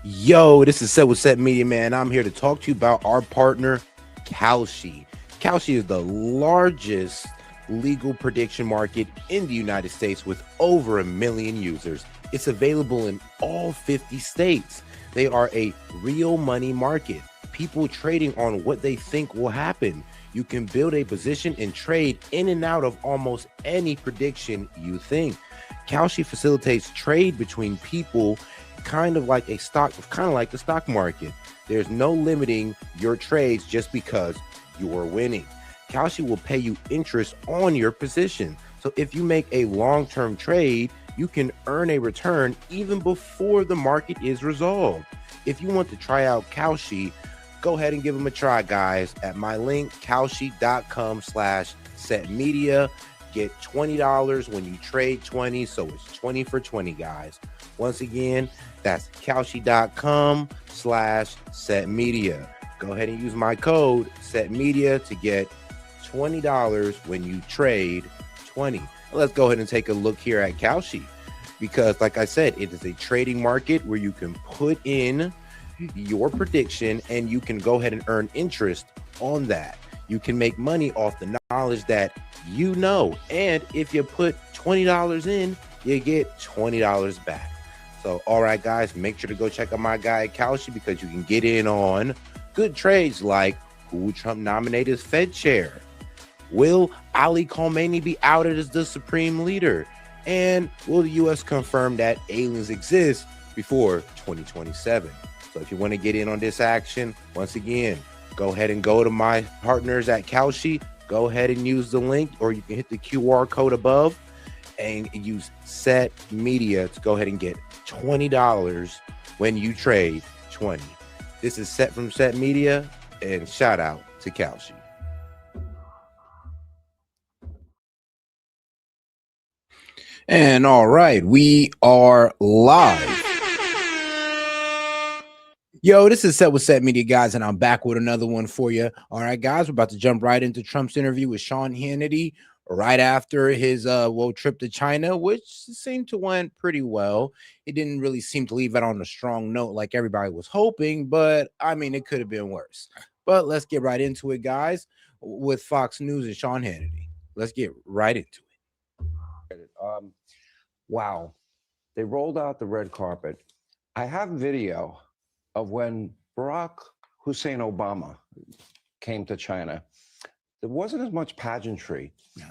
Yo, this is Set with Set Media, man. I'm here to talk to you about our partner, Kalshi. Kalshi is the largest legal prediction market in the United States with over 1 million users. It's available in all 50 states. They are a real money market, people trading on what they think will happen. You can build a position and trade in and out of almost any prediction you think. Kalshi facilitates trade between people kind of like the stock market. There's no limiting your trades just because you're winning. Kalshi will pay you interest on your position. So if you make a long-term trade, you can earn a return even before the market is resolved. If you want to try out Kalshi, go ahead and give them a try, guys, at my link, kalshi.com/setmedia. Get $20 when you trade 20, so it's 20 for 20, guys. Once again, that's kalshi.com/setmedia. Go ahead and use my code setmedia to get $20 when you trade 20. Let's go ahead and take a look here at Kalshi, because like I said, it is a trading market where you can put in your prediction and you can go ahead and earn interest on that. You can make money off the knowledge that you know, and if you put $20 in, you get $20 back. So all right, guys, make sure to go check out my guy Kalshi, because you can get in on good trades like who will Trump nominate as Fed chair, will Ali Khamenei be outed as the supreme leader, and will the U.S. confirm that aliens exist before 2027. So if you want to get in on this action, once again, go ahead and go to my partners at Kalshi. Go ahead and use the link, or you can hit the QR code above and use Set Media to go ahead and get $20 when you trade 20. This is Set from Set Media, and shout out to Kalshi. And all right, we are live. Yo, this is Set with Set Media, guys, and I'm back with another one for you. All right, guys, we're about to jump right into Trump's interview with Sean Hannity right after his trip to China, which seemed to went pretty well. It didn't really seem to leave it on a strong note like everybody was hoping, but I mean, it could have been worse. But let's get right into it, guys, with Fox News and Sean Hannity. Let's get right into it. Wow. They rolled out the red carpet. I have video of when Barack Hussein Obama came to China. There wasn't as much pageantry. Yeah.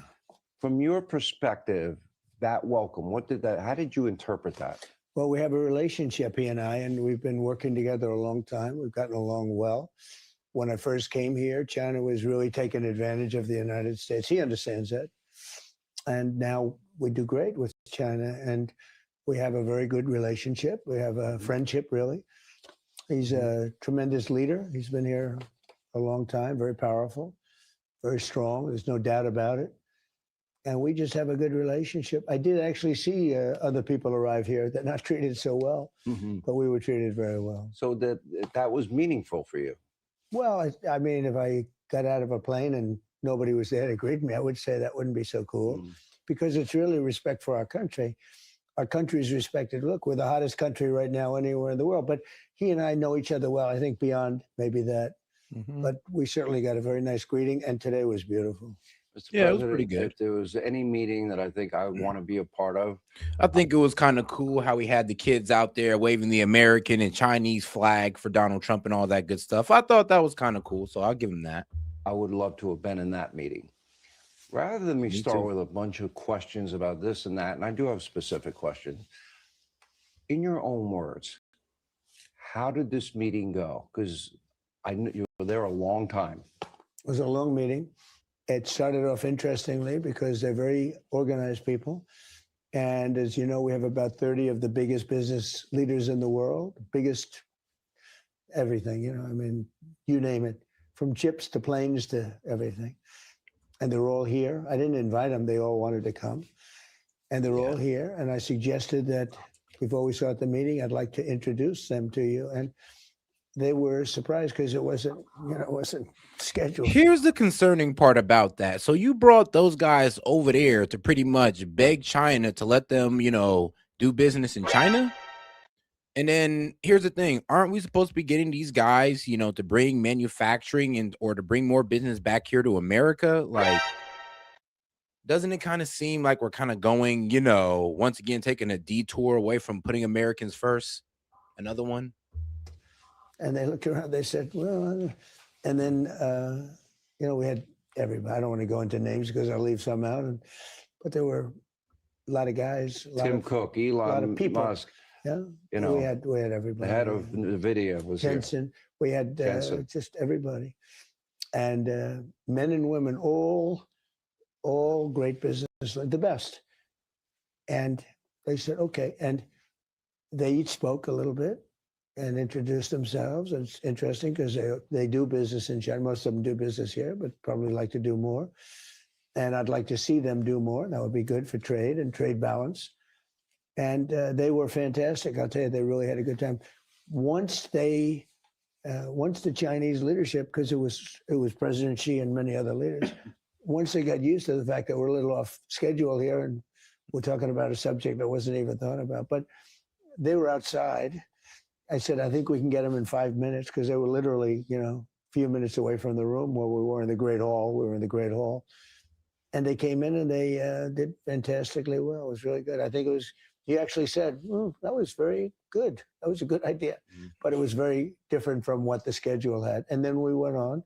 From your perspective, that welcome, how did you interpret that? Well, we have a relationship, he and I, and we've been working together a long time. We've gotten along well. When I first came here, China was really taking advantage of the United States. He understands that. And now we do great with China, and we have a very good relationship. We have a friendship, really. He's a tremendous leader. He's been here a long time, very powerful, very strong. There's no doubt about it. And we just have a good relationship. I did actually see other people arrive here that not treated so well, but we were treated very well. So that was meaningful for you? Well, I mean, if I got out of a plane and nobody was there to greet me, I would say that wouldn't be so cool, because it's really respect for our country. Our country is respected. Look, we're the hottest country right now anywhere in the world. But he and I know each other well, I think beyond maybe that. But we certainly got a very nice greeting, and today was beautiful. Yeah, it was pretty good. If there was any meeting that I think I want to be a part of, I think it was kind of cool how we had the kids out there waving the American and Chinese flag for Donald Trump and all that good stuff. I thought that was kind of cool, so I'll give him that. I would love to have been in that meeting. Rather than me start with a bunch of questions about this and that, and I do have specific questions, in your own words, how did this meeting go? Because I knew you were there a long time. It was a long meeting. It started off interestingly because they're very organized people. And as you know, we have about 30 of the biggest business leaders in the world, biggest everything, you know, I mean, you name it, from chips to planes to everything. And they're all here. I didn't invite them. They all wanted to come. And they're all here. And I suggested that before we start the meeting, I'd like to introduce them to you. And they were surprised because it wasn't scheduled. Here's the concerning part about that. So you brought those guys over there to pretty much beg China to let them, do business in China? And then here's the thing, aren't we supposed to be getting these guys, you know, to bring manufacturing and or to bring more business back here to America? Like, doesn't it kind of seem like we're kind of going, you know, once again taking a detour away from putting Americans first? Another one. And they looked around, they said, well, and then, you know, we had everybody. I don't want to go into names because I'll leave some out. But there were a lot of guys, Tim Cook, Elon, a lot of people. Musk. Yeah, you know, we had everybody. The head of NVIDIA was Jensen. here. We had just everybody, and men and women, all great business, the best. And they said, okay, and they each spoke a little bit and introduced themselves. And it's interesting because they do business in China. Most of them do business here, but probably like to do more. And I'd like to see them do more. That would be good for trade and trade balance. And they were fantastic. I'll tell you, they really had a good time. Once the Chinese leadership, because it was President Xi and many other leaders, once they got used to the fact that we're a little off schedule here and we're talking about a subject that wasn't even thought about, but they were outside. I said, I think we can get them in 5 minutes, because they were literally, you know, a few minutes away from the room where we were in the Great Hall. We were in the Great Hall. And they came in and they did fantastically well. It was really good. I think it was, he actually said, that was very good. That was a good idea. Mm-hmm. But it was very different from what the schedule had. And then we went on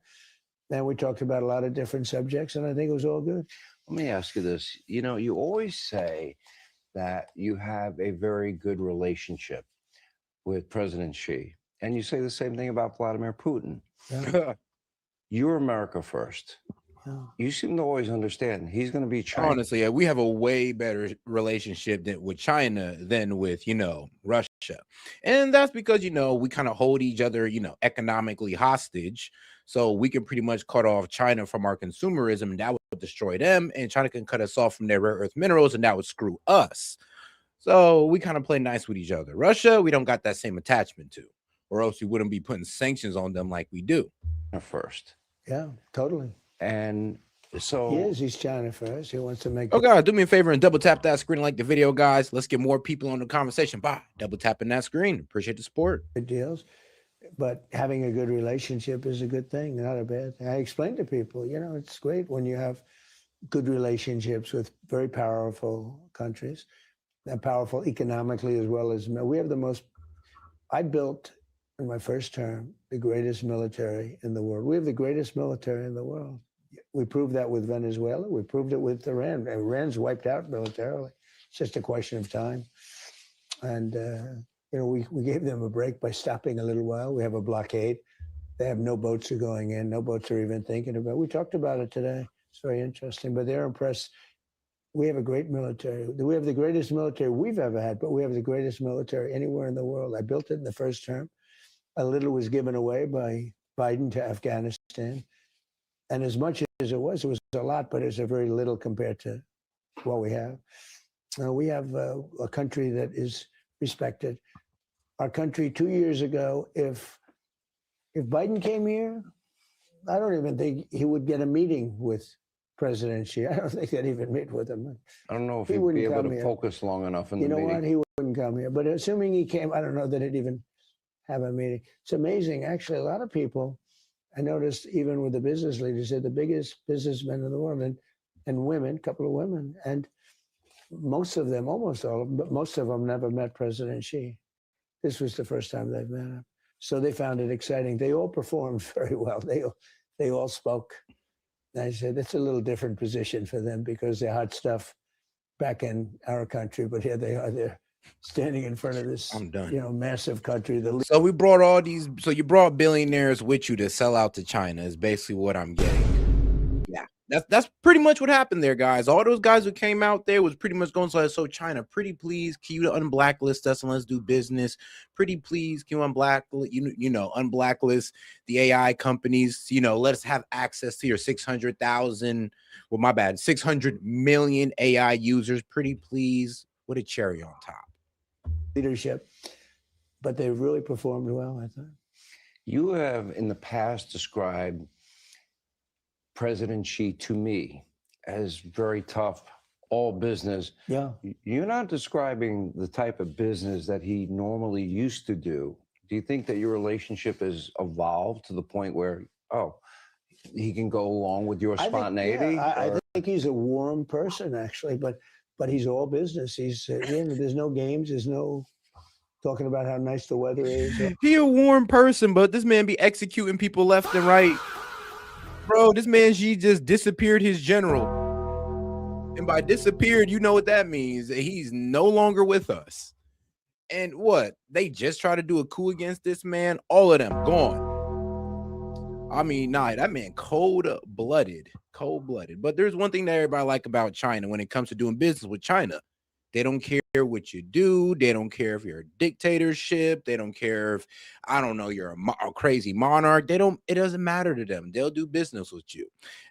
and we talked about a lot of different subjects, and I think it was all good. Let me ask you this. You know, you always say that you have a very good relationship with President Xi, and you say the same thing about Vladimir Putin. Yeah. You're America first. You seem to always understand he's going to be China. Honestly, we have a way better relationship with China than with, you know, Russia. And that's because, you know, we kind of hold each other, you know, economically hostage. So we can pretty much cut off China from our consumerism, and that would destroy them. And China can cut us off from their rare earth minerals, and that would screw us. So we kind of play nice with each other. Russia, we don't got that same attachment to, or else we wouldn't be putting sanctions on them like we do. First. Yeah, totally. And so he's China first. He wants to make. Oh God, do me a favor and double tap that screen, like the video, guys. Let's get more people on the conversation. Bye. Double tapping that screen. Appreciate the support. Good deals. But having a good relationship is a good thing, not a bad thing. I explain to people, you know, it's great when you have good relationships with very powerful countries, and powerful economically as well as we have the most. I built in my first term the greatest military in the world. We have the greatest military in the world. We proved that with Venezuela. We proved it with Iran. Iran's wiped out militarily. It's just a question of time. And, you know, we gave them a break by stopping a little while. We have a blockade. They have no boats are going in. No boats are even thinking about it. We talked about it today. It's very interesting. But they're impressed. We have a great military. We have the greatest military we've ever had, but we have the greatest military anywhere in the world. I built it in the first term. A little was given away by Biden to Afghanistan. And as much as it was a lot, but it's a very little compared to what we have. We have a country that is respected. Our country 2 years ago, if Biden came here, I don't even think he would get a meeting with President Xi. I don't think they'd even meet with him. I don't know if he'd be able to focus long enough in the meeting. You know what? He wouldn't come here. But assuming he came, I don't know that he'd even have a meeting. It's amazing. Actually, a lot of people, I noticed even with the business leaders, they're the biggest businessmen in the world, and women, a couple of women. And most of them, almost all of them, but most of them never met President Xi. This was the first time they've met him. So they found it exciting. They all performed very well. They all spoke. And I said, that's a little different position for them because they're hot stuff back in our country. But here they are, they're standing in front of this, you know, massive country. So we brought all these, so you brought billionaires with you to sell out to China is basically what I'm getting. Yeah, that's pretty much what happened there, guys. All those guys who came out there was pretty much going to say, so China, pretty please, can you unblacklist us and let's do business? Pretty please, can you unblacklist the AI companies? You know, let us have access to your 600,000, well, my bad, 600 million AI users. Pretty please, with a cherry on top. Leadership, but they really performed well, I thought. You have in the past described President Xi to me as very tough all business. Yeah. You're not describing the type of business that he normally used to do. Do you think that your relationship has evolved to the point where, oh, he can go along with your spontaneity? I think he's a warm person, actually, but he's all business. He's there's no games, there's no talking about how nice the weather is. He a warm person, but this man be executing people left and right. Bro, this man Xi just disappeared his general. And by disappeared, you know what that means. He's no longer with us. And what? They just try to do a coup against this man. All of them gone. I mean, nah, that man cold-blooded. But there's one thing that everybody like about China when it comes to doing business with China. They don't care what you do. They don't care if you're a dictatorship. They don't care if, I don't know, you're a crazy monarch. It doesn't matter to them. They'll do business with you.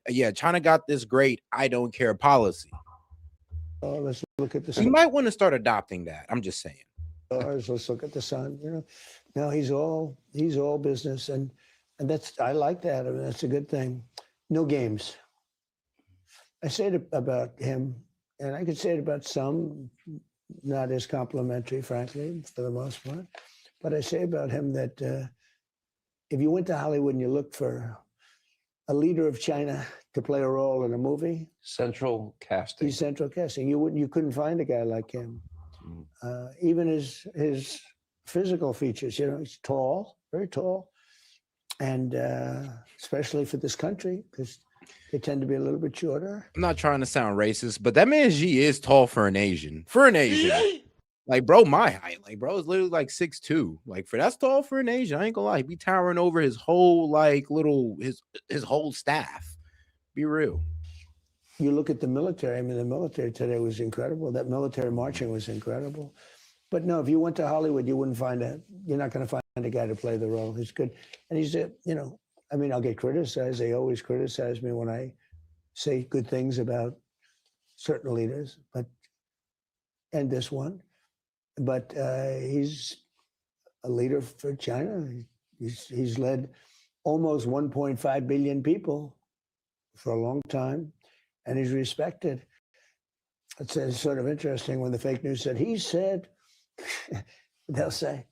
Yeah, China got this great I don't care policy. Let's look at the sun. You might want to start adopting that. I'm just saying. Let's look at the sun. No, he's all business, and that's, I like that. I mean, that's a good thing. No games. I say it about him, and I could say it about some, not as complimentary, frankly, for the most part. But I say about him that if you went to Hollywood and you looked for a leader of China to play a role in a movie, central casting. He's central casting. You couldn't find a guy like him. Even his physical features. He's tall, very tall, and especially for this country, because they tend to be a little bit shorter. I'm not trying to sound racist, but that man Xi is tall for an Asian. Like, bro, my height. Like, bro is literally like 6'2". Like, that's tall for an Asian. I ain't gonna lie. He be towering over his whole his whole staff. Be real. You look at the military. I mean, the military today was incredible. That military marching was incredible. But no, if you went to Hollywood, you're not going to find a guy to play the role. He's good. And he's I mean, I'll get criticized. They always criticize me when I say good things about certain leaders, and this one. But he's a leader for China. He's led almost 1.5 billion people for a long time, and he's respected. It's sort of interesting when the fake news said, he said, they'll say,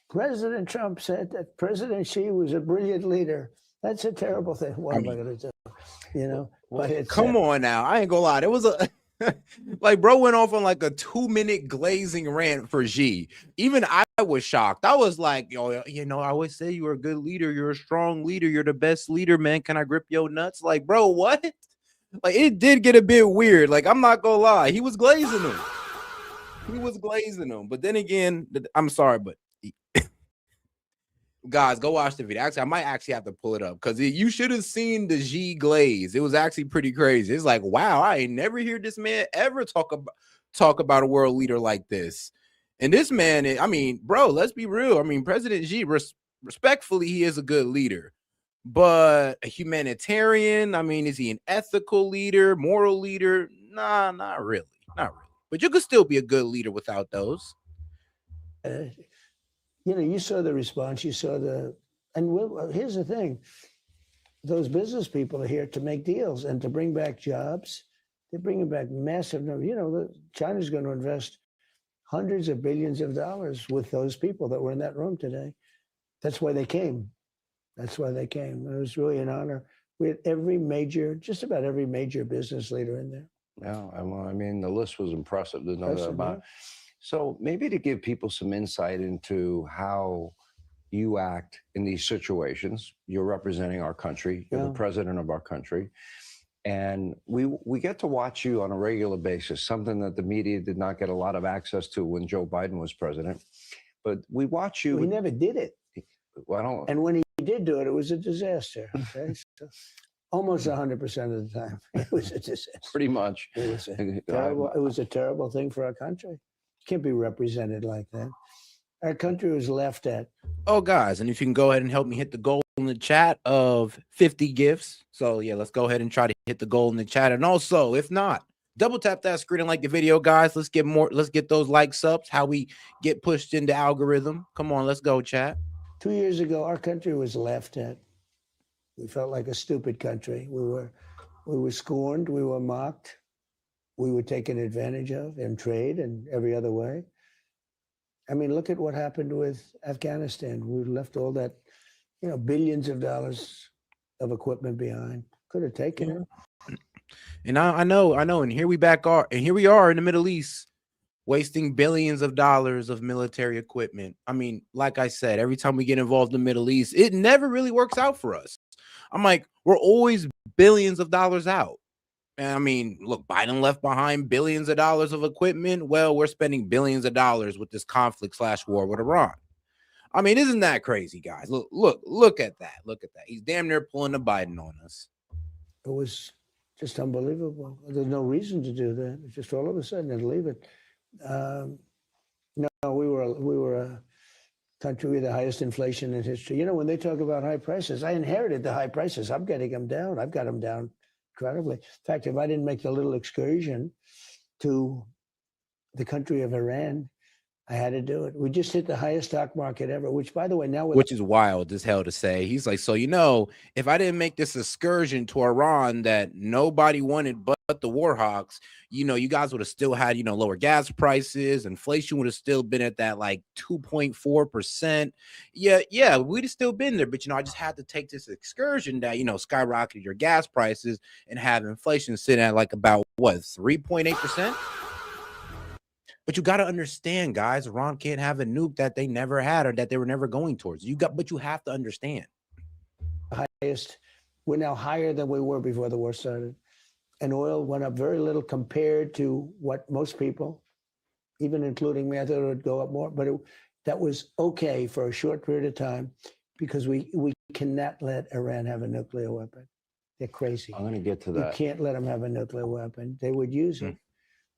President Trump said that President Xi was a brilliant leader. That's a terrible thing. What am I going to do? But come on now. I ain't gonna lie. There was a like, bro went off on like a 2-minute glazing rant for Xi. Even I was shocked. I was like, yo, I always say you're a good leader. You're a strong leader. You're the best leader, man. Can I grip your nuts? Like, bro, what? Like, it did get a bit weird. Like, I'm not gonna lie. He was glazing them. But then again, I'm sorry, but guys, go watch the video. Actually, I might actually have to pull it up because you should have seen the Xi glaze. It was actually pretty crazy. It's like, wow, I ain't never heard this man ever talk about a world leader like this. And this man, I mean, bro, let's be real. I mean, President Xi, respectfully, he is a good leader. But a humanitarian, I mean, is he an ethical leader, moral leader? Nah, not really. But you could still be a good leader without those. You saw the response. You saw and here's the thing. Those business people are here to make deals and to bring back jobs. They're bringing back massive numbers. China's going to invest hundreds of billions of dollars with those people that were in that room today. That's why they came. It was really an honor. We had just about every major business leader in there. Yeah, I mean, the list was impressive. There's no doubt about it. So maybe to give people some insight into how you act in these situations, you're representing our country, you're the president of our country, and we get to watch you on a regular basis, something that the media did not get a lot of access to when Joe Biden was president. But we watch you. He never did it. And when he did do it, it was a disaster. Okay? So almost 100% of the time, it was a disaster. Pretty much. It was a terrible thing for our country. Can't be represented like that. Our country was left at. Oh, guys, and if you can go ahead and help me hit the goal in the chat of 50 gifts. So, yeah, let's go ahead and try to hit the goal in the chat. And also, if not, double tap that screen and like the video, guys. Let's get those likes up. How we get pushed into algorithm. Come on, let's go, chat. 2 years ago, our country was laughed at. We felt like a stupid country. We were scorned. We were mocked. we were taken advantage of in trade and every other way. I mean, look at what happened with Afghanistan. We left all that, billions of dollars of equipment behind. Could have taken it. And I know, and here we are in the Middle East, wasting billions of dollars of military equipment. I mean, like I said, every time we get involved in the Middle East, it never really works out for us. I'm like, we're always billions of dollars out. And I mean, look, Biden left behind billions of dollars of equipment. Well, we're spending billions of dollars with this conflict/war with Iran. I mean, isn't that crazy, guys? Look at that. Look at that. He's damn near pulling the Biden on us. It was just unbelievable. There's no reason to do that. It's just all of a sudden and leave it. No, we were a country with the highest inflation in history. You know, when they talk about high prices, I inherited the high prices. I'm getting them down. I've got them down incredibly. In fact, if I didn't make the little excursion to the country of Iran, I had to do it. We just hit the highest stock market ever, which, by the way, now which is wild as hell to say. He's like, so, if I didn't make this excursion to Iran that nobody wanted but the war hawks, you guys would have still had, lower gas prices. Inflation would have still been at that like 2.4%. Yeah, we'd have still been there. But, I just had to take this excursion that, skyrocketed your gas prices and have inflation sitting at like about what, 3.8%? But you got to understand, guys, Iran can't have a nuke that they never had or that they were never going towards. But you have to understand. Highest, we're now higher than we were before the war started. And oil went up very little compared to what most people, even including me, I thought it would go up more. But that was okay for a short period of time because we cannot let Iran have a nuclear weapon. They're crazy. I'm going to get to that. You can't let them have a nuclear weapon. They would use it.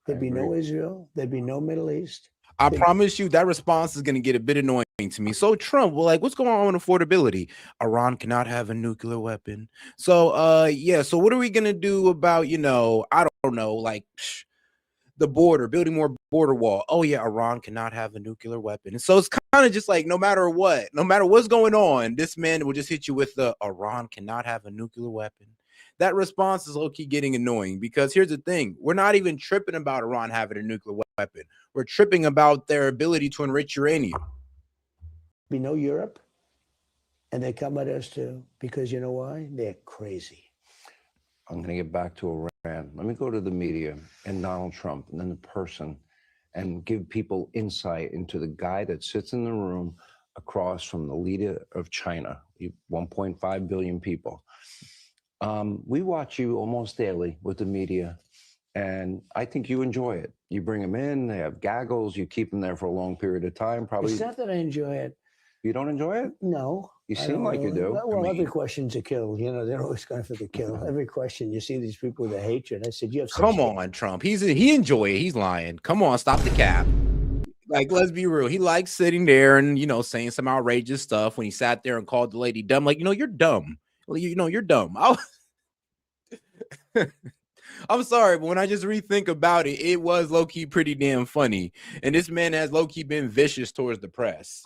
There'd be no Israel. There'd be no Middle East. I promise you that response is going to get a bit annoying to me. So Trump, well, like, what's going on with affordability? Iran cannot have a nuclear weapon. So, so what are we going to do about, I don't know, like the border, building more border wall? Oh yeah, Iran cannot have a nuclear weapon. And so it's kind of just like, no matter what's going on, this man will just hit you with the Iran cannot have a nuclear weapon. That response is low-key getting annoying because here's the thing. We're not even tripping about Iran having a nuclear weapon. We're tripping about their ability to enrich uranium. We know Europe, and they come at us too because you know why? They're crazy. I'm going to get back to Iran. Let me go to the media and Donald Trump and then the person and give people insight into the guy that sits in the room across from the leader of China, 1.5 billion people. We watch you almost daily with the media, and I think you enjoy it. You bring them in, they have gaggles, you keep them there for a long period of time. Probably. It's not that I enjoy it. You don't enjoy it? No. You seem like you do. Well, every question's a kill. They're always going for the kill. Every question, you see these people with a hatred. I said, you have Come on, Trump. He enjoy it. He's lying. Come on, stop the cap. Like, let's be real. He likes sitting there and, saying some outrageous stuff when he sat there and called the lady dumb. Like, you're dumb. Well, you're dumb. I'm sorry, but when I just rethink about it, it was low-key pretty damn funny. And this man has low-key been vicious towards the press.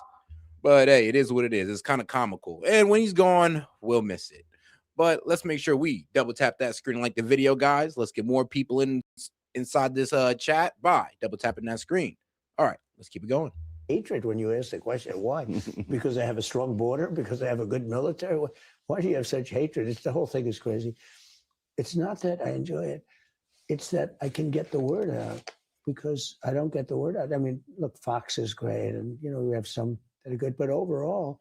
But hey, it is what it is. It's kind of comical. And when he's gone, we'll miss it. But let's make sure we double tap that screen like the video, guys. Let's get more people inside this chat by double tapping that screen. All right, let's keep it going. Hatred when you ask the question, why? Because they have a strong border? Because they have a good military? Why do you have such hatred? The whole thing is crazy. It's not that I enjoy it. It's that I can get the word out because I don't get the word out. I mean, look, Fox is great and, we have some that are good. But overall,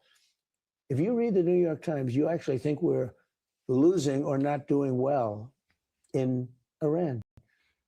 if you read the New York Times, you actually think we're losing or not doing well in Iran.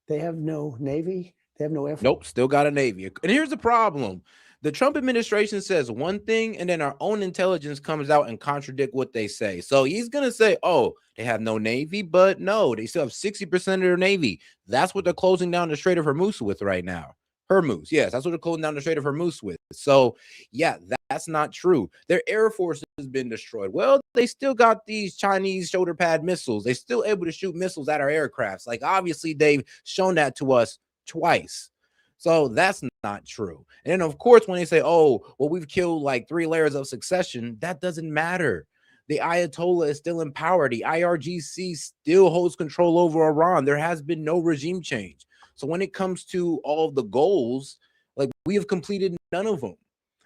They have no Navy. They have no Air Force. Nope, still got a Navy. And here's the problem. The Trump administration says one thing, and then our own intelligence comes out and contradict what they say. So he's going to say, oh, they have no Navy, but no, they still have 60% of their Navy. That's what they're closing down the Strait of Hormuz with right now. Hormuz, yes, that's what they're closing down the Strait of Hormuz with. So, yeah, that's not true. Their Air Force has been destroyed. Well, they still got these Chinese shoulder pad missiles. They're still able to shoot missiles at our aircrafts. Like, obviously, they've shown that to us twice. So that's not true. And then, of course, when they say, oh, well, we've killed like 3 layers of succession, that doesn't matter. The Ayatollah is still in power. The IRGC still holds control over Iran. There has been no regime change. So when it comes to all of the goals, like we have completed none of them.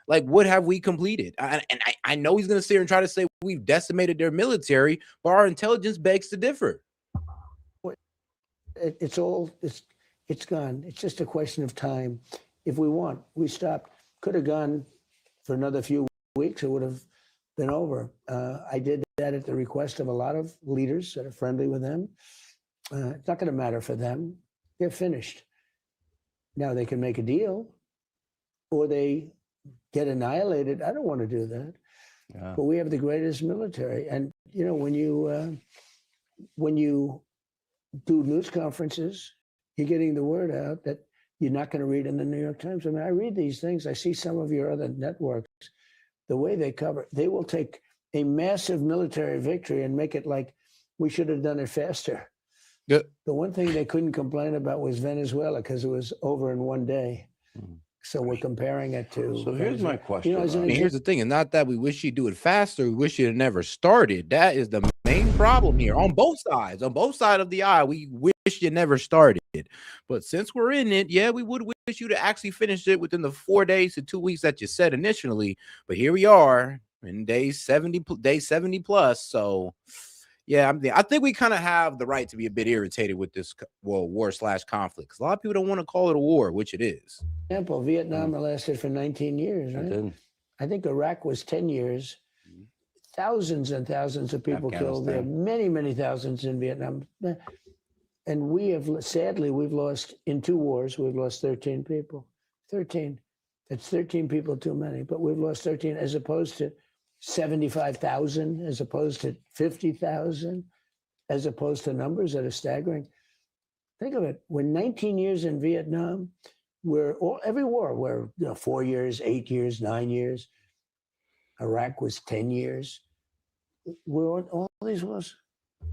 Like, what have we completed? I know he's going to sit here and try to say we've decimated their military, but our intelligence begs to differ. It's gone. It's just a question of time. If we want, we stopped. Could have gone for another few weeks. It would have been over. I did that at the request of a lot of leaders that are friendly with them. It's not going to matter for them. They're finished. Now they can make a deal, or they get annihilated. I don't want to do that. Yeah. But we have the greatest military, and you know when you do news conferences, you're getting the word out that you're not going to read in the New York Times. I mean, I read these things. I see some of your other networks, the way they cover, they will take a massive military victory and make it like we should have done it faster. Yeah. The one thing they couldn't complain about was Venezuela because it was over in one day. So we're comparing it to. So here's my question. You know, here's the thing, and not that we wish you'd do it faster. We wish you'd have never started. That is the main problem here on both sides. On both sides of the aisle, we wish you never started. But since we're in it, yeah, we would wish you to actually finish it within the 4 days to 2 weeks that you said initially. But here we are in day 70 plus. So. Yeah, I think we kind of have the right to be a bit irritated with this war/conflict because a lot of people don't want to call it a war, which it is. Example, Vietnam lasted for 19 years, right? I think Iraq was 10 years. Thousands and thousands of people killed there. Many, many thousands in Vietnam. And we have, sadly, we've lost, in 2 wars, we've lost 13 people. 13. That's 13 people too many, but we've lost 13 as opposed to 75,000 as opposed to 50,000, as opposed to numbers that are staggering. Think of it. We're 19 years in Vietnam. Every war, we're 4 years, 8 years, 9 years. Iraq was 10 years. We're on all these wars.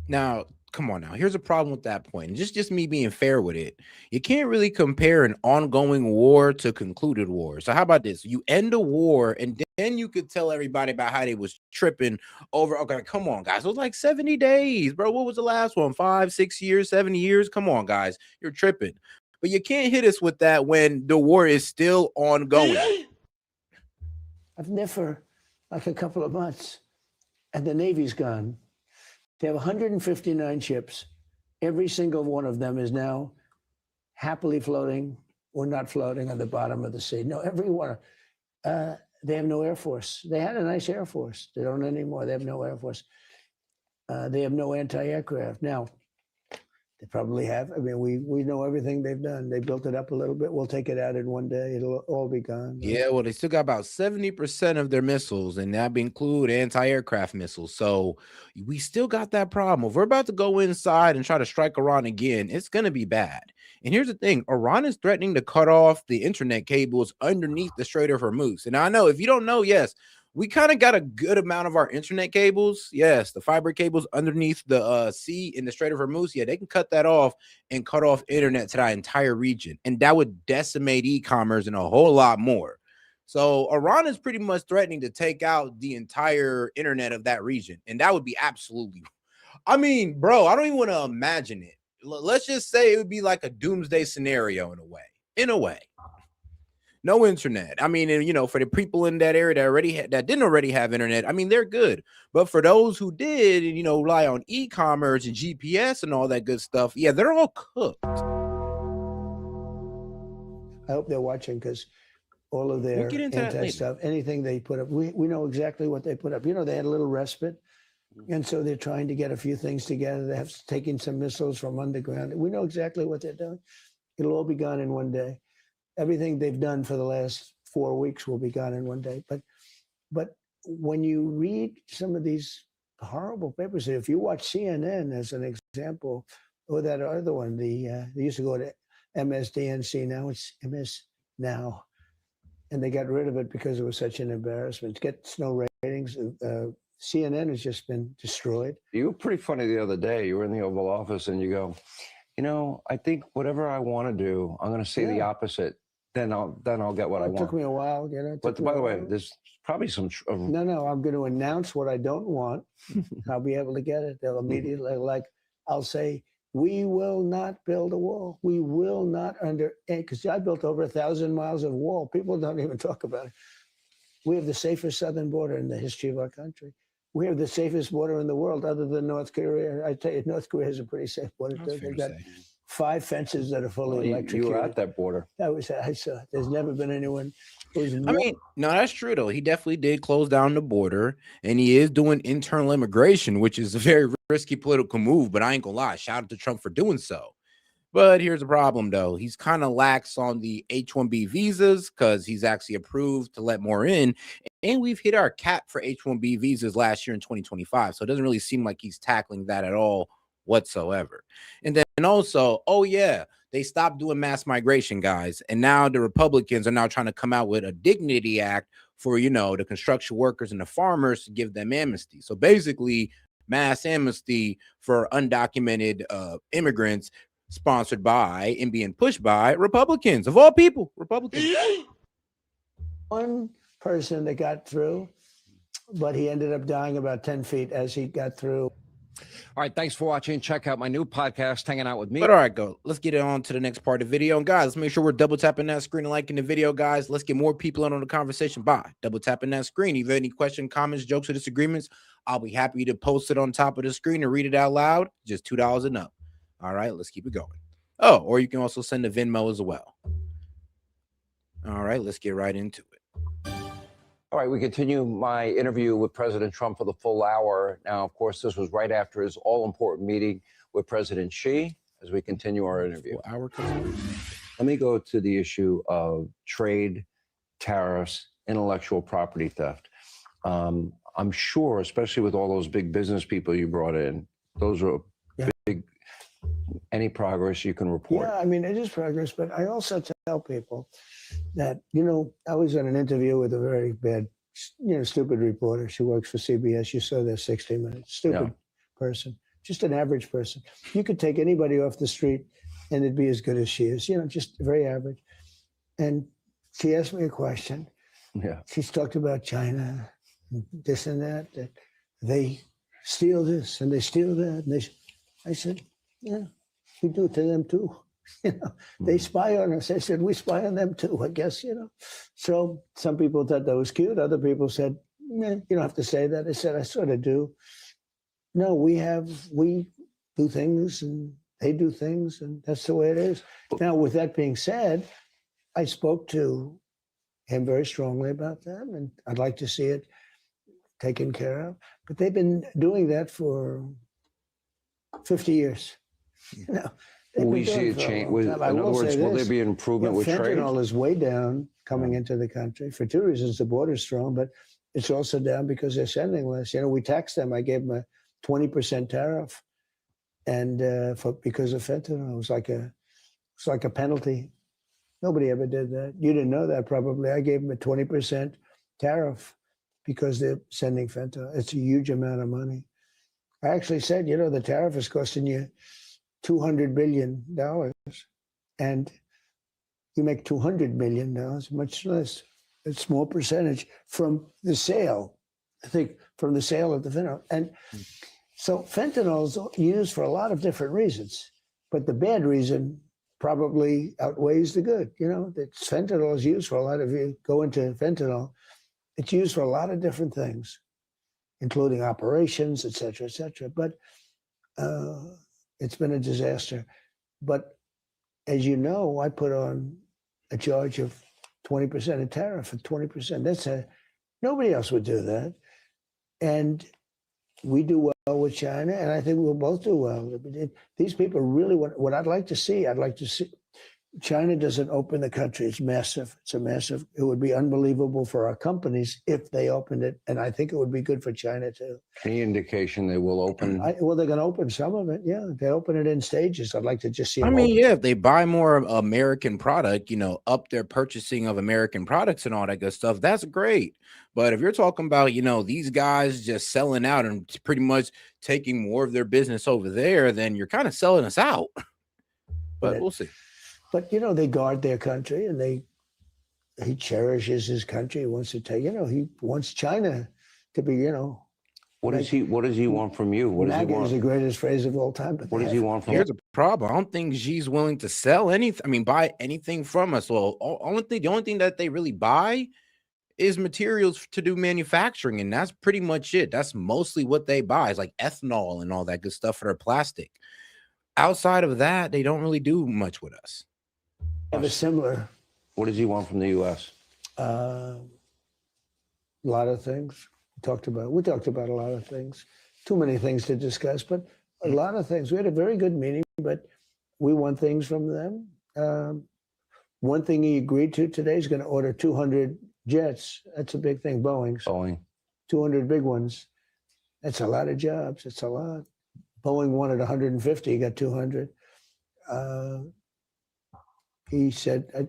Now, come on now. Here's a problem with that point. And just me being fair with it. You can't really compare an ongoing war to concluded war. So how about this? You end a war and then you could tell everybody about how they was tripping over. Okay, come on, guys. It was like 70 days, bro. What was the last one? 5, 6 years, 70 years? Come on, guys. You're tripping. But you can't hit us with that when the war is still ongoing. I've never, like a couple of months, and the Navy's gone. They have 159 ships. Every single one of them is now happily floating or not floating on the bottom of the sea. No, every one. They have no Air Force. They had a nice Air Force. They don't anymore. They have no Air Force. They have no anti-aircraft. Now, they probably have. I mean, we know everything they've done. They built it up a little bit. We'll take it out in one day. It'll all be gone. Yeah, well, they still got about 70% of their missiles, and that include anti-aircraft missiles. So we still got that problem. If we're about to go inside and try to strike Iran again, it's going to be bad. And here's the thing. Iran is threatening to cut off the internet cables underneath the Strait of Hormuz. And I know, if you don't know, yes, we kind of got a good amount of our internet cables. Yes, the fiber cables underneath the sea in the Strait of Hormuz. Yeah, they can cut that off and cut off internet to that entire region. And that would decimate e-commerce and a whole lot more. So Iran is pretty much threatening to take out the entire internet of that region. And that would be absolutely, I mean, bro, I don't even want to imagine it. Let's just say it would be like a doomsday scenario in a way. In a way. No internet. I mean, and, you know, for the people in that area that didn't already have internet, I mean, they're good. But for those who did, and, you know, rely on e-commerce and GPS and all that good stuff, yeah, they're all cooked. I hope they're watching because all of their anti-stuff, anything they put up, we know exactly what they put up. You know, they had a little respite. And so they're trying to get a few things together. They have taken some missiles from underground. We know exactly what they're doing. It'll all be gone in one day. Everything they've done for the last 4 weeks will be gone in one day. But when you read some of these horrible papers, if you watch CNN as an example, or that other one, they used to go to MSDNC, now it's MS Now. And they got rid of it because it was such an embarrassment. It gets no ratings. CNN has just been destroyed. You were pretty funny the other day. You were in the Oval Office and you go, you know, I think whatever I want to do, I'm going to say the opposite. Then I'll get what I want. It took me a while, you know. But by the way, there's probably some. No, I'm going to announce what I don't want. I'll be able to get it. They'll immediately, like, I'll say, We will not build a wall. We will not because I built over 1,000 miles of wall. People don't even talk about it. We have the safest southern border in the history of our country. We have the safest border in the world other than North Korea. I tell you, North Korea has a pretty safe border too. They've got 5 fences that are fully electrocuted. You were at that border. I saw. There's never been anyone who's. I mean, no, that's true though. He definitely did close down the border, and he is doing internal immigration, which is a very risky political move. But I ain't gonna lie, shout out to Trump for doing so. But here's the problem, though. He's kind of lax on the H-1B visas because he's actually approved to let more in. And we've hit our cap for H-1B visas last year in 2025. So it doesn't really seem like he's tackling that at all whatsoever. And then also, oh, yeah, they stopped doing mass migration, guys. And now the Republicans are now trying to come out with a Dignity Act for, the construction workers and the farmers to give them amnesty. So basically, mass amnesty for undocumented immigrants, sponsored by and being pushed by Republicans, of all people. Republicans. One person that got through, but he ended up dying about 10 feet as he got through. All right, thanks for watching. Check out my new podcast, Hanging Out With Me. But all right, go. Let's get on to the next part of the video. And guys, let's make sure we're double tapping that screen and liking the video, guys. Let's get more people in on the conversation by double tapping that screen. If you have any questions, comments, jokes, or disagreements, I'll be happy to post it on top of the screen and read it out loud. Just $2 and up. All right, let's keep it going. Oh, or you can also send a Venmo as well. All right, let's get right into it. All right, we continue my interview with President Trump for the full hour. Now, of course, this was right after his all-important meeting with President Xi as we continue our interview. Let me go to the issue of trade, tariffs, intellectual property theft. I'm sure, especially with all those big business people you brought in, those are big. Any progress you can report? Yeah, I mean, it is progress, but I also tell people that, I was on an interview with a very bad, stupid reporter. She works for CBS. You saw that 60 Minutes. Stupid person, just an average person. You could take anybody off the street and it'd be as good as she is, just very average. And she asked me a question. Yeah. She's talked about China, this and that they steal this and they steal that. And I said, yeah, we do it to them too. They spy on us. I said, we spy on them too, I guess, So some people thought that was cute. Other people said, you don't have to say that. I said, I sort of do. No, we do things and they do things, and that's the way it is. Now, with that being said, I spoke to him very strongly about that, and I'd like to see it taken care of. But they've been doing that for 50 years. Will we see a change? In other words, will there be an improvement with trade? Fentanyl is way down coming into the country for 2 reasons. The border's strong, but it's also down because they're sending less. We taxed them. I gave them a 20% tariff, and because of fentanyl, it's like a penalty. Nobody ever did that. You didn't know that probably. I gave them a 20% tariff because they're sending fentanyl. It's a huge amount of money. I actually said, the tariff is costing you $200 billion, and you make $200 million, much less, a small percentage from the sale. I think from the sale of the fentanyl. And so fentanyl is used for a lot of different reasons, but the bad reason probably outweighs the good. That fentanyl is used for a lot of, you go into fentanyl, it's used for a lot of different things, including operations, et cetera, et cetera. But it's been a disaster. But as you know, I put on a charge of 20%, a tariff of 20%. Nobody else would do that. And we do well with China, and I think we'll both do well. These people really what I'd like to see, China doesn't open the country. It's massive. It would be unbelievable for our companies if they opened it. And I think it would be good for China too. Any indication they will open? Well, they're going to open some of it. Yeah, they open it in stages. I'd like to just see. If they buy more American product, up their purchasing of American products and all that good stuff, that's great. But if you're talking about, these guys just selling out and pretty much taking more of their business over there, then you're kind of selling us out. But we'll see. But, they guard their country, and he cherishes his country. He wants to take, he wants China to be, What does he want from you? What does he MAGA want? is the greatest phrase of all time. What does he want from? Here's a problem. I don't think Xi's willing to sell anything. I mean, buy anything from us. Well, the only thing that they really buy is materials to do manufacturing, and that's pretty much it. That's mostly what they buy. It's like ethanol and all that good stuff for their plastic. Outside of that, they don't really do much with us. Have a similar. What does he want from the U.S.? A lot of things. We talked about a lot of things. Too many things to discuss, but a lot of things. We had a very good meeting, but we want things from them. One thing he agreed to today is going to order 200 jets. That's a big thing. Boeing. 200 big ones. That's a lot of jobs. It's a lot. Boeing wanted 150. He got 200. He said, I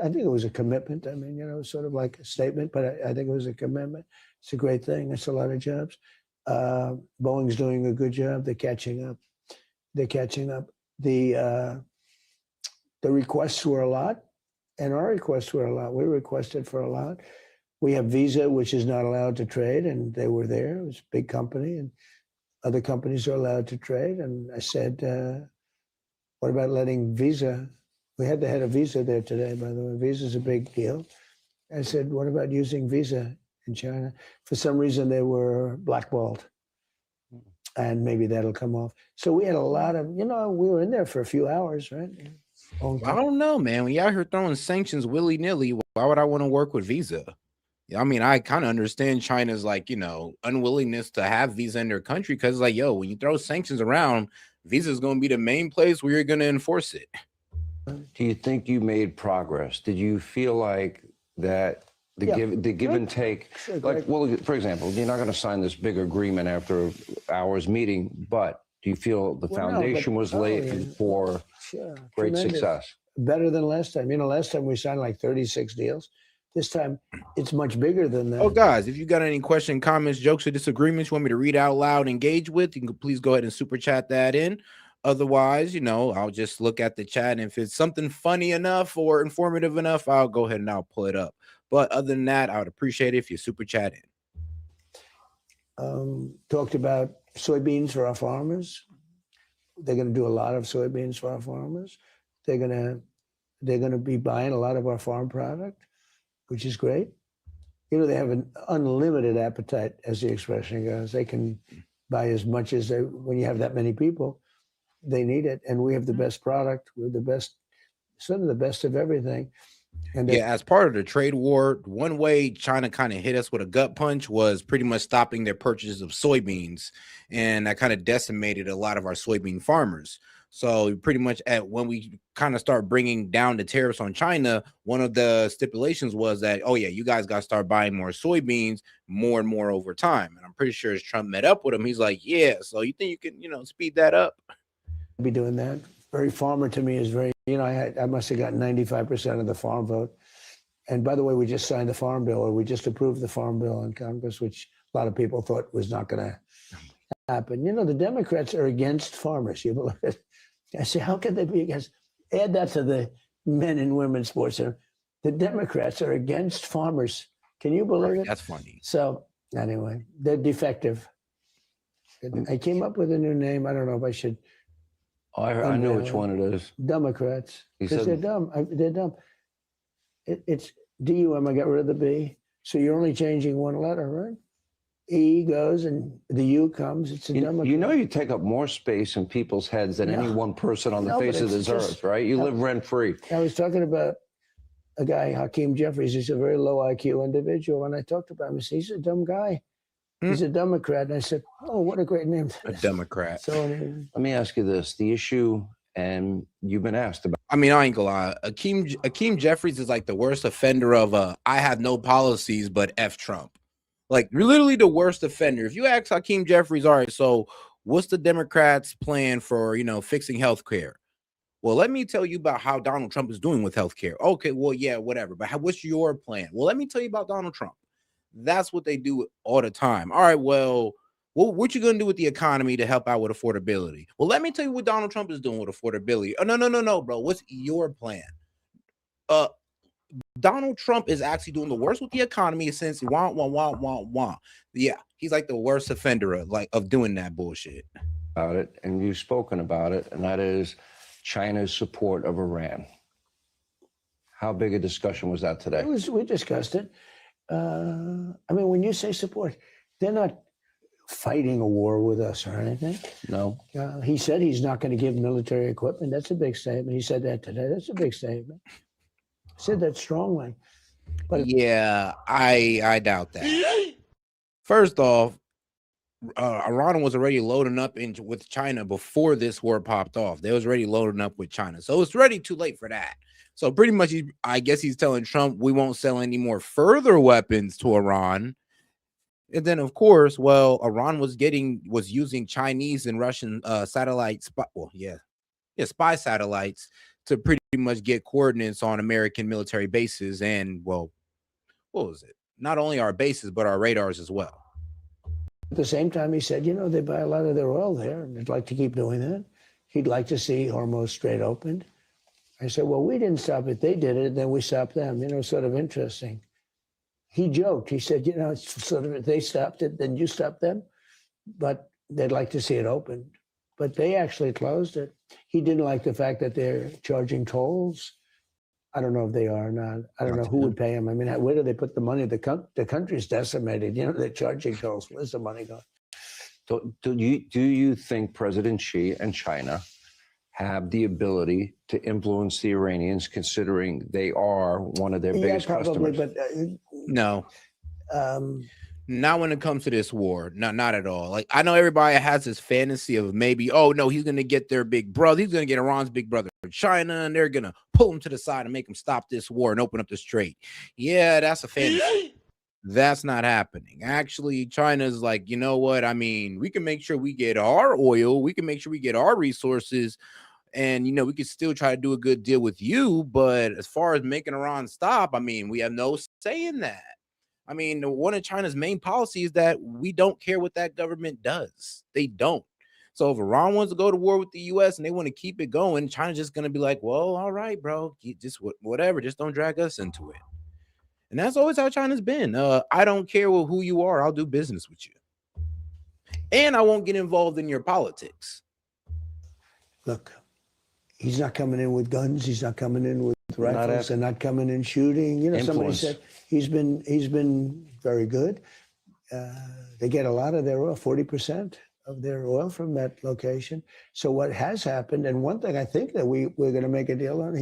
think it was a commitment. I mean, sort of like a statement, but I think it was a commitment. It's a great thing. It's a lot of jobs. Boeing's doing a good job. They're catching up. The requests were a lot, and our requests were a lot. We requested for a lot. We have Visa, which is not allowed to trade, and they were there. It was a big company, and other companies are allowed to trade. And I said, what about letting Visa? We had the head of Visa there today, by the way. Visa's a big deal. I said, what about using Visa in China? For some reason, they were blackballed. And maybe that'll come off. So we had a lot of, we were in there for a few hours, right? I don't know, man. When you're out here throwing sanctions willy-nilly, why would I want to work with Visa? I mean, I kind of understand China's unwillingness to have Visa in their country because when you throw sanctions around, Visa is going to be the main place where you're going to enforce it. Do you think you made progress? Did you feel like that the give and take? Sure, well, for example, you're not going to sign this big agreement after hours meeting, but do you feel the foundation was laid for great success? Better than last time. Last time we signed like 36 deals. This time it's much bigger than that. Oh, guys, if you got any questions, comments, jokes, or disagreements you want me to read out loud, engage with, you can please go ahead and super chat that in. Otherwise, I'll just look at the chat, and if it's something funny enough or informative enough, I'll go ahead and I'll pull it up. But other than that, I would appreciate it if you super chat in. Talked about soybeans for our farmers. They're going to do a lot of soybeans for our farmers. They're going to be buying a lot of our farm product, which is great. They have an unlimited appetite, as the expression goes. They can buy as much as when you have that many people. They need it, and we have the best product. We're the best, sort of the best of everything. And as part of the trade war, one way China kind of hit us with a gut punch was pretty much stopping their purchases of soybeans, and that kind of decimated a lot of our soybean farmers. So pretty much when we kind of start bringing down the tariffs on China, one of the stipulations was that, you guys got to start buying more soybeans more and more over time. And I'm pretty sure as Trump met up with him, he's like, so you think you can, speed that up? Be doing that. Very farmer to me is very, I must have gotten 95% of the farm vote. And by the way, we just signed the farm bill, or we just approved the farm bill in Congress, which a lot of people thought was not going to happen. The Democrats are against farmers. You believe it? I say, how can they be against? Add that to the men and women's sports center. The Democrats are against farmers. Can you believe it? That's funny. So anyway, they're defective. I came up with a new name. I don't know if I should. I know which one it is. Democrats. Because they're dumb. They're dumb. It's D-U-M. I got rid of the B. So you're only changing one letter, right? E goes and the U comes. It's a Democrat. You take up more space in people's heads than any one person on the face of this earth, right? You live rent-free. I was talking about a guy, Hakeem Jeffries. He's a very low IQ individual. And I talked about him. I said, he's a dumb guy. He's a Democrat. And I said, oh, what a great name. A Democrat. So let me ask you this. The issue, and you've been asked about. I mean, I ain't gonna lie. Hakeem Jeffries is like the worst offender of I have no policies, but F Trump. Like literally the worst offender. If you ask Hakeem Jeffries, all right, so what's the Democrats' plan for, fixing healthcare? Well, let me tell you about how Donald Trump is doing with healthcare. Okay, well, yeah, whatever. But what's your plan? Well, let me tell you about Donald Trump. That's what they do all the time. All right, well, what you going to do with the economy to help out with affordability? Well, let me tell you what Donald Trump is doing with affordability. Oh, no, bro. What's your plan? Donald Trump is actually doing the worst with the economy since yeah, he's like the worst offender of doing that bullshit. About it, and you've spoken about it, and that is China's support of Iran. How big a discussion was that today? We discussed it. I mean, when you say support, they're not fighting a war with us or anything. No. He said he's not going to give military equipment. That's a big statement. He said that today. That's a big statement. Said that strongly. But yeah, I doubt that. First off, Iran was already loading up with China before this war popped off. They was already loading up with China, so it's already too late for that. So pretty much, I guess he's telling Trump we won't sell any more further weapons to Iran. And then, of course, well, Iran was using Chinese and Russian satellites. Spy satellites to pretty much get coordinates on American military bases and, well, what was it? Not only our bases, but our radars as well. At the same time, he said, you know, they buy a lot of their oil there, and they'd like to keep doing that. He'd like to see Hormuz Strait opened. I said, well, we didn't stop it. They did it, then we stopped them. You know, sort of interesting. He joked. He said, you know, it's sort of, they stopped it, then you stopped them. But they'd like to see it opened. But they actually closed it. He didn't like the fact that they're charging tolls. I don't know if they are or not. I don't know who would pay them. I mean, where do they put the money? The country's decimated. You know, they're charging tolls. Where's the money going? So do you think President Xi and China have the ability to influence the Iranians, considering they are one of their biggest customers? But no. Not when it comes to this war. Not at all. Like, I know everybody has this fantasy of maybe, oh no, he's gonna get their big brother. He's gonna get Iran's big brother, China, and they're gonna pull him to the side and make him stop this war and open up the strait. Yeah, that's a fantasy. That's not happening. Actually, China's like, you know what? I mean, we can make sure we get our oil. We can make sure we get our resources. And, you know, we could still try to do a good deal with you. But as far as making Iran stop, I mean, we have no say in that. I mean, one of China's main policies is that we don't care what that government does. They don't. So if Iran wants to go to war with the U.S. and they want to keep it going, China's just going to be like, well, all right, bro, just whatever. Just don't drag us into it. And that's always how China's been. I don't care who you are. I'll do business with you. And I won't get involved in your politics. Look, he's not coming in with guns. He's not coming in with rifles and not coming in shooting. You know, influence. Somebody said he's been very good. They get a lot of their oil, 40% of their oil from that location. So what has happened, and one thing I think that we're going to make a deal on,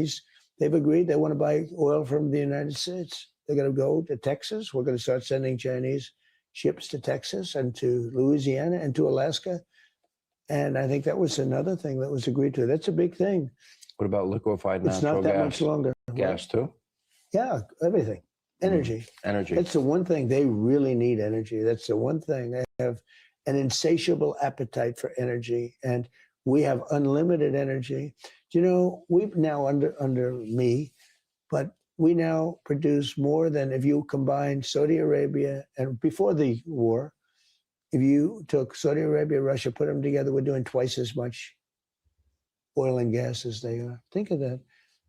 they've agreed they want to buy oil from the United States. They're going to go to Texas. We're going to start sending Chinese ships to Texas and to Louisiana and to Alaska. And I think that was another thing that was agreed to. That's a big thing. What about liquefied natural gas? It's not that much longer. Gas too? Yeah, everything. Energy. Energy. That's the one thing. They really need energy. That's the one thing. They have an insatiable appetite for energy, and we have unlimited energy. You know, we've now under me, but we now produce more than, if you combine Saudi Arabia and before the war, if you took Saudi Arabia, Russia, put them together, we're doing twice as much oil and gas as they are. Think of that.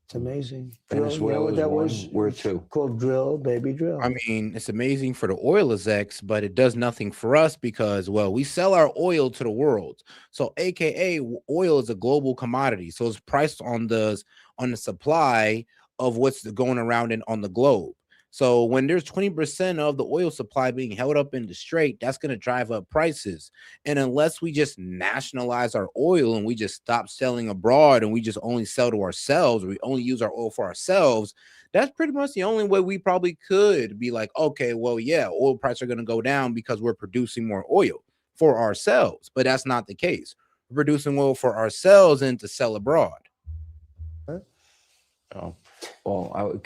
It's amazing. Venezuela is one, we're two. Called drill, baby, drill. I mean, it's amazing for the oil execs, but it does nothing for us because, well, we sell our oil to the world. So, AKA, oil is a global commodity. So it's priced on the supply of what's going around on the globe. So when there's 20% of the oil supply being held up in the strait, that's going to drive up prices. And unless we just nationalize our oil and we just stop selling abroad and we just only sell to ourselves, or we only use our oil for ourselves, that's pretty much the only way we probably could be like, okay, well, yeah, oil prices are going to go down because we're producing more oil for ourselves. But that's not the case. We're producing oil for ourselves and to sell abroad. Oh, well,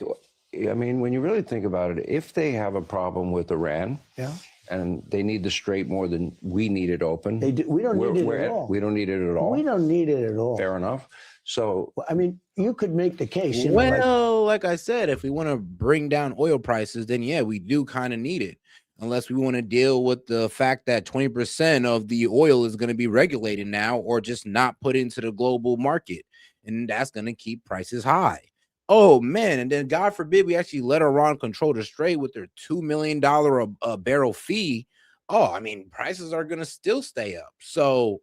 I mean, when you really think about it, if they have a problem with Iran, and they need the strait more than we need it open, we don't need it at all. We don't need it at all. We don't need it at all. Fair enough. So, I mean, you could make the case. You know, like I said, if we want to bring down oil prices, then yeah, we do kind of need it. Unless we want to deal with the fact that 20% of the oil is going to be regulated now, or just not put into the global market, and that's going to keep prices high. Oh man, and then God forbid we actually let Iran control the Strait with their $2 million a barrel fee. Oh, I mean, prices are gonna still stay up. So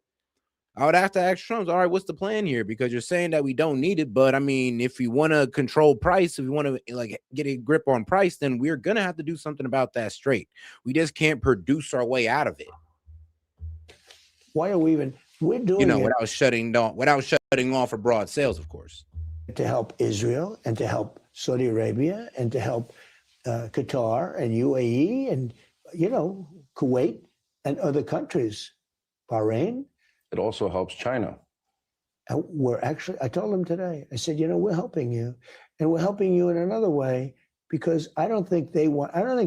I would have to ask Trump, all right, what's the plan here? Because you're saying that we don't need it, but I mean, if we want to control price, if we want to like get a grip on price, then we're gonna have to do something about that Strait. We just can't produce our way out of it. Why are we even? We're doing it without shutting off abroad sales, of course. To help Israel and to help Saudi Arabia and to help Qatar and UAE and, Kuwait and other countries, Bahrain. It also helps China. And I told them today, I said, we're helping you. And we're helping you in another way because I don't think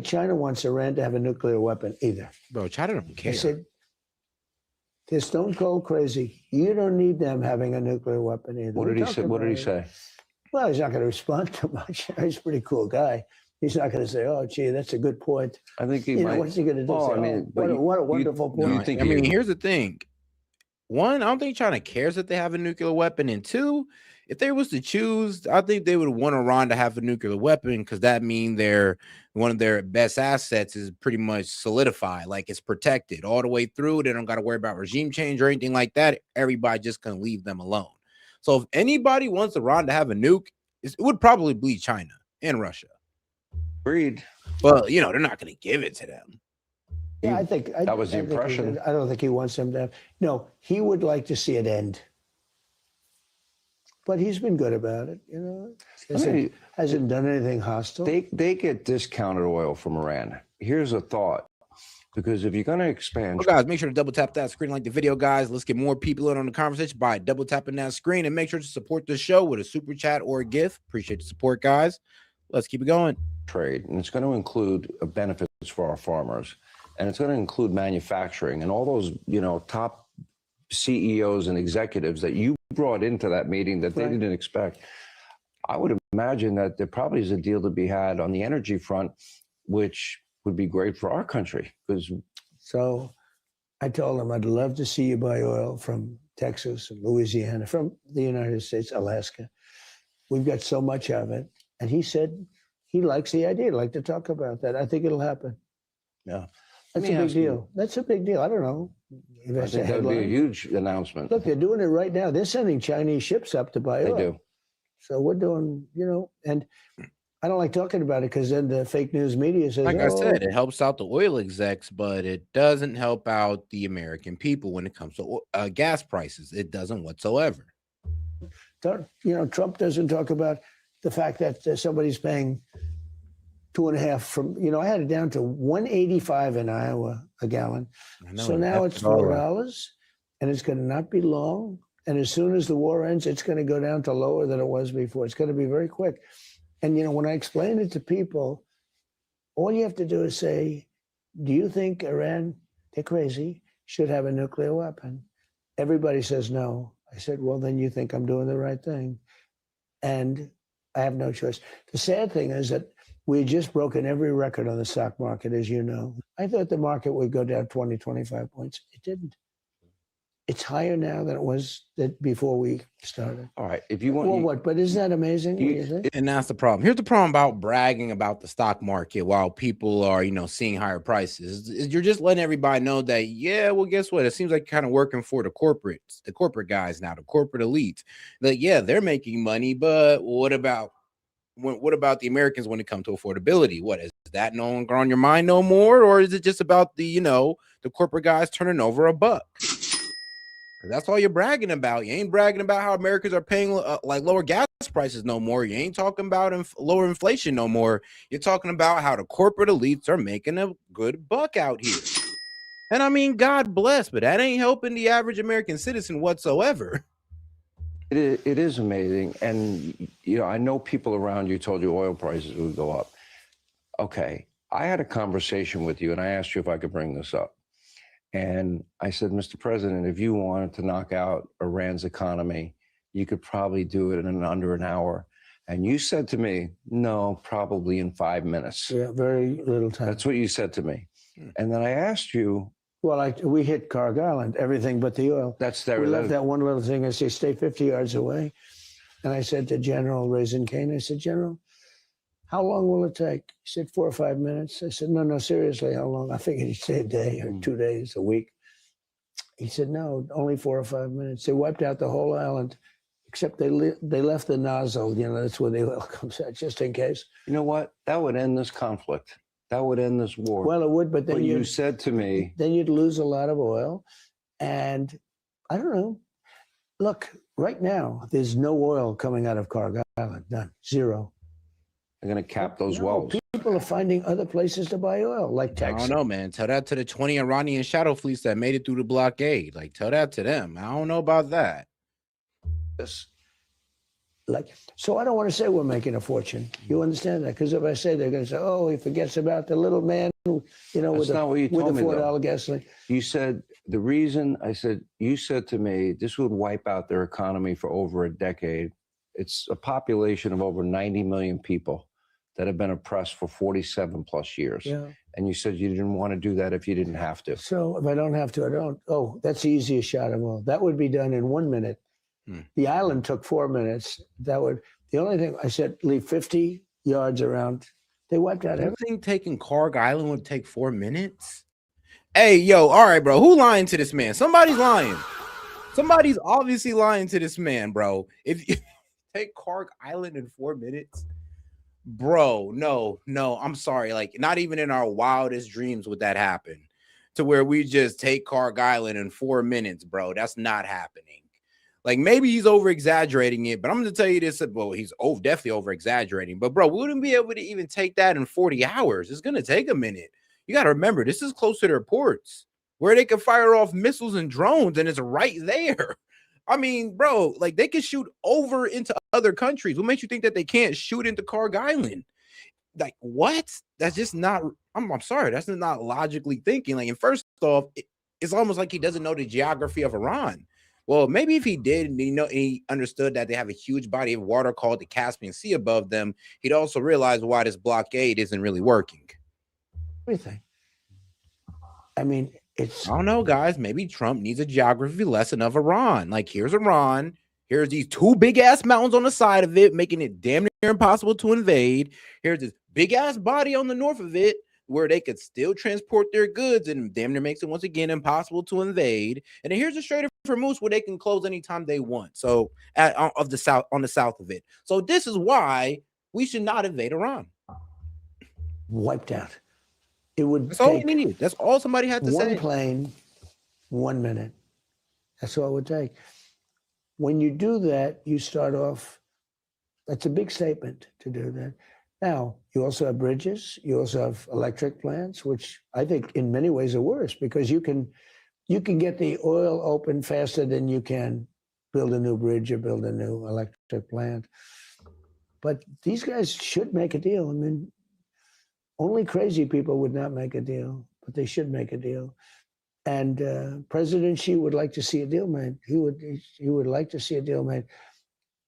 China wants Iran to have a nuclear weapon either. Bro, China don't care. I said, they're stone cold crazy. You don't need them having a nuclear weapon either. What did he say? What did he say? Well, he's not going to respond too much. He's a pretty cool guy. He's not going to say, "Oh, gee, that's a good point." I think he might. What's he going to do? Oh, say, what a wonderful point. I mean, here's the thing. One, I don't think China cares that they have a nuclear weapon. And two, if they was to choose, I think they would want Iran to have a nuclear weapon because that means one of their best assets is pretty much solidified, like it's protected all the way through. They don't got to worry about regime change or anything like that. Everybody just can leave them alone. So if anybody wants Iran to have a nuke, it would probably be China and Russia. Agreed. Well, they're not going to give it to them. Yeah, I think that was the impression. I don't think he wants them to have. No, he would like to see it end. But he's been good about it, hasn't done anything hostile. They get discounted oil from Iran. Here's a thought. Because if you're going to expand... Well, guys, make sure to double tap that screen, like the video, guys. Let's get more people in on the conversation by double tapping that screen. And make sure to support the show with a super chat or a gift. Appreciate the support, guys. Let's keep it going. Trade. And it's going to include benefits for our farmers. And it's going to include manufacturing and all those, top CEOs and executives that you brought into that meeting that they didn't expect. I would imagine that there probably is a deal to be had on the energy front, which would be great for our country. So I told him I'd love to see you buy oil from Texas and Louisiana, from the United States, Alaska. We've got so much of it. And he said he likes the idea. He'd like to talk about that. I think it'll happen. Yeah. That's a big deal. That's a big deal. I don't know. I think that would be a huge announcement. Look, they're doing it right now. They're sending Chinese ships up to buy oil. They do. So we're doing, and I don't like talking about it because then the fake news media says, like I said, it helps out the oil execs, but it doesn't help out the American people when it comes to gas prices. It doesn't whatsoever. Trump doesn't talk about the fact that somebody's paying $2.50 from, I had it down to $1.85 in Iowa a gallon. So now it's $4, and it's going to not be long. And as soon as the war ends, it's going to go down to lower than it was before. It's going to be very quick. And, when I explain it to people, all you have to do is say, do you think Iran, they're crazy, should have a nuclear weapon? Everybody says no. I said, well, then you think I'm doing the right thing. And I have no choice. The sad thing is that we had just broken every record on the stock market, as you know. I thought the market would go down 20, 25 points. It didn't. It's higher now than it was before we started. All right. If you want, well, what? But isn't that amazing? And that's the problem. Here's the problem about bragging about the stock market while people are, seeing higher prices. You're just letting everybody know that, yeah, well, guess what? It seems like kind of working for the corporate guys now, the corporate elites. Like, yeah, they're making money, but what about the Americans when it comes to affordability? What is that no longer on your mind no more? Or is it just about the corporate guys turning over a buck? That's all you're bragging about. You ain't bragging about how Americans are paying like lower gas prices no more. You ain't talking about lower inflation no more. You're talking about how the corporate elites are making a good buck out here. And I mean, God bless, but that ain't helping the average American citizen whatsoever. It is amazing. And, I know people around you told you oil prices would go up. Okay. I had a conversation with you and I asked you if I could bring this up. And I said, Mr. President, if you wanted to knock out Iran's economy, you could probably do it in under an hour. And you said to me, no, probably in 5 minutes. Yeah, very little time. That's what you said to me. And then I asked you. Well, we hit Carg Island, everything but the oil. That's we left that one little thing. I say, stay 50 yards away. And I said to General Raisin Kane, I said, General, how long will it take? He said, 4 or 5 minutes. I said, no, seriously, how long? I figured he'd say a day or 2 days, a week. He said, no, only 4 or 5 minutes. They wiped out the whole island, except they left the nozzle. You know, that's where the oil comes out, just in case. You know what? That would end this conflict. That would end this war. Well, it would, but then you said to me, then you'd lose a lot of oil. And I don't know. Look, right now, there's no oil coming out of Carg Island. None. Zero. They're going to cap those wells. People are finding other places to buy oil, like Texas. I don't know, man. Tell that to the 20 Iranian shadow fleets that made it through the blockade. Like, tell that to them. I don't know about that. So I don't want to say we're making a fortune. You understand that? Because if I say, they're going to say, oh, he forgets about the little man, you know, with the $4 gasoline. You said the reason you said to me, this would wipe out their economy for over a decade. It's a population of over 90 million people that have been oppressed for 47 plus years. Yeah. And you said you didn't want to do that if you didn't have to. So if I don't have to, I don't. Oh, that's the easiest shot of all. That would be done in 1 minute. The island took 4 minutes. The only thing I said, leave 50 yards around. They wiped out everything. Taking Carg Island would take 4 minutes. Hey, yo, all right, bro. Who lying to this man? Somebody's lying. Somebody's obviously lying to this man, bro. If you take Carg Island in 4 minutes, bro, no, I'm sorry. Like, not even in our wildest dreams would that happen. To where we just take Carg Island in 4 minutes, bro. That's not happening. Like, maybe he's over exaggerating it, but I'm going to tell you this. Well, he's definitely over exaggerating. But, bro, we wouldn't be able to even take that in 40 hours. It's going to take a minute. You got to remember, this is close to their ports where they can fire off missiles and drones, and it's right there. I mean, bro, like, they can shoot over into other countries. What makes you think that they can't shoot into Carg Island? Like, what? That's just not, I'm sorry, that's not logically thinking. Like, and first off, it's almost like he doesn't know the geography of Iran. Well, maybe if he did, and he understood that they have a huge body of water called the Caspian Sea above them, he'd also realize why this blockade isn't really working. Everything. I mean, I don't know, guys. Maybe Trump needs a geography lesson of Iran. Like, here's Iran. Here's these 2 big-ass mountains on the side of it, making it damn near impossible to invade. Here's this big-ass body on the north of it, where they could still transport their goods, and damn near makes it once again impossible to invade. And then here's a Strait of Hormuz where they can close anytime they want. So on the south of it. So this is why we should not invade Iran. Wiped out. It would. That's all we needed. That's all somebody had to say. One plane, 1 minute. That's all it would take. When you do that, you start off. That's a big statement to do that. Now, you also have bridges. You also have electric plants, which I think in many ways are worse because you can get the oil open faster than you can build a new bridge or build a new electric plant. But these guys should make a deal. I mean, only crazy people would not make a deal, but they should make a deal. And President Xi would like to see a deal made. He would like to see a deal made.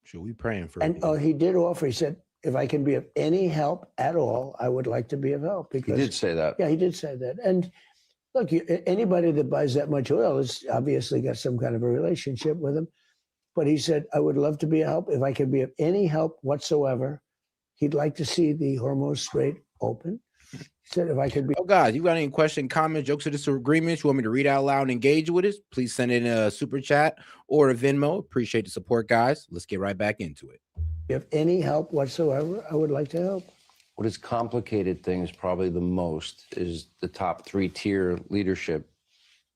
Should we praying for? And he did offer. He said, if I can be of any help at all, I would like to be of help. Because he did say that. Yeah, he did say that. And look, anybody that buys that much oil has obviously got some kind of a relationship with him. But he said, I would love to be of help. If I could be of any help whatsoever, he'd like to see the Hormuz Strait open. He said, if I could be. Oh, guys, you got any question, comments, jokes, or disagreements you want me to read out loud and engage with us? Please send in a super chat or a Venmo. Appreciate the support, guys. Let's get right back into it. If any help whatsoever, I would like to help. What has complicated things probably the most is the top 3-tier leadership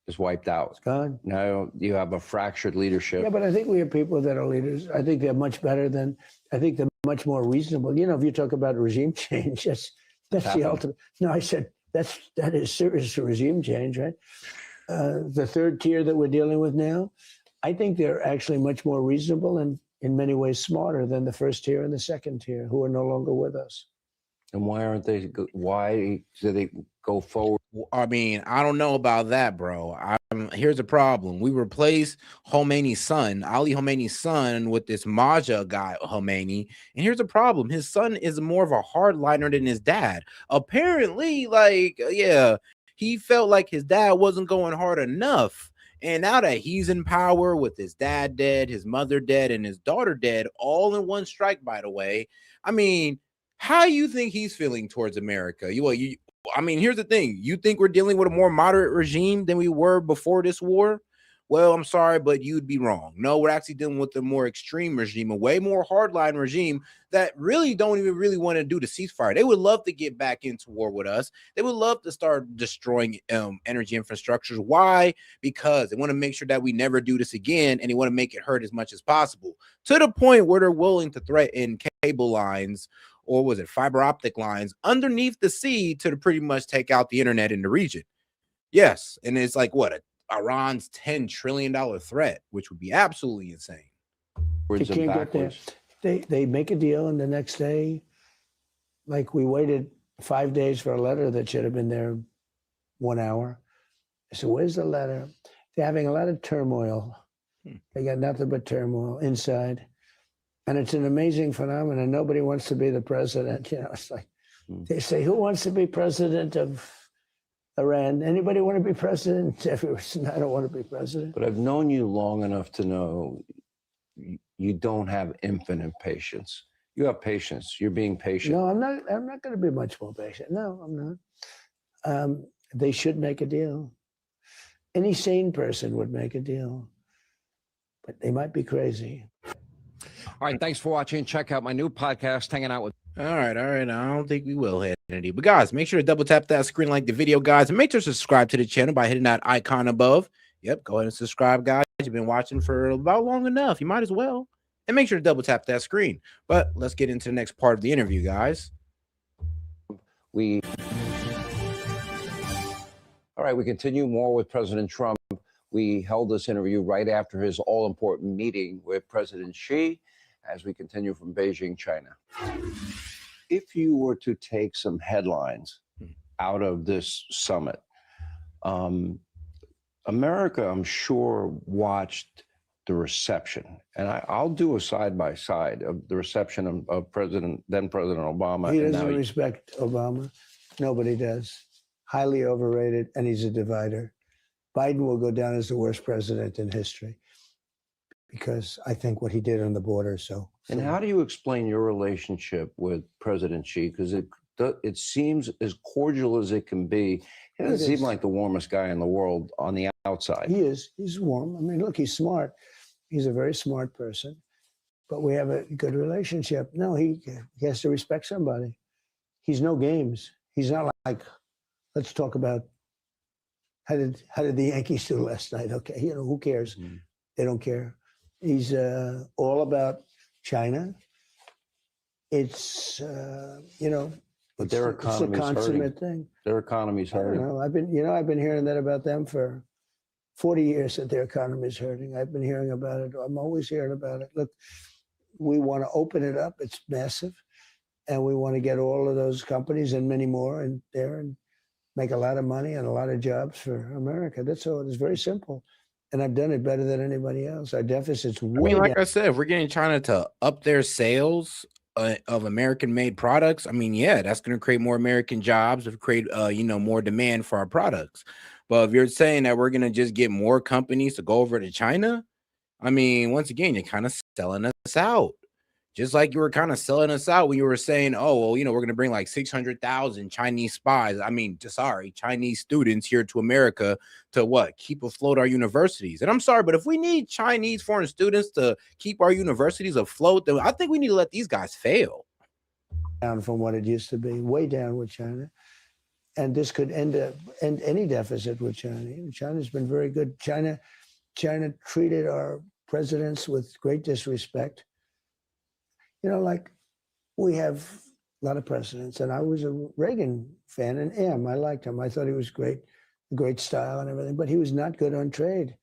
is wiped out. It's gone. Now you have a fractured leadership. Yeah, but I think we have people that are leaders. I think they're much better than, I think they're much more reasonable. You know, if you talk about regime change, that's the ultimate. No, I said, that is serious regime change, right? The 3rd tier that we're dealing with now, I think they're actually much more reasonable and in many ways smarter than the 1st tier and the 2nd tier who are no longer with us. And why do they go forward? I mean, I don't know about that, bro. Here's the problem. We replaced Khomeini's son, Ali Khomeini's son, with this Maja guy, Khomeini. And here's the problem. His son is more of a hardliner than his dad. Apparently, he felt like his dad wasn't going hard enough. And now that he's in power with his dad dead, his mother dead, and his daughter dead, all in one strike, by the way, I mean, how you think he's feeling towards America? I mean, here's the thing. You think we're dealing with a more moderate regime than we were before this war? Well, I'm sorry, but you'd be wrong. No, we're actually dealing with a more extreme regime, a way more hardline regime that really don't even really want to do the ceasefire. They would love to get back into war with us. They would love to start destroying energy infrastructures. Why? Because they want to make sure that we never do this again, and they want to make it hurt as much as possible, to the point where they're willing to threaten cable lines, or was it fiber optic lines, underneath the sea to pretty much take out the internet in the region. Yes, and it's like what, Iran's $10 trillion threat, which would be absolutely insane. You can't get there. They make a deal, and the next day, like, we waited 5 days for a letter that should have been there 1 hour. So where's the letter? They're having a lot of turmoil. They got nothing but turmoil inside. And it's an amazing phenomenon. Nobody wants to be the president. You know, it's like they say, who wants to be president of Iran? Anybody want to be president? Everyone says, I don't want to be president. But I've known you long enough to know you don't have infinite patience. You have patience. You're being patient. No, I'm not going to be much more patient. No, I'm not. They should make a deal. Any sane person would make a deal, but they might be crazy. All right, thanks for watching. Check out my new podcast, Hanging Out with. All right. I don't think we will, Hannity. But guys, make sure to double tap that screen, like the video, guys, and make sure to subscribe to the channel by hitting that icon above. Yep, go ahead and subscribe, guys. You've been watching for about long enough. You might as well. And make sure to double tap that screen. But let's get into the next part of the interview, guys. All right, we continue more with President Trump. We held this interview right after his all-important meeting with President Xi as we continue from Beijing, China. If you were to take some headlines out of this summit, America, I'm sure, watched the reception. And I'll do a side-by-side of the reception of then President Obama. He doesn't respect Obama. Nobody does. Highly overrated, and he's a divider. Biden will go down as the worst president in history because I think what he did on the border. And how do you explain your relationship with President Xi? Because it seems as cordial as it can be. He doesn't seem like the warmest guy in the world on the outside. He is. He's warm. I mean, look, he's smart. He's a very smart person. But we have a good relationship. No, he has to respect somebody. He's no games. He's not like, let's talk about how did the Yankees do last night? Okay, you know, who cares? They don't care. He's all about China. It's but their economy is hurting. Thing. Their economy's hurting. I've been hearing that about them for 40 years, that their economy is hurting. I've been hearing about it. I'm always hearing about it. Look, we want to open it up. It's massive, and we want to get all of those companies and many more in there and make a lot of money and a lot of jobs for America. That's all. It's very simple. And I've done it better than anybody else. Our deficit's way down. I said, if we're getting China to up their sales of American-made products, I mean, yeah, that's going to create more American jobs, create more demand for our products. But if you're saying that we're going to just get more companies to go over to China, I mean, once again, you're kind of selling us out. Just like you were kind of selling us out when you were saying, oh, well, we're going to bring like 600,000 Chinese spies. I mean, Chinese students here to America to what? Keep afloat our universities. And I'm sorry, but if we need Chinese foreign students to keep our universities afloat, then I think we need to let these guys fail. Down from what it used to be, way down with China. And this could end any deficit with China. China's been very good. China treated our presidents with great disrespect. Like we have a lot of presidents, and I was a Reagan fan and am. I liked him. I thought he was great style and everything, but he was not good on trade.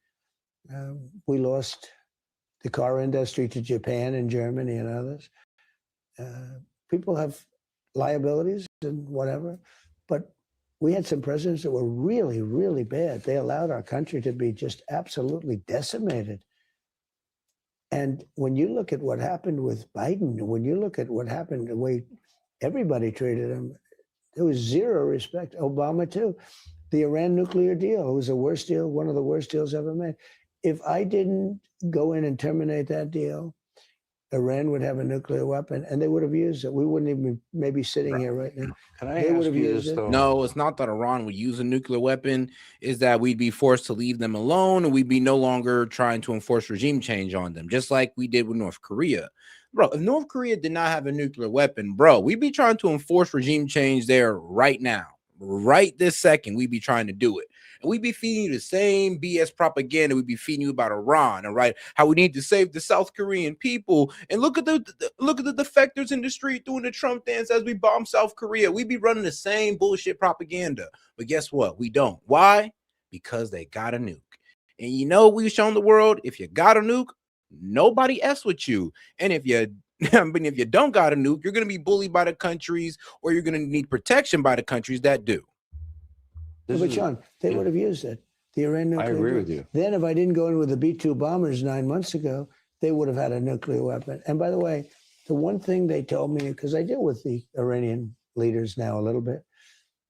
We lost the car industry to Japan and Germany and others. People have liabilities and whatever, but we had some presidents that were really, really bad. They allowed our country to be just absolutely decimated. And when you look at what happened with Biden, when you look at what happened, the way everybody treated him, there was zero respect. Obama too. The Iran nuclear deal. It was the worst deal, one of the worst deals ever made. If I didn't go in and terminate that deal, Iran would have a nuclear weapon, and they would have used it. We wouldn't even maybe sitting here right now. Can I They would ask have you used this, it. though? No, it's not that Iran would use a nuclear weapon. Is that we'd be forced to leave them alone, and we'd be no longer trying to enforce regime change on them, just like we did with North Korea. Bro, if North Korea did not have a nuclear weapon, bro, we'd be trying to enforce regime change there right now. Right this second, we'd be trying to do it. And we'd be feeding you the same BS propaganda we'd be feeding you about Iran, all right? How we need to save the South Korean people. And look at the defectors in the street doing the Trump dance as we bomb South Korea. We'd be running the same bullshit propaganda. But guess what? We don't. Why? Because they got a nuke. And you know we've shown the world, if you got a nuke, nobody else with you. And if you if you don't got a nuke, you're going to be bullied by the countries, or you're going to need protection by the countries that do. But John, they would have used it. The Iran nuclear. I agree with you. Then if I didn't go in with the B-2 bombers 9 months ago, they would have had a nuclear weapon. And by the way, the one thing they told me, because I deal with the Iranian leaders now a little bit,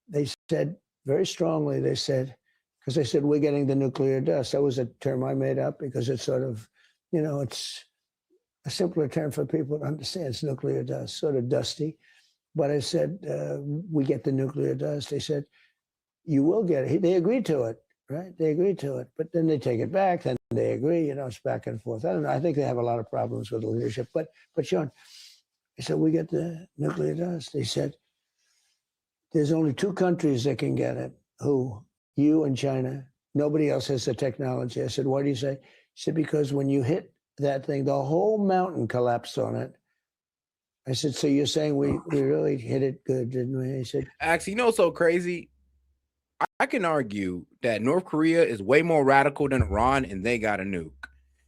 they said very strongly, they said, because they said, we're getting the nuclear dust. That was a term I made up because it's sort of, you know, it's a simpler term for people to understand. It's nuclear dust, sort of dusty. But I said, we get the nuclear dust. They said, you will get it. They agreed to it, right? They agreed to it. But then they take it back, then they agree, you know, it's back and forth. I don't know. I think they have a lot of problems with the leadership. But Sean, I said, we get the nuclear dust. They said, there's only 2 countries that can get it. Who? You and China. Nobody else has the technology. I said, why do you say? He said, because when you hit that thing, the whole mountain collapsed on it. I said, so you're saying we really hit it good, didn't we? He said, actually, you know, so crazy. I can argue that North Korea is way more radical than Iran, and they got a nuke.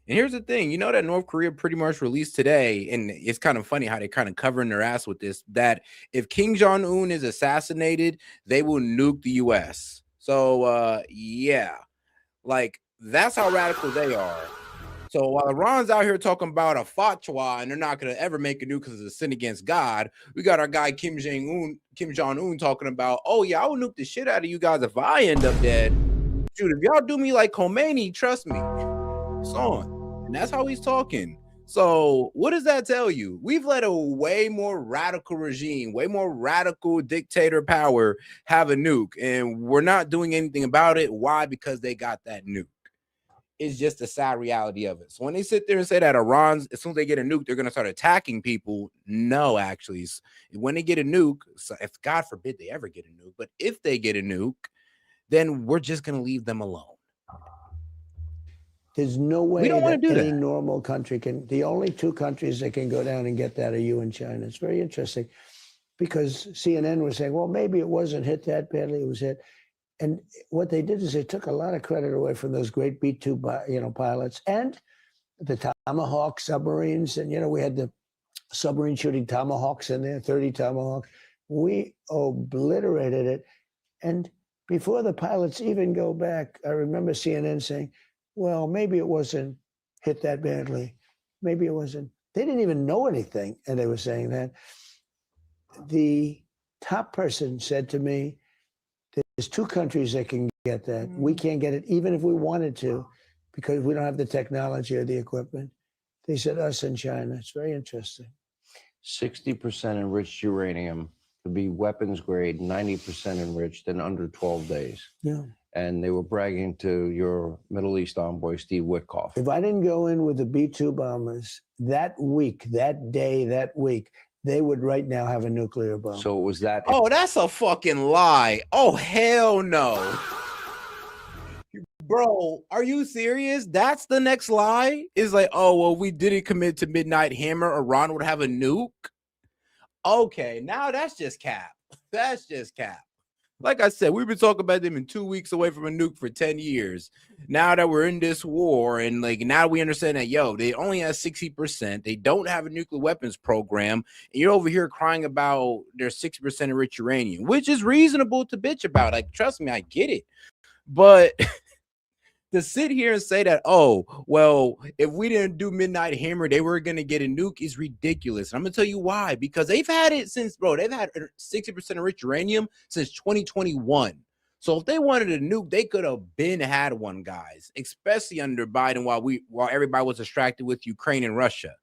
And here's the thing, you know that North Korea pretty much released today, and it's kind of funny how they kind of covering their ass with this, that if Kim Jong-un is assassinated, they will nuke the U.S. So, yeah, like that's how radical they are. So while Iran's out here talking about a fatwa and they're not going to ever make a nuke because it's a sin against God, we got our guy Kim Jong-un talking about, oh yeah, I will nuke the shit out of you guys if I end up dead. Shoot, if y'all do me like Khomeini, trust me, it's on. And that's how he's talking. So what does that tell you? We've let a way more radical regime, way more radical dictator power have a nuke, and we're not doing anything about it. Why? Because they got that nuke. Is just a sad reality of it. So when they sit there and say that Iran's, as soon as they get a nuke, they're going to start attacking people. No, actually, when they get a nuke, so if God forbid they ever get a nuke, but if they get a nuke, then we're just going to leave them alone. There's no way we don't that do any that. normal country can. The only 2 countries that can go down and get that are you and China. It's very interesting because CNN was saying, well, maybe it wasn't hit that badly. It was hit. And what they did is they took a lot of credit away from those great B-2, pilots and the Tomahawk submarines. And, we had the submarine shooting Tomahawks in there, 30 Tomahawks. We obliterated it. And before the pilots even go back, I remember CNN saying, well, maybe it wasn't hit that badly. Maybe it wasn't. They didn't even know anything. And they were saying that. The top person said to me, there's 2 countries that can get that. We can't get it even if we wanted to because we don't have the technology or the equipment. They said us and China. It's very interesting. 60% enriched uranium to be weapons grade, 90% enriched in under 12 days. Yeah. And they were bragging to your Middle East envoy, Steve Witkoff. If I didn't go in with the B-2 bombers that week, that day, that week, they would right now have a nuclear bomb. So it was that. Oh, that's a fucking lie. Oh, hell no. Bro, are you serious? That's the next lie? Is like, oh, well, we didn't commit to Midnight Hammer. Iran would have a nuke. Okay, now that's just cap. That's just cap. Like I said, we've been talking about them in 2 weeks away from a nuke for 10 years. Now that we're in this war, and like now we understand that, they only have 60%. They don't have a nuclear weapons program. And you're over here crying about their 60% enriched uranium, which is reasonable to bitch about. Like, trust me, I get it. But to sit here and say that, oh, well, if we didn't do Midnight Hammer, they were going to get a nuke is ridiculous. And I'm going to tell you why. Because they've had it since, they've had 60% enriched uranium since 2021. So if they wanted a nuke, they could have been had one, guys, especially under Biden while everybody was distracted with Ukraine and Russia.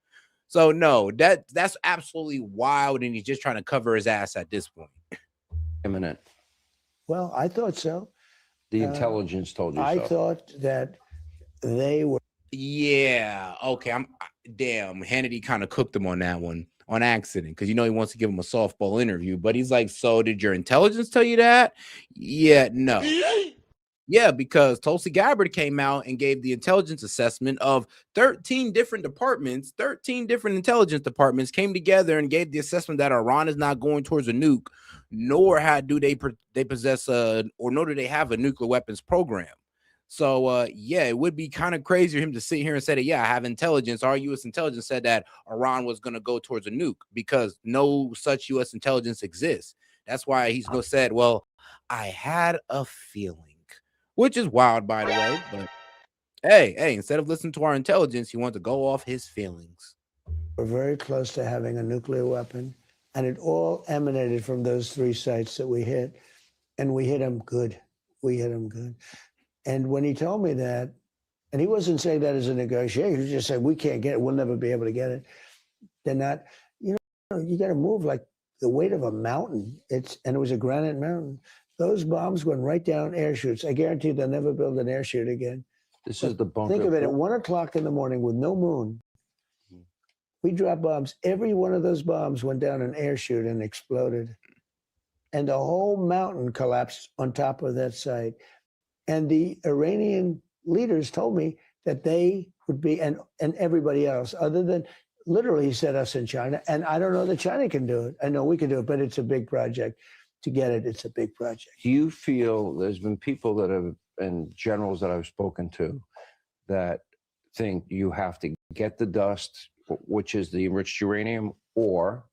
So no, that's absolutely wild, and he's just trying to cover his ass at this point. Imminent. Well, I thought so. The intelligence told you so. I thought that they were. Yeah. Okay. Damn. Hannity kind of cooked him on that one on accident because he wants to give him a softball interview, but he's like, "So did your intelligence tell you that?" Yeah. No. Yeah, because Tulsi Gabbard came out and gave the intelligence assessment of 13 different departments, 13 different intelligence departments came together and gave the assessment that Iran is not going towards a nuke, nor do they possess nor do they have a nuclear weapons program. So, yeah, it would be kind of crazy for him to sit here and say that, yeah, I have intelligence. Our U.S. intelligence said that Iran was going to go towards a nuke because no such U.S. intelligence exists. That's why he's going to say, well, I had a feeling. Which is wild, by the way. But hey, instead of listening to our intelligence, he wants to go off his feelings. We're very close to having a nuclear weapon, and it all emanated from those 3 sites that we hit, and we hit them good. We hit them good. And when he told me that, and he wasn't saying that as a negotiation, he just said, we can't get it. We'll never be able to get it. They're not, you got to move like the weight of a mountain. And it was a granite mountain. Those bombs went right down air chutes. I guarantee they'll never build an air chute again. This is the bunker. Think of it, at 1 o'clock in the morning with no moon, we dropped bombs. Every one of those bombs went down an air chute and exploded. And the whole mountain collapsed on top of that site. And the Iranian leaders told me that they would be, and everybody else, other than, literally, he said us in China. And I don't know that China can do it. I know we can do it, but it's a big project. To get it, it's a big project. Do you feel there's been people that have, and generals that I've spoken to, that think you have to get the dust, which is the enriched uranium, or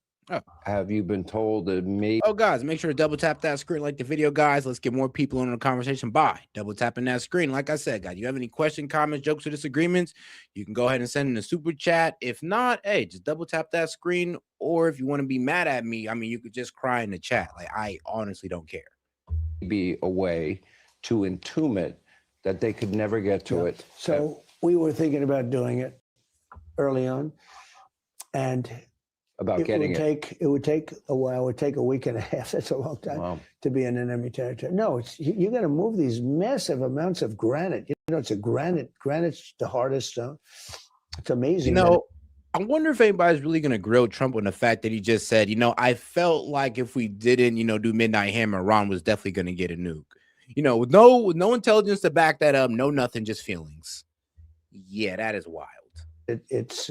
have you been told that maybe? Oh, guys, make sure to double tap that screen, like the video, guys. Let's get more people in the conversation by double tapping that screen. Like I said, guys, you have any questions, comments, jokes, or disagreements, you can go ahead and send in a super chat. If not, hey, just double tap that screen. Or if you want to be mad at me, I mean, you could just cry in the chat. Like, I honestly don't care. Be a way to entomb it that they could never get to it. So we were thinking about doing it early on, and it would take a while. It would take a week and a half. That's a long time to be in enemy territory. No, you got to move these massive amounts of granite. It's a granite's the hardest stone. It's amazing. I wonder if anybody's really going to grill Trump on the fact that he just said, I felt like if we didn't, do Midnight Hammer, Iran was definitely going to get a nuke. With no intelligence to back that up, no nothing, just feelings. Yeah, that is wild. It's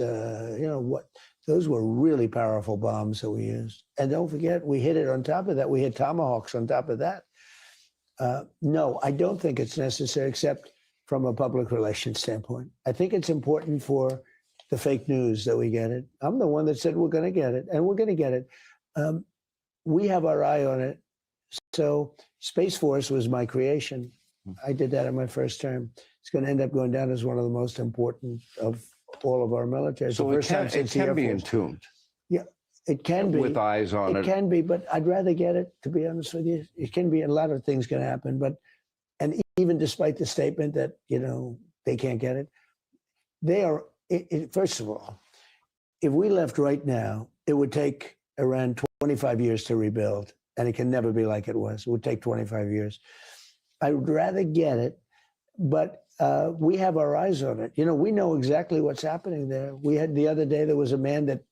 those were really powerful bombs that we used. And don't forget, we hit it on top of that. We hit Tomahawks on top of that. No, I don't think it's necessary, except from a public relations standpoint. I think it's important for the fake news that we get it. I'm the one that said we're going to get it, and we're going to get it. We have our eye on it. So Space Force was my creation. I did that in my first term. It's going to end up going down as one of the most important of all of our military. So it can be entombed. Yeah, it can be. With eyes on it. It can be, but I'd rather get it, to be honest with you. It can be, a lot of things can happen, and even despite the statement that, they can't get it, they are, first of all, if we left right now, it would take around 25 years to rebuild, and it can never be like it was. It would take 25 years. I would rather get it, but we have our eyes on it. We know exactly what's happening there. We had the other day, there was a man that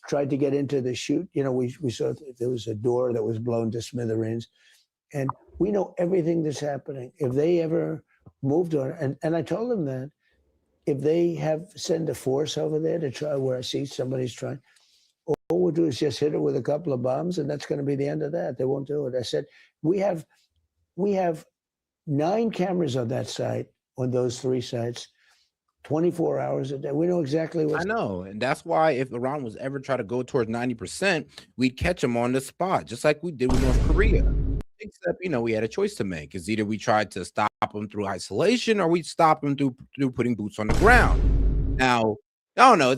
tried to get into the chute. We saw there was a door that was blown to smithereens, and we know everything that's happening. If they ever moved on, and I told them that, if they send a force over there to try, where I see somebody's trying, all we'll do is just hit it with a couple of bombs, and that's going to be the end of that. They won't do it. I said, we have 9 cameras on that site, on those 3 sites, 24 hours a day. We know exactly what's. I know, and that's why if Iran was ever try to go towards 90%, we'd catch them on the spot, just like we did with North Korea. Except, we had a choice to make. It's either we tried to stop them through isolation, or we stop them through putting boots on the ground. Now, I don't know.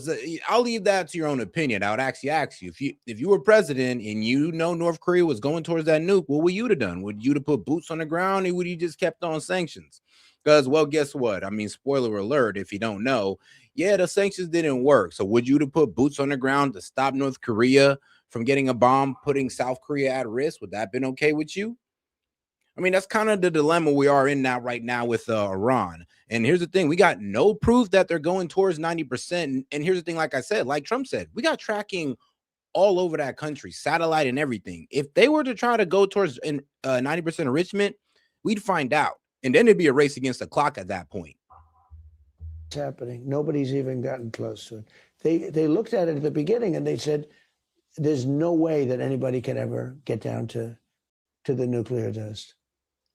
I'll leave that to your own opinion. I would actually ask you if you were president and you know North Korea was going towards that nuke, what would you have done? Would you have put boots on the ground, or would you just kept on sanctions? Because, well, guess what? I mean, spoiler alert, if you don't know, yeah, the sanctions didn't work. So would you have put boots on the ground to stop North Korea from getting a bomb, putting South Korea at risk? Would that have been okay with you? I mean, that's kind of the dilemma we are in now, right now with Iran. And here's the thing: we got no proof that they're going towards 90%. And here's the thing: like I said, like Trump said, we got tracking all over that country, satellite and everything. If they were to try to go towards 90% enrichment, we'd find out, and then it'd be a race against the clock at that point. It's happening. Nobody's even gotten close to it. They looked at it at the beginning and they said, "There's no way that anybody can ever get down to the nuclear test."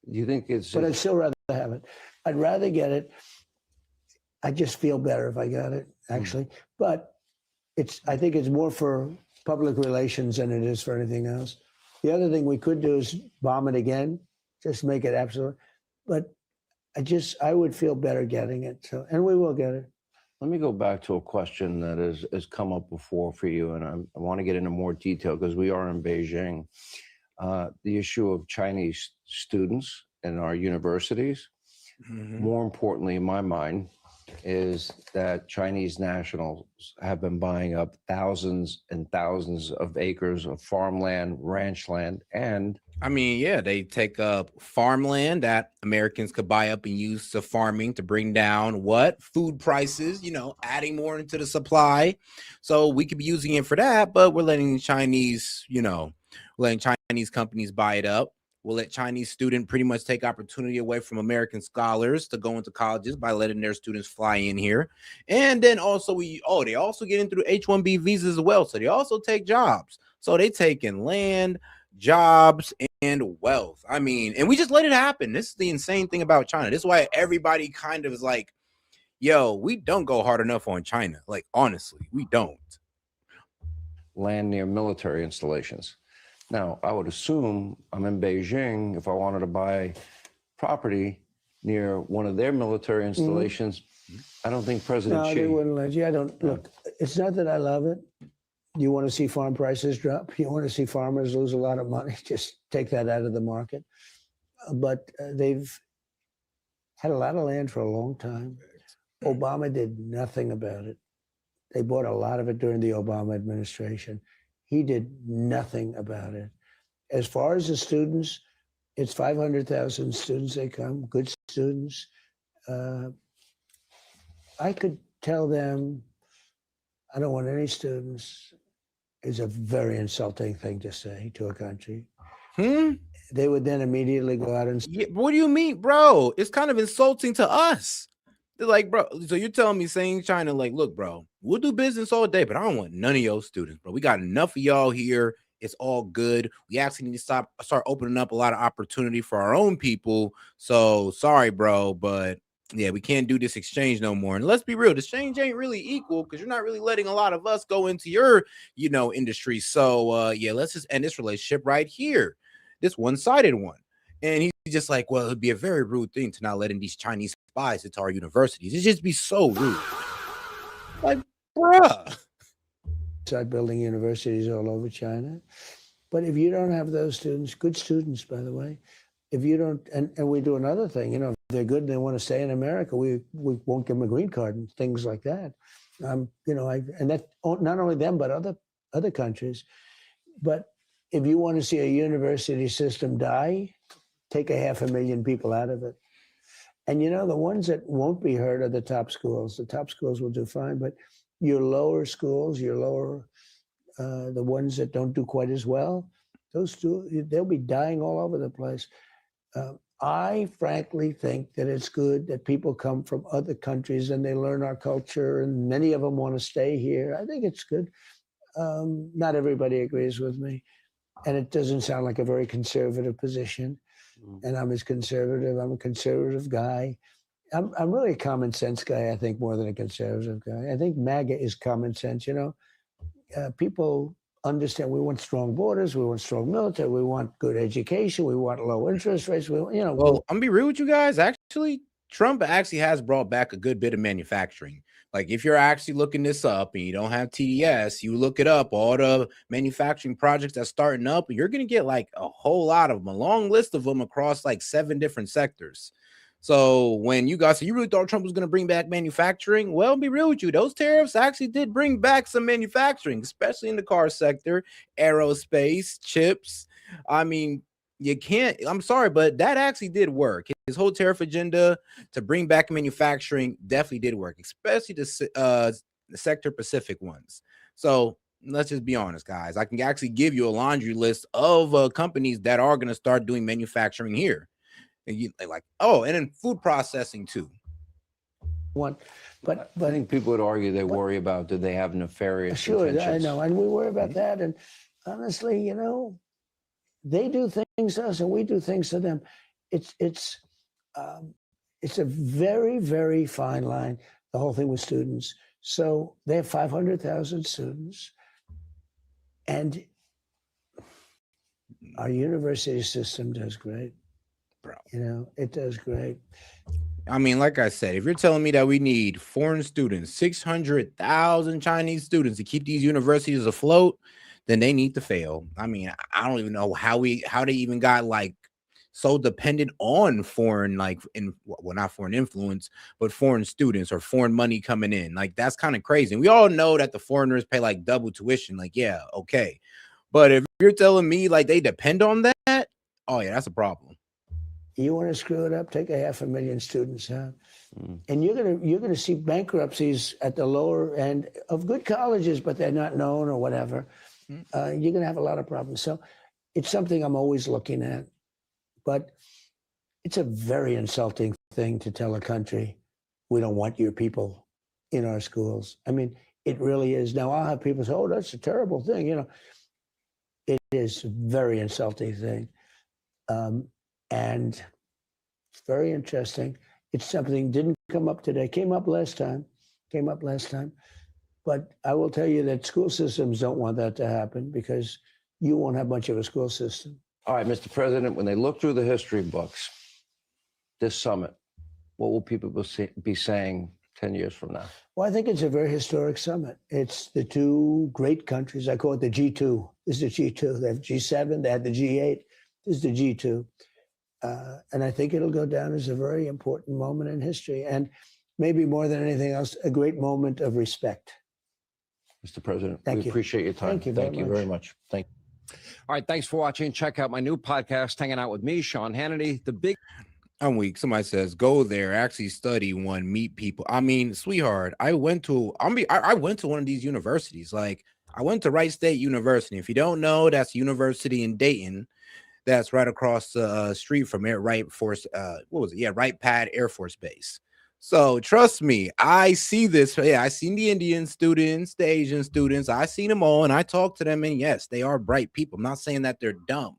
You think it's? But I'd still rather have it. I'd rather get it. I just feel better if I got it, actually. But I think it's more for public relations than it is for anything else. The other thing we could do is bomb it again, just make it absolute. But I would feel better getting it. So, and we will get it. Let me go back to a question that has come up before for you, and I want to get into more detail because we are in Beijing. The issue of Chinese students in our universities. More importantly, in my mind, is that Chinese nationals have been buying up thousands and thousands of acres of farmland, ranch land, and I mean, yeah, they take up farmland that Americans could buy up and use to farming to bring down what food prices, adding more into the supply. So we could be using it for that, but we're letting Chinese companies buy it up. We'll let Chinese students pretty much take opportunity away from American scholars to go into colleges by letting their students fly in here. And then also they also get in through H-1B visas as well. So they also take jobs. So they take in land, jobs, and wealth. I mean, and we just let it happen. This is the insane thing about China. This is why everybody kind of is like, yo, we don't go hard enough on China. Like, honestly, we don't. Land near military installations. Now, I would assume I'm in Beijing. If I wanted to buy property near one of their military installations, I don't think President Xi. No, they wouldn't let you. I don't. Look, it's not that I love it. You want to see farm prices drop? You want to see farmers lose a lot of money? Just take that out of the market. But they've had a lot of land for a long time. Obama did nothing about it. They bought a lot of it during the Obama administration. He did nothing about it. As far as the students, it's 500,000 students they come, good students. I could tell them, I don't want any students, is a very insulting thing to say to a country. They would then immediately go out and say, yeah, what do you mean, bro? It's kind of insulting to us. They're like, bro, so you're telling me saying China, like, look, bro, we'll do business all day, but I don't want none of your students, bro. We got enough of y'all here. It's all good. We actually need to start opening up a lot of opportunity for our own people. So sorry, bro, but yeah, we can't do this exchange no more. And let's be real, the exchange ain't really equal because you're not really letting a lot of us go into your, industry. So yeah, let's just end this relationship right here. This one-sided one. And he's just like, well, it'd be a very rude thing to not letting these Chinese spies into our universities. It'd just be so rude. Like, bruh. Start building universities all over China. But if you don't have those students, good students, by the way, if you don't, and we do another thing, if they're good and they want to stay in America, we won't give them a green card and things like that. And that not only them, but other countries. But if you want to see a university system die, take 500,000 people out of it. And the ones that won't be hurt are the top schools. The top schools will do fine, but your lower schools, the ones that don't do quite as well, they'll be dying all over the place. I frankly think that it's good that people come from other countries and they learn our culture, and many of them want to stay here. I think it's good. Not everybody agrees with me, and it doesn't sound like a very conservative position. And I'm a conservative guy. I'm really a common sense guy, I think, more than a conservative guy. I think MAGA is common sense. People understand we want strong borders, we want strong military, we want good education, we want low interest rates. Well, I'm gonna be real with you guys. Actually, Trump actually has brought back a good bit of manufacturing. Like if you're actually looking this up and you don't have TDS, you look it up, all the manufacturing projects that's starting up, you're going to get like a whole lot of them, a long list of them across like 7 different sectors. So when you guys say you really thought Trump was going to bring back manufacturing, well, be real with you, those tariffs actually did bring back some manufacturing, especially in the car sector, aerospace, chips. I mean, you can't, I'm sorry, but that actually did work. His whole tariff agenda to bring back manufacturing definitely did work, especially the sector Pacific ones. So let's just be honest, guys. I can actually give you a laundry list of companies that are going to start doing manufacturing here. And you like, oh, and then food processing too. But I think people would argue they worry about, do they have nefarious intentions? I know, and we worry about that. And honestly, you know, they do things to us and we do things to them. It's a very, very fine line, the whole thing with students. So they have 500,000 students, and our university system does great. Bro, you know, it does great. I mean, like I said, if you're telling me that we need foreign students, 600,000 Chinese students to keep these universities afloat, then they need to fail. I mean, I don't even know how they even got like so dependent on foreign, like well, not foreign influence, but foreign students or foreign money coming in. Like that's kind of crazy. And we all know that the foreigners pay like double tuition. Like, yeah, okay. But if you're telling me like they depend on that, oh yeah, that's a problem. You want to screw it up? Take 500,000 students out, and you're gonna see bankruptcies at the lower end of good colleges, but they're not known or whatever. You're gonna have a lot of problems. So it's something I'm always looking at, but it's a very insulting thing to tell a country, we don't want your people in our schools. I mean, it really is. Now I'll have people say, "Oh, that's a terrible thing," you know. It is a very insulting thing. And it's very interesting. It's something didn't come up today. Came up last time. But I will tell you that school systems don't want that to happen because you won't have much of a school system. All right, Mr. President, when they look through the history books, this summit, what will people be saying 10 years from now? Well, I think it's a very historic summit. It's the two great countries. I call it the G2. This is the G2. They have G7. They had the G8. This is the G2. And I think it'll go down as a very important moment in history. And maybe more than anything else, a great moment of respect. Mr. President, we appreciate your time. Thank you very much. Thank you. All right, thanks for watching. Check out my new podcast, Hanging Out with me, Sean Hannity. I'm weak. Somebody says go there, actually study one, meet people. I mean, sweetheart, I went to one of these universities. Like I went to Wright State University. If you don't know, that's a university in Dayton. That's right across the street from Wright Pad Air Force Base. So trust me, I see this. Yeah, I seen the Indian students, the Asian students. I seen them all, and I talked to them. And yes, they are bright people. I'm not saying that they're dumb.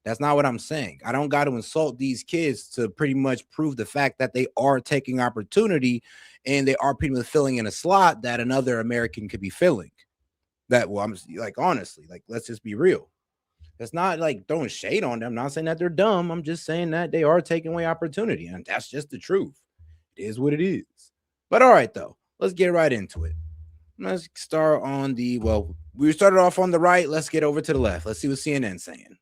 That's not what I'm saying. I don't got to insult these kids to pretty much prove the fact that they are taking opportunity and they are pretty much filling in a slot that another American could be filling. That, well, I'm like, honestly, like, let's just be real. It's not like throwing shade on them. I'm not saying that they're dumb. I'm just saying that they are taking away opportunity. And that's just the truth. It is what it is. But all right, though, let's get right into it. Let's start on we started off on the right. Let's get over to the left. Let's see what CNN's saying.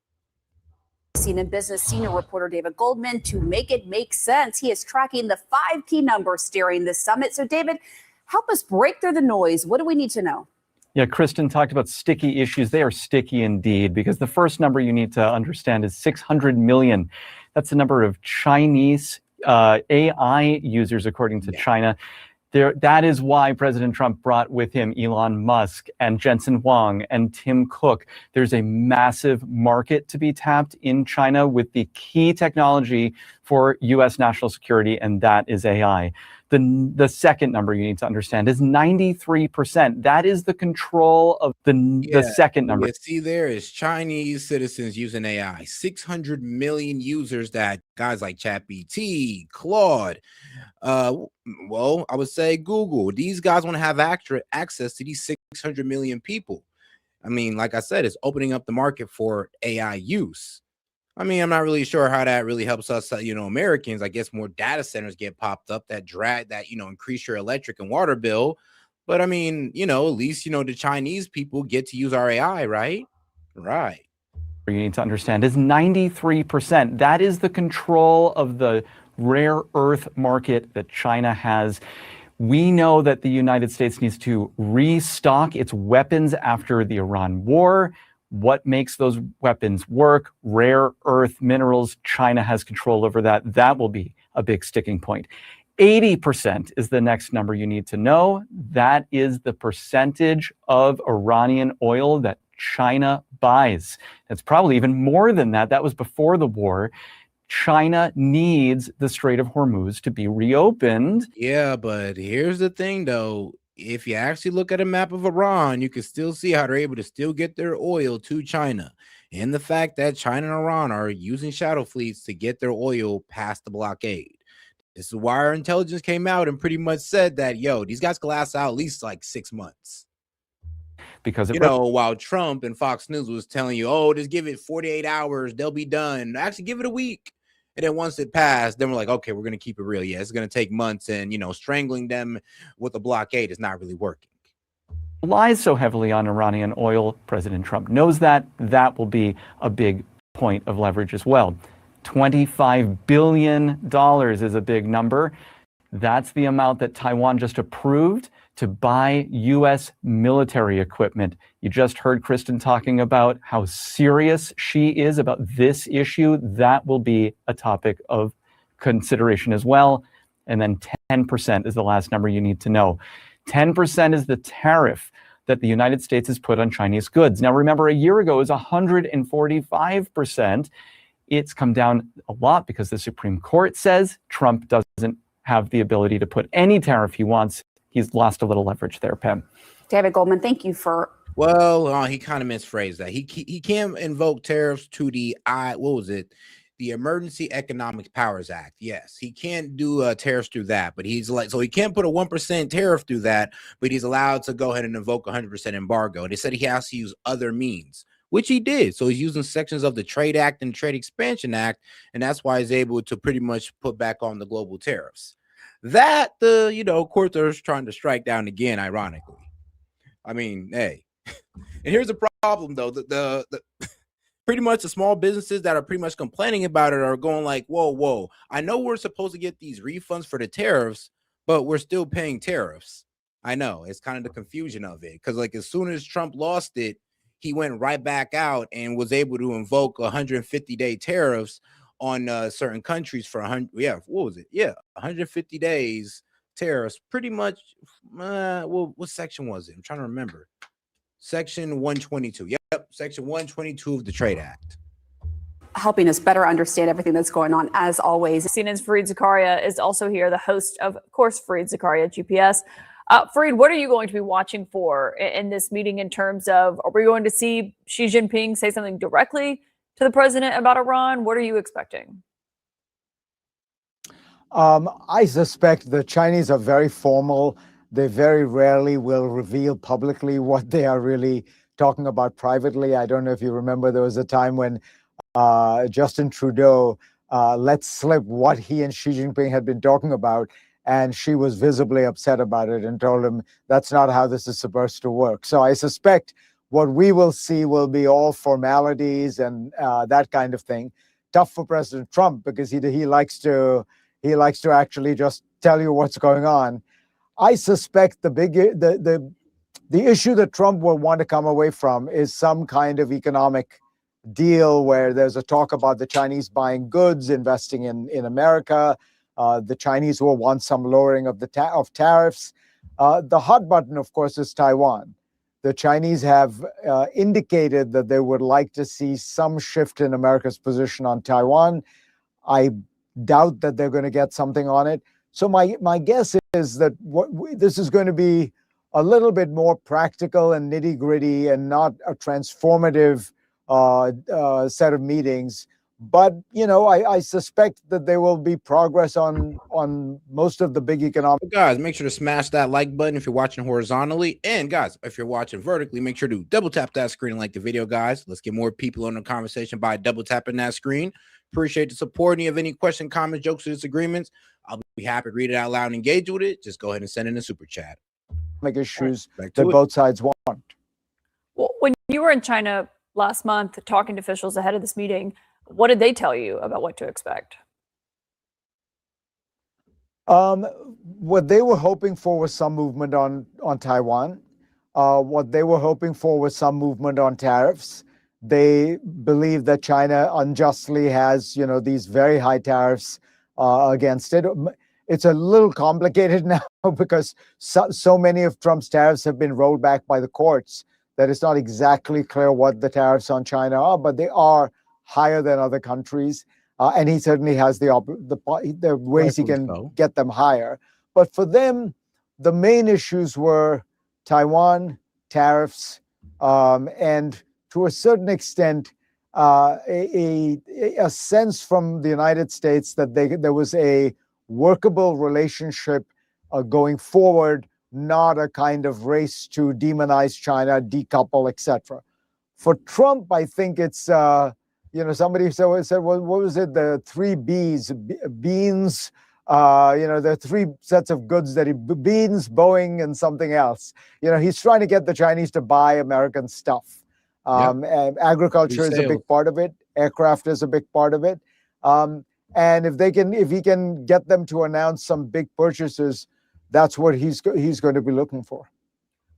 CNN Business senior reporter David Goldman to make it make sense. He is tracking the 5 key numbers steering this summit. So, David, help us break through the noise. What do we need to know? Yeah, Kristen talked about sticky issues. They are sticky indeed, because the first number you need to understand is 600 million. That's the number of Chinese AI users, according to China. That is why President Trump brought with him Elon Musk and Jensen Huang and Tim Cook. There's a massive market to be tapped in China with the key technology for U.S. national security, and that is AI. The second number you need to understand is 93%. That is the control of the second number. You see, there is Chinese citizens using AI. 600 million users, that guys like ChatGPT, Claude, I would say Google. These guys want to have access to these 600 million people. I mean, like I said, it's opening up the market for AI use. I mean, I'm not really sure how that really helps us, Americans. I guess more data centers get popped up that increase your electric and water bill. But I mean, at least, the Chinese people get to use our AI, right? Right. You need to understand is 93%. That is the control of the rare earth market that China has. We know that the United States needs to restock its weapons after the Iran war. What makes those weapons work? Rare earth minerals. China has control over that. That will be a big sticking point. 80% is the next number you need to know. That is the percentage of Iranian oil that China buys. It's probably even more than that. That was before the war. China needs the Strait of Hormuz to be reopened. Yeah, but here's the thing, though. If you actually look at a map of Iran, you can still see how they're able to still get their oil to China. And the fact that China and Iran are using shadow fleets to get their oil past the blockade. This is why our intelligence came out and pretty much said that, these guys could last out at least like 6 months. Because while Trump and Fox News was telling you, oh, just give it 48 hours, they'll be done. Actually, give it a week. And then once it passed, then we're like, okay, we're going to keep it real. Yeah, it's going to take months. And, strangling them with a blockade is not really working. Relies so heavily on Iranian oil. President Trump knows that. That will be a big point of leverage as well. $25 billion is a big number. That's the amount that Taiwan just approved to buy U.S. military equipment. You just heard Kristen talking about how serious she is about this issue. That will be a topic of consideration as well. And then 10% is the last number you need to know. 10% is the tariff that the United States has put on Chinese goods. Now, remember, a year ago it was 145%. It's come down a lot because the Supreme Court says Trump doesn't have the ability to put any tariff he wants. He's lost a little leverage there, Pam. David Goldman, thank you for. Well, he kind of misphrased that. He can't invoke tariffs to the the Emergency Economic Powers Act. Yes, he can't do tariffs through that, but he can't put a 1% tariff through that, but he's allowed to go ahead and invoke 100% embargo. They said he has to use other means, which he did. So he's using sections of the Trade Act and Trade Expansion Act, and that's why he's able to pretty much put back on the global tariffs. That the courts are trying to strike down again, ironically. I mean, hey. And here's the problem, though. The pretty much the small businesses that are pretty much complaining about it are going like, whoa. I know we're supposed to get these refunds for the tariffs, but we're still paying tariffs. I know. It's kind of the confusion of it. Because as soon as Trump lost it, he went right back out and was able to invoke 150-day tariffs on certain countries for 150 days tariffs. Pretty much. What section was it? I'm trying to remember. Section 122. Yep, Section 122 of the Trade Act. Helping us better understand everything that's going on, as always. CNN's Fareed Zakaria is also here, the host of course, Fareed Zakaria at GPS. Fareed, what are you going to be watching for in this meeting in terms of, are we going to see Xi Jinping say something directly to the president about Iran? What are you expecting? I suspect the Chinese are very formal. They very rarely will reveal publicly what they are really talking about privately. I don't know if you remember, there was a time when Justin Trudeau let slip what he and Xi Jinping had been talking about, and she was visibly upset about it and told him that's not how this is supposed to work. So I suspect what we will see will be all formalities and that kind of thing. Tough for President Trump because he likes to actually just tell you what's going on. I suspect the issue that Trump will want to come away from is some kind of economic deal where there's a talk about the Chinese buying goods, investing in America. The Chinese will want some lowering of tariffs. The hot button, of course, is Taiwan. The Chinese have indicated that they would like to see some shift in America's position on Taiwan. I doubt that they're going to get something on it. So my guess is that this is going to be a little bit more practical and nitty-gritty and not a transformative set of meetings. But I suspect that there will be progress on most of the big economic. Guys, make sure to smash that like button if you're watching horizontally, and guys, if you're watching vertically, make sure to double tap that screen and like the video. Guys, let's get more people in the conversation by double tapping that screen. Appreciate the support. And you have any question, comments, jokes, or disagreements, I'll be happy to read it out loud and engage with it. Just go ahead and send in a super chat. Issues that both sides want. Well, when you were in China last month talking to officials ahead of this meeting, what did they tell you about what to expect? What they were hoping for was some movement on Taiwan. What they were hoping for was some movement on tariffs. They believe that China unjustly has, these very high tariffs against it. It's a little complicated now because so many of Trump's tariffs have been rolled back by the courts that it's not exactly clear what the tariffs on China are, but they are higher than other countries. And he certainly has the ways he can get them higher. But for them, the main issues were Taiwan, tariffs, and to a certain extent, a sense from the United States that there was a workable relationship going forward, not a kind of race to demonize China, decouple, etc. For Trump, I think it's, somebody said, well, what was it? The three B's, beans, there are three sets of goods beans, Boeing, and something else. He's trying to get the Chinese to buy American stuff. And agriculture is a big part of it. Aircraft is a big part of it. And if he can get them to announce some big purchases, that's what he's going to be looking for.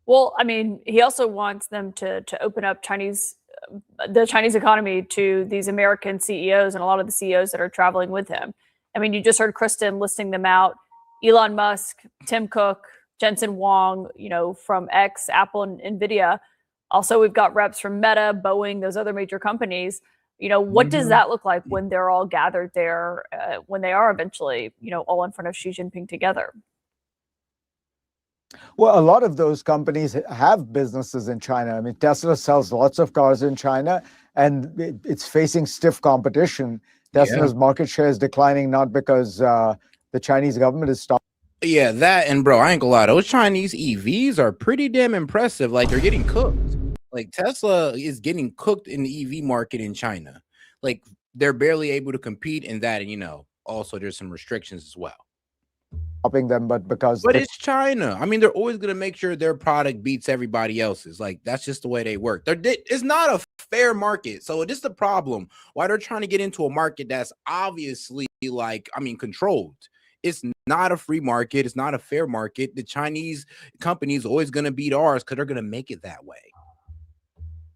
Well, I mean, he also wants them to open up the Chinese economy to these American CEOs and a lot of the CEOs that are traveling with him. I mean, you just heard Kristen listing them out: Elon Musk, Tim Cook, Jensen Huang, from X, Apple, and Nvidia. Also, we've got reps from Meta, Boeing, those other major companies. What does that look like when they're all gathered there, when they are eventually, all in front of Xi Jinping together? Well, a lot of those companies have businesses in China. I mean, Tesla sells lots of cars in China, and it's facing stiff competition. Tesla's market share is declining, not because the Chinese government is stopping. Yeah, that, and bro, I ain't gonna lie, those Chinese EVs are pretty damn impressive. Like, they're getting cooked. Like, Tesla is getting cooked in the EV market in China. Like, they're barely able to compete in that. And, also there's some restrictions as well. Them, but it's China. I mean, they're always going to make sure their product beats everybody else's. Like, that's just the way they work. It's not a fair market. So this is the problem. Why they're trying to get into a market that's obviously controlled. It's not a free market. It's not a fair market. The Chinese companies are always going to beat ours because they're going to make it that way.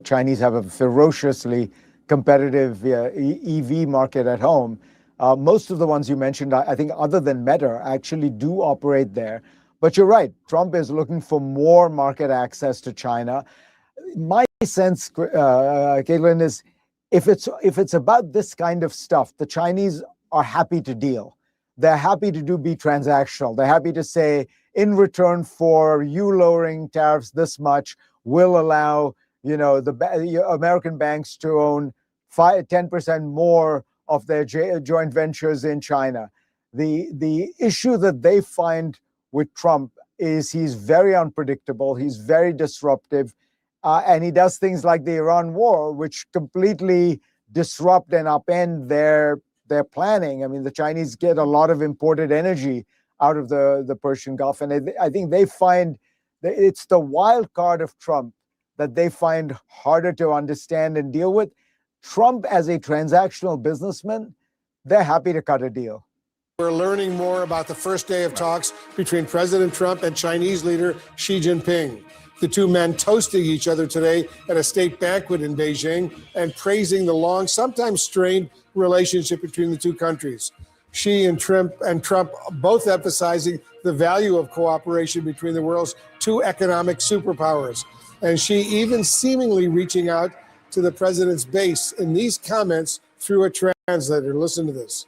Chinese have a ferociously competitive EV market at home. Most of the ones you mentioned, I think, other than Meta, actually do operate there. But you're right. Trump is looking for more market access to China. My sense, Caitlin, is if it's about this kind of stuff, the Chinese are happy to deal. They're happy to be transactional. They're happy to say, in return for you lowering tariffs this much, we'll allow the American banks to own 10% more of their joint ventures in China. The issue that they find with Trump is he's very unpredictable, he's very disruptive, and he does things like the Iran war, which completely disrupt and upend their planning. I mean, the Chinese get a lot of imported energy out of the Persian Gulf, and I think they find that it's the wild card of Trump that they find harder to understand and deal with. Trump, as a transactional businessman, they're happy to cut a deal. We're learning more about the first day of talks between President Trump and Chinese leader Xi Jinping. The two men toasting each other today at a state banquet in Beijing and praising the long, sometimes strained relationship between the two countries. Xi and Trump both emphasizing the value of cooperation between the world's two economic superpowers. And Xi even seemingly reaching out to the president's base in these comments through a translator. Listen to this.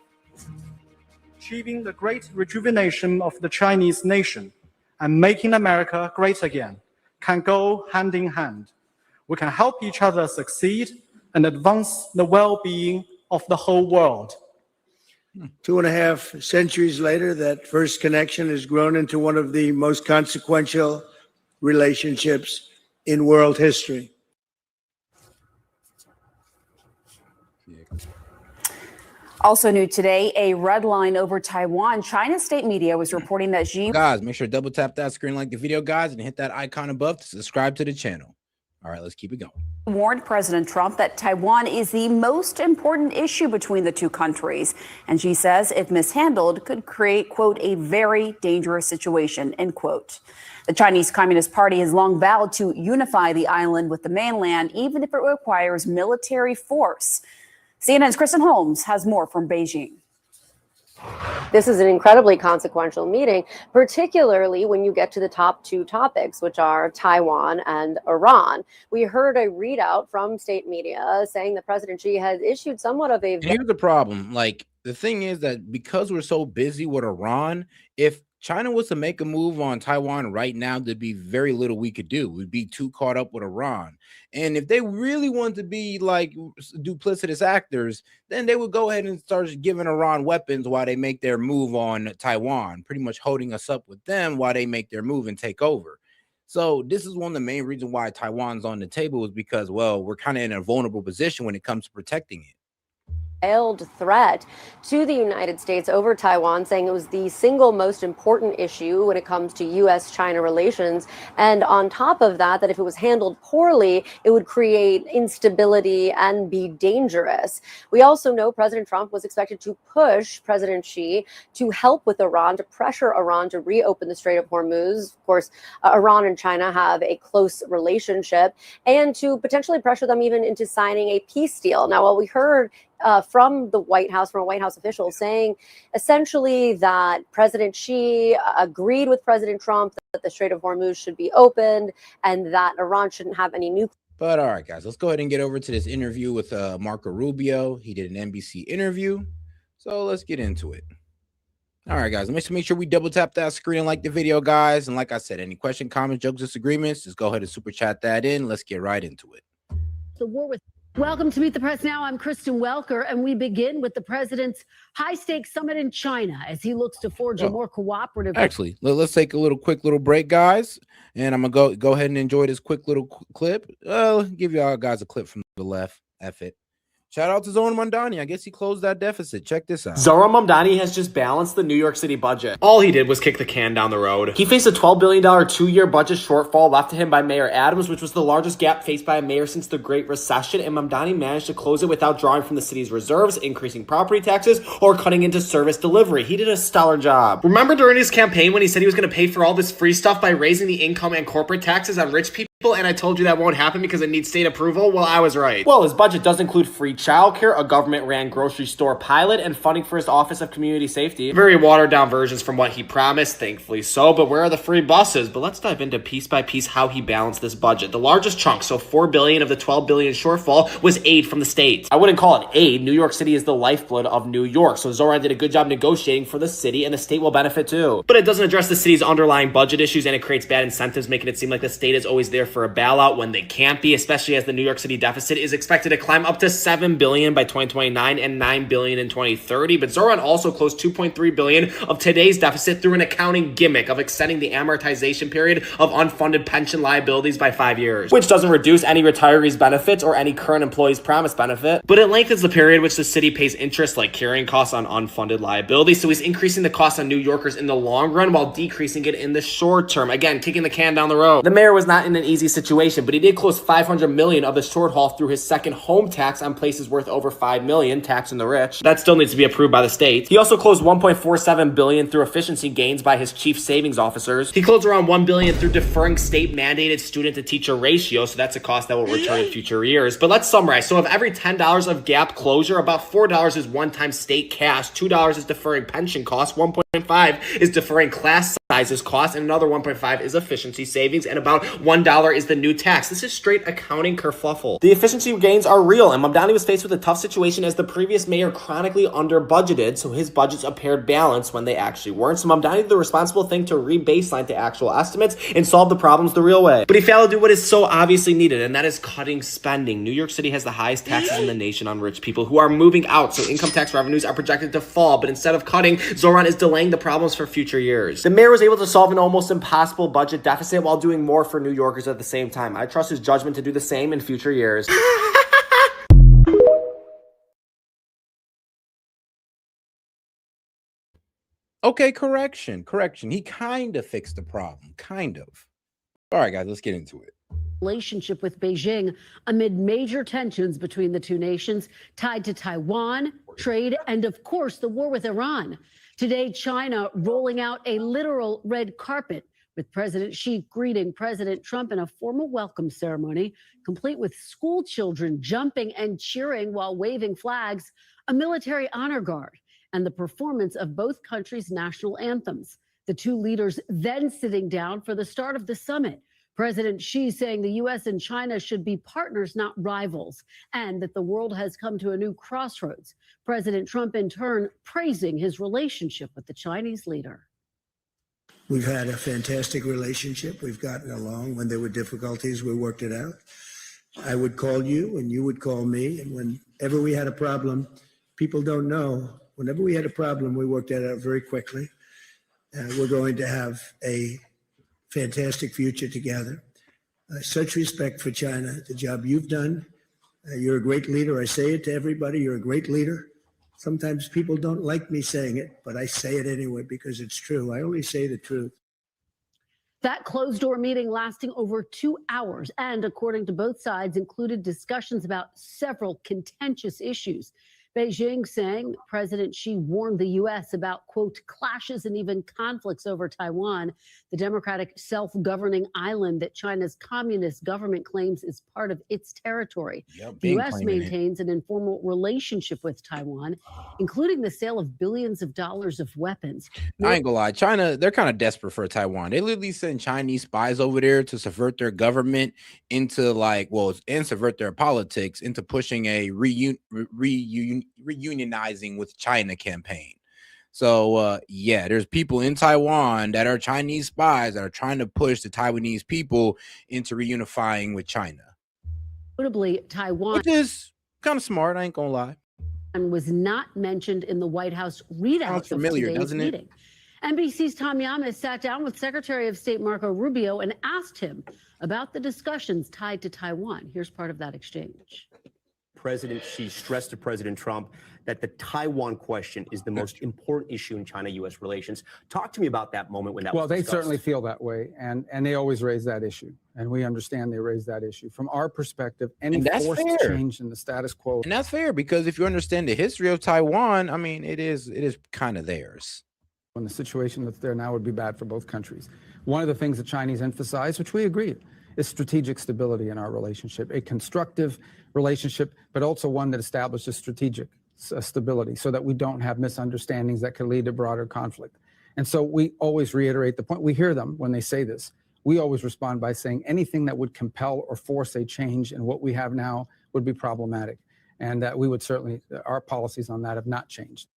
Achieving the great rejuvenation of the Chinese nation and making America great again can go hand in hand. We can help each other succeed and advance the well-being of the whole world. 2.5 centuries later, that first connection has grown into one of the most consequential relationships in world history. Also new today, a red line over Taiwan. China's state media was reporting that Xi... Guys, make sure to double tap that screen, like the video, guys, and hit that icon above to subscribe to the channel. All right, let's keep it going. Warned President Trump that Taiwan is the most important issue between the two countries. And she says if mishandled could create, quote, a very dangerous situation, end quote. The Chinese Communist Party has long vowed to unify the island with the mainland, even if it requires military force. CNN's Kristen Holmes has more from Beijing. This is an incredibly consequential meeting, particularly when you get to the top two topics, which are Taiwan and Iran. We heard a readout from state media saying that President Xi has issued somewhat of a... And here's the problem. Like, the thing is that because we're so busy with Iran, if China was to make a move on Taiwan right now, there'd be very little we could do. We'd be too caught up with Iran. And if they really want to be like duplicitous actors, then they would go ahead and start giving Iran weapons while they make their move on Taiwan, pretty much holding us up with them while they make their move and take over. So this is one of the main reasons why Taiwan's on the table, is because, well, we're kind of in a vulnerable position when it comes to protecting it. Veiled threat to the United States over Taiwan, saying it was the single most important issue when it comes to U.S.-China relations. And on top of that, that if it was handled poorly, it would create instability and be dangerous. We also know President Trump was expected to push President Xi to help with Iran, to pressure Iran to reopen the Strait of Hormuz. Of course, Iran and China have a close relationship, and to potentially pressure them even into signing a peace deal. Now, what we heard from the White House, from a White House official, saying essentially that President Xi agreed with President Trump that the Strait of Hormuz should be opened and that Iran shouldn't have any nuclear. But all right, guys, let's go ahead and get over to this interview with Marco Rubio. He did an NBC interview. So let's get into it. All right, guys, let's make sure we double tap that screen and like the video, guys. And like I said, any question, comments, jokes, disagreements, just go ahead and super chat that in. Let's get right into it. The war with... Welcome to Meet the Press Now. I'm Kristen Welker, and we begin with the president's high-stakes summit in China as he looks to forge a more cooperative... Actually, let's take a quick little break, guys, and I'm gonna go ahead and enjoy this quick little clip. Give y'all guys a clip from the left. F it. Shout out to Zoran Mamdani. I guess he closed that deficit. Check this out. Zoran Mamdani has just balanced the New York City budget. All he did was kick the can down the road. He faced a $12 billion 2-year budget shortfall left to him by Mayor Adams, which was the largest gap faced by a mayor since the Great Recession, and Mamdani managed to close it without drawing from the city's reserves, increasing property taxes, or cutting into service delivery. He did a stellar job. Remember during his campaign when he said he was going to pay for all this free stuff by raising the income and corporate taxes on rich people? And I told you that won't happen because it needs state approval? Well, I was right. Well, his budget does include free childcare, a government-ran grocery store pilot, and funding for his Office of Community Safety. Very watered-down versions from what he promised, thankfully so, but where are the free buses? But let's dive into piece by piece how he balanced this budget. The largest chunk, so $4 billion of the $12 billion shortfall, was aid from the state. I wouldn't call it aid. New York City is the lifeblood of New York, so Zoran did a good job negotiating for the city, and the state will benefit too. But it doesn't address the city's underlying budget issues, and it creates bad incentives, making it seem like the state is always there for a bailout when they can't be, especially as the New York City deficit is expected to climb up to $7 billion by 2029 and $9 billion in 2030. But Zoran also closed $2.3 billion of today's deficit through an accounting gimmick of extending the amortization period of unfunded pension liabilities by 5 years, which doesn't reduce any retirees' benefits or any current employees' promised benefit, but it lengthens the period which the city pays interest like carrying costs on unfunded liabilities. So he's increasing the cost on New Yorkers in the long run while decreasing it in the short term. Again, kicking the can down the road. The mayor was not in an easy situation, but he did close $500 million of the shortfall through his second home tax on places worth over $5 million, taxing the rich. That still needs to be approved by the state. He also closed $1.47 billion through efficiency gains by his chief savings officers. He closed around $1 billion through deferring state-mandated student-to-teacher ratio, so that's a cost that will return in future years. But let's summarize. So of every $10 of gap closure, about $4 is one-time state cash, $2 is deferring pension costs, 1.5 is deferring class size subsidizes cost, and another 1.5 is efficiency savings, and about $1 is the new tax. This is straight accounting kerfuffle. The efficiency gains are real, and Mamdani was faced with a tough situation as the previous mayor chronically under budgeted, so his budgets appeared balanced when they actually weren't. So Mamdani did the responsible thing to re-baseline to actual estimates and solve the problems the real way. But he failed to do what is so obviously needed, and that is cutting spending. New York City has the highest taxes in the nation on rich people who are moving out, so income tax revenues are projected to fall, but instead of cutting, Zoran is delaying the problems for future years. The mayor was able to solve an almost impossible budget deficit while doing more for New Yorkers at the same time. I trust his judgment to do the same in future years. Okay, correction. He kind of fixed the problem, kind of. All right, guys, let's get into it. Relationship with Beijing amid major tensions between the two nations tied to Taiwan, trade, and of course, the war with Iran. Today, China rolling out a literal red carpet with President Xi greeting President Trump in a formal welcome ceremony, complete with school children jumping and cheering while waving flags, a military honor guard, and the performance of both countries' national anthems. The two leaders then sitting down for the start of the summit. President Xi saying the U.S. and China should be partners, not rivals, and that the world has come to a new crossroads. President Trump, in turn, praising his relationship with the Chinese leader. We've had a fantastic relationship. We've gotten along. When there were difficulties, we worked it out. I would call you and you would call me. And whenever we had a problem, people don't know, whenever we had a problem, we worked that out very quickly. We're going to have a fantastic future together. Such respect for China, the job you've done. You're a great leader. I say it to everybody. You're a great leader. Sometimes people don't like me saying it, but I say it anyway because it's true. I only say the truth. That closed-door meeting lasting over 2 hours and, according to both sides, included discussions about several contentious issues. Beijing saying President Xi warned the U.S. about, quote, clashes and even conflicts over Taiwan, the democratic self-governing island that China's communist government claims is part of its territory. The U.S. maintains an informal relationship with Taiwan, including the sale of billions of dollars of weapons. I ain't gonna lie, China, they're kind of desperate for Taiwan. They literally send Chinese spies over there to subvert their government into and subvert their politics into pushing a reunionizing with China campaign. So yeah, there's people in Taiwan that are Chinese spies that are trying to push the Taiwanese people into reunifying with China. Notably, Taiwan, which is kind of smart, I ain't gonna lie. And was not mentioned in the White House readout of today's meeting. NBC's Tom Yamas sat down with Secretary of State Marco Rubio and asked him about the discussions tied to Taiwan. Here's part of that exchange. President Xi stressed to President Trump that the Taiwan question is the most important issue in China-U.S. relations. Talk to me about that moment when that was discussed. Well, they certainly feel that way, and they always raise that issue, and we understand they raise that issue. From our perspective, any forced change in the status quo. And that's fair, because if you understand the history of Taiwan, I mean, it is kind of theirs. When the situation that's there now would be bad for both countries. One of the things the Chinese emphasize, which we agree, is strategic stability in our relationship, a constructive relationship, but also one that establishes strategic stability so that we don't have misunderstandings that could lead to broader conflict. And so we always reiterate the point. We hear them when they say this. We always respond by saying anything that would compel or force a change in what we have now would be problematic. And we would certainly, our policies on that have not changed.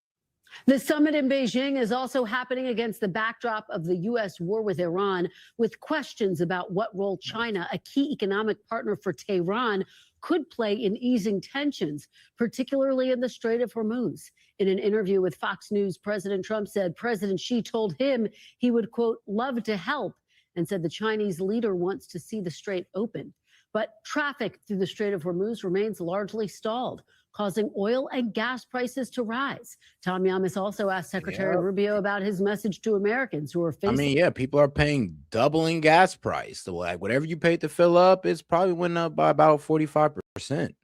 The summit in Beijing is also happening against the backdrop of the U.S. war with Iran, with questions about what role China, a key economic partner for Tehran, could play in easing tensions, particularly in the Strait of Hormuz. In an interview with Fox News, President Trump said President Xi told him he would, quote, love to help, and said the Chinese leader wants to see the strait open. But traffic through the Strait of Hormuz remains largely stalled, causing oil and gas prices to rise. Tom Yamas also asked Secretary Rubio about his message to Americans who are facing. People are paying doubling gas price. So like whatever you paid to fill up, it's probably went up by about 45%.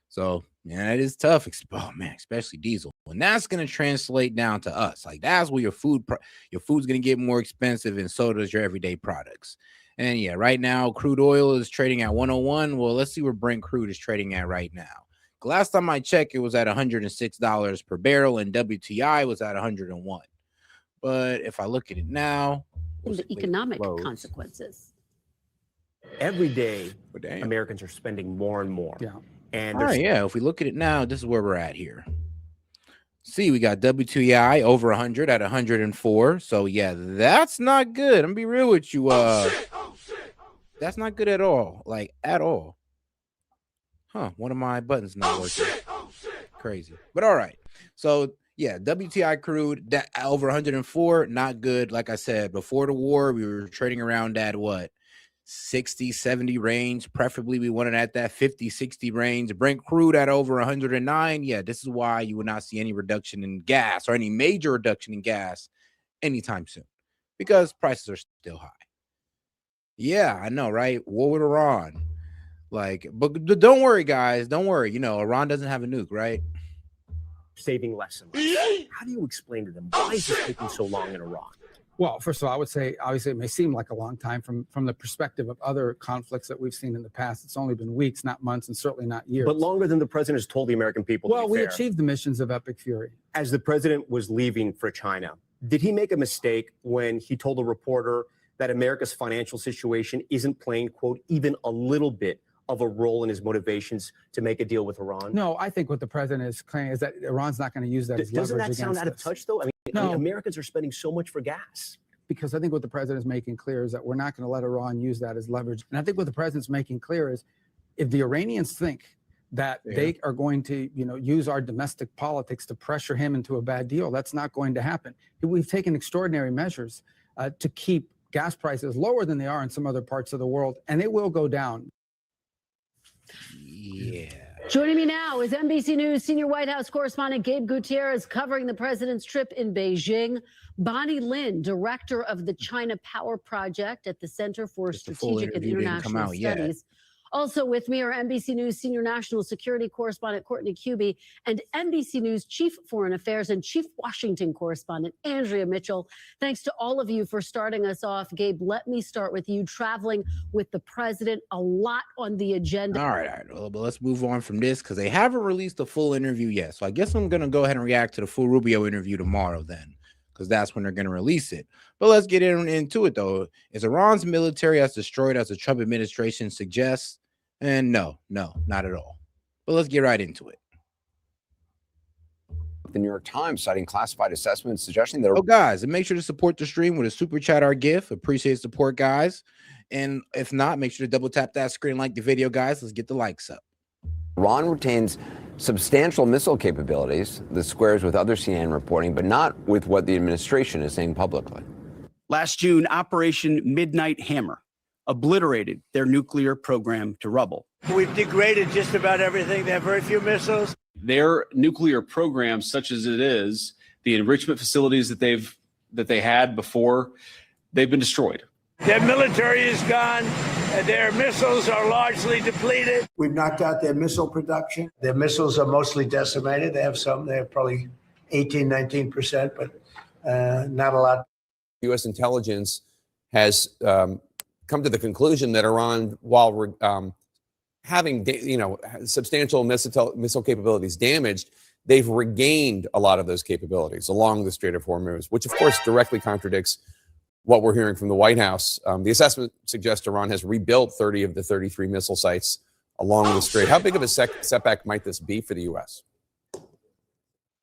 So yeah, it is tough. Oh man, especially diesel. And that's going to translate down to us. Like that's where your food's going to get more expensive, and so does your everyday products. And yeah, right now crude oil is trading at 101. Well, let's see where Brent crude is trading at right now. Last time I checked, it was at $106 per barrel, and WTI was at 101. But if I look at it now, the economic consequences. Every day, damn. Americans are spending more and more. Yeah. And All right, yeah. If we look at it now, this is where we're at here. See, we got WTI over 100 at 104. So yeah, that's not good. I'm gonna be real with you. That's not good at all. Like at all. Huh? One of my buttons not working. Crazy. But all right. So yeah, WTI crude that over 104, not good. Like I said, before the war, we were trading around that what 60, 70 range. Preferably we wanted at that 50, 60 range. Brent crude at over 109. Yeah, this is why you would not see any reduction in gas or any major reduction in gas anytime soon, because prices are still high. Yeah, I know, right? War with Iran. Like, but don't worry, guys. Don't worry. You know, Iran doesn't have a nuke, right? saving less and less. How do you explain to them why is this taking so long in Iran? Well, first of all, I would say, obviously, it may seem like a long time from the perspective of other conflicts that we've seen in the past. It's only been weeks, not months, and certainly not years. But longer than the president has told the American people. Well, we achieved the missions of Epic Fury. As the president was leaving for China, did he make a mistake when he told a reporter that America's financial situation isn't playing, quote, even a little bit of a role in his motivations to make a deal with Iran? No, I think what the president is claiming is that Iran's not going to use that as leverage against us. Doesn't that sound out of touch, though? I mean, Americans are spending so much for gas. Because I think what the president is making clear is that we're not going to let Iran use that as leverage. And I think what the president's making clear is if the Iranians think that they are going to, use our domestic politics to pressure him into a bad deal, that's not going to happen. We've taken extraordinary measures to keep gas prices lower than they are in some other parts of the world, and it will go down. Yeah. Joining me now is NBC News senior White House correspondent Gabe Gutierrez covering the president's trip in Beijing. Bonnie Lin, director of the China Power Project at the Center for Strategic and International Studies. Also with me are NBC News senior national security correspondent Courtney Cubie and NBC News chief foreign affairs and chief Washington correspondent Andrea Mitchell. Thanks to all of you for starting us off. Gabe, let me start with you traveling with the president, a lot on the agenda. All right. Well, but let's move on from this because they haven't released a full interview yet. So I guess I'm going to go ahead and react to the full Rubio interview tomorrow then, because that's when they're going to release it. But let's get into it, though. Is Iran's military as destroyed as the Trump administration suggests? And no, not at all. But let's get right into it. The New York Times citing classified assessments suggesting that... Oh, guys, and make sure to support the stream with a super chat or gift. Appreciate support, guys. And if not, make sure to double tap that screen, like the video, guys. Let's get the likes up. Iran retains substantial missile capabilities. This squares with other CNN reporting, but not with what the administration is saying publicly. Last June, Operation Midnight Hammer obliterated their nuclear program to rubble. We've degraded just about everything. They have very few missiles. Their nuclear program, such as it is, the enrichment facilities that they had before, they've been destroyed. Their military is gone. Their missiles are largely depleted. We've knocked out their missile production. Their missiles are mostly decimated. They have some. They have probably 18, 19%, but not a lot. U.S. intelligence has come to the conclusion that Iran, while having substantial missile capabilities damaged, they've regained a lot of those capabilities along the Strait of Hormuz, which of course directly contradicts what we're hearing from the White House. The assessment suggests Iran has rebuilt 30 of the 33 missile sites along the strait. How big of a setback might this be for the U.S.?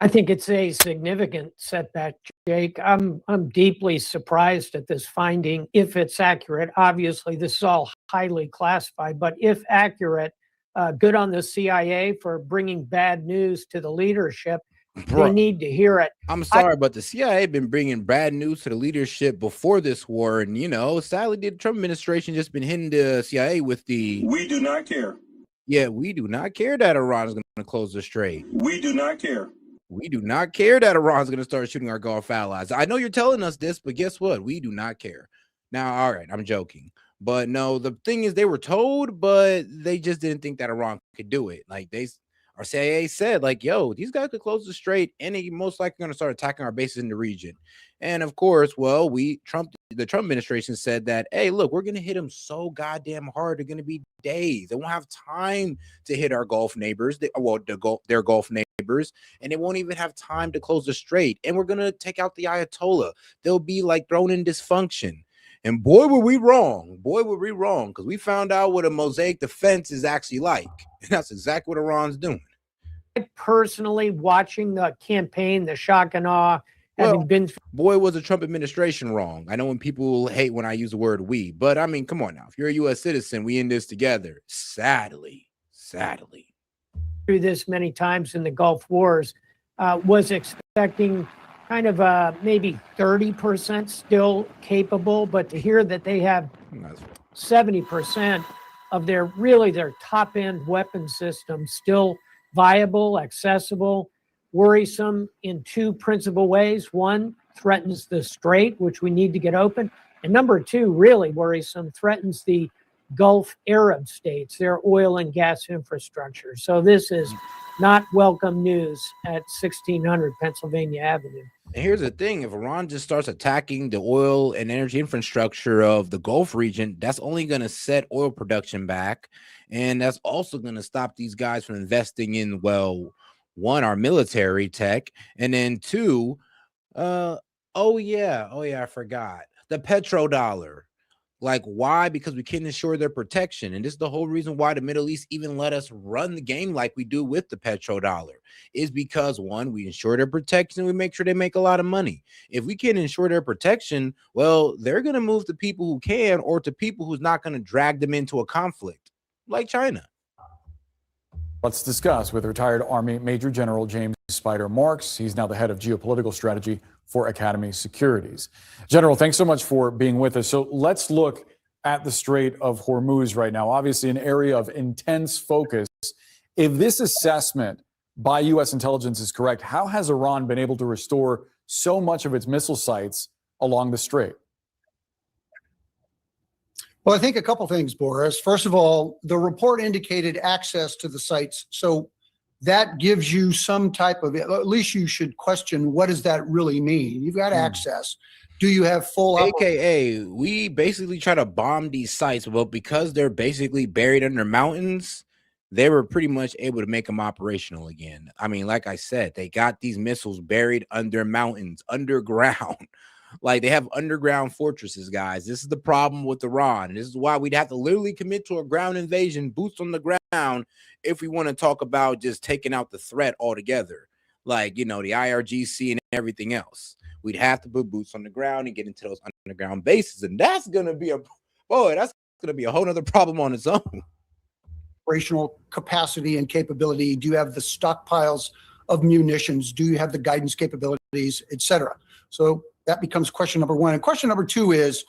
I think it's a significant setback, Jake. I'm deeply surprised at this finding, if it's accurate. Obviously, this is all highly classified, but if accurate, good on the CIA for bringing bad news to the leadership. They need to hear it. I'm sorry, but the CIA been bringing bad news to the leadership before this war, and sadly, the Trump administration just been hitting the CIA with the "We do not care." Yeah, we do not care that Iran is going to close the strait. We do not care. We do not care that Iran is going to start shooting our Gulf allies. I know you're telling us this, but guess what? We do not care. Now, all right, I'm joking. But no, the thing is they were told, but they just didn't think that Iran could do it. Like our CIA said, like, yo, these guys could close the strait and they most likely going to start attacking our bases in the region. And of course, well, the Trump administration said that, hey, look, we're going to hit them so goddamn hard. They're going to be days. They won't have time to hit our Gulf neighbors, their Gulf neighbors, and they won't even have time to close the strait. And we're going to take out the Ayatollah. They'll be like thrown in dysfunction. And boy, were we wrong. Boy, were we wrong, because we found out what a mosaic defense is actually like. And that's exactly what Iran's doing. Personally, watching the campaign, the shock and awe, having been through. Boy, was the Trump administration wrong. I know when people hate when I use the word we, but I mean, come on now. If you're a U.S. citizen, we in this together. Sadly. Through this many times in the Gulf Wars, was expecting kind of maybe 30% still capable, but to hear that they have 70% of their top end weapon systems still viable, accessible, worrisome in two principal ways. One, threatens the strait, which we need to get open. And number two, really worrisome, threatens the Gulf Arab states, their oil and gas infrastructure. So this is not welcome news at 1600 Pennsylvania Avenue. And here's the thing, if Iran just starts attacking the oil and energy infrastructure of the Gulf region, that's only going to set oil production back. And that's also going to stop these guys from investing in, well, one, our military tech, and then two, I forgot, the petrodollar. Like, why? Because we can't ensure their protection. And this is the whole reason why the Middle East even let us run the game like we do with the petrodollar, is because, one, we ensure their protection. We make sure they make a lot of money. If we can't ensure their protection, well, they're going to move to people who can, or to people who's not going to drag them into a conflict, like China. Let's discuss with retired Army Major General James Spider Marks. He's now the head of geopolitical strategy for Academy Securities. General, thanks so much for being with us. So let's look at the Strait of Hormuz right now, obviously an area of intense focus. If this assessment by U.S. intelligence is correct, how has Iran been able to restore so much of its missile sites along the strait? Well, I think a couple things, Boris. First of all, the report indicated access to the sites. So that gives you some type of, at least you should question, what does that really mean? You've got access. Do you have full? AKA, we basically try to bomb these sites, but because they're basically buried under mountains, they were pretty much able to make them operational again. I mean, like I said, they got these missiles buried under mountains, underground. Like, they have underground fortresses, guys. This is the problem with Iran. This is why we'd have to literally commit to a ground invasion, boots on the ground, if we want to talk about just taking out the threat altogether. Like, you know, the IRGC and everything else. We'd have to put boots on the ground and get into those underground bases. And that's going to be a whole other problem on its own. Operational capacity and capability. Do you have the stockpiles of munitions? Do you have the guidance capabilities, et cetera? So that becomes question number one. And question number two is,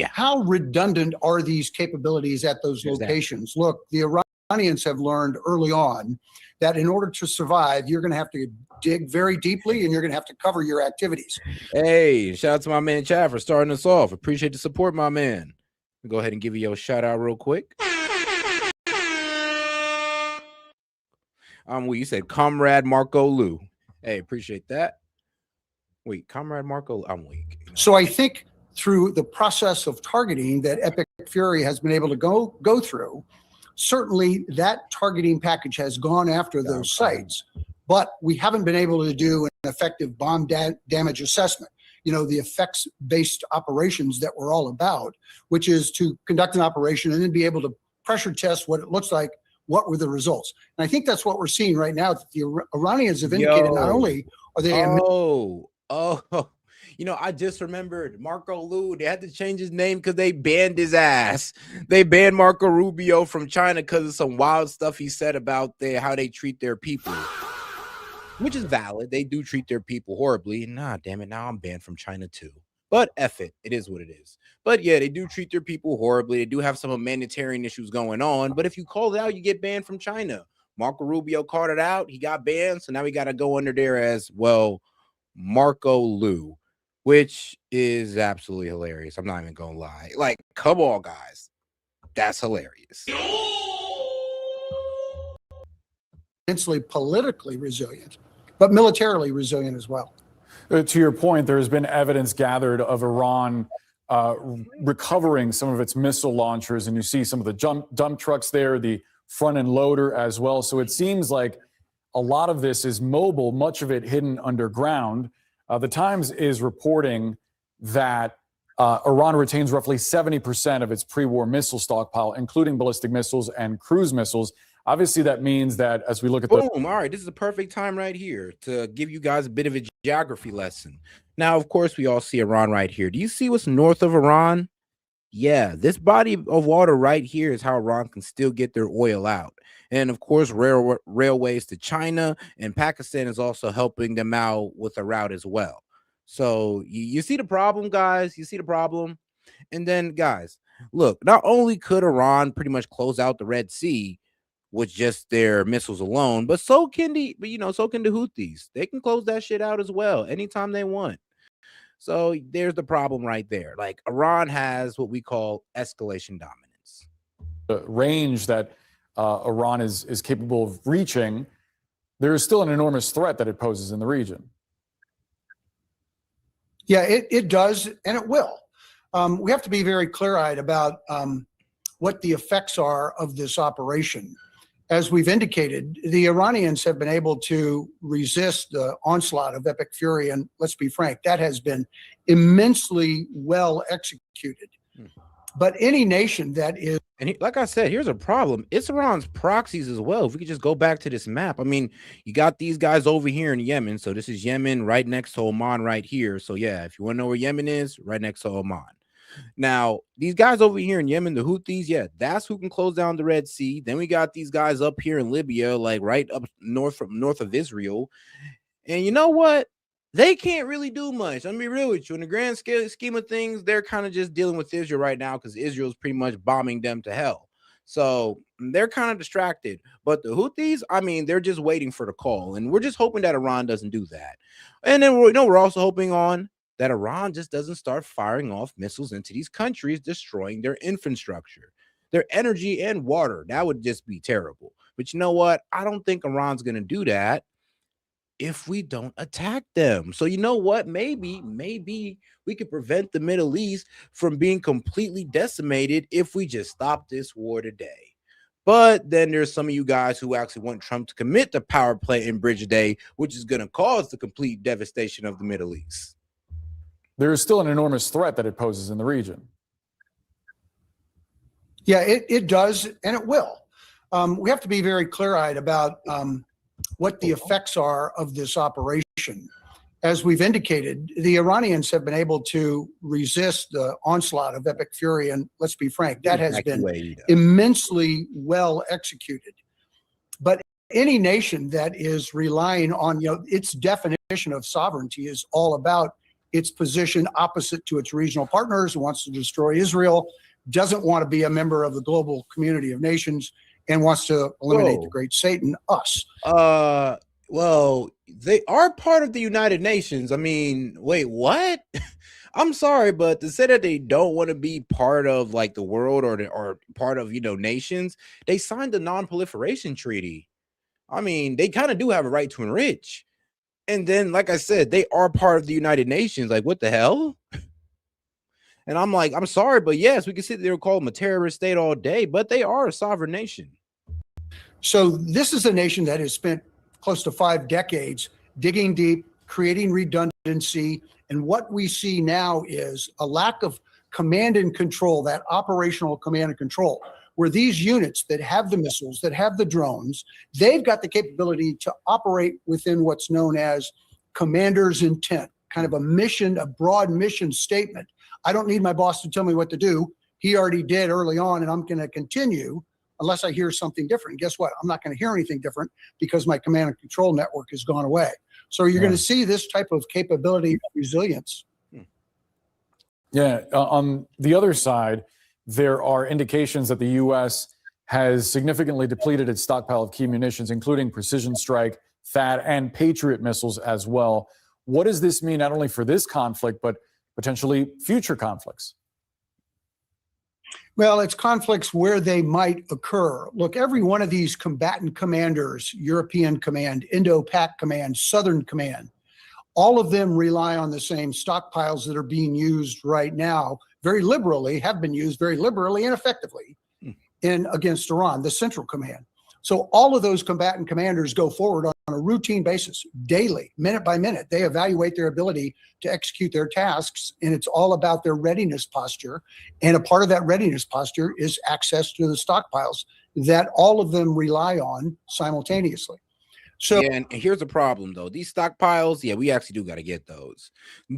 how redundant are these capabilities at those locations? Look, the Iranians have learned early on that in order to survive, you're going to have to dig very deeply and you're going to have to cover your activities. Hey, shout out to my man Chad for starting us off. Appreciate the support, my man. I'll go ahead and give you a shout out real quick. You said Comrade Marco Lu. Hey, appreciate that. Wait, Comrade Marco, I'm weak. So I think through the process of targeting that Epic Fury has been able to go through, certainly that targeting package has gone after those sites, but we haven't been able to do an effective bomb damage assessment. You know, the effects-based operations that we're all about, which is to conduct an operation and then be able to pressure test what it looks like, what were the results. And I think that's what we're seeing right now, that the Iranians have indicated not only are they... You know, I just remembered Marco Lu. They had to change his name because they banned his ass. They banned Marco Rubio from China because of some wild stuff he said about how they treat their people, which is valid. They do treat their people horribly. Nah, damn it. Now I'm banned from China too. But F it. It is what it is. But yeah, they do treat their people horribly. They do have some humanitarian issues going on. But if you call it out, you get banned from China. Marco Rubio called it out. He got banned. So now we got to go under there as well. Marco Lu, which is absolutely hilarious. I'm not even gonna lie. Like, come on, guys. That's hilarious. Immensely politically resilient, but militarily resilient as well. To your point, there has been evidence gathered of Iran recovering some of its missile launchers, and you see some of the dump trucks there, the front end loader as well. So it seems like a lot of this is mobile, much of it hidden underground. The Times is reporting that Iran retains roughly 70% of its pre-war missile stockpile, including ballistic missiles and cruise missiles. Obviously, that means that as we look at Boom. All right. This is the perfect time right here to give you guys a bit of a geography lesson. Now, of course, we all see Iran right here. Do you see what's north of Iran? Yeah, this body of water right here is how Iran can still get their oil out. And of course, railways to China and Pakistan is also helping them out with a route as well. So you see the problem, guys. You see the problem. And then, guys, look, not only could Iran pretty much close out the Red Sea with just their missiles alone, but so can the Houthis. They can close that shit out as well anytime they want. So there's the problem right there. Like Iran has what we call escalation dominance. the range that Iran is capable of reaching, there is still an enormous threat that it poses in the region. Yeah, it does, and it will. We have to be very clear-eyed about what the effects are of this operation. As we've indicated, the Iranians have been able to resist the onslaught of Epic Fury, and let's be frank, that has been immensely well executed. But any nation that is... And like I said, here's a problem. It's Iran's proxies as well. If we could just go back to this map. I mean, you got these guys over here in Yemen. So this is Yemen right next to Oman right here. So yeah, if you want to know where Yemen is, right next to Oman. Now, these guys over here in Yemen, the Houthis, yeah, that's who can close down the Red Sea. Then we got these guys up here in Libya, like right up north of Israel. And you know what? They can't really do much. I'm gonna be real with you. In the grand scheme of things, they're kind of just dealing with Israel right now because Israel's pretty much bombing them to hell. So they're kind of distracted. But the Houthis, I mean, they're just waiting for the call. And we're just hoping that Iran doesn't do that. And then we're also hoping on that Iran just doesn't start firing off missiles into these countries, destroying their infrastructure, their energy and water. That would just be terrible. But you know what? I don't think Iran's going to do that if we don't attack them. So you know what? Maybe we could prevent the Middle East from being completely decimated if we just stop this war today. But then there's some of you guys who actually want Trump to commit the power play in Bridge Day, which is going to cause the complete devastation of the Middle East. There is still an enormous threat that it poses in the region. Yeah, it does, and it will. We have to be very clear-eyed about what the effects are of this operation. As we've indicated, the Iranians have been able to resist the onslaught of Epic Fury, and let's be frank, that has been immensely well executed. But any nation that is relying on, its definition of sovereignty is all about its position opposite to its regional partners, wants to destroy Israel, doesn't want to be a member of the global community of nations, and wants to eliminate the great Satan, us. Well, they are part of the United Nations. I mean, wait, what? I'm sorry, but to say that they don't want to be part of like the world or part of, nations, they signed the non-proliferation treaty. I mean, they kind of do have a right to enrich. And then, like I said, they are part of the United Nations. Like, what the hell? And I'm like, I'm sorry, but yes, we can sit there and call them a terrorist state all day, but they are a sovereign nation. So this is a nation that has spent close to 5 decades digging deep, creating redundancy. And what we see now is a lack of command and control, that operational command and control, where these units that have the missiles, that have the drones, they've got the capability to operate within what's known as commander's intent, kind of a mission, a broad mission statement. I don't need my boss to tell me what to do. He already did early on, and I'm going to continue unless I hear something different. And guess what? I'm not going to hear anything different because my command and control network has gone away. So you're going to see this type of capability of resilience. Yeah. On the other side, there are indications that the U.S. has significantly depleted its stockpile of key munitions, including precision strike, THAAD, and Patriot missiles as well. What does this mean not only for this conflict, but potentially future conflicts? Well, it's conflicts where they might occur. Look, every one of these combatant commanders, European Command, Indo-Pac Command, Southern Command, all of them rely on the same stockpiles that are being used right now very liberally, have been used very liberally and effectively against Iran, the Central Command. So all of those combatant commanders go forward on a routine basis, daily, minute by minute. They evaluate their ability to execute their tasks, and it's all about their readiness posture. And a part of that readiness posture is access to the stockpiles that all of them rely on simultaneously. So yeah, and here's the problem though. These stockpiles, yeah, we actually do got to get those.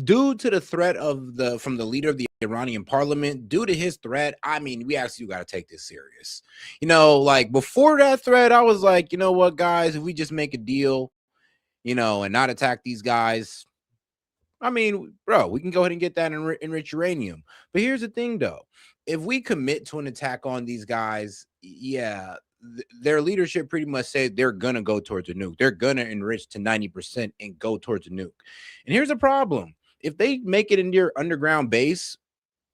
Due to the threat from the leader of the Iranian parliament, due to his threat, I mean, we actually got to take this serious. You know, like before that threat, I was like, you know what, guys, if we just make a deal, you know, and not attack these guys, I mean, bro, we can go ahead and get that enriched uranium. But here's the thing though. If we commit to an attack on these guys, yeah, their leadership pretty much said they're gonna go towards a nuke. They're gonna enrich to 90% and go towards a nuke. And here's the problem: if they make it in your underground base,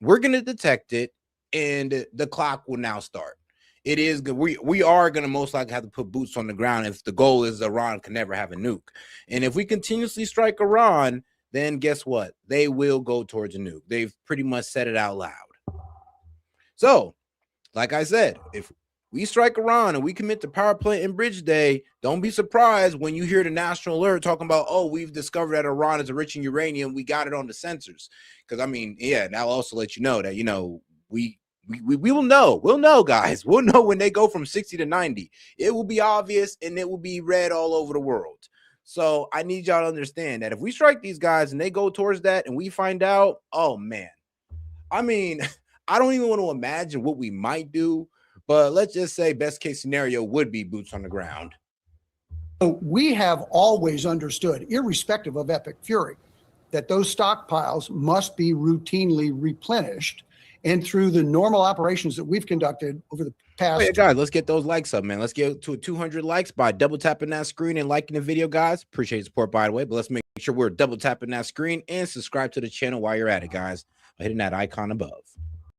we're gonna detect it, and the clock will now start. It is good. We are gonna most likely have to put boots on the ground if the goal is Iran can never have a nuke. And if we continuously strike Iran, then guess what? They will go towards a nuke. They've pretty much said it out loud. So, like I said, if we strike Iran and we commit to power plant and bridge day, don't be surprised when you hear the national alert talking about, oh, we've discovered that Iran is enriching uranium. We got it on the sensors. Because, I mean, yeah, and I'll also let you know that, you know, we will know. We'll know, guys. We'll know when they go from 60 to 90. It will be obvious and it will be read all over the world. So I need y'all to understand that if we strike these guys and they go towards that and we find out, oh, man, I mean, I don't even want to imagine what we might do. But let's just say best case scenario would be boots on the ground. we have always understood, irrespective of Epic Fury, that those stockpiles must be routinely replenished. And through the normal operations that we've conducted over the past. Oh, yeah, guys, let's get those likes up, man. Let's get to 200 likes by double tapping that screen and liking the video, guys. Appreciate the support, by the way. But let's make sure we're double tapping that screen and subscribe to the channel while you're at it, guys, by hitting that icon above.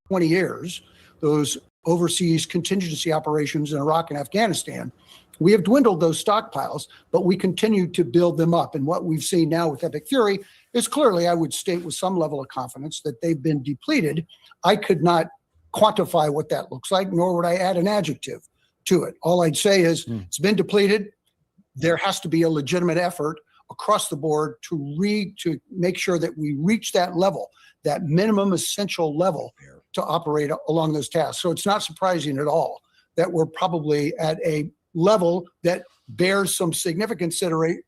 20 years, those overseas contingency operations in Iraq and Afghanistan, we have dwindled those stockpiles, but we continue to build them up. And what we've seen now with Epic Fury is clearly, I would state with some level of confidence, that they've been depleted. I could not quantify what that looks like, nor would I add an adjective to it. All I'd say is it's been depleted. There has to be a legitimate effort across the board to make sure that we reach that level, that minimum essential level to operate along those tasks. So it's not surprising at all that we're probably at a level that bears some significant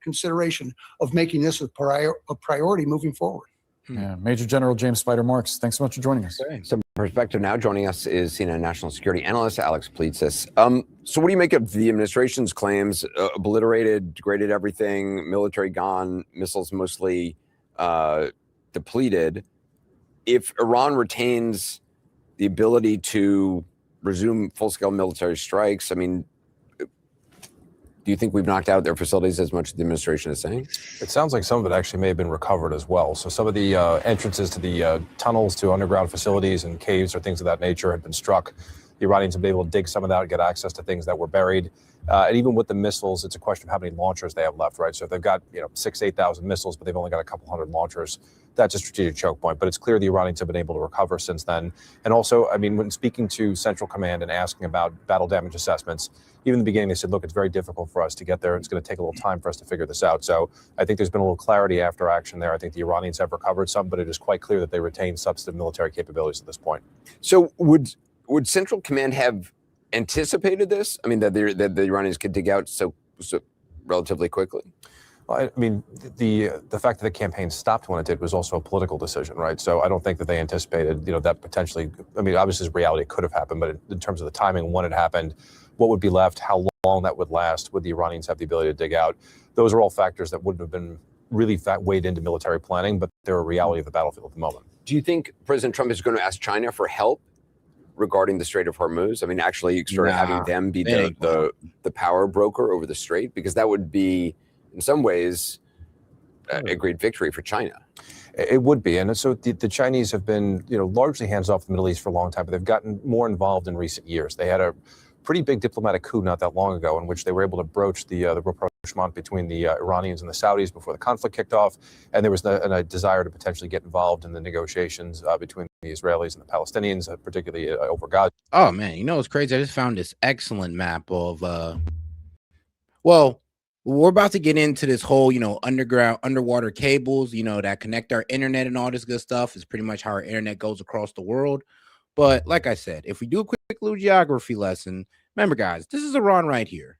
consideration of making this a priority moving forward. Yeah, Major General James Spider Marks, thanks so much for joining us. Some perspective now. Joining us is CNN national security analyst Alex Pleitsis. So what do you make of the administration's claims? Obliterated, degraded everything, military gone, missiles mostly depleted. If Iran retains the ability to resume full-scale military strikes, I mean, do you think we've knocked out their facilities as much as the administration is saying? It sounds like some of it actually may have been recovered as well. So some of the entrances to the tunnels to underground facilities and caves or things of that nature had been struck. The Iranians have been able to dig some of that and get access to things that were buried. And even with the missiles, it's a question of how many launchers they have left, right? So if they've got 6,000 to 8,000 missiles, but they've only got a couple hundred launchers, that's a strategic choke point. But it's clear the Iranians have been able to recover since then. And also, I mean, when speaking to Central Command and asking about battle damage assessments, even in the beginning, they said, look, it's very difficult for us to get there. It's going to take a little time for us to figure this out. So I think there's been a little clarity after action there. I think the Iranians have recovered some, but it is quite clear that they retain substantive military capabilities at this point. So would Central Command have anticipated this? I mean, that the Iranians could dig out so relatively quickly? Well, I mean, the fact that the campaign stopped when it did was also a political decision, right? So I don't think that they anticipated, that potentially, I mean, obviously as reality it could have happened, but in terms of the timing, when it happened, what would be left, how long that would last, would the Iranians have the ability to dig out? Those are all factors that wouldn't have been really weighed into military planning, but they're a reality of the battlefield at the moment. Do you think President Trump is going to ask China for help regarding the Strait of Hormuz? I mean, actually sort of having them be the power broker over the strait, because that would be, in some ways, a great victory for China. It would be. And so the Chinese have been, largely hands off the Middle East for a long time, but they've gotten more involved in recent years. They had a pretty big diplomatic coup not that long ago in which they were able to broach the rapprochement between the Iranians and the Saudis before the conflict kicked off. And there was a desire to potentially get involved in the negotiations between the Israelis and the Palestinians, particularly over Gaza. Oh, man, it's crazy. I just found this excellent map of Well, we're about to get into this whole, underwater cables, that connect our internet and all this good stuff. Is pretty much how our internet goes across the world. But like I said, if we do a quick little geography lesson, remember, guys, this is Iran right here.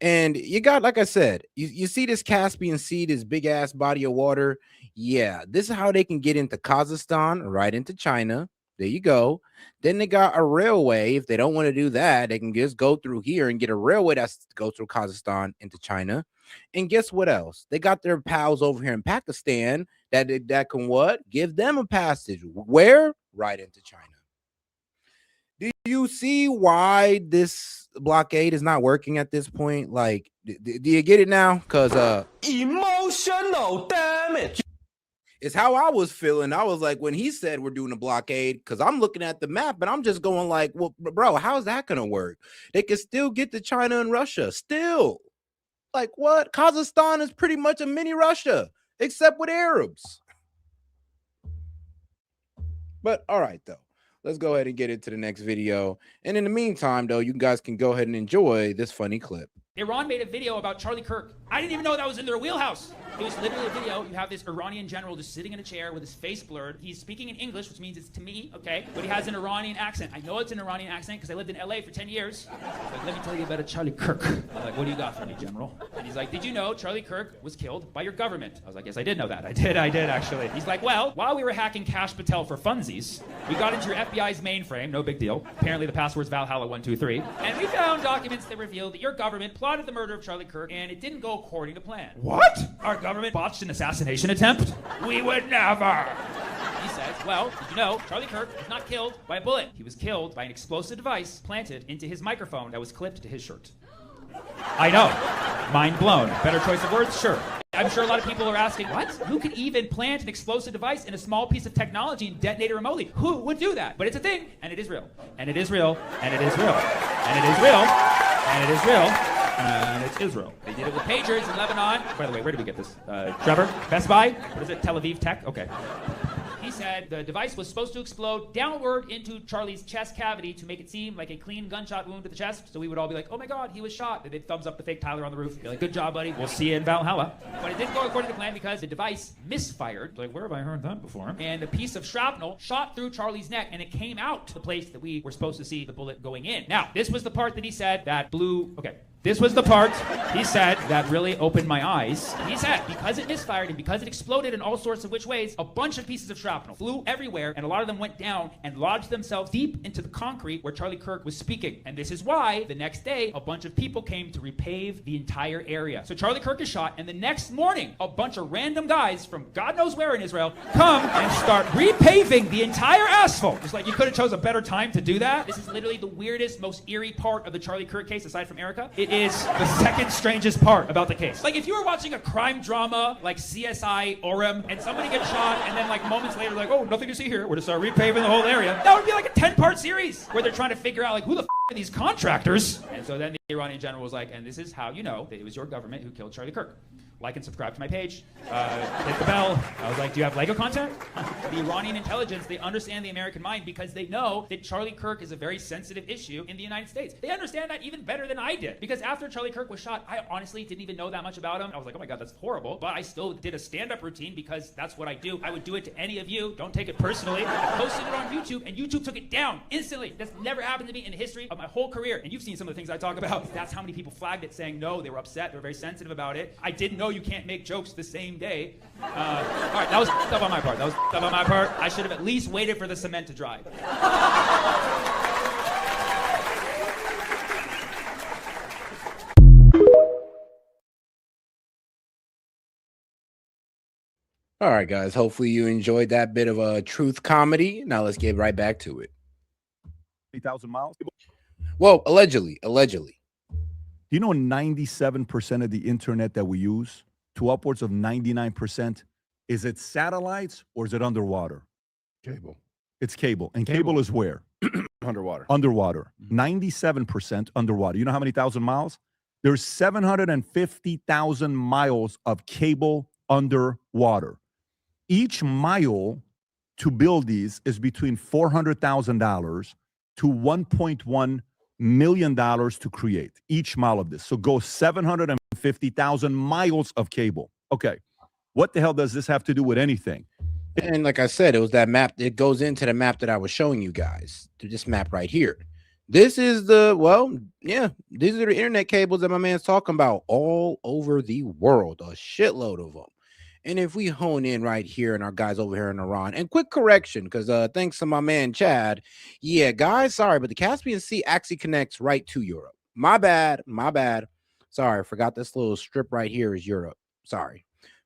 And you got, like I said, you see this Caspian Sea, this big ass body of water. Yeah, this is how they can get into Kazakhstan, right into China. There you go. Then they got a railway. If they don't want to do that, they can just go through here and get a railway that's go through Kazakhstan into China. And guess what else? They got their pals over here in Pakistan that can what? Give them a passage. Where? Right into China. Do you see why this blockade is not working at this point? Like, do you get it now? Because emotional damage. It's how I was feeling. I was like, when he said we're doing a blockade, because I'm looking at the map and I'm just going like, well, bro, how's that going to work? They can still get to China and Russia. Still. Like, what? Kazakhstan is pretty much a mini Russia, except with Arabs. But all right, though. Let's go ahead and get into the next video. And in the meantime, though, you guys can go ahead and enjoy this funny clip. Iran made a video about Charlie Kirk. I didn't even know that was in their wheelhouse. It was literally a video. You have this Iranian general just sitting in a chair with his face blurred. He's speaking in English, which means it's to me, okay? But he has an Iranian accent. I know it's an Iranian accent because I lived in LA for 10 years. Like, let me tell you about a Charlie Kirk. I was like, what do you got for me, General? And he's like, did you know Charlie Kirk was killed by your government? I was like, yes, I did know that. I did actually. He's like, well, while we were hacking Cash Patel for funsies, we got into your FBI's mainframe, no big deal. Apparently the password's Valhalla123. And we found documents that revealed that your government plotted the murder of Charlie Kirk, and it didn't go according to plan. What? Our government botched an assassination attempt? We would never. He says, well, did you know Charlie Kirk was not killed by a bullet? He was killed by an explosive device planted into his microphone that was clipped to his shirt. I know. Mind blown. Better choice of words? Sure. I'm sure a lot of people are asking, what? Who could even plant an explosive device in a small piece of technology and detonate it remotely? Who would do that? But it's a thing, and it is real. And it is real. And it is real. And it is real. And it is real. And it's Israel. They did it with pagers in Lebanon. By the way, where did we get this? Trevor? Best Buy? What is it? Tel Aviv Tech? Okay. He said the device was supposed to explode downward into Charlie's chest cavity to make it seem like a clean gunshot wound to the chest. So we would all be like, oh my God, he was shot. And they'd thumbs up the fake Tyler on the roof. Be like, good job, buddy. We'll see you in Valhalla. But it didn't go according to plan because the device misfired. Like, where have I heard that before? And a piece of shrapnel shot through Charlie's neck and it came out the place that we were supposed to see the bullet going in. Now, this was the part that he said that blew. Okay. This was the part, he said, that really opened my eyes. He said, because it misfired and because it exploded in all sorts of which ways, a bunch of pieces of shrapnel flew everywhere, and a lot of them went down and lodged themselves deep into the concrete where Charlie Kirk was speaking. And this is why, the next day, a bunch of people came to repave the entire area. So Charlie Kirk is shot, and the next morning, a bunch of random guys from God knows where in Israel come and start repaving the entire asphalt. Just like you could have chose a better time to do that. This is literally the weirdest, most eerie part of the Charlie Kirk case, aside from Erica. It is the second strangest part about the case. Like, if you were watching a crime drama like CSI Orem and somebody gets shot and then like moments later like, oh, nothing to see here, we're just repaving the whole area, that would be like a 10-part series where they're trying to figure out like, who the are these contractors? And so then the Iranian general was like, and this is how you know that it was your government who killed Charlie Kirk. Like and subscribe to my page. Hit the bell. I was like, do you have Lego content? The Iranian intelligence, they understand the American mind because they know that Charlie Kirk is a very sensitive issue in the United States. They understand that even better than I did. Because after Charlie Kirk was shot, I honestly didn't even know that much about him. I was like, oh my God, that's horrible. But I still did a stand-up routine because that's what I do. I would do it to any of you. Don't take it personally. I posted it on YouTube and YouTube took it down instantly. That's never happened to me in the history of my whole career. And you've seen some of the things I talk about. That's how many people flagged it saying no, they were upset. They were very sensitive about it. I didn't know you can't make jokes the same day. All right, that was up on my part. I should have at least waited for the cement to dry. All right, guys. Hopefully you enjoyed that bit of a truth comedy. Now let's get right back to it. 3,000 miles? Well, allegedly. Do you know 97% of the internet that we use, to upwards of 99%, is it satellites or is it underwater? Cable. It's cable. And cable is where? Underwater. Underwater. 97% underwater. You know how many thousand miles? There's 750,000 miles of cable underwater. Each mile to build these is between $400,000 to $1.1 million to create each mile of this. So go 750,000 miles of cable. Okay. What the hell does this have to do with anything? And like I said, it was that map. It goes into the map that I was showing you guys, to this map right here. This is these are the internet cables that my man's talking about all over the world, a shitload of them. And if we hone in right here and our guys over here in Iran, and quick correction, because thanks to my man Chad, yeah, guys, sorry, but the Caspian Sea actually connects right to Europe. My bad. Sorry, I forgot this little strip right here is Europe. Sorry,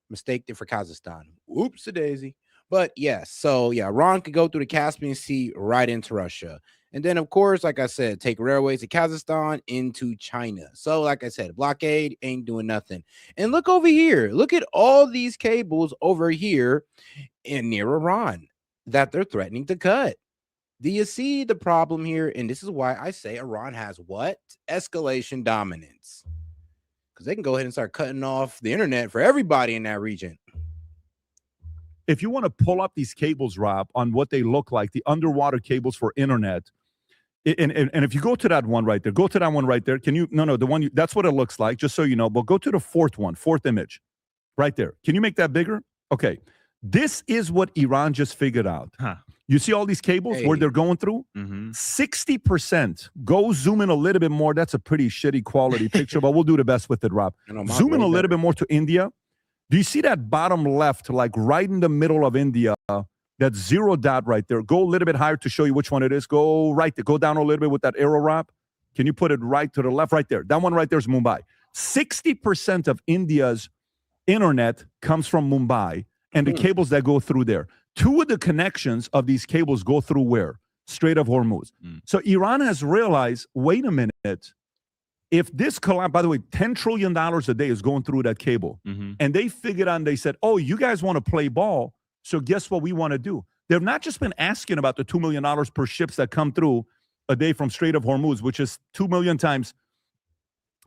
mistaked it for Kazakhstan. Oops-a daisy. But yes, so yeah, Iran could go through the Caspian Sea right into Russia. And then, of course, like I said, take railways to Kazakhstan into China. So, like I said, blockade ain't doing nothing. And look over here. Look at all these cables over here near Iran that they're threatening to cut. Do you see the problem here? And this is why I say Iran has what? Escalation dominance. Because they can go ahead and start cutting off the internet for everybody in that region. If you want to pull up these cables, Rob, on what they look like, the underwater cables for internet, and if you go to that one right there, Can you, no, the one, that's what it looks like, just so you know, but go to the fourth image right there. Can you make that bigger? Okay. This is what Iran just figured out. Huh. You see all these cables where they're going through? 60%. Go zoom in a little bit more. That's a pretty shitty quality picture, but we'll do the best with it, Rob. Zoom in a little bit more to India. Do you see that bottom left, like right in the middle of India, that zero dot right there? Go a little bit higher to show you which one it is. Go right there. Go down a little bit with that arrow, Rob. Can you put it right to the left? Right there. That one right there is Mumbai. 60% of India's internet comes from Mumbai and the cables that go through there. 2 of the connections of these cables go through where? Strait of Hormuz. So Iran has realized, wait a minute, if this collapse, by the way, $10 trillion a day is going through that cable. And they figured out, and they said, oh, you guys want to play ball, so guess what we want to do? They've not just been asking about the $2 million per ships that come through a day from Strait of Hormuz, which is 2 million times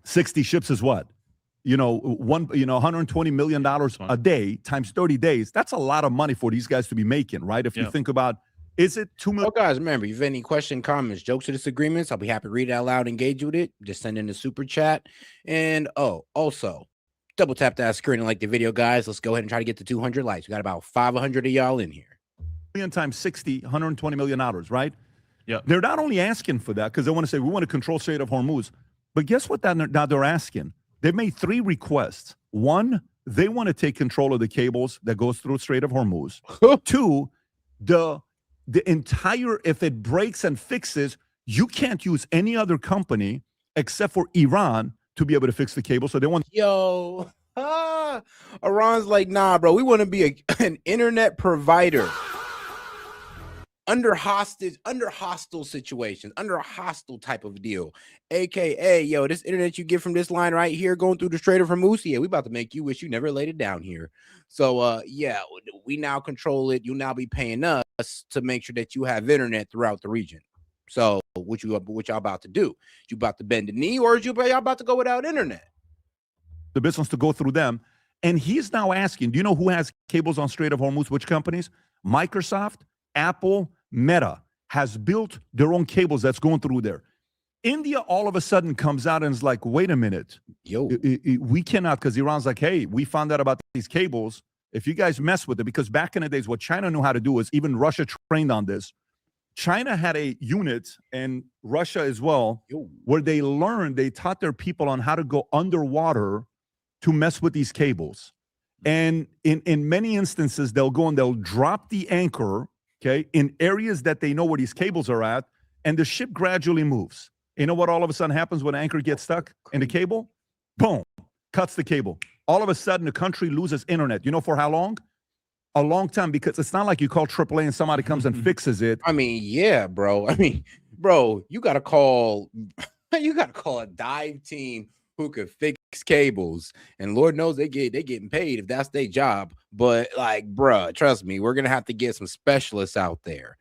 60 ships is what? $120 million a day times 30 days. That's a lot of money for these guys to be making, right? If you think about, is it 2 million? Oh, guys, remember, if you have any question, comments, jokes, or disagreements, I'll be happy to read it out loud, engage with it. Just send in the super chat. And also, double tap that screen and like the video, guys. Let's go ahead and try to get to 200 likes. We got about 500 of y'all in here. Million times 60, $120 million, right? Yeah. They're not only asking for that because they want to say, we want to control Strait of Hormuz. But guess what now they're asking? They've made 3 requests. 1, they want to take control of the cables that goes through Strait of Hormuz. 2, the entire, if it breaks and fixes, you can't use any other company except for Iran to be able to fix the cable. So they want. Iran's like, nah, bro, we want to be an internet provider under hostile situations, under a hostile type of deal. AKA, this internet you get from this line right here going through the Strait of Hormuz, we about to make you wish you never laid it down here. So, we now control it. You'll now be paying us to make sure that you have internet throughout the region. So, what y'all about to do? You about to bend the knee, or is y'all about to go without internet? The business to go through them. And he's now asking, do you know who has cables on Strait of Hormuz? Which companies? Microsoft, Apple, Meta has built their own cables that's going through there. India all of a sudden comes out and is like, wait a minute. We cannot, because Iran's like, hey, we found out about these cables. If you guys mess with it, because back in the days, what China knew how to do is, even Russia trained on this. China had a unit, and Russia as well, where they taught their people on how to go underwater to mess with these cables. And in many instances, they'll go and they'll drop the anchor, in areas that they know where these cables are at, and the ship gradually moves. You know what all of a sudden happens when an anchor gets stuck in the cable? Boom, cuts the cable. All of a sudden, the country loses internet. You know for how long? A long time, because it's not like you call AAA and somebody comes and fixes it. I mean, yeah, bro. You got to call a dive team who could fix cables, and Lord knows they getting paid if that's their job. But trust me, we're gonna have to get some specialists out there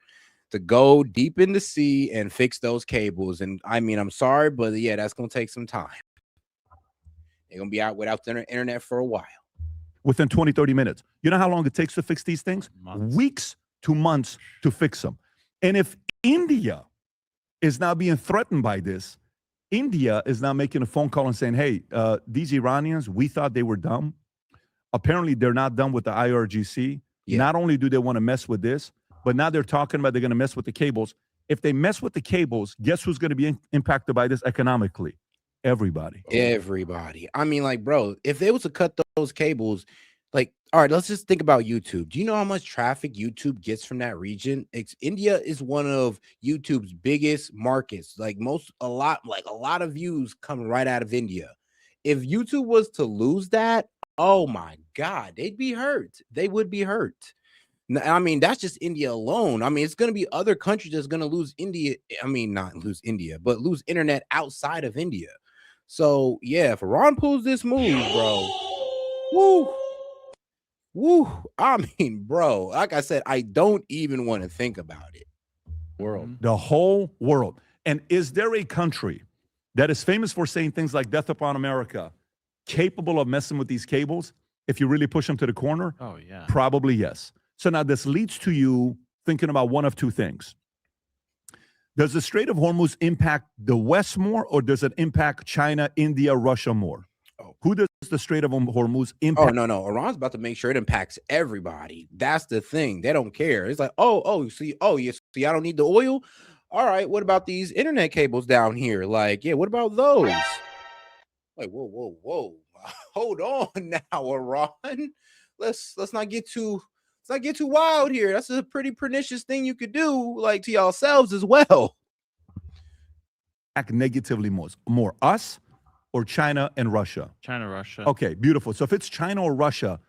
to go deep in the sea and fix those cables. And I'm sorry, but yeah, that's gonna take some time. They're gonna be out without the internet for a while. Within 20, 30 minutes. You know how long it takes to fix these things? Weeks to months to fix them. And if India is now being threatened by this. India is now making a phone call and saying, hey, these Iranians, we thought they were dumb. Apparently, they're not done with the IRGC. Yeah. Not only do they want to mess with this, but now they're talking about they're going to mess with the cables. If they mess with the cables, guess who's going to be impacted by this economically? Everybody. Everybody. I mean, like, bro, if they was to cut those cables, like, all right, let's just think about YouTube. Do you know how much traffic YouTube gets from that region? India is one of YouTube's biggest markets. Like a lot of views come right out of India. If YouTube was to lose that, oh my God, they'd be hurt. They would be hurt. I mean, that's just India alone. I mean, it's going to be other countries that's going to lose India. I mean, not lose India, but lose internet outside of India. So, yeah, if Iran pulls this move, bro, woo. I mean, bro, like I said, I don't even want to think about it. The whole world. And is there a country that is famous for saying things like death upon America, capable of messing with these cables if you really push them to the corner? Oh, yeah. Probably yes. So now this leads to you thinking about one of two things. Does the Strait of Hormuz impact the West more, or does it impact China, India, Russia more? Oh. Who does the Strait of Hormuz impact? Oh, no. Iran's about to make sure it impacts everybody. That's the thing. They don't care. It's like, you see, I don't need the oil? All right, what about these internet cables down here? Like, yeah, what about those? Like, whoa. Hold on now, Iran. Let's not get too wild here. That's a pretty pernicious thing you could do, like, to yourselves as well. Act negatively more us or China and Russia? China, Russia. Okay, beautiful. So if it's China or Russia,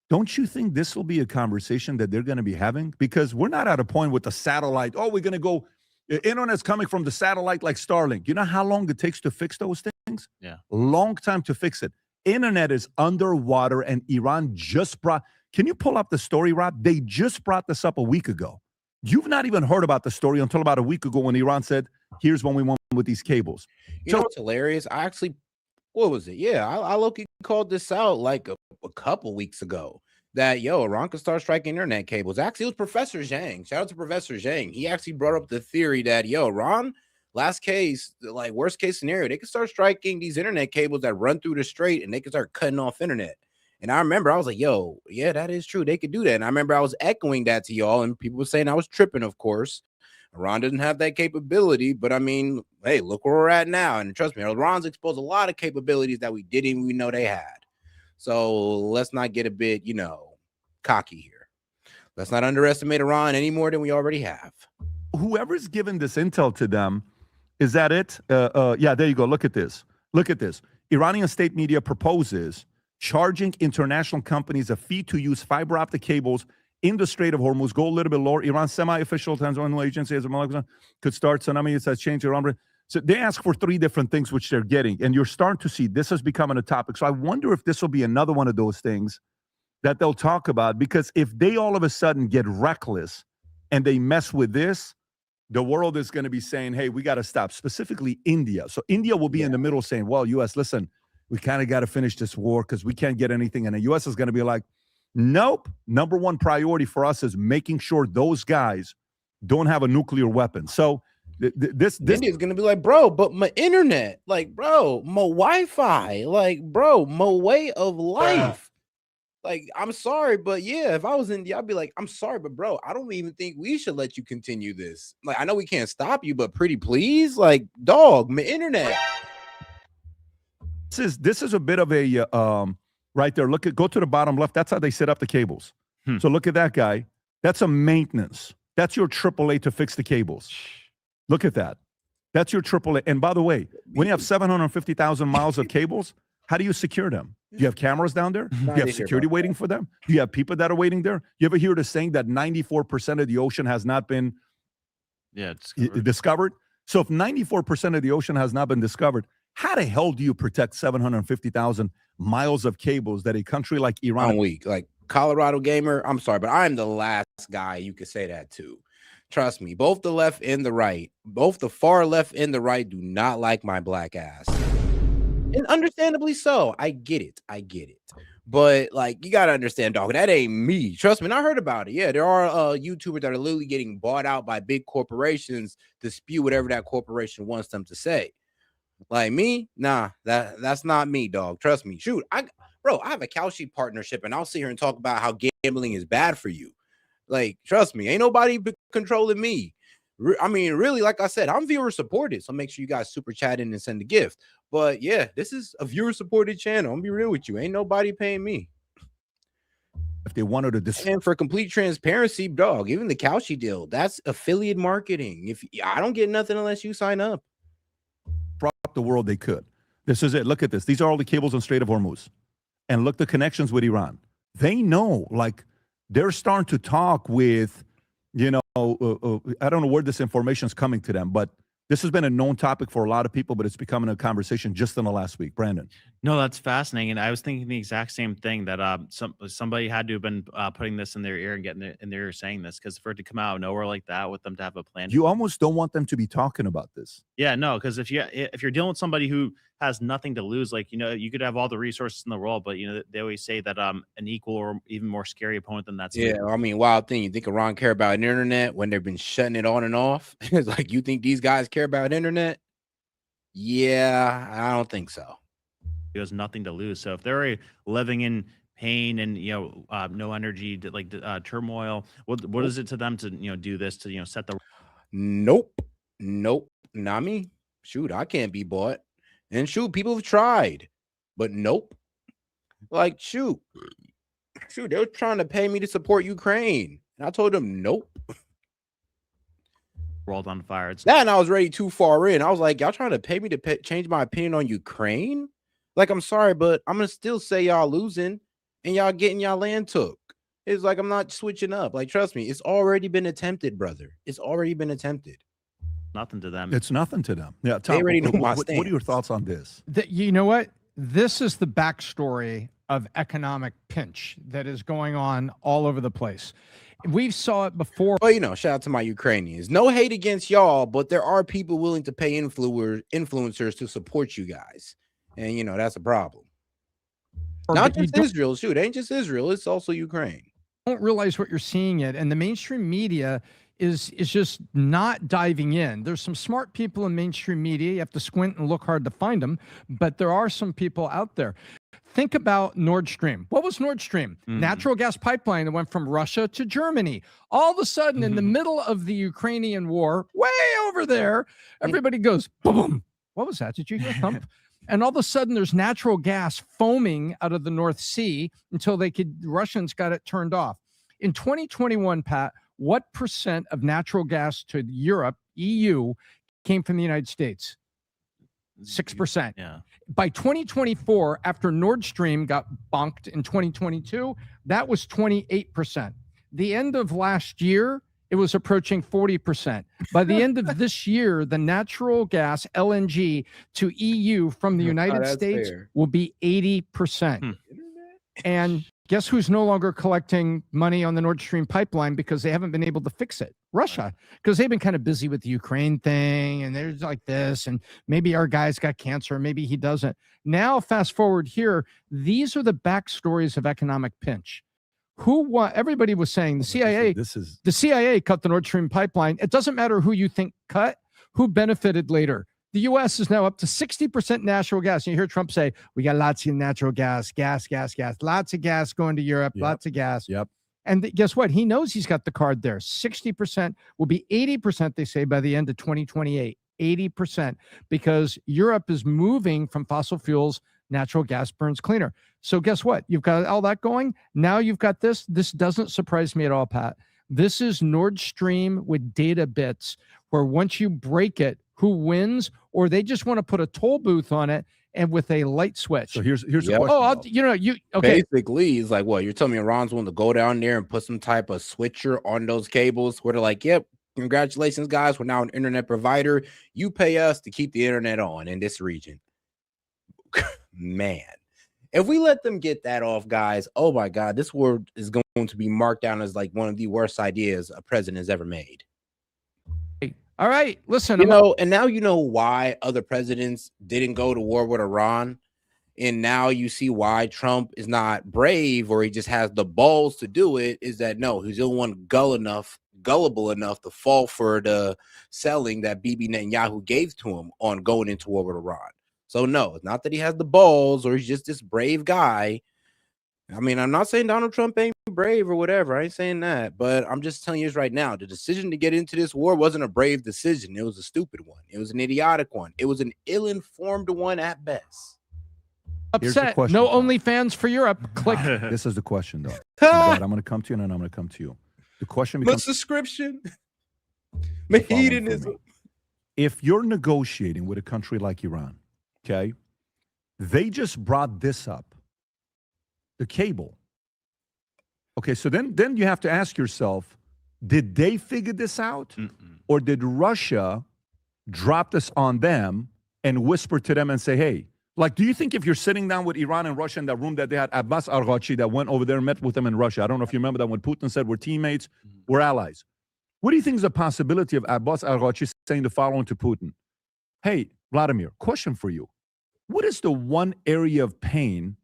don't you think this will be a conversation that they're going to be having? Because we're not at a point with the satellite. Oh, we're going to go. The internet's coming from the satellite like Starlink. You know how long it takes to fix those things? Yeah. Long time to fix it. Internet is underwater, and Iran just brought. Can you pull up the story, Rob? They just brought this up a week ago. You've not even heard about the story until about a week ago when Iran said, here's when we want with these cables. You know what's hilarious? I actually, what was it? Yeah, I low-key called this out like a couple weeks ago that, Iran could start striking internet cables. Actually, it was Professor Zhang. Shout out to Professor Zhang. He actually brought up the theory that, Iran, last case, like worst case scenario, they could start striking these internet cables that run through the strait and they could start cutting off internet. And I remember I was like, yeah, that is true. They could do that. And I remember I was echoing that to y'all, and people were saying I was tripping, of course. Iran doesn't have that capability, but I mean, hey, look where we're at now. And trust me, Iran's exposed a lot of capabilities that we didn't even know they had. So let's not get a bit, cocky here. Let's not underestimate Iran any more than we already have. Whoever's given this intel to them, is that it? Yeah, there you go. Look at this. Iranian state media proposes charging international companies a fee to use fiber optic cables in the Strait of Hormuz. Go a little bit lower. Iran's semi-official Tanzanian agency as a could start tsunami. It says change Iran. So they ask for three different things, which they're getting. And you're starting to see this is becoming a topic. So I wonder if this will be another one of those things that they'll talk about, because if they all of a sudden get reckless and they mess with this, the world is going to be saying, hey, we got to stop, specifically India. So India will be in the middle saying, well, U.S., listen, we kind of got to finish this war because we can't get anything. And the U.S. is going to be like, nope. Number one priority for us is making sure those guys don't have a nuclear weapon. So this India's going to be like, bro, but my internet, like, bro, my Wi-Fi, like, bro, my way of life. Like, I'm sorry, but yeah, if I was India, I'd be like, I'm sorry, but bro, I don't even think we should let you continue this. Like, I know we can't stop you, but pretty please, like, dog, my internet. This is a bit of a right there. Go to the bottom left. That's how they set up the cables. So look at that guy. That's a maintenance. That's your AAA to fix the cables. Look at that. That's your AAA. And by the way, when you have 750,000 miles of cables, how do you secure them? Do you have cameras down there? Do you have security waiting for them? Do you have people that are waiting there? You ever hear the saying that 94% of the ocean has not been discovered? So if 94% of the ocean has not been discovered, how the hell do you protect 750,000 miles of cables that a country like Iran? I'm weak. Like, Colorado gamer, I'm sorry, but I'm the last guy you could say that to. Trust me, both the left and the right, both the far left and the right do not like my black ass. And understandably so. I get it. But like, you gotta understand, dog, that ain't me. Trust me, and I heard about it. Yeah, there are YouTubers that are literally getting bought out by big corporations to spew whatever that corporation wants them to say. Like me, nah, that's not me, dog. Trust me. Shoot, I have a Kalshi partnership, and I'll sit here and talk about how gambling is bad for you. Like, trust me, ain't nobody controlling me. I mean, really, like I said, I'm viewer supported, so make sure you guys super chat in and send a gift. But yeah, this is a viewer supported channel. I'm gonna be real with you. Ain't nobody paying me. If they wanted to and for complete transparency, dog, even the Kalshi deal, that's affiliate marketing. If I don't get nothing unless you sign up. the world, they could. This is it. Look at this. These are all the cables on Strait of Hormuz. And look, the connections with Iran. They know, like, they're starting to talk with, I don't know where this information is coming to them, but this has been a known topic for a lot of people, but it's becoming a conversation just in the last week. Brandon. No, that's fascinating. And I was thinking the exact same thing, that somebody had to have been putting this in their ear and getting it in their ear saying this, because for it to come out of nowhere like that, with them to have a plan. You almost don't want them to be talking about this. Yeah, no, because if you're dealing with somebody who has nothing to lose, like, you could have all the resources in the world, but they always say that an equal or even more scary opponent than that's. Yeah, I mean, wild thing. You think Iran care about the internet when they've been shutting it on and off? It's like, you think these guys care about internet? Yeah, I don't think so. He has nothing to lose. So if they're living in pain and no energy, turmoil, what is it to them to do this to set the? Nope, not me. Shoot, I can't be bought. And shoot, people have tried, but nope. Like, shoot, they were trying to pay me to support Ukraine, and I told them nope. World on fire. And I was ready too far in. I was like, y'all trying to pay me to change my opinion on Ukraine? Like, I'm sorry, but I'm gonna still say y'all losing and y'all getting y'all land took. It's like, I'm not switching up. Like, trust me, it's already been attempted, brother. It's already been attempted. Nothing to them. It's nothing to them. Yeah, Tom, they already know my what are your thoughts on this? You know what? This is the backstory of economic pinch that is going on all over the place. We saw it before. Well, shout out to my Ukrainians. No hate against y'all, but there are people willing to pay influencers to support you guys. And, that's a problem. Not just Israel. Shoot, it ain't just Israel. It's also Ukraine. Don't realize what you're seeing it. And the mainstream media is just not diving in. There's some smart people in mainstream media. You have to squint and look hard to find them. But there are some people out there. Think about Nord Stream. What was Nord Stream? Natural gas pipeline that went from Russia to Germany. All of a sudden, in the middle of the Ukrainian war, way over there, everybody goes, boom. What was that? Did you hear a thump? And all of a sudden, there's natural gas foaming out of the North Sea until the Russians got it turned off. In 2021, Pat, what percent of natural gas to Europe, EU, came from the United States? 6%. Yeah. By 2024, after Nord Stream got bonked in 2022, that was 28%. The end of last year, it was approaching 40%. By the end of this year, the natural gas, LNG, to EU from the United States will be 80%. And guess who's no longer collecting money on the Nord Stream pipeline because they haven't been able to fix it? Russia, because they've been kind of busy with the Ukraine thing, and there's like this, and maybe our guy's got cancer, maybe he doesn't. Now, fast forward here, these are the backstories of economic pinch. Everybody was saying the CIA cut the Nord Stream pipeline. It doesn't matter who you think cut, who benefited later. The U.S. is now up to 60% natural gas. And you hear Trump say, we got lots of natural gas, lots of gas going to Europe, lots of gas. Yep. And guess what? He knows he's got the card there. 60% will be 80%, they say, by the end of 2028. 80%, because Europe is moving from fossil fuels. Natural gas burns cleaner. So guess what? You've got all that going. Now you've got this. This doesn't surprise me at all, Pat. This is Nord Stream with data bits, where once you break it, who wins? Or they just want to put a toll booth on it and with a light switch. So here's the question. Okay. Basically, it's like, what, you're telling me Iran's willing to go down there and put some type of switcher on those cables where they're like, yep, congratulations, guys, we're now an internet provider. You pay us to keep the internet on in this region. Man, if we let them get that off, guys, oh my God, this world is going to be marked down as like one of the worst ideas a president has ever made. All right, listen, and now you know why other presidents didn't go to war with Iran. And now you see why Trump is not brave, or he just has the balls to do it, is that no, he's the only one gullible enough to fall for the selling that Bibi Netanyahu gave to him on going into war with Iran. So no, it's not that he has the balls or he's just this brave guy. I mean, I'm not saying Donald Trump ain't brave or whatever. I ain't saying that, but I'm just telling you this right now. The decision to get into this war wasn't a brave decision. It was a stupid one. It was an idiotic one. It was an ill-informed one at best. Upset. No OnlyFans for Europe. Click. This is the question, though. Brad, I'm going to come to you, and then I'm going to come to you. The question becomes... subscription. Hedonism. If you're negotiating with a country like Iran, okay, they just brought this up, the cable. Okay, so then you have to ask yourself, did they figure this out? Or did Russia drop this on them and whisper to them and say, hey, like, do you think if you're sitting down with Iran and Russia in that room that they had Abbas Araghchi that went over there and met with them in Russia? I don't know if you remember that when Putin said we're teammates, we're allies. What do you think is the possibility of Abbas Araghchi saying the following to Putin? Hey, Vladimir, question for you. What is the one area of pain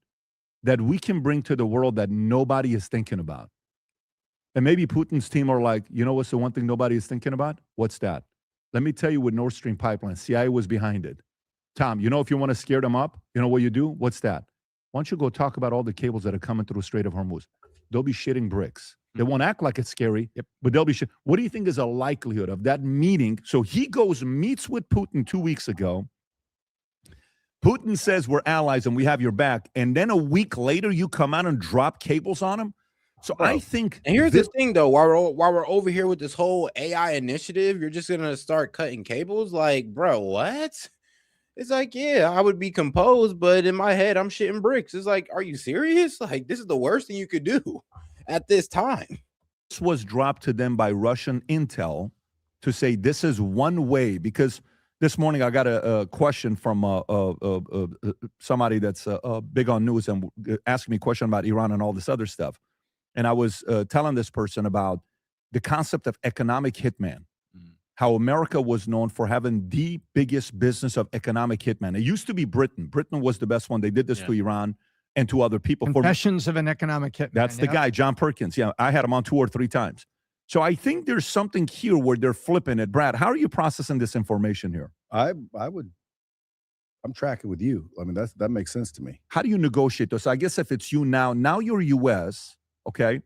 that we can bring to the world that nobody is thinking about? And maybe Putin's team are like, you know what's the one thing nobody is thinking about? What's that? Let me tell you, with Nord Stream pipeline, CIA was behind it. Tom, you know, if you want to scare them up, you know what you do? What's that? Why don't you go talk about all the cables that are coming through the Strait of Hormuz? They'll be shitting bricks. They won't act like it's scary, but they'll be What do you think is a likelihood of that meeting? So he goes, meets with Putin 2 weeks ago. Putin says we're allies and we have your back. And then a week later, you come out and drop cables on him. So I think. And here's the thing, though, while we're over here with this whole AI initiative, you're just going to start cutting cables? Like, bro, what? It's like, yeah, I would be composed, but in my head, I'm shitting bricks. It's like, are you serious? Like, this is the worst thing you could do at this time. This was dropped to them by Russian intel to say this is one way, because this morning I got a question from somebody that's big on news and asking me a question about Iran and all this other stuff. And I was telling this person about the concept of economic hitman, how America was known for having the biggest business of economic hitman. It used to be Britain. Britain was the best one. They did this to Iran and to other people. Confessions of an Economic Hitman. That's the guy, John Perkins. Yeah, I had him on 2 or 3 times. So I think there's something here where they're flipping it. Brad, how are you processing this information here? I'm tracking with you. I mean, that makes sense to me. How do you negotiate this? I guess if it's you now you're U.S., okay?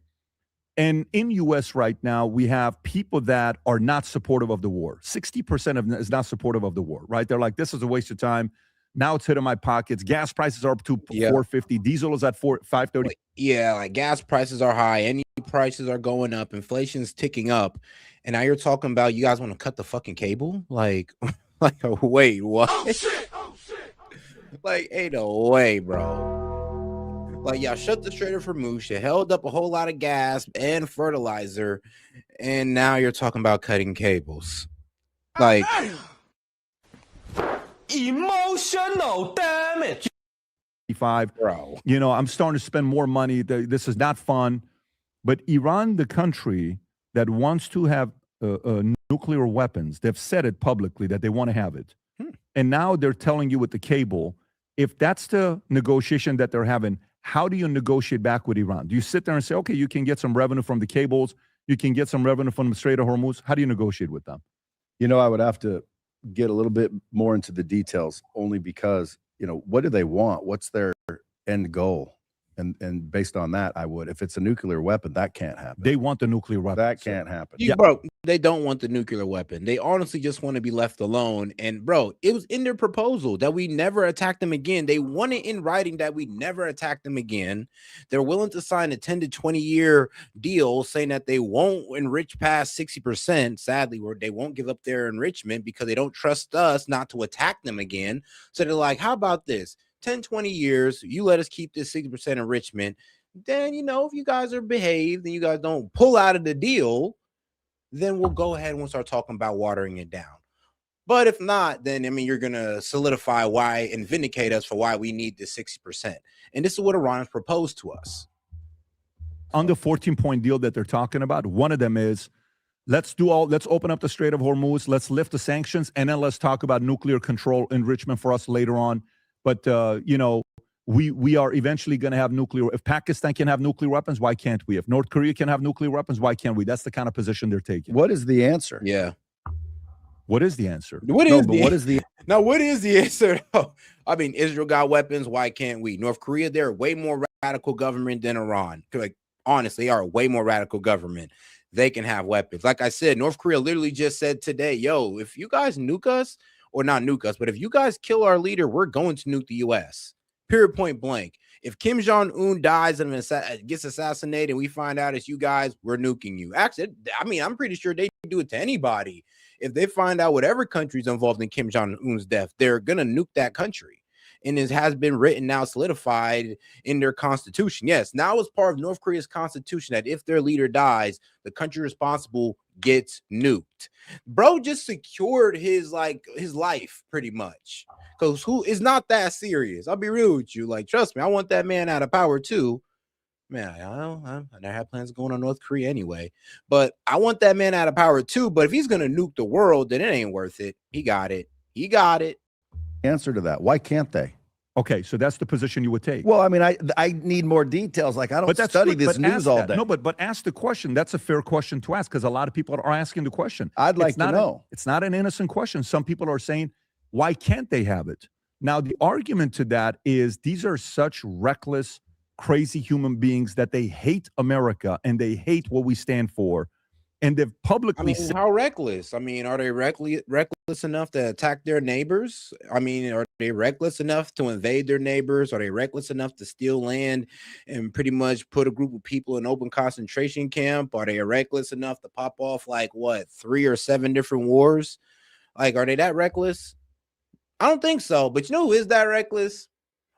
And in U.S. right now, we have people that are not supportive of the war. 60% of them is not supportive of the war, right? They're like, this is a waste of time. Now it's hitting my pockets. Gas prices are up to $4.50. Diesel is at $5.30. Yeah, like gas prices are high. Energy prices are going up. Inflation's ticking up. And now you're talking about you guys want to cut the fucking cable? Like, wait, what? Oh, shit. Like, ain't no way, bro. Like, y'all shut the Strait of Hormuz. You held up a whole lot of gas and fertilizer. And now you're talking about cutting cables. Like... Emotional damage. Bro. You know, I'm starting to spend more money. This is not fun. But Iran, the country that wants to have nuclear weapons, they've said it publicly that they want to have it. And now they're telling you with the cable, if that's the negotiation that they're having, how do you negotiate back with Iran? Do you sit there and say, okay, you can get some revenue from the cables, you can get some revenue from the Strait of Hormuz? How do you negotiate with them? You know, I would have to get a little bit more into the details, only because, you know, what do they want? What's their end goal? And based on that, I would. If it's a nuclear weapon, that can't happen. They want the nuclear weapon. That can't happen. Bro, they don't want the nuclear weapon. They honestly just want to be left alone. And bro, it was in their proposal that we never attack them again. They want it in writing that we never attack them again. They're willing to sign a 10 to 20 year deal saying that they won't enrich past 60%. Sadly, where they won't give up their enrichment because they don't trust us not to attack them again. So they're like, how about this? 10, 20 years, you let us keep this 60% enrichment. Then, you know, if you guys are behaved and you guys don't pull out of the deal, then we'll go ahead and we'll start talking about watering it down. But if not, then, I mean, you're going to solidify why and vindicate us for why we need this 60%. And this is what Iran has proposed to us. On the 14-point deal that they're talking about, one of them is, let's open up the Strait of Hormuz, let's lift the sanctions, and then let's talk about nuclear control enrichment for us later on. But, you know, we are eventually going to have nuclear. If Pakistan can have nuclear weapons, why can't we? If North Korea can have nuclear weapons, why can't we? That's the kind of position they're taking. What is the answer? Yeah. What is the answer? What is the answer? though? I mean, Israel got weapons. Why can't we? North Korea, they're a way more radical government than Iran. Like, honestly, they are a way more radical government. They can have weapons. Like I said, North Korea literally just said today, yo, if you guys nuke us, or not nuke us, but if you guys kill our leader, we're going to nuke the U.S. Period, point blank. If Kim Jong-un dies and gets assassinated and we find out it's you guys, we're nuking you. Actually, I mean, I'm pretty sure they do it to anybody. If they find out whatever country's involved in Kim Jong-un's death, they're going to nuke that country. And it has been written now, solidified in their constitution. Yes, now it's part of North Korea's constitution that if their leader dies, the country responsible gets nuked. Bro just secured his life pretty much. Because who is not that serious? I'll be real with you. Like, trust me, I want that man out of power too. Man, I never had plans going on North Korea anyway. But I want that man out of power too. But if he's gonna nuke the world, then it ain't worth it. He got it. He got it. Answer to that. Why can't they? Okay, so that's the position you would take. Well, I mean, I need more details. Like, I don't study this news all day. No, but ask the question. That's a fair question to ask because a lot of people are asking the question. I'd like to know. It's not an innocent question. Some people are saying, why can't they have it? Now, the argument to that is these are such reckless, crazy human beings that they hate America and they hate what we stand for. And they've publicly said, how reckless? I mean, are they reckless enough to attack their neighbors? I mean, are they reckless enough to invade their neighbors? Are they reckless enough to steal land and pretty much put a group of people in open concentration camp? Are they reckless enough to pop off like 3 or 7 different wars? Like, are they that reckless? I don't think so. But you know who is that reckless?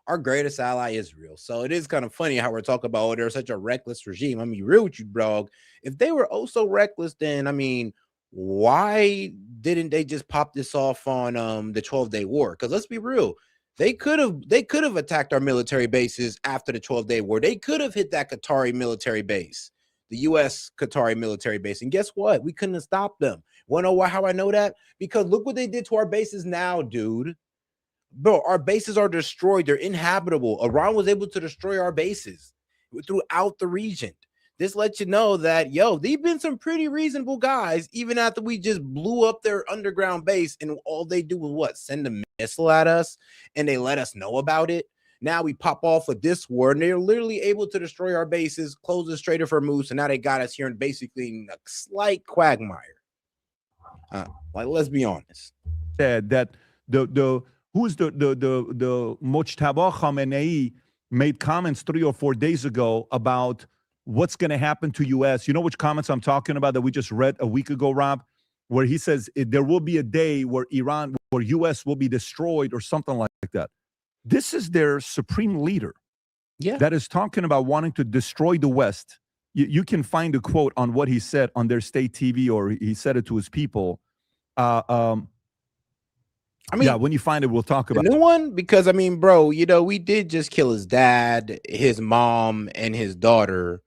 Our greatest ally, Israel. So it is kind of funny how we're talking about, they're such a reckless regime. I mean, real with you, bro. If they were so reckless, then, I mean, why didn't they just pop this off on the 12-day war? Because let's be real. They could have attacked our military bases after the 12-day war. They could have hit that Qatari military base, the U.S. Qatari military base. And guess what? We couldn't have stopped them. Want to know how I know that? Because look what they did to our bases now, dude. Bro, our bases are destroyed. They're inhabitable. Iran was able to destroy our bases throughout the region. This lets you know that, yo, they've been some pretty reasonable guys, even after we just blew up their underground base, and all they do was what? Send a missile at us, and they let us know about it. Now we pop off with this war, and they're literally able to destroy our bases, close the Strait of Hormuz, and now they got us here in basically a slight quagmire. Like, let's be honest. That who's the Mojtaba Khamenei made comments 3 or 4 days ago about what's going to happen to U.S. You know which comments I'm talking about that we just read a week ago, Rob, where he says there will be a day where U.S. will be destroyed or something like that. This is their supreme leader that is talking about wanting to destroy the West. You can find a quote on what he said on their state TV, or he said it to his people. I mean, yeah, when you find it, we'll talk about the new one, because I mean, bro, we did just kill his dad, his mom, and his daughter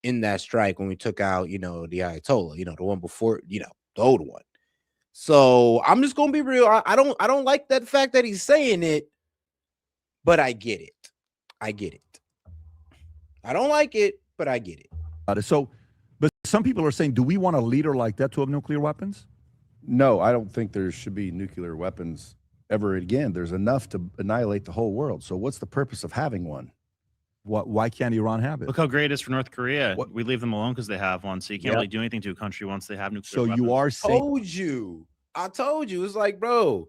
in that strike when we took out, the Ayatollah, the one before, the old one. So I'm just gonna be real. I don't like that fact that he's saying it, but I get it. I don't like it, but I get it. So, but some people are saying, do we want a leader like that to have nuclear weapons? No, I don't think there should be nuclear weapons ever again. There's enough to annihilate the whole world. So what's the purpose of having one? Why can't Iran have it? Look how great it is for North Korea. We leave them alone because they have one. So you can't really do anything to a country once they have nuclear weapons. So you are saying... I told you. It's like, bro,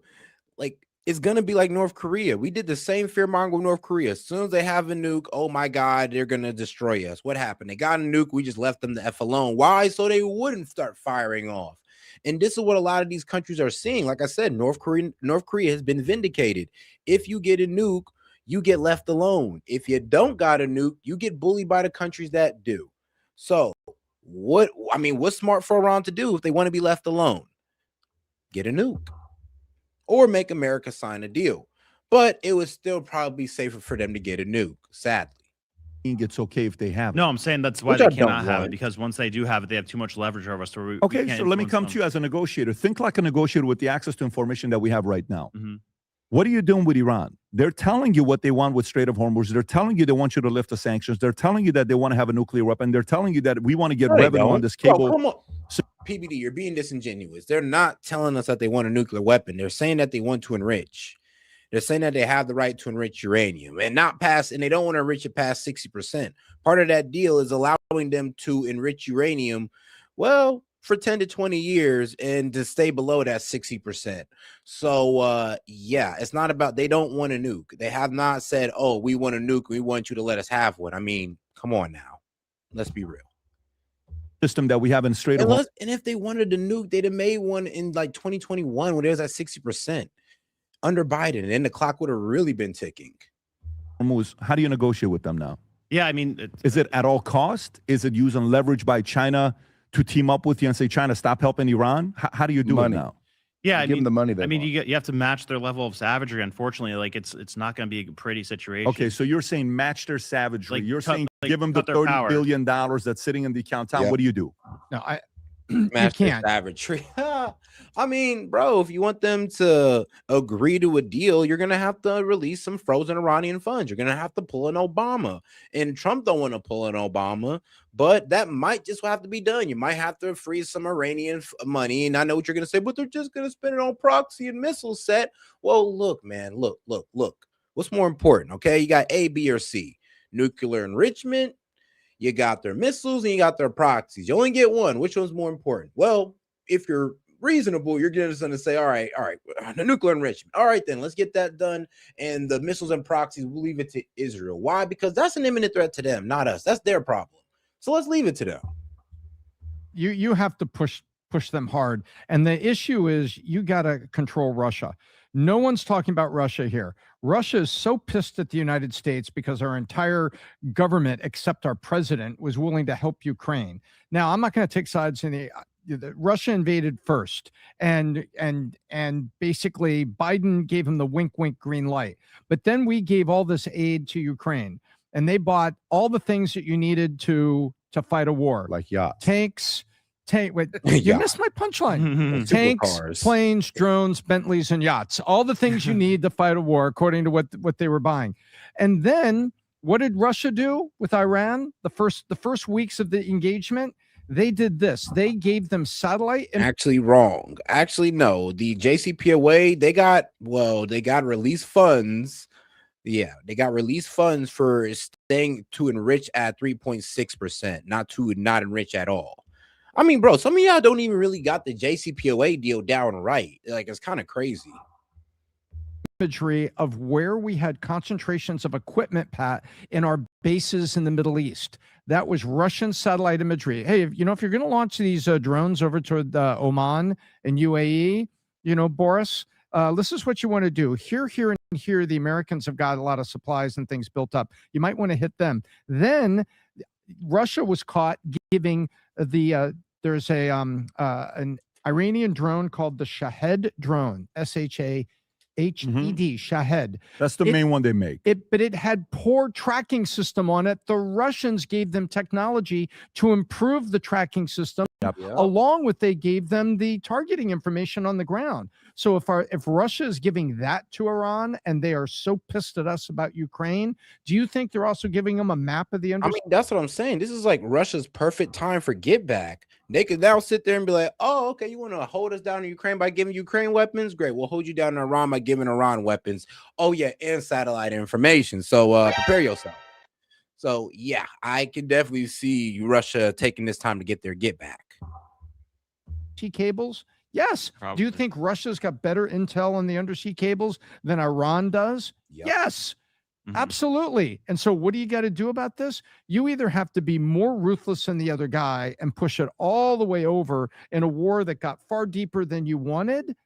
like, it's going to be like North Korea. We did the same fear-mongering with North Korea. As soon as they have a nuke, oh my God, they're going to destroy us. What happened? They got a nuke. We just left them the F alone. Why? So they wouldn't start firing off. And this is what a lot of these countries are seeing. Like I said, North Korea has been vindicated. If you get a nuke, you get left alone. If you don't got a nuke, you get bullied by the countries that do. So what's smart for Iran to do if they want to be left alone? Get a nuke or make America sign a deal. But it would still probably be safer for them to get a nuke, sadly. It's okay if they have it. No, I'm saying that's why they cannot have it, because once they do have it, they have too much leverage over us. So okay, so let me come to you as a negotiator. Think like a negotiator with the access to information that we have right now. Mm-hmm. What are you doing with Iran? They're telling you what they want with Strait of Hormuz. They're telling you they want you to lift the sanctions. They're telling you that they want to have a nuclear weapon. They're telling you that we want to get revenue on this cable. Bro, come on. PBD, you're being disingenuous. They're not telling us that they want a nuclear weapon. They're saying that they want to enrich. They're saying that they have the right to enrich uranium and they don't want to enrich it past 60%. Part of that deal is allowing them to enrich uranium, well, for 10 to 20 years and to stay below that 60%. So, yeah, it's not about, they don't want a nuke. They have not said, oh, we want a nuke. We want you to let us have one. I mean, come on now. Let's be real. System that we have in Strait of Hormuz. And if they wanted a nuke, they'd have made one in like 2021 when it was at 60%. Under Biden, and then the clock would have really been ticking. How do you negotiate with them now? Yeah, I mean, is it at all cost? Is it using leverage by China to team up with you and say, China, stop helping Iran? How do you do it now? Yeah, give them the money. You have to match their level of savagery. Unfortunately, like it's not going to be a pretty situation. Okay, so you're saying match their savagery. Like, you're saying give them the $30 billion that's sitting in the account. Tom, what do you do? No, Match their savagery. I mean, bro, if you want them to agree to a deal, you're gonna have to release some frozen Iranian funds. You're gonna have to pull an Obama, and Trump don't want to pull an Obama, but that might just have to be done. You might have to freeze some Iranian money, and I know what you're gonna say, but they're just gonna spend it on proxy and missile set. Well, look, man, look. What's more important? Okay, you got A, B, or C: nuclear enrichment. You got their missiles and you got their proxies. You only get one. Which one's more important? Well, if you're reasonable, you're just going to say, all right, the nuclear enrichment. All right, then let's get that done. And the missiles and proxies, we'll leave it to Israel. Why? Because that's an imminent threat to them, not us. That's their problem. So let's leave it to them. You have to push them hard. And the issue is you got to control Russia. No one's talking about Russia here. Russia is so pissed at the United States because our entire government, except our president, was willing to help Ukraine. Now, I'm not going to take sides in the Russia invaded first, and basically Biden gave him the wink, green light. But then we gave all this aid to Ukraine, and they bought all the things that you needed to fight a war, like yachts, tanks. You missed my punchline. Tanks, planes, drones, Bentleys, and yachts. All the things you need to fight a war, according to what they were buying. And then what did Russia do with Iran? The first weeks of the engagement, they did this. They gave them satellite. Actually, wrong. Actually, no. The JCPOA, they got release funds. Yeah, they got release funds for staying to enrich at 3.6%, not enrich at all. I mean, bro, some of y'all don't even really got the JCPOA deal down right. Like, it's kind of crazy. Imagery of where we had concentrations of equipment, Pat, in our bases in the Middle East. That was Russian satellite imagery. Hey, if you're going to launch these drones over toward Oman and UAE, Boris, this is what you want to do. Here, and here, the Americans have got a lot of supplies and things built up. You might want to hit them. Then Russia was caught giving there's an Iranian drone called the Shahed drone, SHAHED, Shahed. That's the main one they make. But it had poor tracking system on it. The Russians gave them technology to improve the tracking system. Yep. Along with they gave them the targeting information on the ground. So if Russia is giving that to Iran and they are so pissed at us about Ukraine, do you think they're also giving them a map of the I mean, that's what I'm saying. This is like Russia's perfect time for get back. They could now sit there and be like, oh, okay, you want to hold us down in Ukraine by giving Ukraine weapons? Great. We'll hold you down in Iran by giving Iran weapons. Oh, yeah, and satellite information. So prepare yourself. So, yeah, I can definitely see Russia taking this time to get their get back. Cables? Yes. Probably. Do you think Russia's got better intel on the undersea cables than Iran does? Yep. Yes. Absolutely. And so what do you got to do about this? You either have to be more ruthless than the other guy and push it all the way over in a war that got far deeper than you wanted.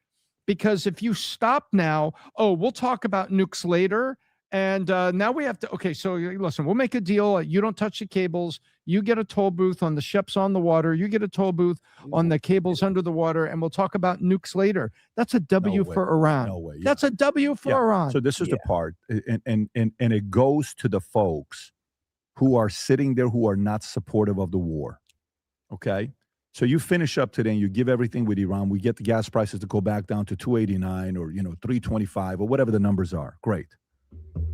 Because if you stop now, we'll talk about nukes later. And now we have to, okay, so listen, we'll make a deal. You don't touch the cables. You get a toll booth on the ships on the water. You get a toll booth on the cables under the water. And we'll talk about nukes later. That's a W for Iran. No way. Yeah. That's a W for Iran. So this is the part. And it goes to the folks who are sitting there who are not supportive of the war. Okay? So you finish up today and you give everything with Iran. We get the gas prices to go back down to 289 or 325 or whatever the numbers are. Great.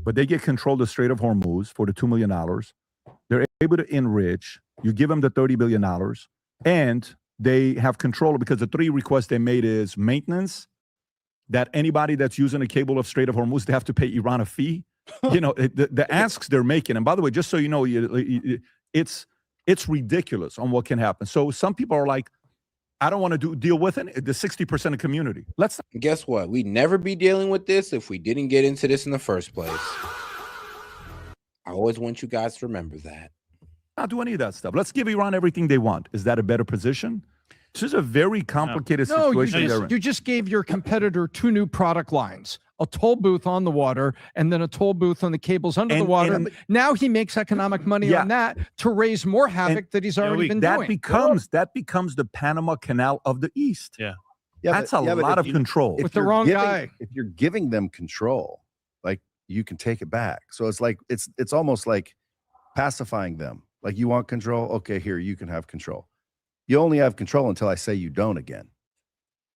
But they get control of the Strait of Hormuz for the $2 million. They're able to enrich. You give them the $30 billion. And they have control because the three requests they made is maintenance, that anybody that's using a cable of Strait of Hormuz, they have to pay Iran a fee. The asks they're making. And by the way, just so you know, it's ridiculous on what can happen. So some people are like, I don't want to deal with it. The 60% of community. Guess what? We'd never be dealing with this if we didn't get into this in the first place. I always want you guys to remember that. Not do any of that stuff. Let's give Iran everything they want. Is that a better position? This is a very complicated situation. You just gave your competitor 2 new product lines, a toll booth on the water and then a toll booth on the cables under the water. Now he makes economic money on that to raise more havoc that he's already been doing. That becomes the Panama Canal of the East. Yeah. That's a lot of control. With the wrong guy. If you're giving them control, like, you can take it back. So it's like it's almost like pacifying them. Like, you want control? Okay, here, you can have control. You only have control until I say you don't again.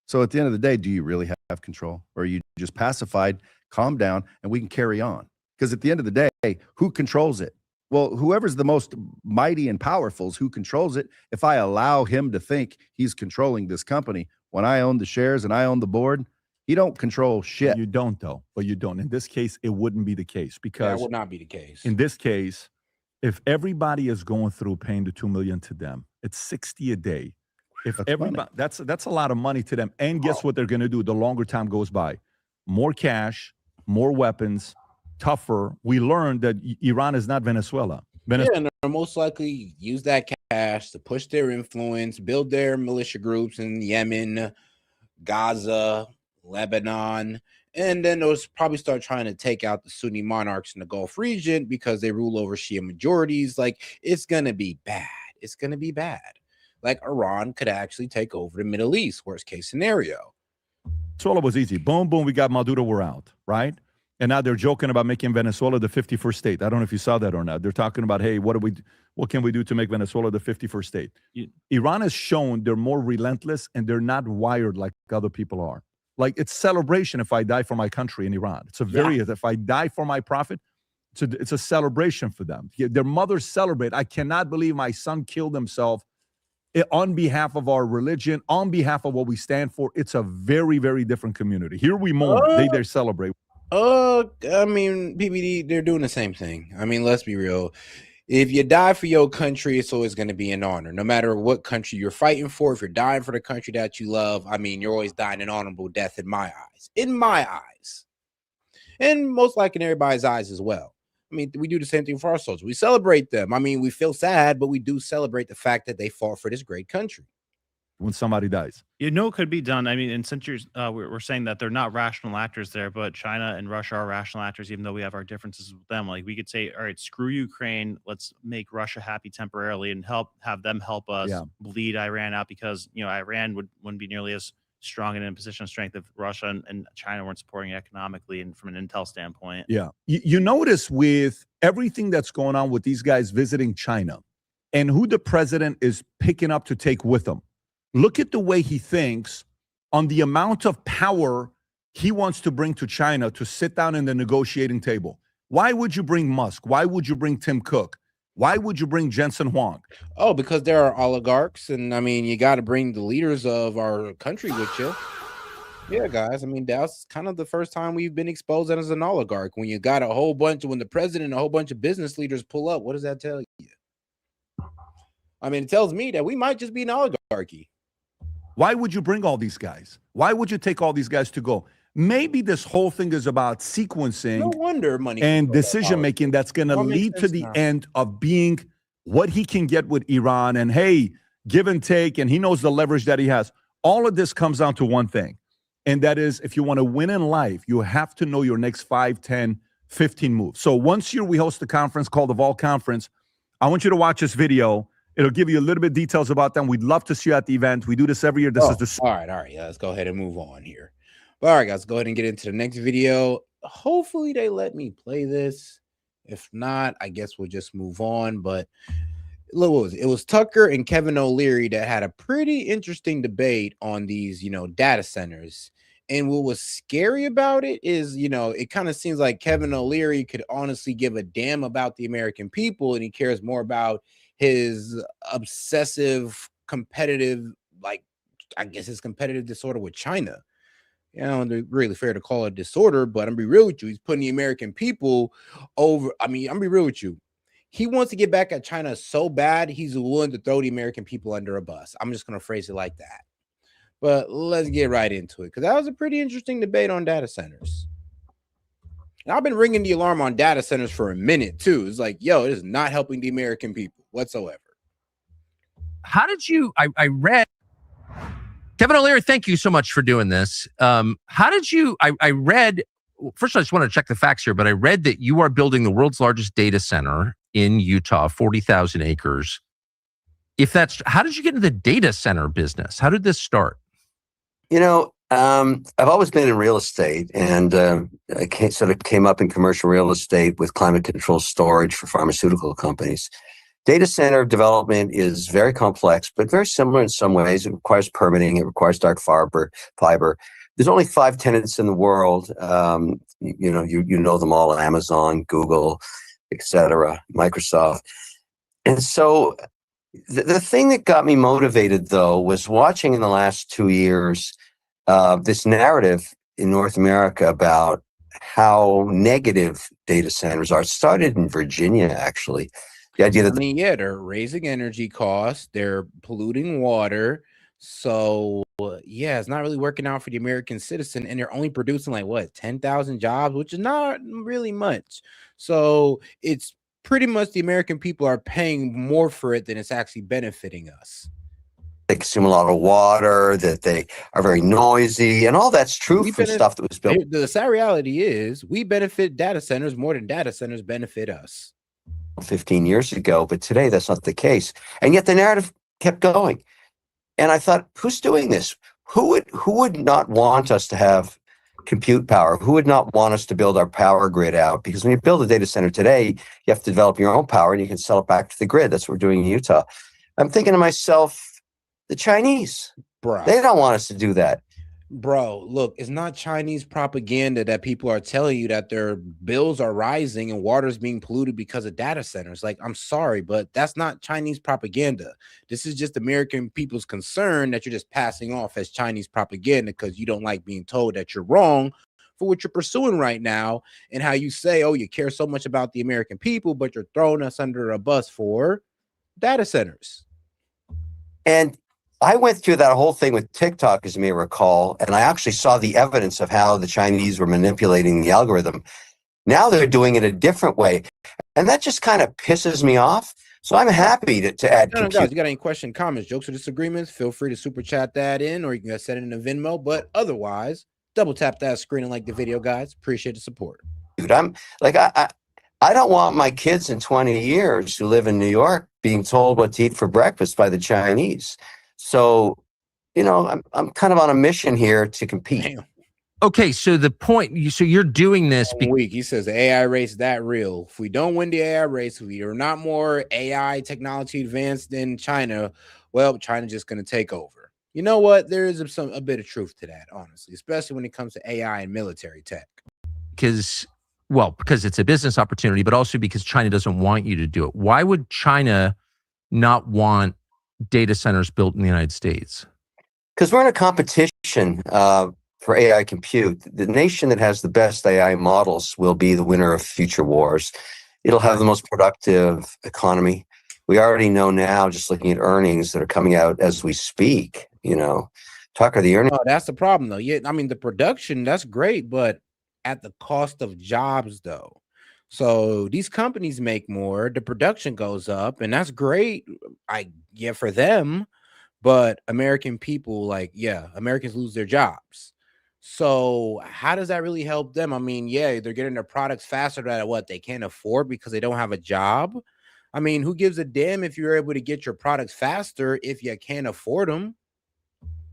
So at the end of the day, do you really have control? Or are you just pacified, calm down, and we can carry on? Because at the end of the day, who controls it? Well, whoever's the most mighty and powerful is who controls it. If I allow him to think he's controlling this company, when I own the shares and I own the board, he don't control shit. You don't, though. But you don't. In this case, it wouldn't be the case because that would not be the case. In this case, if everybody is going through paying the $2 million to them, it's 60 a day. If everybody, that's a lot of money to them. And guess what they're going to do the longer time goes by? More cash, more weapons, tougher. We learned that Iran is not Venezuela. And they'll most likely use that cash to push their influence, build their militia groups in Yemen, Gaza, Lebanon, and then they'll probably start trying to take out the Sunni monarchs in the Gulf region because they rule over Shia majorities. Like, it's going to be bad. It's going to be bad. Like, Iran could actually take over the Middle East, worst case scenario. Venezuela was easy. Boom, boom, we got Maduro, we're out, right? And now they're joking about making Venezuela the 51st state. I don't know if you saw that or not. They're talking about, hey, what can we do to make Venezuela the 51st state? Iran has shown they're more relentless and they're not wired like other people are. Like, it's celebration if I die for my country in Iran. It's a if I die for my prophet, it's a celebration for them. Their mothers celebrate. I cannot believe my son killed himself on behalf of our religion, on behalf of what we stand for. It's a very, very different community. Here we mourn. They celebrate. I mean, PBD, they're doing the same thing. I mean, let's be real. If you die for your country, it's always going to be an honor. No matter what country you're fighting for, if you're dying for the country that you love, I mean, you're always dying an honorable death in my eyes. In my eyes. And most likely in everybody's eyes as well. I mean, we do the same thing for our soldiers. We celebrate them. I mean, we feel sad, but we do celebrate the fact that they fought for this great country. When somebody dies, it could be done. I mean, and since we're saying that they're not rational actors there, but China and Russia are rational actors, even though we have our differences with them. Like, we could say, all right, screw Ukraine, let's make Russia happy temporarily and have them help us bleed Iran out, because Iran wouldn't be nearly as strong and in a position of strength if Russia and China weren't supporting it economically and from an intel standpoint. Yeah, you notice with everything that's going on with these guys visiting China and who the president is picking up to take with them. Look at the way he thinks on the amount of power he wants to bring to China to sit down in the negotiating table. Why would you bring Musk? Why would you bring Tim Cook? Why would you bring Jensen Huang? Oh, because there are oligarchs. And I mean, you got to bring the leaders of our country with you. Yeah, guys. I mean, that's kind of the first time we've been exposed as an oligarch. When you got when the president and a whole bunch of business leaders pull up, what does that tell you? I mean, it tells me that we might just be an oligarchy. Why would you bring all these guys? Why would you take all these guys to go? Maybe this whole thing is about sequencing. No wonder money and decision making that's going to lead to the end of being what he can get with Iran. And hey, give and take. And he knows the leverage that he has. All of this comes down to one thing. And that is, if you want to win in life, you have to know your next 5, 10, 15 moves. So once we host a conference called the Vol Conference, I want you to watch this video. It'll give you a little bit of details about them. We'd love to see you at the event. We do this every year. This is the all right. Yeah, let's go ahead and move on here. But all right, guys, go ahead and get into the next video. Hopefully they let me play this. If not, I guess we'll just move on. But look, what was it? It was Tucker and Kevin O'Leary that had a pretty interesting debate on these, data centers. And what was scary about it is, it kind of seems like Kevin O'Leary could honestly give a damn about the American people, and he cares more about his obsessive, competitive, like, I guess his competitive disorder with China. It's really fair to call it a disorder, but I'm gonna be real with you. He's putting the American people over. I mean, I'm gonna be real with you. He wants to get back at China so bad, he's willing to throw the American people under a bus. I'm just gonna phrase it like that. But let's get right into it, because that was a pretty interesting debate on data centers. And I've been ringing the alarm on data centers for a minute too. It's like, yo, it is not helping the American people whatsoever. How did you? I read. Kevin O'Leary, thank you so much for doing this. How did you? I read. First, I just want to check the facts here, but I read that you are building the world's largest data center in Utah, 40,000 acres. If that's, how did you get into the data center business? How did this start? I've always been in real estate, and I sort of came up in commercial real estate with climate control storage for pharmaceutical companies. Data center development is very complex, but very similar in some ways. It requires permitting. It requires dark fiber. There's only 5 tenants in the world. You know them all: Amazon, Google, etc., Microsoft. And so the thing that got me motivated, though, was watching in the last 2 years this narrative in North America about how negative data centers are. It started in Virginia, actually. The idea that they're raising energy costs, they're polluting water. So it's not really working out for the American citizen, and they're only producing 10,000 jobs, which is not really much. So it's pretty much the American people are paying more for it than it's actually benefiting us. they consume a lot of water, that they are very noisy, and all that's true from stuff that was built. The sad reality is we benefit data centers more than data centers benefit us. 15 years ago, but today that's not the case. And yet the narrative kept going. And I thought, who's doing this? Who would not want us to have compute power? Who would not want us to build our power grid out? Because when you build a data center today, you have to develop your own power and you can sell it back to the grid. That's what we're doing in Utah. I'm thinking to myself, the Chinese, they don't want us to do that. Bro, look, it's not Chinese propaganda that people are telling you that their bills are rising and water is being polluted because of data centers. Like, I'm sorry, but that's not Chinese propaganda. This is just American people's concern that you're just passing off as Chinese propaganda because you don't like being told that you're wrong for what you're pursuing right now, and how you say, oh, you care so much about the American people, but you're throwing us under a bus for data centers. And I went through that whole thing with TikTok, as you may recall, and I actually saw the evidence of how the Chinese were manipulating the algorithm. Now they're doing it a different way. And that just kind of pisses me off. So I'm happy to add compute. Guys, you got any questions, comments, jokes, or disagreements? Feel free to super chat that in, or you can send it in a Venmo. But otherwise, double tap that screen and like the video, guys. Appreciate the support. Dude, I'm like, I don't want my kids in 20 years who live in New York being told what to eat for breakfast by the Chinese. So, I'm kind of on a mission here to compete. Damn. Okay, so the point, so you're doing this. Week, he says the AI race that real. If we don't win the AI race, we are not more AI technology advanced than China. Well, China's just going to take over. You know what? There is a bit of truth to that, honestly, especially when it comes to AI and military tech. Because it's a business opportunity, but also because China doesn't want you to do it. Why would China not want data centers built in the United States? Because we're in a competition for AI compute. The nation that has the best AI models will be the winner of future wars. It'll have the most productive economy. We already know now, just looking at earnings that are coming out as we speak, Tucker, the earnings. Oh, that's the problem, though. Yeah, I mean, the production, that's great, but at the cost of jobs, though. So these companies make more, the production goes up, and that's great, for them. But American people, Americans lose their jobs. So how does that really help them? I mean, they're getting their products faster at what they can't afford because they don't have a job. I mean, who gives a damn if you're able to get your products faster if you can't afford them?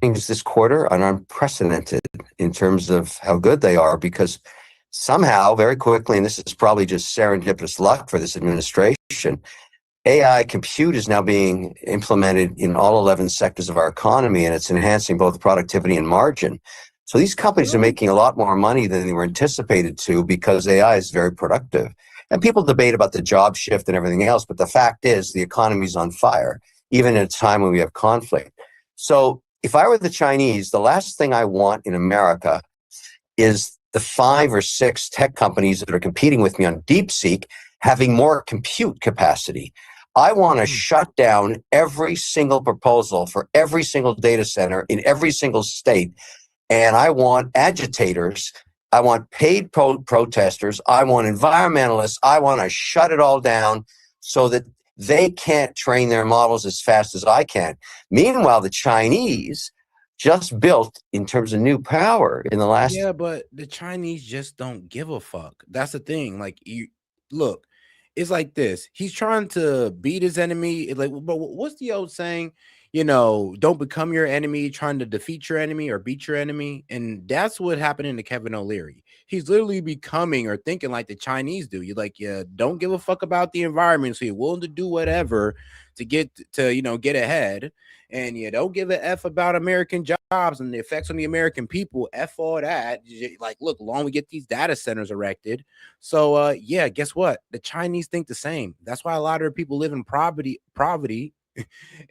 Things this quarter are unprecedented in terms of how good they are, because somehow, very quickly, and this is probably just serendipitous luck for this administration, AI compute is now being implemented in all 11 sectors of our economy, and it's enhancing both productivity and margin. So these companies are making a lot more money than they were anticipated to because AI is very productive. And people debate about the job shift and everything else, but the fact is the economy is on fire, even at a time when we have conflict. So if I were the Chinese, the last thing I want in America is the 5 or 6 tech companies that are competing with me on DeepSeek having more compute capacity. I want to shut down every single proposal for every single data center in every single state. And I want agitators. I want paid protesters. I want environmentalists. I want to shut it all down so that they can't train their models as fast as I can. Meanwhile, the Chinese just built, in terms of new power in the last. Yeah, but the Chinese just don't give a fuck. That's the thing. Like, you look, it's like this. He's trying to beat his enemy. It's like, but what's the old saying? You know, don't become your enemy, trying to defeat your enemy or beat your enemy. And that's what happened to Kevin O'Leary. He's literally becoming or thinking like the Chinese do. You like, you don't give a fuck about the environment, so you're willing to do whatever to get get ahead. And you don't give a F about American jobs and the effects on the American people. F all that. Like, look, long we get these data centers erected. So yeah, guess what? The Chinese think the same. That's why a lot of people live in poverty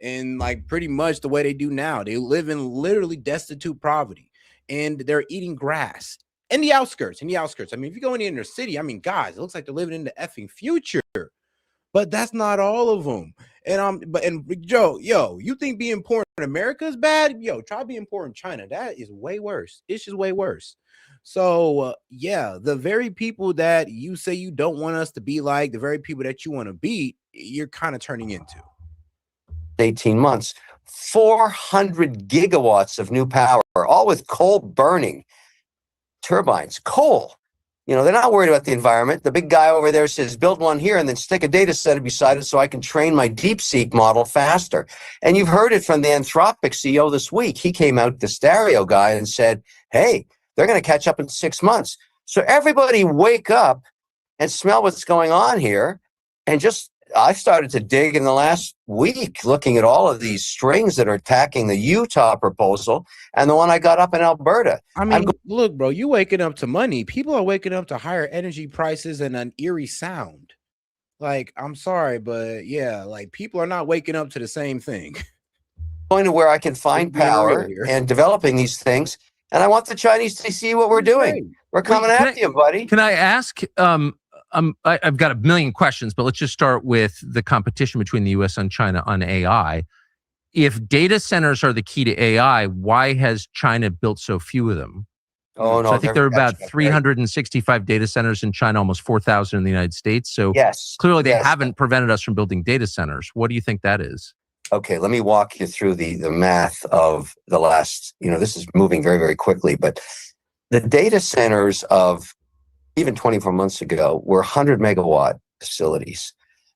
and like pretty much the way they do now. They live in literally destitute poverty, and they're eating grass in the outskirts. I mean, if you go in the inner city, I mean, guys, it looks like they're living in the effing future. But that's not all of them. And Joe, you think being poor in America is bad? Yo, try being poor in China. That is way worse. It's just way worse. So yeah, the very people that you say you don't want us to be like, the very people that you want to beat, you're kind of turning into. 18 months, 400 gigawatts of new power, all with coal burning turbines. Coal. You know, they're not worried about the environment. The big guy over there says, build one here and then stick a data center beside it so I can train my DeepSeek model faster. And you've heard it from the Anthropic CEO this week. He came out, the stereo guy, and said, hey, they're going to catch up in 6 months. So everybody wake up and smell what's going on here. And I started to dig in the last week, looking at all of these strings that are attacking the Utah proposal and the one I got up in Alberta. I mean, look, bro, you waking up to money. People are waking up to higher energy prices and an eerie sound. Like, I'm sorry, but yeah, like people are not waking up to the same thing. Going to where I can find power and developing these things. And I want the Chinese to see what we're doing. We're coming after you, buddy. Can I ask, I've got a million questions, but let's just start with the competition between the U.S. and China on AI. If data centers are the key to AI, why has China built so few of them? Oh, no. So I think there are about 365 data centers in China, almost 4,000 in the United States. So clearly they haven't prevented us from building data centers. What do you think that is? Okay, let me walk you through the math of the last, this is moving very, very quickly, but the data centers of even 24 months ago were 100 megawatt facilities.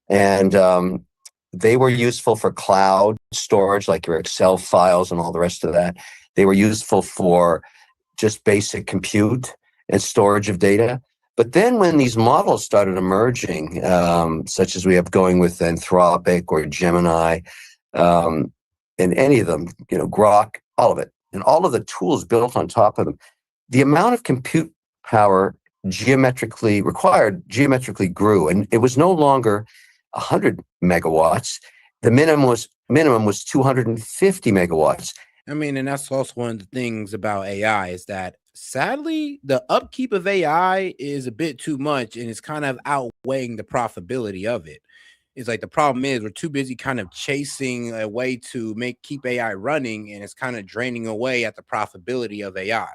And they were useful for cloud storage, like your Excel files and all the rest of that. They were useful for just basic compute and storage of data. But then when these models started emerging, such as we have going with Anthropic or Gemini, and any of them, Grok, all of it, and all of the tools built on top of them, the amount of compute power geometrically grew, and it was no longer 100 megawatts. The minimum was 250 megawatts. I mean, and that's also one of the things about AI is that sadly, the upkeep of AI is a bit too much, and it's kind of outweighing the profitability of it. It's like the problem is we're too busy kind of chasing a way to keep AI running, and it's kind of draining away at the profitability of AI,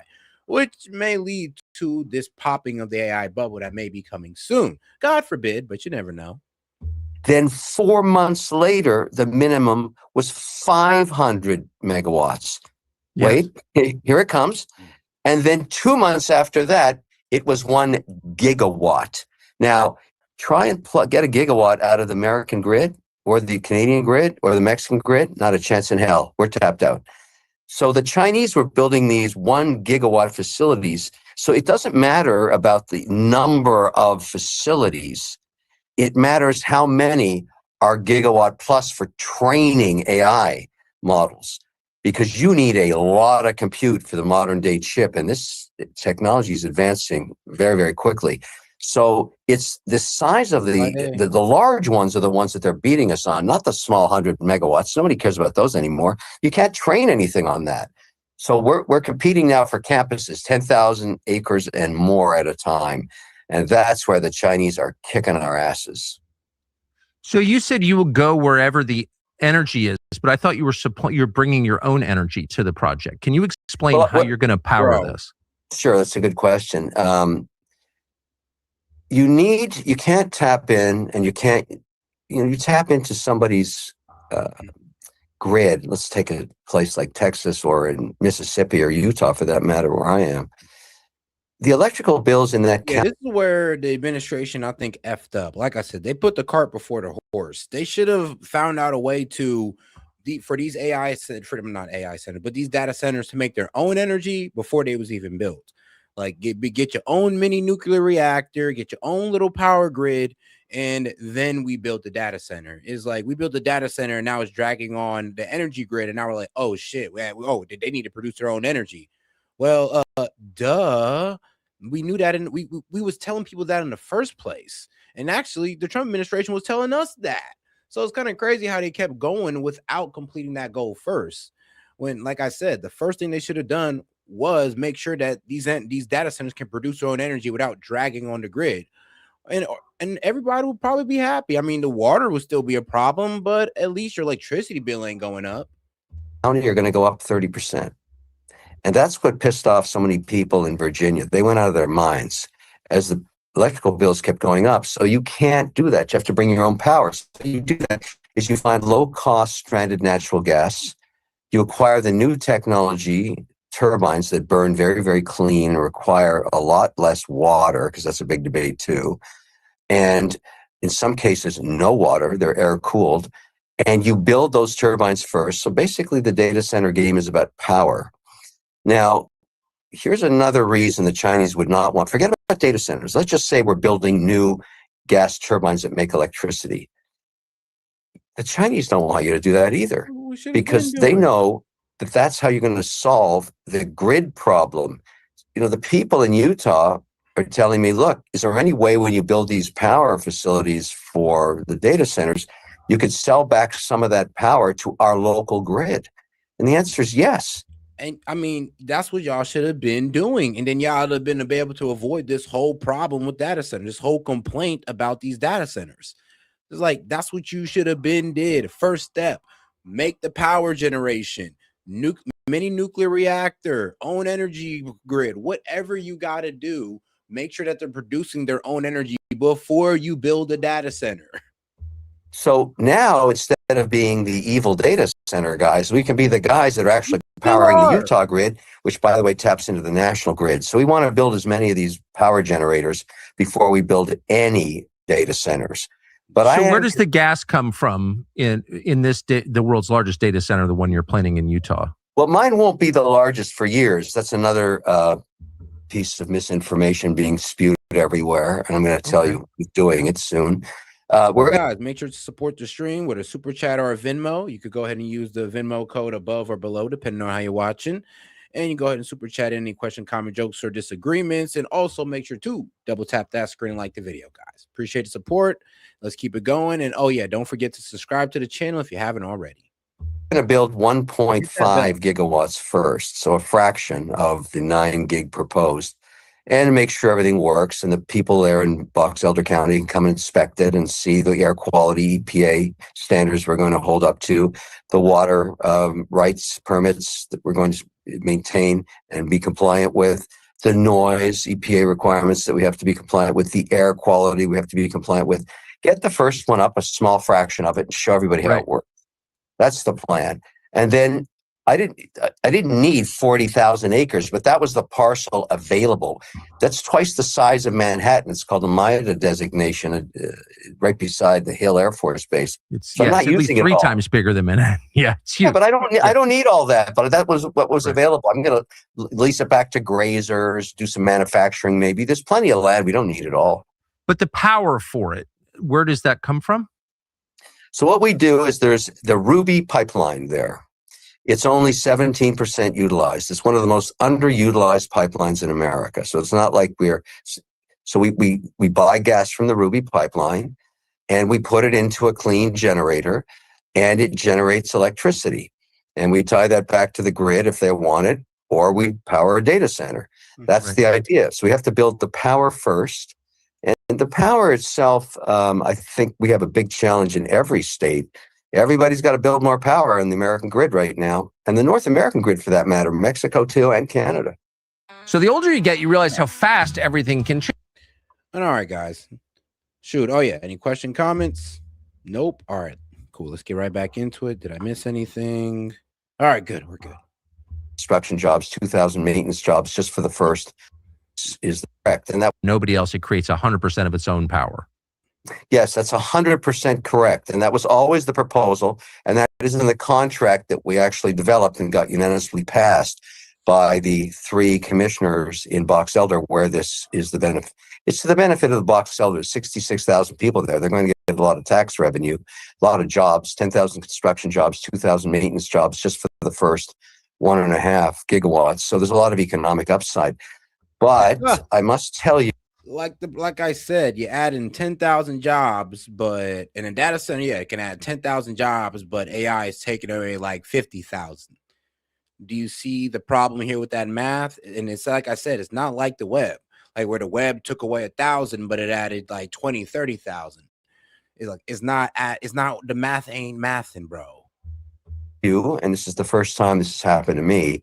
which may lead to this popping of the AI bubble that may be coming soon. God forbid, but you never know. Then 4 months later, the minimum was 500 megawatts. Yes. Wait, here it comes. And then 2 months after that, it was 1 gigawatt. Now, try and get a gigawatt out of the American grid or the Canadian grid or the Mexican grid. Not a chance in hell. We're tapped out. So the Chinese were building these 1 gigawatt facilities. So it doesn't matter about the number of facilities. It matters how many are gigawatt plus for training AI models, because you need a lot of compute for the modern day chip. And this technology is advancing very, very quickly. So it's the size of the large ones are the ones that they're beating us on, not the small 100 megawatts. Nobody cares about those anymore. You can't train anything on that. So we're competing now for campuses, 10,000 acres and more at a time. And that's where the Chinese are kicking our asses. So you said you will go wherever the energy is, but I thought you're bringing your own energy to the project. Can you explain how you're going to power this? Sure, that's a good question. You can't tap in, and you can't, you tap into somebody's grid. Let's take a place like Texas or in Mississippi or Utah, for that matter, where I am. The electrical bills in that this is where the administration, I think, effed up. Like I said, they put the cart before the horse. They should have found out a way to, for these AI, for them, not AI centers, but these data centers to make their own energy before they was even built. Like get your own mini nuclear reactor, get your own little power grid, and then we built the data center. It's like we built the data center and now it's dragging on the energy grid, and now we're like, oh shit, did they need to produce their own energy? Well, duh. We knew that, and we was telling people that in the first place. And actually, the Trump administration was telling us that. So it's kind of crazy how they kept going without completing that goal first. When, like I said, the first thing they should have done was make sure that these data centers can produce their own energy without dragging on the grid. And everybody would probably be happy. I mean, the water would still be a problem, but at least your electricity bill ain't going up. County are going to go up 30%. And that's what pissed off so many people in Virginia. They went out of their minds as the electrical bills kept going up. So you can't do that. You have to bring your own power. So you do that is you find low-cost stranded natural gas. You acquire the new technology, turbines that burn very, very clean, require a lot less water, because that's a big debate too. And in some cases, no water. They're air-cooled. And you build those turbines first. So basically, the data center game is about power. Now, here's another reason the Chinese would not want, forget about data centers. Let's just say we're building new gas turbines that make electricity. The Chinese don't want you to do that either, because they know that that's how you're going to solve the grid problem. You know, the people in Utah are telling me, look, is there any way when you build these power facilities for the data centers, you could sell back some of that power to our local grid? And the answer is yes. And I mean, that's what y'all should have been doing. And then y'all would have been to be able to avoid this whole problem with data centers, this whole complaint about these data centers. It's like, that's what you should have been did. First step, make the power generation, mini nuclear reactor, own energy grid, whatever you got to do, make sure that they're producing their own energy before you build a data center. So now, instead of being the evil data center guys, we can be the guys that are actually powering the Utah grid, which, by the way, taps into the national grid. So we want to build as many of these power generators before we build any data centers. But where does the gas come from in this the world's largest data center, the one you're planning in Utah? Well, mine won't be the largest for years. That's another piece of misinformation being spewed everywhere, and I'm going to tell you who's doing it soon. Guys, make sure to support the stream with a super chat or a Venmo. You could go ahead and use the Venmo code above or below, depending on how you're watching. And you go ahead and super chat any question, comment, jokes, or disagreements. And also make sure to double tap that screen and like the video, guys. Appreciate the support. Let's keep it going. And oh yeah, don't forget to subscribe to the channel if you haven't already. We're going to build 1.5 gigawatts first, so a fraction of the 9 gig proposed, and make sure everything works. And the people there in Box Elder County can come and inspect it and see the air quality EPA standards we're going to hold up to, the water rights permits that we're going to maintain and be compliant with, the noise EPA requirements that we have to be compliant with, the air quality we have to be compliant with. Get the first one up, a small fraction of it, and show everybody how it works. That's the plan. And then I didn't need 40,000 acres, but that was the parcel available. That's twice the size of Manhattan. It's called the MIDA designation, right beside the Hill Air Force Base. So I'm not using it 3 times bigger than Manhattan. Yeah, it's huge. Yeah, but I don't need all that. But that was what was available. I'm going to lease it back to grazers, do some manufacturing. Maybe there's plenty of land. We don't need it all. But the power for it, where does that come from? So what we do is there's the Ruby pipeline there. It's only 17% utilized. It's one of the most underutilized pipelines in America. So it's not like we buy gas from the Ruby pipeline and we put it into a clean generator and it generates electricity. And we tie that back to the grid if they want it, or we power a data center. That's the idea. So we have to build the power first. And the power itself, I think we have a big challenge in every state. Everybody's got to build more power in the American grid right now, and the North American grid for that matter, Mexico too, and Canada. So the older you get, you realize how fast everything can change. And all right, guys. Shoot. Oh, yeah. Any question, comments? Nope. All right. Cool. Let's get right back into it. Did I miss anything? All right, good. We're good. Construction jobs, 2,000 maintenance jobs just for the first is correct. And that nobody else, it creates 100% of its own power. Yes, that's 100% correct. And that was always the proposal. And that is in the contract that we actually developed and got unanimously passed by the 3 commissioners in Box Elder, where this is the benefit. It's to the benefit of the Box Elder. 66,000 people there. They're going to get a lot of tax revenue, a lot of jobs, 10,000 construction jobs, 2,000 maintenance jobs just for the first 1.5 gigawatts. So there's a lot of economic upside. But I must tell you, like I said, you add in 10,000 jobs, but in a data center, yeah, it can add 10,000 jobs, but AI is taking away like 50,000. Do you see the problem here with that math? And it's like I said, it's not like the web, like where the web took away 1,000, but it added like 20, 30,000. It's like it's not the math ain't mathing, bro. And this is the first time this has happened to me.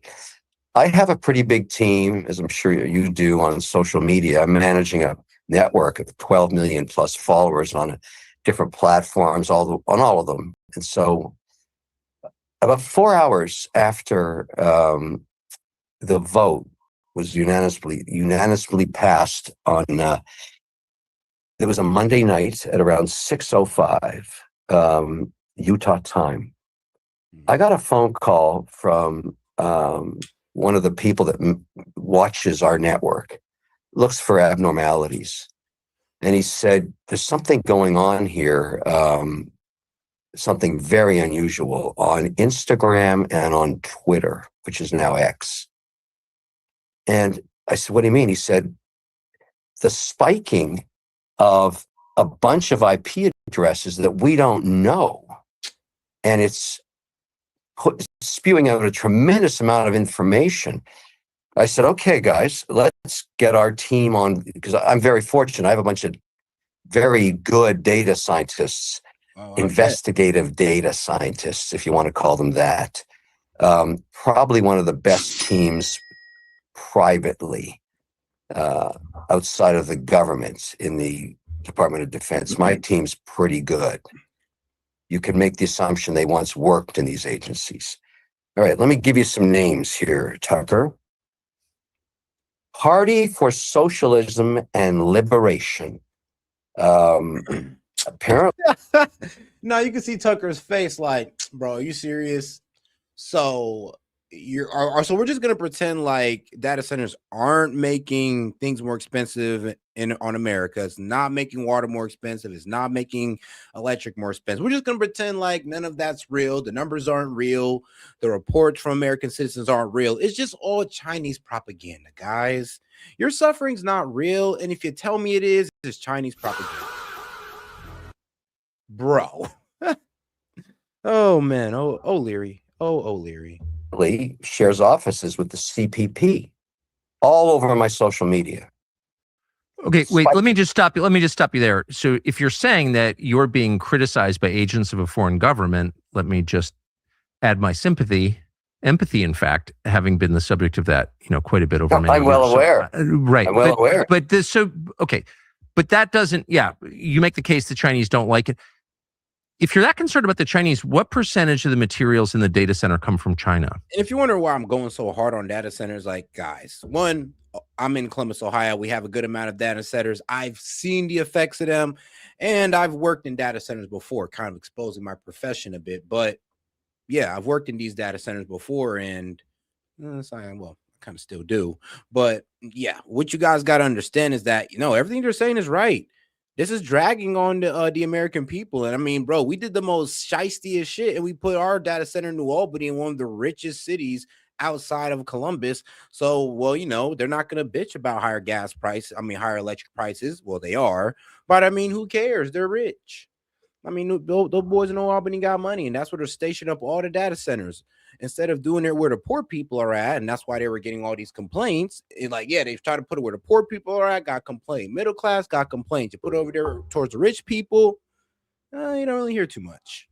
I have a pretty big team, as I'm sure you do, on social media. I'm managing a network of 12 million plus followers on different platforms, on all of them. And so about 4 hours after the vote was unanimously passed on, it was a Monday night at around 6:05 Utah time. I got a phone call from one of the people that watches our network, looks for abnormalities. And he said, there's something going on here, something very unusual on Instagram and on Twitter, which is now X. And I said, what do you mean? He said, the spiking of a bunch of IP addresses that we don't know. And it's spewing out a tremendous amount of information. I said, okay, guys, let's get our team on, because I'm very fortunate. I have a bunch of very good data scientists, investigative data scientists, if you want to call them that. Probably one of the best teams privately outside of the government in the Department of Defense. My team's pretty good. You can make the assumption they once worked in these agencies. All right, let me give you some names here, Tucker. Party for Socialism and Liberation. Apparently. No, you can see Tucker's face like, bro, are you serious? So so we're just gonna pretend like data centers aren't making things more expensive on America. It's not making water more expensive. It's not making electric more expensive. We're just gonna pretend like none of that's real. The numbers aren't real. The reports from American citizens aren't real. It's just all Chinese propaganda, guys. Your suffering's not real, and if you tell me it is, it's Chinese propaganda, bro. Oh man, O'Leary. O'Leary shares offices with the CPP all over my social media. Okay, wait, let me just stop you there. So if you're saying that you're being criticized by agents of a foreign government, let me just add my empathy, in fact, having been the subject of that, quite a bit over many years. I'm well aware. Right. I'm well aware. But that doesn't, you make the case the Chinese don't like it. If you're that concerned about the Chinese, what percentage of the materials in the data center come from China? And if you wonder why I'm going so hard on data centers, like, guys, one, I'm in Columbus, Ohio. We have a good amount of data centers. I've seen the effects of them, and I've worked in data centers before, kind of exposing my profession a bit. But yeah, I've worked in these data centers before, and I kind of still do. But yeah, what you guys got to understand is that, everything they're saying is right. This is dragging on the American people. And I mean, bro, we did the most shystiest shit, and we put our data center in New Albany in one of the richest cities outside of Columbus. So, well, they're not going to bitch about higher gas prices. I mean, higher electric prices. Well, they are, but I mean, who cares? They're rich. I mean, those boys in New Albany got money, and that's where they're stationing up all the data centers instead of doing it where the poor people are at. And that's why they were getting all these complaints. And they try to put it where the poor people are at, got complaint. Middle class got complaints. You put it over there towards the rich people, you don't really hear too much.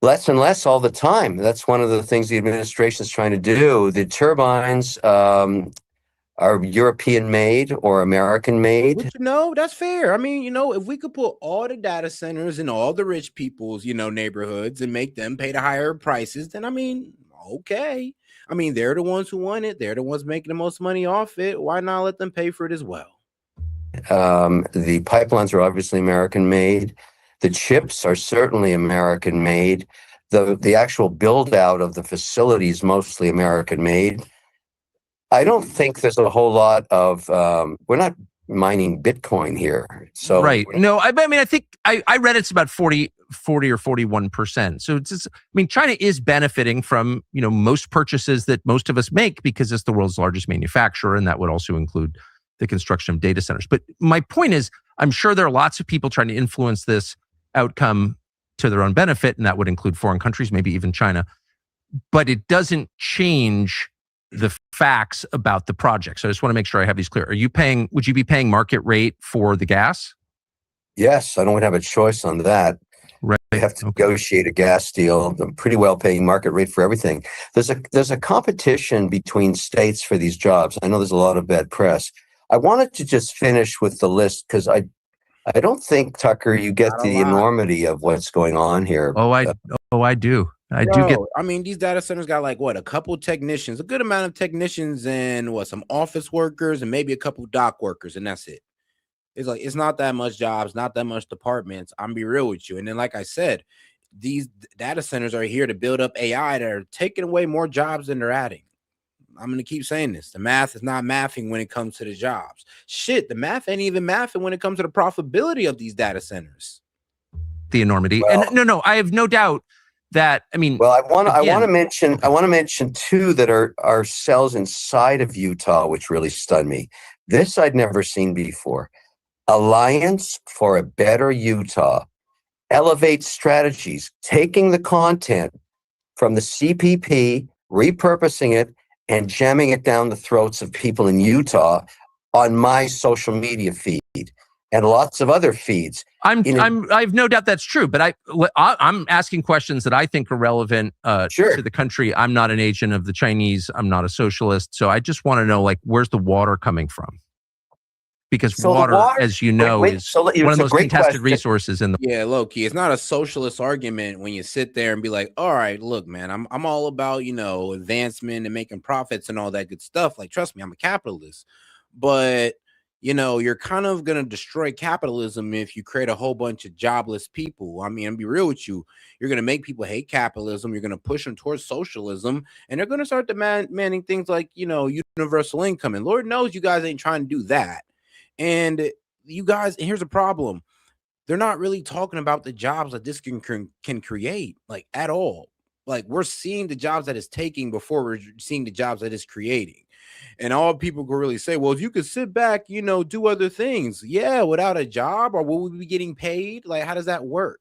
Less and less all the time. That's one of the things the administration is trying to do. The turbines are European made or American made. Which, that's fair. I mean, if we could put all the data centers in all the rich people's, neighborhoods and make them pay the higher prices, then I mean, okay. I mean, they're the ones who want it. They're the ones making the most money off it. Why not let them pay for it as well? The pipelines are obviously American made. The chips are certainly American made. The actual build out of the facilities mostly American made. I don't think there's a whole lot of we're not mining Bitcoin here. So right. No, I mean, I think I read it's about 40 or 41%. So it's just, I mean, China is benefiting from, most purchases that most of us make because it's the world's largest manufacturer. And that would also include the construction of data centers. But my point is, I'm sure there are lots of people trying to influence this outcome to their own benefit. And that would include foreign countries, maybe even China. But it doesn't change the facts about the project. So I just want to make sure I have these clear. Would you be paying market rate for the gas? Yes, I don't have a choice on that. Right. They have to negotiate a gas deal. I'm pretty well paying market rate for everything. There's a competition between states for these jobs. I know there's a lot of bad press. I wanted to just finish with the list because I don't think, Tucker, you get the enormity of what's going on here. Oh, I do. I do get. I mean, these data centers got a couple technicians, a good amount of technicians, and some office workers, and maybe a couple dock workers, and that's it. It's not that much jobs, not that much departments. I'm be real with you. And then, like I said, these data centers are here to build up AI that are taking away more jobs than they're adding. I'm going to keep saying this. The math is not mathing when it comes to the jobs. Shit, the math ain't even mathing when it comes to the profitability of these data centers. The enormity. Well, and no, I have no doubt that, I mean, well, I want to mention two that are cells inside of Utah, which really stunned me. This I'd never seen before. Alliance for a Better Utah. Elevate strategies, taking the content from the CPP, repurposing it, and jamming it down the throats of people in Utah on my social media feed and lots of other feeds. I have no doubt that's true, but I'm asking questions that I think are relevant to the country. I'm not an agent of the Chinese. I'm not a socialist. So I just want to know, where's the water coming from? Because water, as you know, is one of the most contested resources in the Yeah, low key. It's not a socialist argument when you sit there and be like, all right, look, man, I'm all about, advancement and making profits and all that good stuff. Trust me, I'm a capitalist. But, you're kind of going to destroy capitalism if you create a whole bunch of jobless people. I mean, I'll be real with you. You're going to make people hate capitalism. You're going to push them towards socialism. And they're going to start demanding things like, universal income. And Lord knows you guys ain't trying to do that. And you guys, here's a problem. They're not really talking about the jobs that this can create, at all. We're seeing the jobs that it's taking before we're seeing the jobs that it's creating. And all people can really say, well, if you could sit back, do other things. Yeah, without a job, or will we be getting paid? How does that work?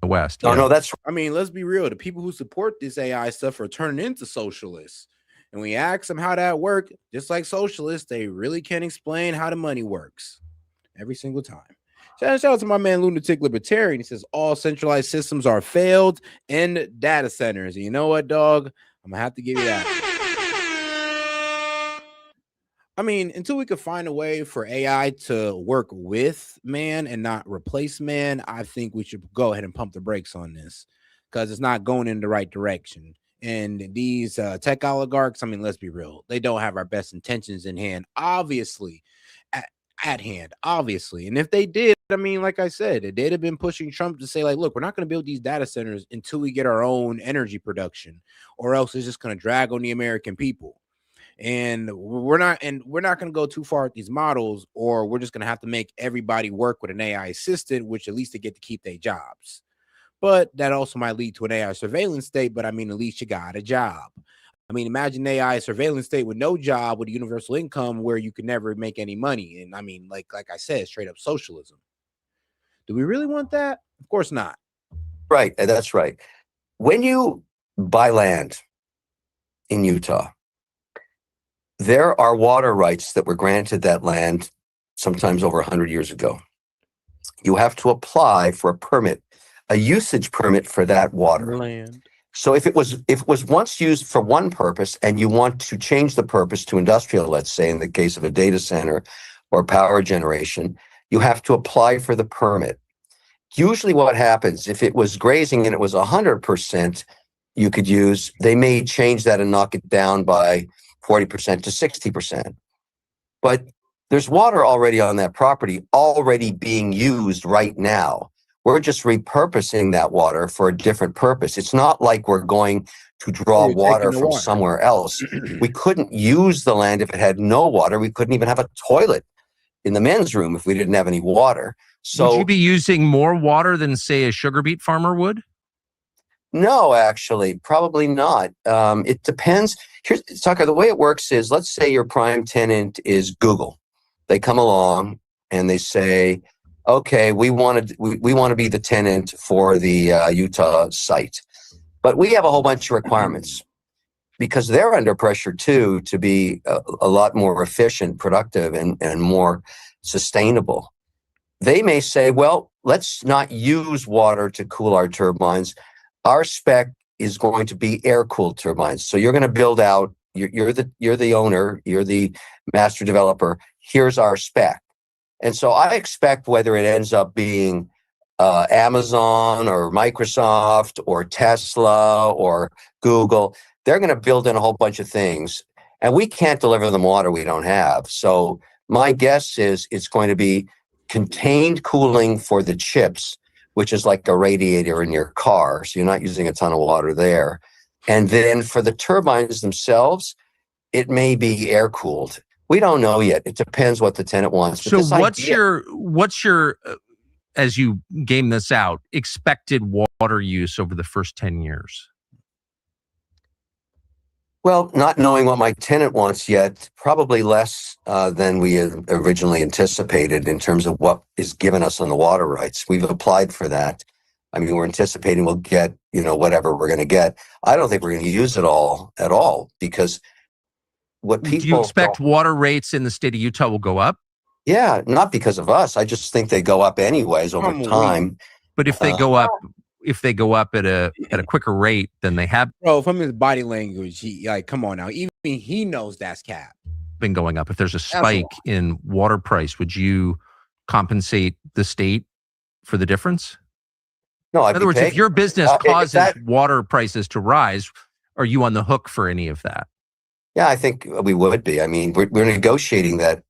The West. Oh, no, that's. I mean, let's be real. The people who support this AI stuff are turning into socialists. And we ask them how that works, just like socialists, they really can't explain how the money works every single time. Shout out to my man Lunatic Libertarian. He says all centralized systems are failed in data centers. And you know what, dog? I'm gonna have to give you that. I mean, until we could find a way for AI to work with man and not replace man, I think we should go ahead and pump the brakes on this because it's not going in the right direction. And these tech oligarchs, I mean, let's be real. They don't have our best intentions in hand, obviously, at hand, obviously. And if they did, I mean, like I said, they'd have been pushing Trump to say, look, we're not going to build these data centers until we get our own energy production, or else it's just going to drag on the American people. And we're not going to go too far with these models, or we're just going to have to make everybody work with an AI assistant, which at least they get to keep their jobs. But that also might lead to an AI surveillance state. But I mean, at least you got a job. I mean, imagine AI surveillance state with no job, with a universal income where you could never make any money. And I mean, like I said, straight up socialism. Do we really want that? Of course not. Right. That's right. When you buy land in Utah, there are water rights that were granted that land sometimes over 100 years ago. You have to apply for a permit, a usage permit for that water. Land. So if it was once used for one purpose and you want to change the purpose to industrial, let's say in the case of a data center or power generation, you have to apply for the permit. Usually what happens, if it was grazing and it was 100% you could use, they may change that and knock it down by 40% to 60%. But there's water already on that property, already being used right now. We're just repurposing that water for a different purpose. It's not like we're going to draw water from somewhere else. We couldn't use the land if it had no water. We couldn't even have a toilet in the men's room if we didn't have any water. So would you be using more water than, say, a sugar beet farmer would? No, actually, probably not. It depends. Here's, Tucker, the way it works is, let's say your prime tenant is Google. They come along and they say, okay, we want to be the tenant for the Utah site. But we have a whole bunch of requirements because they're under pressure too to be a lot more efficient, productive, and more sustainable. They may say, well, let's not use water to cool our turbines. Our spec is going to be air-cooled turbines. So you're going to build out, you're the owner, you're the master developer. Here's our spec. And so I expect whether it ends up being Amazon or Microsoft or Tesla or Google, they're going to build in a whole bunch of things. And we can't deliver them water we don't have. So my guess is it's going to be contained cooling for the chips, which is like a radiator in your car. So you're not using a ton of water there. And then for the turbines themselves, it may be air cooled. We don't know yet. It depends what the tenant wants. So what's your as you game this out, expected water use over the first 10 years? Well, not knowing what my tenant wants yet, probably less than we had originally anticipated in terms of what is given us on the water rights. We've applied for that. I mean, we're anticipating we'll get, whatever we're going to get. I don't think we're going to use it all at all because what people... Do you expect water rates in the state of Utah will go up? Yeah, not because of us. I just think they go up anyways over time. But if they go up... If they go up at a quicker rate than they have, bro, from his body language, he come on now. Even he knows that's cap. Been going up. If there's a spike in water price, would you compensate the state for the difference? No, in other words, if your business causes water prices to rise, are you on the hook for any of that? Yeah, I think we would be. I mean, we're negotiating that,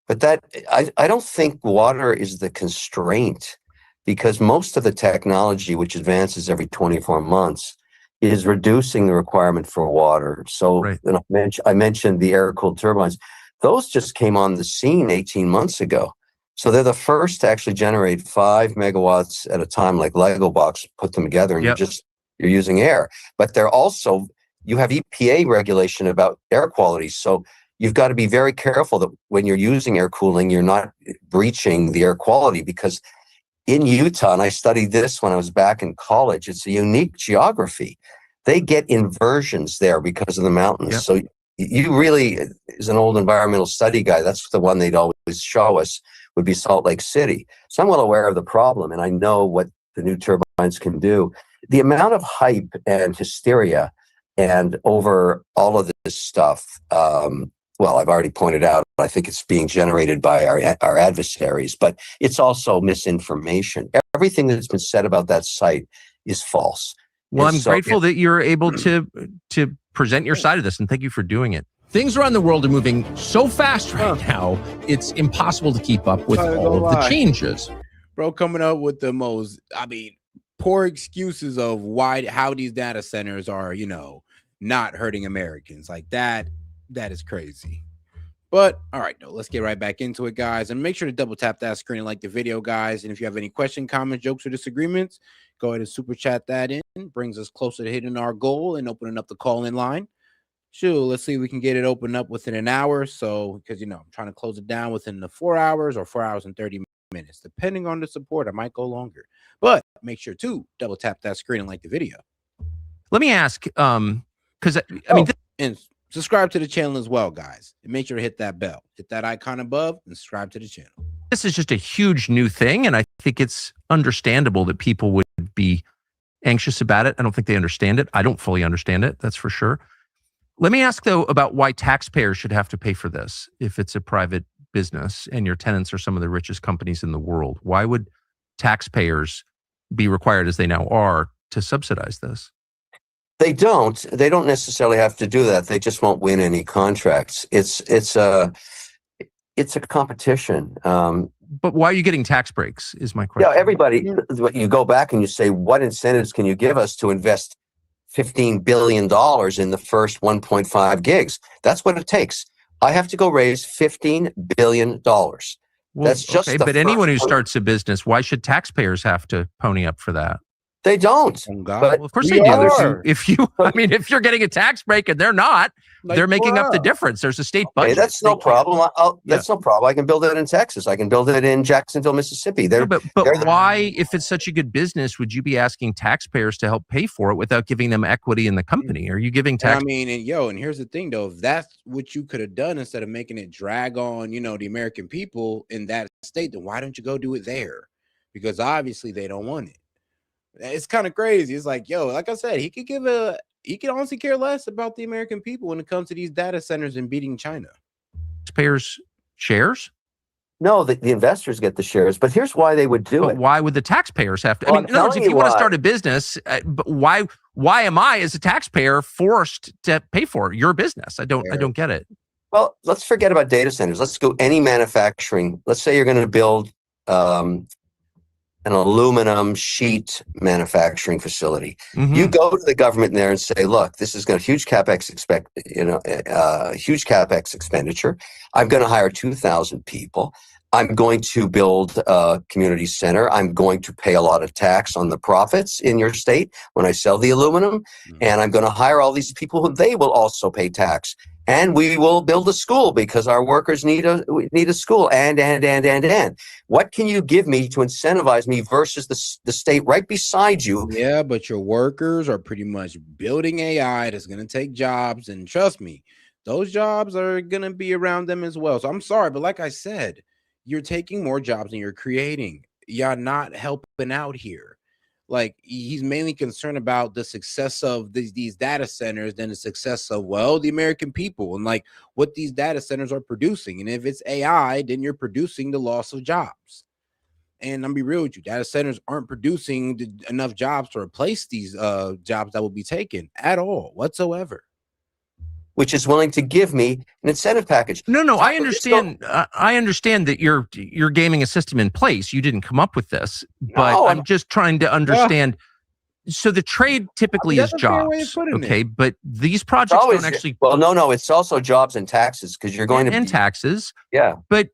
but I don't think water is the constraint. Because most of the technology, which advances every 24 months, is reducing the requirement for water. So I mentioned the air-cooled turbines. Those just came on the scene 18 months ago. So they're the first to actually generate 5 megawatts at a time, like Lego blocks, put them together, and you're using air. But they're also, you have EPA regulation about air quality. So you've got to be very careful that when you're using air cooling, you're not breaching the air quality because in Utah, and I studied this when I was back in college, it's a unique geography. They get inversions there because of the mountains. So you really, as an old environmental study guy, that's the one they'd always show us would be Salt Lake City. So I'm well aware of the problem, and I know what the new turbines can do. The amount of hype and hysteria and over all of this stuff, well, I've already pointed out, I think it's being generated by our adversaries, but it's also misinformation. Everything that's been said about that site is false. Well, I'm grateful that you're able to present your side of this, and thank you for doing it. Things around the world are moving so fast right now, it's impossible to keep up with all of the changes. Bro, coming up with the most, poor excuses of how these data centers are, not hurting Americans. Like that That is crazy. But all right, no, let's get right back into it, guys. And make sure to double tap that screen and like the video, guys. And if you have any question, comments, jokes, or disagreements, go ahead and super chat that in. Brings us closer to hitting our goal and opening up the call-in line. Sure, let's see if we can get it opened up within an hour. So, because, you know, I'm trying to close it down within the 4 hours or 4 hours and 30 minutes. Depending on the support, I might go longer. But make sure to double tap that screen and like the video. Let me ask, because I mean, and subscribe to the channel as well, guys. And make sure to hit that bell, hit that icon above, and subscribe to the channel. this is just a huge new thing, and I think it's understandable that people would be anxious about it. I don't think they understand it. I don't fully understand it, that's for sure. Let me ask, though, about why taxpayers should have to pay for this if it's a private business and your tenants are some of the richest companies in the world. Why would taxpayers be required, as they now are, to subsidize this? They don't necessarily have to do that. They just won't win any contracts. It's a competition. But why are you getting tax breaks is my question. Yeah, everybody, you go back and you say, what incentives can you give us to invest $15 billion in the first 1.5 gigs? That's what it takes. I have to go raise $15 billion. Well, That's just okay, the but anyone who first one. starts a business, why should taxpayers have to pony up for that? They don't. But Well, of course they do. If you, I mean, if you're getting a tax break and they're not, they're making up the difference. There's a state budget. Hey, that's no problem. That's no problem. I can build it in Texas. I can build it in Jacksonville, Mississippi. But why, if it's such a good business, would you be asking taxpayers to help pay for it without giving them equity in the company? Are you giving tax? I mean, and here's the thing, though. If that's what you could have done instead of making it drag on, the American people in that state, then why don't you go do it there? Because obviously they don't want it. It's kind of crazy. It's like, like I said, he could honestly care less about the American people when it comes to these data centers and beating China. Taxpayers shares? No, the investors get the shares, but here's why they would do it. Why would the taxpayers have to? Well, I mean, in other words, if you want to start a business, but why am I as a taxpayer forced to pay for your business? I don't get it. Well, let's forget about data centers. Let's go any manufacturing. Let's say you're going to build an aluminum sheet manufacturing facility. Mm-hmm. You go to the government there and say, look, this is going to huge capex expenditure. I'm going to hire 2,000 people. I'm going to build a community center. I'm going to pay a lot of tax on the profits in your state when I sell the aluminum. Mm-hmm. And I'm going to hire all these people who they will also pay tax. And we will build a school because our workers need a school. And. What can you give me to incentivize me versus the state right beside you? Yeah, but your workers are pretty much building AI that's going to take jobs. And trust me, those jobs are going to be around them as well. So I'm sorry, but like I said, you're taking more jobs than you're creating. You're not helping out here. Like, he's mainly concerned about the success of these data centers than the success of, the American people and like what these data centers are producing. And if it's AI, then you're producing the loss of jobs. And I'm be real with you, data centers aren't producing enough jobs to replace these jobs that will be taken at all whatsoever. Which is willing to give me an incentive package. No, I understand. I understand that you're gaming a system in place. You didn't come up with this, but I'm just trying to understand. So the trade typically is jobs, okay? But these projects don't actually. Well, no, it's also jobs and taxes because you're going to taxes. Yeah, but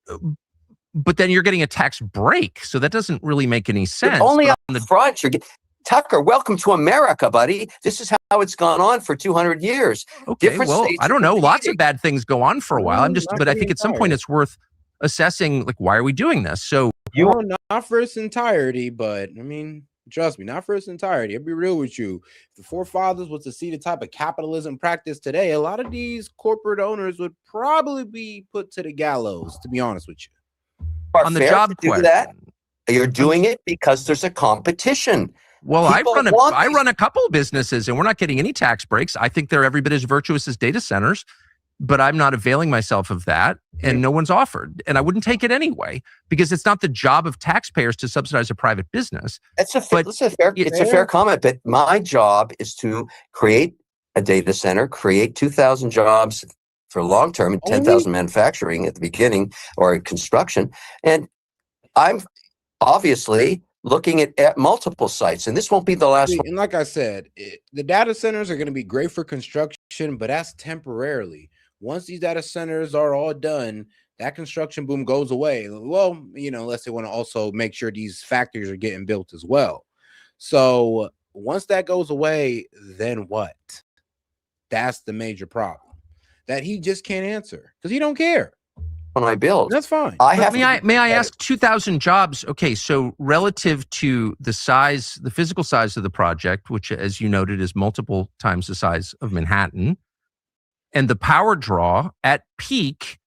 then you're getting a tax break, so that doesn't really make any sense. But only on the front, you're getting. Tucker, welcome to America, buddy. This is how it's gone on for 200 years. Okay, I don't know. Lots of bad things go on for a while. But I think at some point it's worth assessing, like, why are we doing this? So not for its entirety, but I mean, trust me, not for its entirety. I'll be real with you. If the forefathers was to see the type of capitalism practice today, a lot of these corporate owners would probably be put to the gallows, to be honest with you. On the job question, you're doing it because there's a competition. Well, I run a couple of businesses and we're not getting any tax breaks. I think they're every bit as virtuous as data centers, but I'm not availing myself of that and no one's offered. And I wouldn't take it anyway because it's not the job of taxpayers to subsidize a private business. It's a fair comment, but my job is to create a data center, create 2,000 jobs for long term and 10,000 manufacturing at the beginning or construction. And I'm obviously looking at multiple sites, and this won't be the last one. And like I said, the data centers are going to be great for construction, but that's temporarily. Once these data centers are all done, that construction boom goes away. Well, unless they want to also make sure these factories are getting built as well. So once that goes away, then what? That's the major problem that he just can't answer because he don't care. When I build, that's fine. May I ask 2,000 jobs? Okay, so relative to the size, the physical size of the project, which, as you noted, is multiple times the size of Manhattan, and the power draw at peak,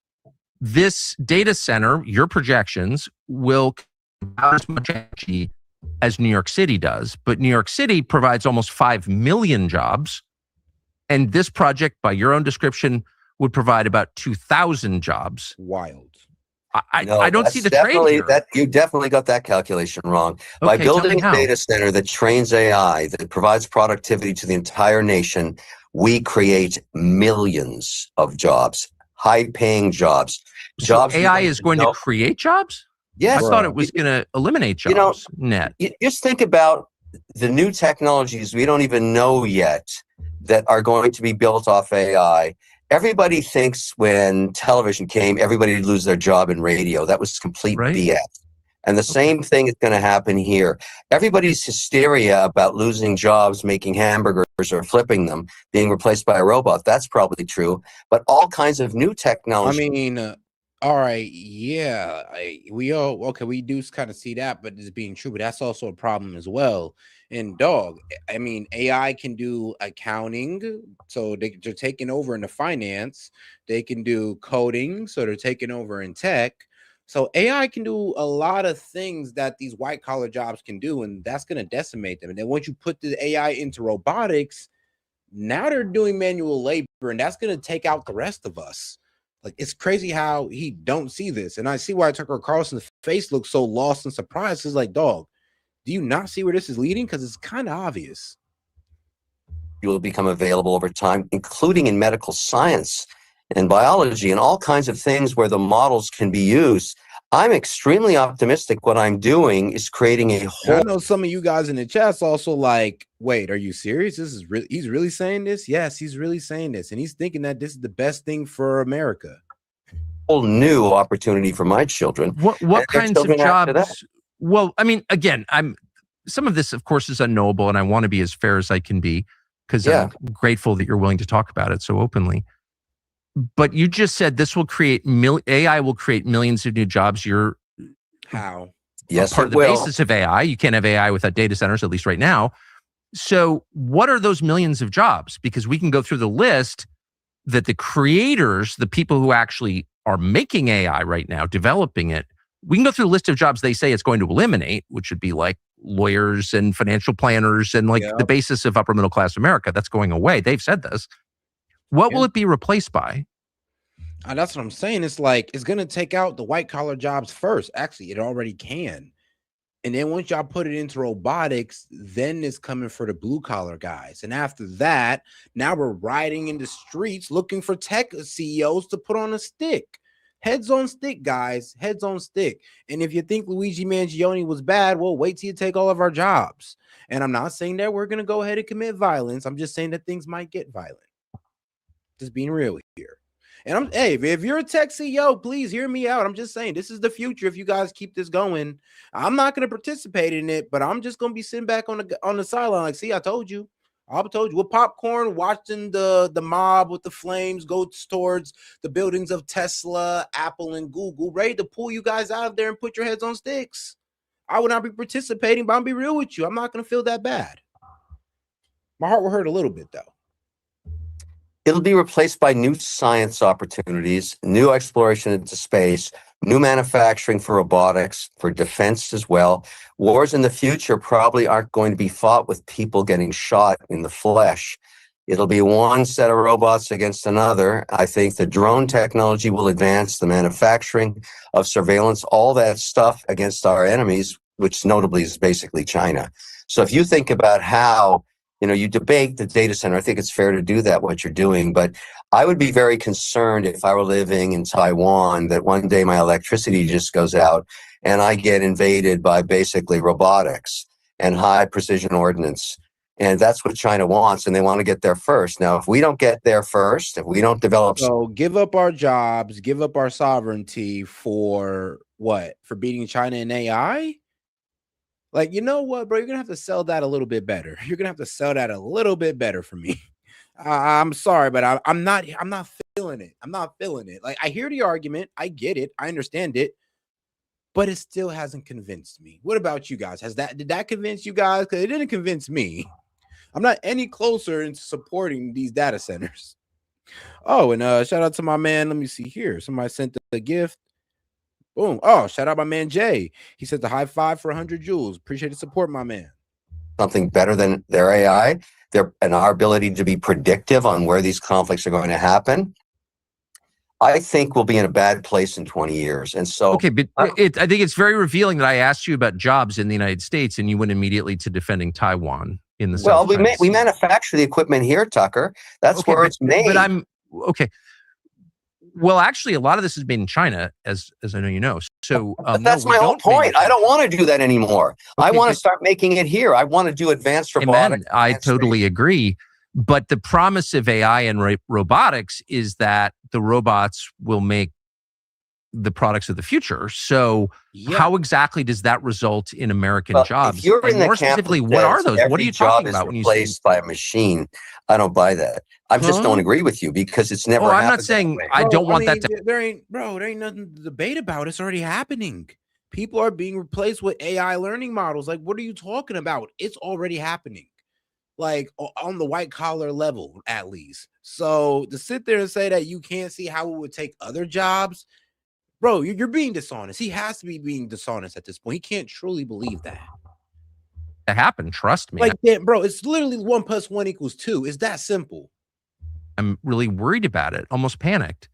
this data center, your projections, will consume as much energy as New York City does. But New York City provides almost 5 million jobs. And this project, by your own description, would provide about 2,000 jobs. Wild. I don't see the trade here. You definitely got that calculation wrong. By building a data center that trains AI, that provides productivity to the entire nation, we create millions of jobs, high-paying jobs. So AI is going to create jobs? Yes. I thought it was going to eliminate jobs. Net. Just think about the new technologies we don't even know yet that are going to be built off AI. Everybody thinks when television came, everybody would lose their job in radio. That was complete BS. And the same thing is going to happen here. Everybody's hysteria about losing jobs, making hamburgers or flipping them, being replaced by a robot. That's probably true. But all kinds of new technology. All right, yeah, we do kind of see that, but it's being true. But that's also a problem as well. And AI can do accounting, so they're taking over in the finance. They can do coding, so they're taking over in tech. So AI can do a lot of things that these white collar jobs can do, and that's going to decimate them. And then once you put the AI into robotics, now they're doing manual labor, and that's going to take out the rest of us. Like, it's crazy how he don't see this. And I see why Tucker Carlson's face looks so lost and surprised. It's like, dog, do you not see where this is leading? Because it's kind of obvious. It will become available over time, including in medical science and biology and all kinds of things where the models can be used. I'm extremely optimistic. What I'm doing is creating a whole... I know some of you guys in the chat's also like, wait, are you serious? This is really, he's really saying this? Yes, he's really saying this. And he's thinking that this is the best thing for America. Whole new opportunity for my children. What kinds of jobs? Well, I mean, again, some of this, of course, is unknowable, and I want to be as fair as I can be because I'm grateful that you're willing to talk about it so openly. But you just said this will create AI will create millions of new jobs. You're how? Yes, part of the basis of AI. You can't have AI without data centers, at least right now. So what are those millions of jobs? Because we can go through the list that the creators, the people who actually are making AI right now, developing it, we can go through the list of jobs they say it's going to eliminate, which would be like lawyers and financial planners and like the basis of upper middle class America. That's going away. They've said this. What will it be replaced by? That's what I'm saying. It's like, it's going to take out the white collar jobs first. Actually, it already can. And then once y'all put it into robotics, then it's coming for the blue collar guys. And after that, now we're riding in the streets looking for tech CEOs to put on a stick. Heads on stick, guys. Heads on stick. And if you think Luigi Mangione was bad, well, wait till you take all of our jobs. And I'm not saying that we're going to go ahead and commit violence. I'm just saying that things might get violent. Just being real here. And if you're a tech CEO, please hear me out. I'm just saying this is the future. If you guys keep this going, I'm not going to participate in it, but I'm just going to be sitting back on the sideline. Like, see, I told you with popcorn, watching the mob with the flames go towards the buildings of Tesla, Apple, and Google, ready to pull you guys out of there and put your heads on sticks. I would not be participating, but I'll be real with you. I'm not going to feel that bad. My heart will hurt a little bit, though. It'll be replaced by new science opportunities, new exploration into space, new manufacturing for robotics, for defense as well. Wars in the future probably aren't going to be fought with people getting shot in the flesh. It'll be one set of robots against another. I think the drone technology will advance, the manufacturing of surveillance, all that stuff against our enemies, which notably is basically China. So if you think about how you debate the data center. I think it's fair to do that, what you're doing. But I would be very concerned if I were living in Taiwan that one day my electricity just goes out and I get invaded by basically robotics and high precision ordnance. And that's what China wants, and they want to get there first. Now, if we don't get there first, if we don't develop... So give up our jobs, give up our sovereignty for what? For beating China in AI? Like, you know what, bro? You're going to have to sell that a little bit better. You're going to have to sell that a little bit better for me. I'm sorry, but I'm not feeling it. I'm not feeling it. Like, I hear the argument. I get it. I understand it. But it still hasn't convinced me. What about you guys? Did that convince you guys? Because it didn't convince me. I'm not any closer into supporting these data centers. Oh, and shout out to my man. Let me see here. Somebody sent a gift. Boom. Oh, shout out my man Jay. He sent the high five for 100 joules. Appreciate the support, my man. Something better than their AI, and our ability to be predictive on where these conflicts are going to happen, I think we'll be in a bad place in 20 years. And so, okay, but I think it's very revealing that I asked you about jobs in the United States and you went immediately to defending Taiwan in the well, South China we Sea. manufacture the equipment here, Tucker. That's Okay, where it's made. But I'm okay. Well, actually, a lot of this is made in China, as I know you know. So but that's my whole point. I don't want to do that anymore. I want to start making it here. I want to do advanced robotics. I totally agree. But the promise of AI and robotics is that the robots will make the products of the future. So how exactly does that result in American jobs? If you're in the more camp specifically, that what are says those? What are every you job talking is about when you replaced by a machine? I don't buy that. I just don't agree with you because it's never happened. I'm not saying I don't want that to. There ain't nothing to debate about. It's already happening. People are being replaced with AI learning models. Like, what are you talking about? It's already happening. Like on the white collar level, at least. So to sit there and say that you can't see how it would take other jobs, bro, you're being dishonest. He has to be being dishonest at this point. He can't truly believe that. To happen, trust me. Like, damn, bro, it's literally 1 + 1 = 2. It's that simple. I'm really worried about it, almost panicked.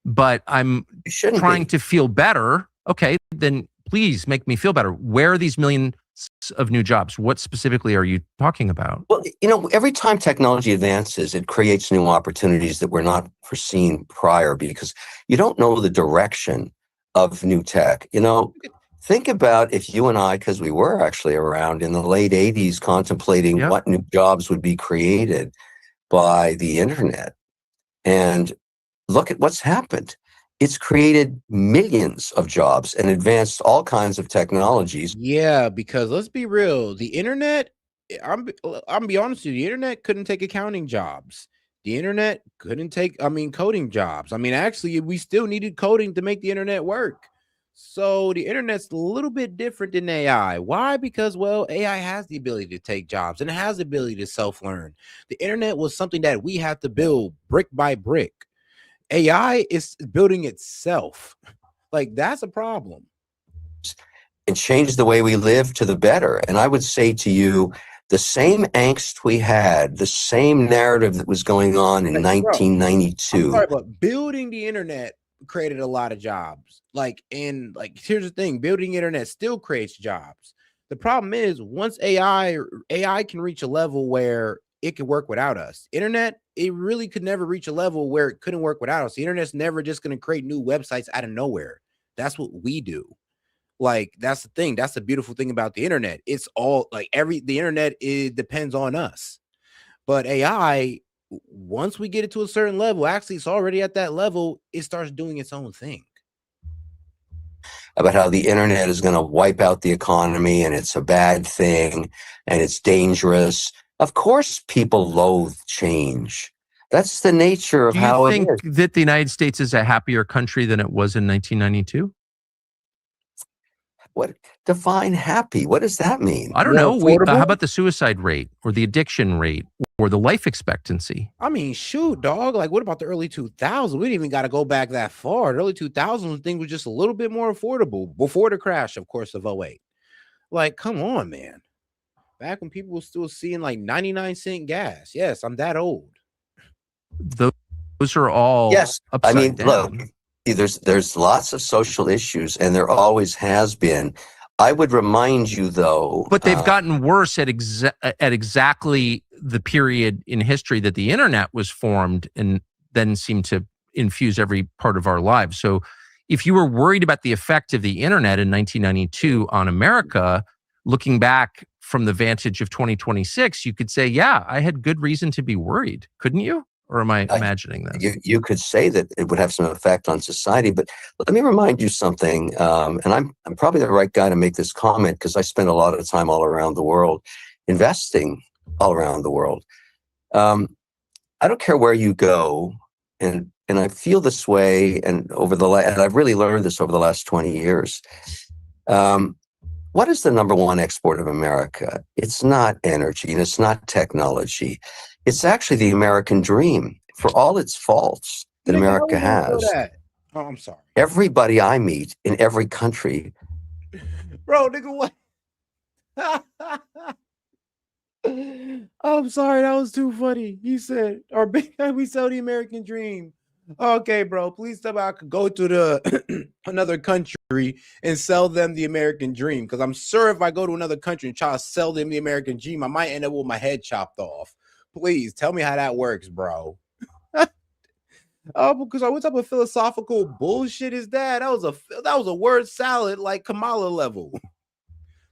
But I'm trying to feel better. Okay, then please make me feel better. Where are these millions of new jobs? What specifically are you talking about? Well, every time technology advances, it creates new opportunities that were not foreseen prior because you don't know the direction of new tech. Think about if you and I, because we were actually around in the late 80s contemplating what new jobs would be created by the internet. And look at what's happened. It's created millions of jobs and advanced all kinds of technologies. Yeah, because let's be real. The internet, I'm be honest with you, the internet couldn't take accounting jobs. The internet couldn't take, coding jobs. Actually, we still needed coding to make the internet work. So the internet's a little bit different than AI. Why? Because, well, AI has the ability to take jobs and it has the ability to self-learn. The internet was something that we had to build brick by brick. AI is building itself. Like, that's a problem. It changed the way we live to the better. And I would say to you, the same angst we had, the same narrative that was going on in 1992. I'm sorry, but building the internet created a lot of jobs. Here's the thing, building internet still creates jobs. The problem is once AI can reach a level where it can work without us. Internet, it really could never reach a level where it couldn't work without us. The internet's never just going to create new websites out of nowhere. That's what we do. Like, that's the thing. That's the beautiful thing about the internet. It's all the internet, it depends on us. But AI, once we get it to a certain level, actually it's already at that level, it starts doing its own thing. About how the internet is going to wipe out the economy and it's a bad thing and it's dangerous. Of course, people loathe change. That's the nature of how it is. Do you think that the United States is a happier country than it was in 1992? What? Define happy. What does that mean? I don't know. How about the suicide rate or the addiction rate or the life expectancy? Shoot, dog. Like, what about the early 2000s? We didn't even got to go back that far. The early 2000s thing was just a little bit more affordable before the crash, of course, of 2008. Like, come on, man. Back when people were still seeing like 99-cent gas. Yes, I'm that old. Those are all upside down. Look, there's lots of social issues, and there always has been. I would remind you, though, but they've gotten worse at exactly the period in history that the internet was formed, and then seemed to infuse every part of our lives. So, if you were worried about the effect of the internet in 1992 on America, looking back from the vantage of 2026, you could say, yeah, I had good reason to be worried, couldn't you? Or am I imagining this? You could say that it would have some effect on society, but let me remind you something. And I'm probably the right guy to make this comment because I spend a lot of time all around the world, investing all around the world. I don't care where you go, and I feel this way, and and I've really learned this over the last 20 years. What is the number one export of America? It's not energy and it's not technology. It's actually the American dream. For all its faults that America has, Oh, I'm sorry. everybody I meet in every country. Bro, nigga, what? I'm sorry, that was too funny. He said, we sell the American dream. Okay, bro, please tell me I could go to the another country and sell them the American dream. Because I'm sure if I go to another country and try to sell them the American dream, I might end up with my head chopped off. Please tell me how that works, bro. Oh, because what type of philosophical bullshit is that? That was a word salad like Kamala level.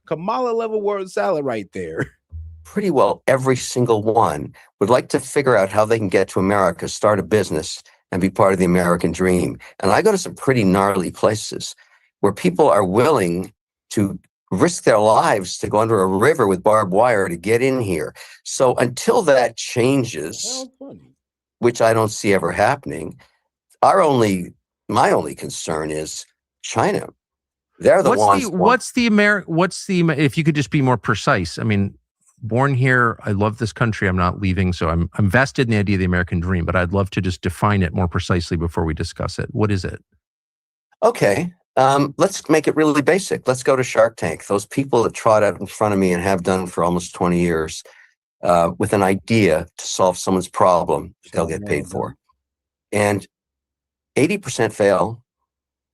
Kamala level word salad right there. Pretty well every single one would like to figure out how they can get to America, start a business, and be part of the American dream. And I go to some pretty gnarly places where people are willing to risk their lives to go under a river with barbed wire to get in here. So until that changes, which I don't see ever happening, my only concern is China. They're the ones. If you could just be more precise. I mean, born here, I love this country. I'm not leaving, so I'm vested in the idea of the American dream. But I'd love to just define it more precisely before we discuss it. What is it? Okay, let's make it really basic. Let's go to Shark Tank. Those people that trot out in front of me and have done for almost 20 years with an idea to solve someone's problem, they'll get paid for. And 80% fail,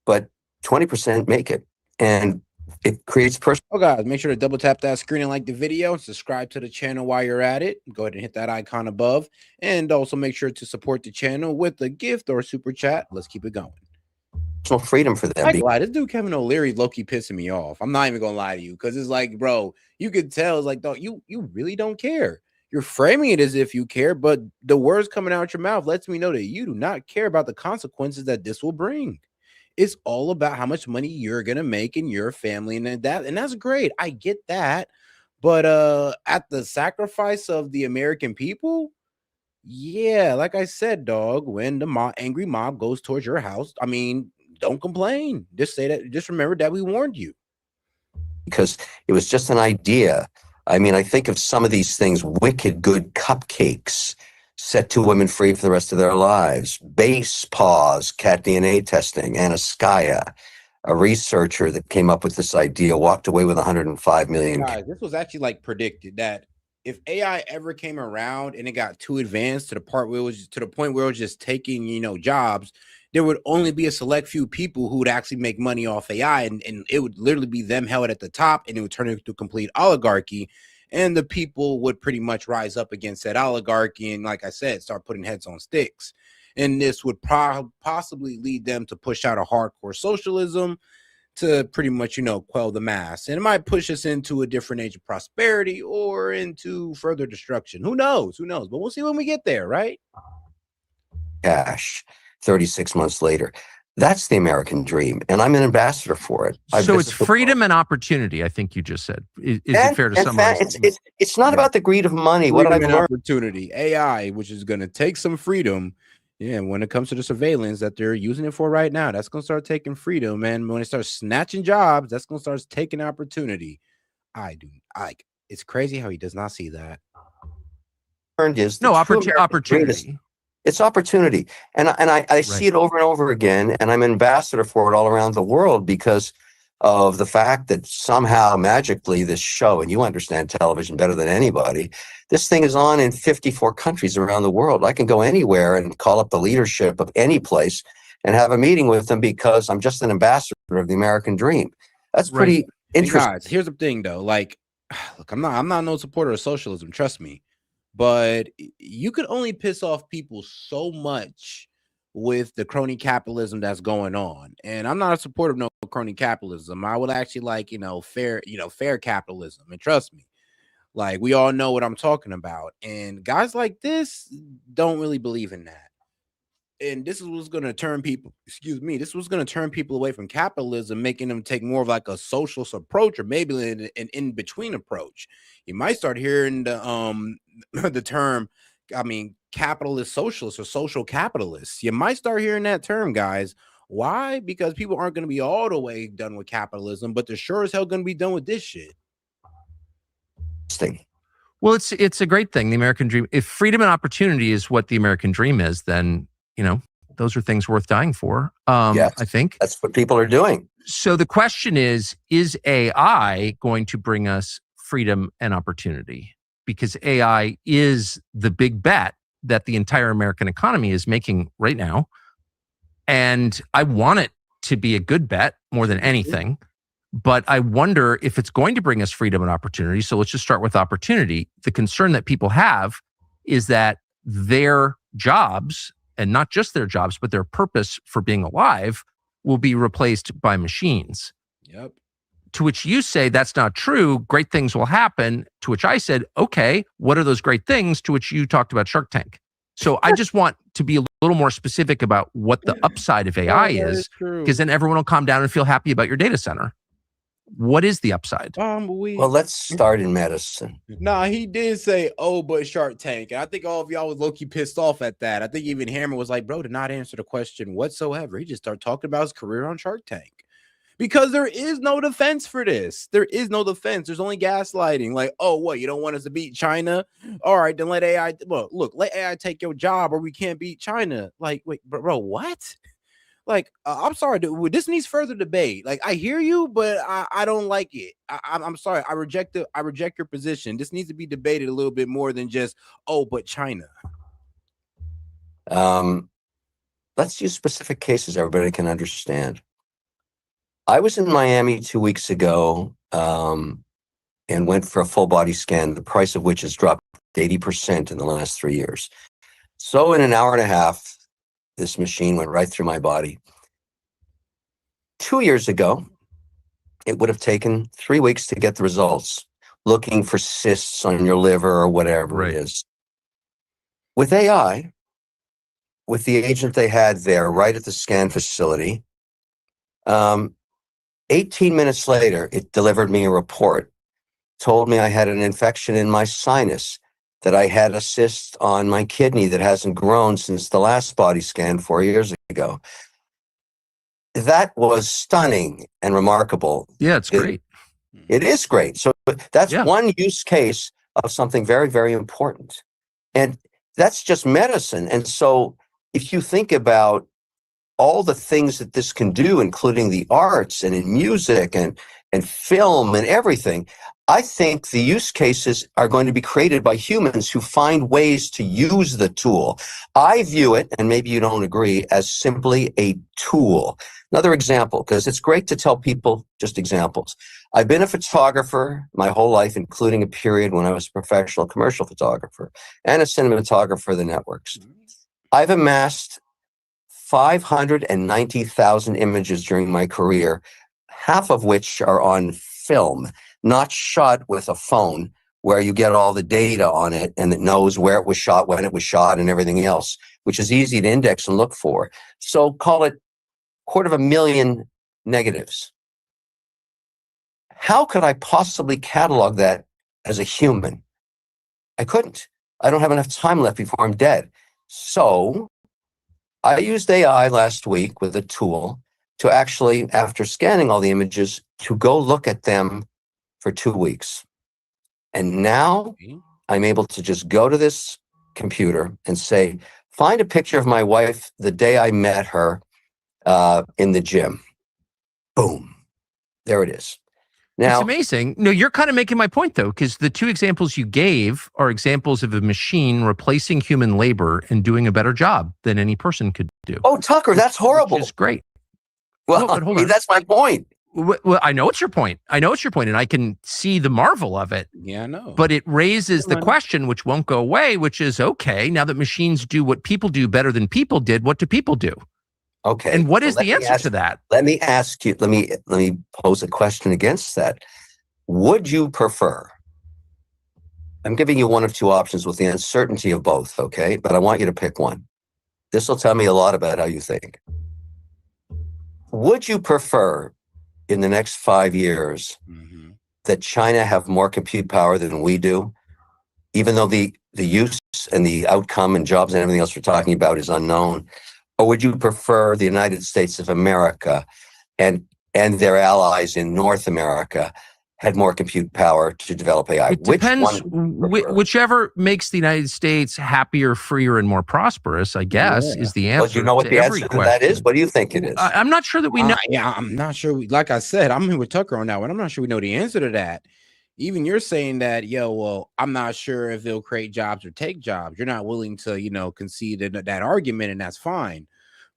but 20% make it. And it creates Oh, guys, make sure to double tap that screen and like the video and subscribe to the channel while you're at it. Go ahead and hit that icon above. And also make sure to support the channel with a gift or a super chat. Let's keep it going. Personal freedom for them. I can't lie, this dude Kevin O'Leary low-key pissing me off. I'm not even gonna lie to you, because it's like, bro, you could tell it's like, dog, you really don't care. You're framing it as if you care, but the words coming out your mouth lets me know that you do not care about the consequences that this will bring. It's all about how much money you're gonna make in your family, and that's great. I get that, but at the sacrifice of the American people, yeah, like I said, dog, when the angry mob goes towards your house, I mean, don't complain. Just say that. Just remember that we warned you. Because it was just an idea. I mean, I think of some of these things, wicked good cupcakes, set two women free for the rest of their lives, base paws, cat DNA testing, Anaskaya, a researcher that came up with this idea, walked away with 105 million. Guys, this was actually like predicted that if AI ever came around and it got too advanced to the point where it was just taking, jobs, there would only be a select few people who would actually make money off AI, and it would literally be them held at the top, and it would turn into a complete oligarchy, and the people would pretty much rise up against that oligarchy and, like I said, start putting heads on sticks. And this would possibly lead them to push out a hardcore socialism to pretty much, quell the mass. And it might push us into a different age of prosperity or into further destruction. Who knows? But we'll see when we get there, right? Cash 36 months later. That's the American dream, and I'm an ambassador for it. So it's freedom and opportunity, I think you just said. Is it fair to summarize? It's not about the greed of money. Freedom What I've and learned. opportunity. AI, which is going to take some freedom. Yeah, when it comes to the surveillance that they're using it for right now, that's going to start taking freedom. And when it starts snatching jobs, that's going to start taking opportunity. It's crazy how he does not see that. Opportunity. It's opportunity. And I see it over and over again, and I'm an ambassador for it all around the world because of the fact that somehow magically this show, and you understand television better than anybody, this thing is on in 54 countries around the world. I can go anywhere and call up the leadership of any place and have a meeting with them because I'm just an ambassador of the American dream. That's pretty interesting. Guys, here's the thing though. Like, look, I'm not no supporter of socialism, trust me. But you could only piss off people so much with the crony capitalism that's going on. And I'm not a supporter of no crony capitalism. I would actually like, fair capitalism. And trust me, Like, we all know what I'm talking about. And guys like this don't really believe in that. And this is what's going to turn people, this was going to turn people away from capitalism, making them take more of like a socialist approach, or maybe an in-between approach. You might start hearing the term, capitalist socialist or social capitalists. You might start hearing that term, guys. Why? Because people aren't going to be all the way done with capitalism, but they're sure as hell going to be done with this shit. Well, it's a great thing, the American dream. If freedom and opportunity is what the American dream is, then, those are things worth dying for. Yes, I think that's what people are doing. So the question is AI going to bring us freedom and opportunity? Because AI is the big bet that the entire American economy is making right now. And I want it to be a good bet more than anything. But I wonder if it's going to bring us freedom and opportunity. So let's just start with opportunity. The concern that people have is that their jobs, and not just their jobs, but their purpose for being alive, will be replaced by machines. Yep. To which you say that's not true. Great things will happen. To which I said, okay, what are those great things? To which you talked about Shark Tank. So I just want to be a little more specific about what the upside of AI is, because then everyone will calm down and feel happy about your data center. What is the upside? Well, let's start in medicine. Nah, he did say, but Shark Tank. And I think all of y'all was low-key pissed off at that. I think even Hammer was like, bro, did not answer the question whatsoever. He just started talking about his career on Shark Tank. Because there is no defense for this. There is no defense. There's only gaslighting. Like, what, you don't want us to beat China? All right, then let AI, let AI take your job, or we can't beat China. Like, wait, bro, what? Like, I'm sorry, dude, this needs further debate. Like, I hear you, but I don't like it. I'm sorry. I reject your position. This needs to be debated a little bit more than just, but China. Let's use specific cases everybody can understand. I was in Miami 2 weeks ago and went for a full body scan, the price of which has dropped 80% in the last 3 years. So in an hour and a half, this machine went right through my body. 2 years ago, it would have taken 3 weeks to get the results, looking for cysts on your liver or whatever it is. With AI, with the agent they had there right at the scan facility, 18 minutes later, it delivered me a report, told me I had an infection in my sinus, that I had a cyst on my kidney that hasn't grown since the last body scan 4 years ago. That was stunning and remarkable. Yeah, it's great. It is great. So that's one use case of something very, very important. And that's just medicine. And so if you think about all the things that this can do, including the arts and in music and film and everything, I think the use cases are going to be created by humans who find ways to use the tool. I view it, and maybe you don't agree, as simply a tool. Another example, because it's great to tell people just examples. I've been a photographer my whole life, including a period when I was a professional commercial photographer and a cinematographer of the networks. I've amassed 590,000 images during my career, half of which are on film, not shot with a phone where you get all the data on it and it knows where it was shot, when it was shot, and everything else, which is easy to index and look for. So call it 250,000 negatives. How could I possibly catalog that as a human? I couldn't. I don't have enough time left before I'm dead. So I used AI last week with a tool to actually, after scanning all the images, to go look at them for 2 weeks. And now I'm able to just go to this computer and say, find a picture of my wife the day I met her in the gym. Boom. There it is. Now, it's amazing. No, you're kind of making my point, though, because the two examples you gave are examples of a machine replacing human labor and doing a better job than any person could do. Oh, Tucker, that's horrible. Which is great. Well, but hold on. That's my point. Well, I know it's your point. And I can see the marvel of it. Yeah, I know. But it raises the question, which won't go away, which is, okay, now that machines do what people do better than people did, what do people do? Okay. And what is the answer to that? Let me ask you, let me pose a question against that. Would you prefer I'm giving you one of two options with the uncertainty of both, okay? But I want you to pick one. This will tell me a lot about how you think. Would you prefer in the next 5 years that China have more compute power than we do, even though the use and the outcome and jobs and everything else we're talking about is unknown? Or would you prefer the United States of America and their allies in North America had more compute power to develop AI? It depends. Whichever makes the United States happier, freer, and more prosperous, I guess, is the answer. Well, do you know what to the every answer to question. that is? What do you think it is? I'm not sure that we know. Yeah, I'm not sure. Like I said, I'm here with Tucker on that one. I'm not sure we know the answer to that. Even you're saying that, well, I'm not sure if it'll create jobs or take jobs. You're not willing to, concede that argument, and that's fine.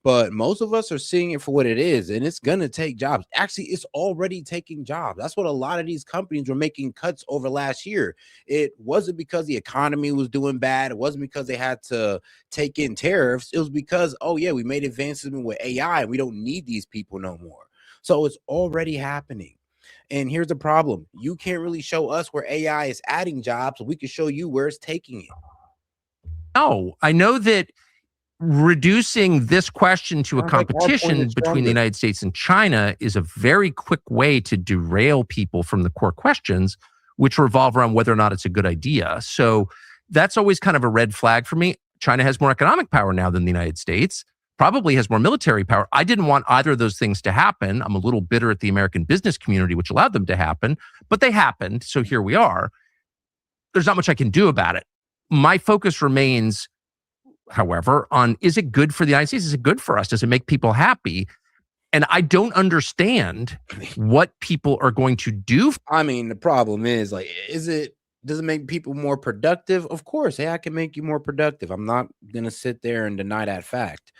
But most of us are seeing it for what it is, and it's going to take jobs. Actually, it's already taking jobs. That's what a lot of these companies were making cuts over last year. It wasn't because the economy was doing bad. It wasn't because they had to take in tariffs. It was because, we made advancements with AI, and we don't need these people no more. So it's already happening. And here's the problem. You can't really show us where AI is adding jobs. We can show you where it's taking it. No, I know that reducing this question to a competition between the United States and China is a very quick way to derail people from the core questions, which revolve around whether or not it's a good idea. So that's always kind of a red flag for me. China has more economic power now than the United States, probably has more military power. I didn't want either of those things to happen. I'm a little bitter at the American business community, which allowed them to happen, but they happened. So here we are. There's not much I can do about it. My focus remains, however, on, is it good for the United States? Is it good for us? Does it make people happy? And I don't understand what people are going to do. I mean, the problem is, does it make people more productive? Of course, AI can make you more productive. I'm not going to sit there and deny that fact.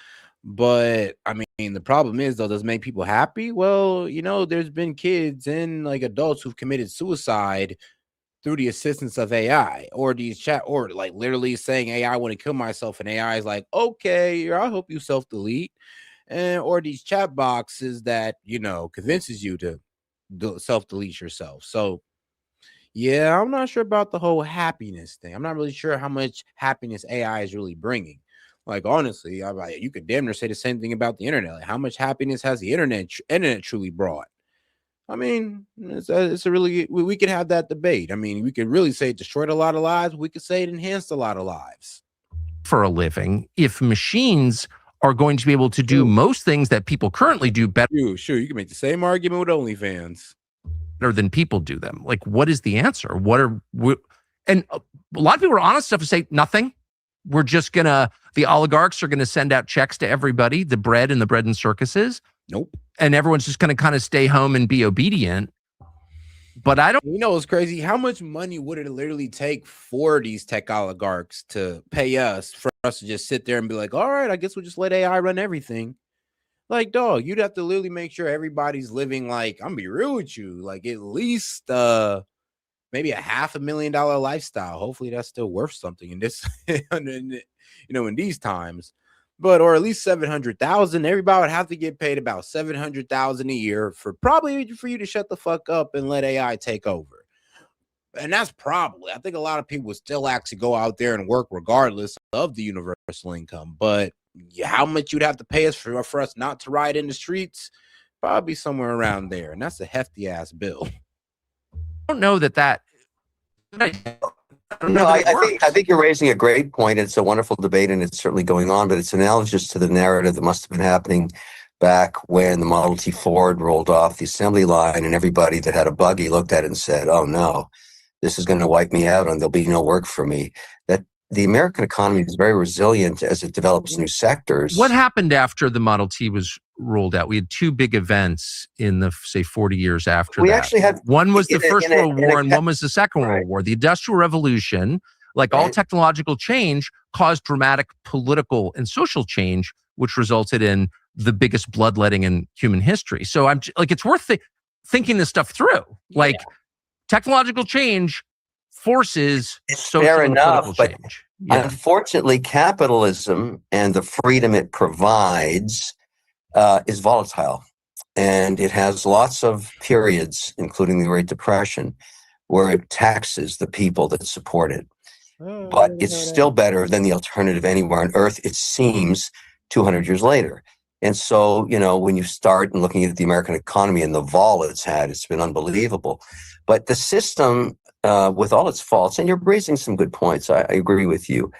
But I mean, the problem is, though, does it make people happy? Well, there's been kids and adults who've committed suicide through the assistance of AI, or these chat, or literally saying, "Hey, I want to kill myself," and AI is like, "Okay, I hope you self-delete," or these chat boxes that convinces you to self-delete yourself. So yeah, I'm not sure about the whole happiness thing. I'm not really sure how much happiness AI is really bringing. Honestly, you could damn near say the same thing about the internet. How much happiness has the internet truly brought? I mean, it's a really, we could have that debate. I mean, we could really say it destroyed a lot of lives. We could say it enhanced a lot of lives. For a living, if machines are going to be able to do most things that people currently do better. Sure, you can make the same argument with OnlyFans. Better than people do them. What is the answer? And a lot of people are honest enough to say nothing. We're just the oligarchs are gonna send out checks to everybody, the bread and circuses. Nope. And everyone's just going to kind of stay home and be obedient. But I don't. It's crazy. How much money would it literally take for these tech oligarchs to pay us for us to just sit there and be like, all right, I guess we'll just let AI run everything? Dog, you'd have to literally make sure everybody's living I'm gonna be real with you, at least maybe $500,000 lifestyle. Hopefully that's still worth something in this, in these times. But, or at least 700,000. Everybody would have to get paid about 700,000 a year for you to shut the fuck up and let AI take over. And that's probably, I think a lot of people would still actually go out there and work regardless of the universal income. But how much you'd have to pay us for us not to ride in the streets? Probably somewhere around there. And that's a hefty ass bill. I don't know that. No, I think you're raising a great point. It's a wonderful debate, and it's certainly going on, but it's analogous to the narrative that must have been happening back when the Model T Ford rolled off the assembly line, and everybody that had a buggy looked at it and said, "Oh no, this is going to wipe me out, and there'll be no work for me." That the American economy is very resilient as it develops new sectors. What happened after the Model T was rolled out? We had two big events in the, say, 40 years after we that. Actually had one was the First World War and one was the Second World War. The Industrial Revolution, all technological change, caused dramatic political and social change, which resulted in the biggest bloodletting in human history. So I'm it's worth thinking this stuff through. Technological change forces social and political change. Unfortunately, capitalism and the freedom it provides is volatile, and it has lots of periods, including the Great Depression, where it taxes the people that support it. But it's still better than the alternative anywhere on earth, it seems, 200 years later. And so, when you start looking at the American economy and the vol it's had, it's been unbelievable. But the system, with all its faults, and you're raising some good points, I agree with you.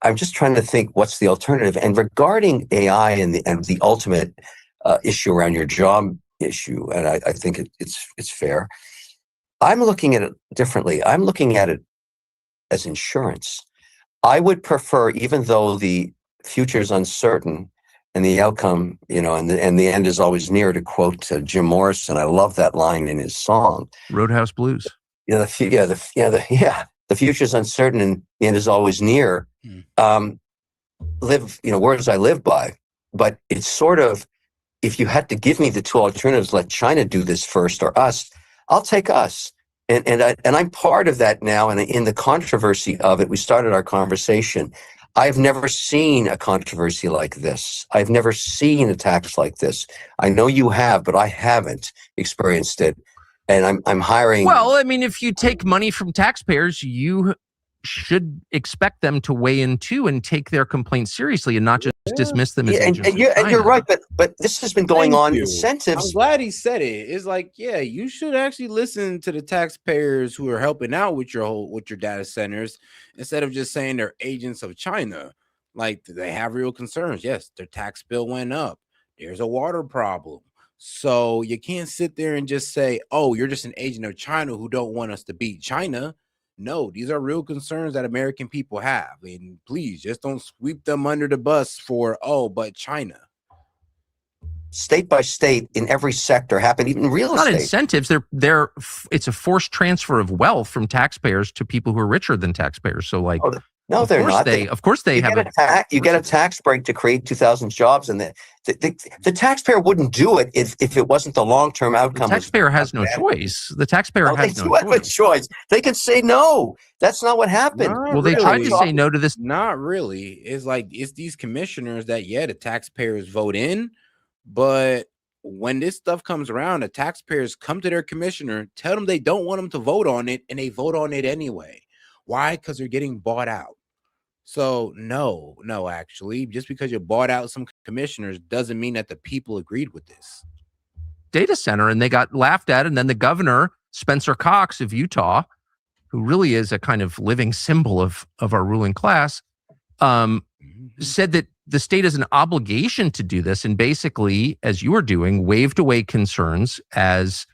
I'm just trying to think what's the alternative. And regarding AI and the ultimate issue around your job issue, and I think it's fair. I'm looking at it differently. I'm looking at it as insurance. I would prefer, even though the future is uncertain and the outcome, and the end is always near, to quote Jim Morrison. I love that line in his song, Roadhouse Blues. The future's uncertain and the end is always near. Words I live by. But it's sort of, if you had to give me the two alternatives, let China do this first or us, I'll take us. And I'm part of that now. And in the controversy of it, we started our conversation. I've never seen a controversy like this. I've never seen attacks like this. I know you have, but I haven't experienced it. And I'm hiring. Well, I mean, if you take money from taxpayers, you should expect them to weigh in too and take their complaints seriously and not just dismiss them as agents of China. And you're right, but this has been going on. Incentives. I'm glad he said it. It's like, yeah, you should actually listen to the taxpayers who are helping out with your data centers instead of just saying they're agents of China. Like, they have real concerns. Yes, their tax bill went up. There's a water problem. So you can't sit there and just say, oh, you're just an agent of China who don't want us to beat China. No, these are real concerns that American people have. And please just don't sweep them under the bus for, but China. State by state in every sector happen, even real estate. Not incentives. It's a forced transfer of wealth from taxpayers to people who are richer than taxpayers. So like, no, they're not. Of course they have you get a tax break to create 2,000 jobs, and the taxpayer wouldn't do it if it wasn't the long-term outcome. The taxpayer has no choice. The taxpayer has no choice. They can say no. That's not what happened. They tried to say no to this. Not really. It's like, it's these commissioners that, the taxpayers vote in, but when this stuff comes around, the taxpayers come to their commissioner, tell them they don't want them to vote on it, and they vote on it anyway. Why? Because they're getting bought out. So no, actually, just because you bought out some commissioners doesn't mean that the people agreed with this data center, and they got laughed at. And then the governor, Spencer Cox of Utah, who really is a kind of living symbol of our ruling class, said that the state has an obligation to do this, and basically, as you were doing, waved away concerns as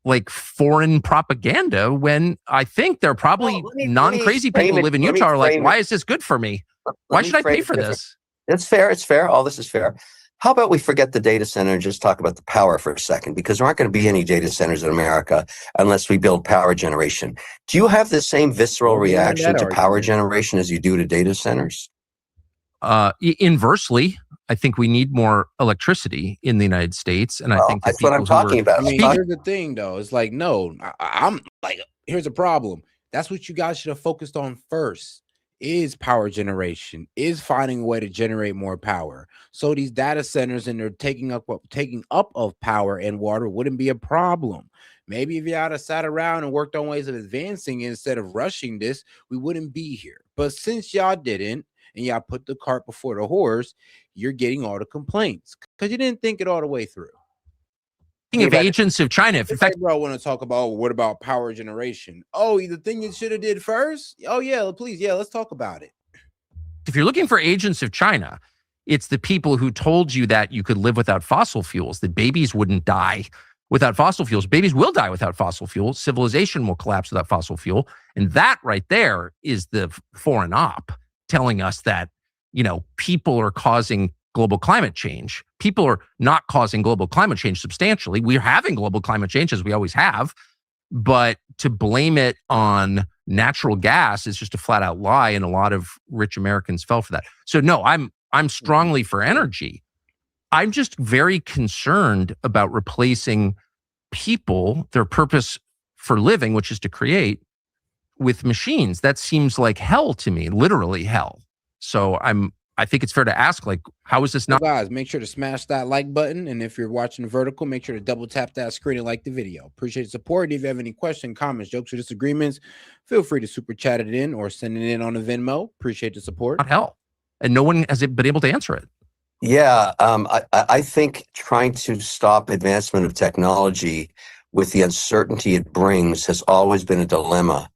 like foreign propaganda, when I think they're probably non-crazy people who live in Utah are like, why is this good for me? Why should I pay for this? It's fair. All this is fair. How about we forget the data center and just talk about the power for a second? Because there aren't going to be any data centers in America unless we build power generation. Do you have the same visceral reaction to power generation as you do to data centers? Inversely, I think we need more electricity in the United States, and I think that's what I'm talking about. I mean, here's the thing, though. It's like, no, I'm like, here's a problem. That's what you guys should have focused on first. Is power generation, is finding a way to generate more power. So these data centers and they're taking up of power and water wouldn't be a problem. Maybe if you had sat around and worked on ways of advancing instead of rushing this, we wouldn't be here. But since y'all didn't, and y'all put the cart before the horse, you're getting all the complaints because you didn't think it all the way through. Speaking of agents of China, in fact, I want to talk about what about power generation? Oh, the thing you should have did first. Oh yeah, please, let's talk about it. If you're looking for agents of China, it's the people who told you that you could live without fossil fuels, that babies wouldn't die without fossil fuels. Babies will die without fossil fuel. Civilization will collapse without fossil fuel, and that right there is the foreign op telling us that, people are causing global climate change. People are not causing global climate change substantially. We're having global climate change, as we always have, but to blame it on natural gas is just a flat out lie, and a lot of rich Americans fell for that. So no, I'm strongly for energy. I'm just very concerned about replacing people, their purpose for living, which is to create, with machines. That seems like hell to me, literally hell. So I'm I think it's fair to ask, like, how is this not? Guys, make sure to smash that like button. And if you're watching vertical, make sure to double tap that screen and like the video. Appreciate the support. If you have any questions, comments, jokes, or disagreements, feel free to super chat it in or send it in on a Venmo. Appreciate the support. Not hell. And no one has been able to answer it. Yeah, I think trying to stop advancement of technology with the uncertainty it brings has always been a dilemma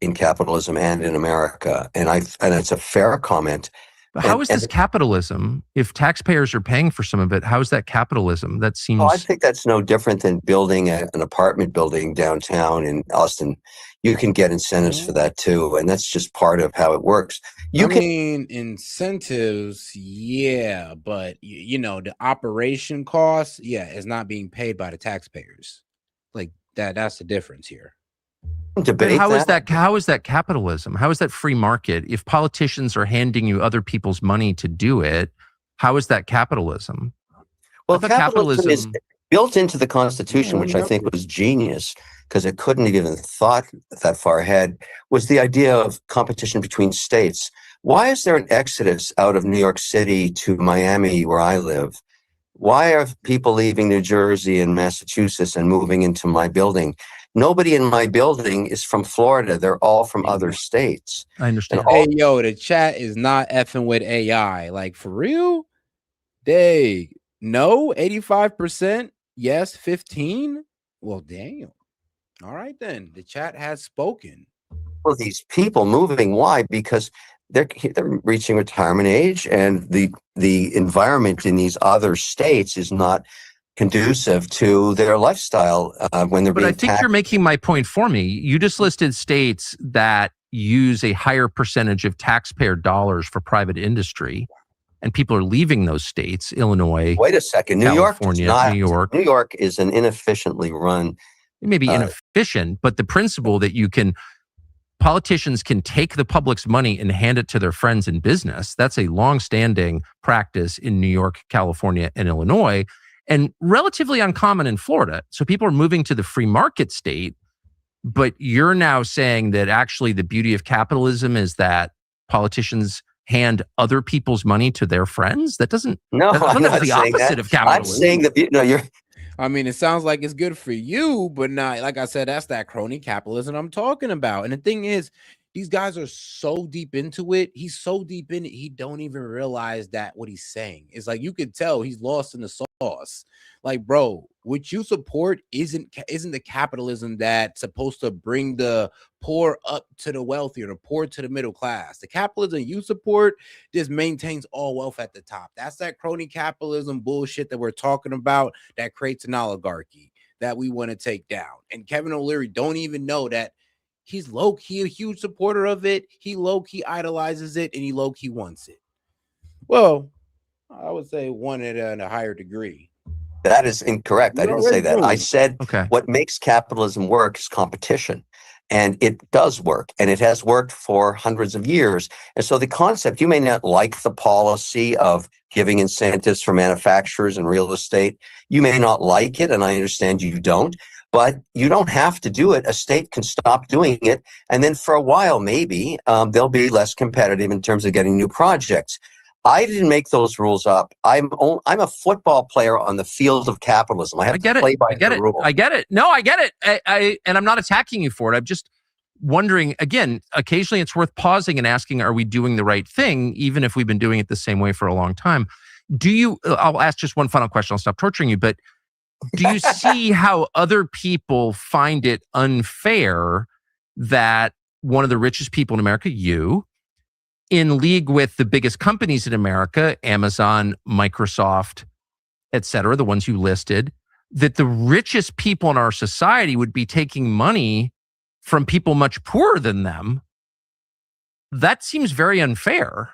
in capitalism and in America. And it's a fair comment. But how is this capitalism? If taxpayers are paying for some of it, how is that capitalism? That seems. Oh, I think that's no different than building an apartment building downtown in Austin. You can get incentives for that too, and that's just part of how it works. I mean, incentives, yeah, but you know, the operation costs, yeah, is not being paid by the taxpayers. Like that's the difference here. Debate how is that? How is that capitalism? How is that free market? If politicians are handing you other people's money to do it, how is that capitalism? Well, capitalism is built into the Constitution, which I think was genius because it couldn't have even thought that far ahead, was the idea of competition between states. Why is there an exodus out of New York City to Miami, where I live? Why are people leaving New Jersey and Massachusetts and moving into my building? Nobody in my building is from Florida. They're all from other states. I understand. Hey, yo, the chat is not effing with AI. Like, for real? Dang. No, 85%. Yes, 15. Well, damn. All right, then. The chat has spoken. Well, these people moving, why? Because they're reaching retirement age, and the environment in these other states is not conducive to their lifestyle when they're being But I think you're making my point for me. You just listed states that use a higher percentage of taxpayer dollars for private industry, and people are leaving those states. Illinois. Wait a second. California, New York. New York is an inefficiently run. It may be inefficient, but the principle that politicians can take the public's money and hand it to their friends in business, that's a longstanding practice in New York, California, and Illinois, and relatively uncommon in Florida. So people are moving to the free market state, but you're now saying that actually the beauty of capitalism is that politicians hand other people's money to their friends? That doesn't. No, that's I'm not the saying opposite that. of capitalism. I'm saying that you're. I mean, it sounds like it's good for you, but not, like I said, that's that crony capitalism I'm talking about. And the thing is, these guys are so deep into it. He's so deep in it, he don't even realize that what he's saying is like, you could tell he's lost in the sauce. Like, bro, what you support isn't the capitalism that's supposed to bring the poor up to the wealthy or the poor to the middle class. The capitalism you support just maintains all wealth at the top. That's that crony capitalism bullshit that we're talking about that creates an oligarchy that we want to take down. And Kevin O'Leary don't even know that he's low-key a huge supporter of it. He low-key idolizes it, and he low-key wants it. Well, I would say one at a higher degree. That is incorrect. I didn't say that. I said what makes capitalism work is competition. And it does work. And it has worked for hundreds of years. And so the concept, you may not like the policy of giving incentives for manufacturers and real estate. You may not like it, and I understand you don't. But you don't have to do it. A state can stop doing it. And then for a while, maybe they'll be less competitive in terms of getting new projects. I didn't make those rules up. I'm a football player on the field of capitalism. I have to play by the rules. I get it. No, I get it. And I'm not attacking you for it. I'm just wondering, again, occasionally it's worth pausing and asking, are we doing the right thing, even if we've been doing it the same way for a long time? I'll ask just one final question. I'll stop torturing you. But do you see how other people find it unfair that one of the richest people in America, you, in league with the biggest companies in America, Amazon, Microsoft, et cetera, the ones you listed, that the richest people in our society would be taking money from people much poorer than them? That seems very unfair.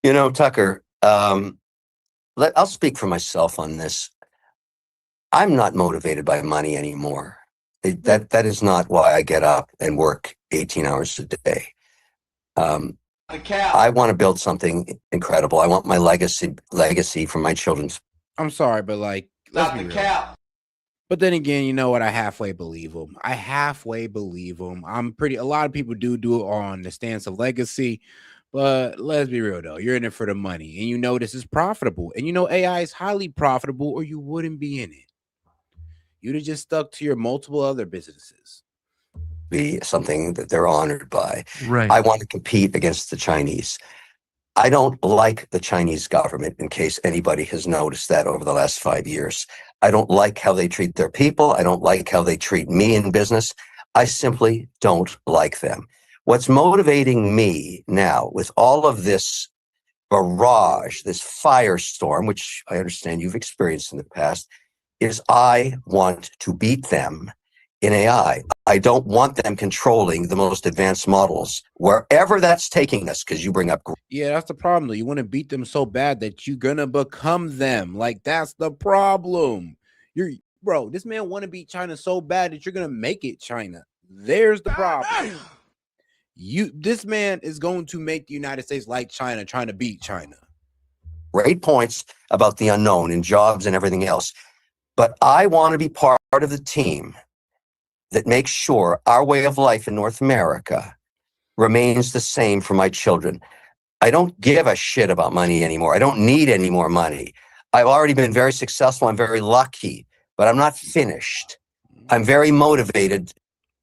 You know, Tucker, I'll speak for myself on this. I'm not motivated by money anymore. That is not why I get up and work 18 hours a day. I want to build something incredible. I want my legacy from my children's. I'm sorry, but like, let's be real. But then again, you know what? I halfway believe him. A lot of people do it on the stance of legacy, But let's be real though, you're in it for the money, and you know this is profitable, and you know AI is highly profitable, or you wouldn't be in it. You'd have just stuck to your multiple other businesses. Be something that they're honored by. Right. I want to compete against the Chinese. I don't like the Chinese government, in case anybody has noticed that over the last 5 years. I don't like how they treat their people. I don't like how they treat me in business. I simply don't like them. What's motivating me now with all of this barrage, this firestorm, which I understand you've experienced in the past, is I want to beat them in AI. I don't want them controlling the most advanced models, wherever that's taking us, because you bring up. Yeah, that's the problem though. You want to beat them so bad that you're gonna become them. Like, that's the problem. Bro, this man want to beat China so bad that you're gonna make it China. There's the problem. This man is going to make the United States like China, trying to beat China. Great points about the unknown and jobs and everything else. But I want to be part of the team that makes sure our way of life in North America remains the same for my children. I don't give a shit about money anymore. I don't need any more money. I've already been very successful. I'm very lucky, but I'm not finished. I'm very motivated.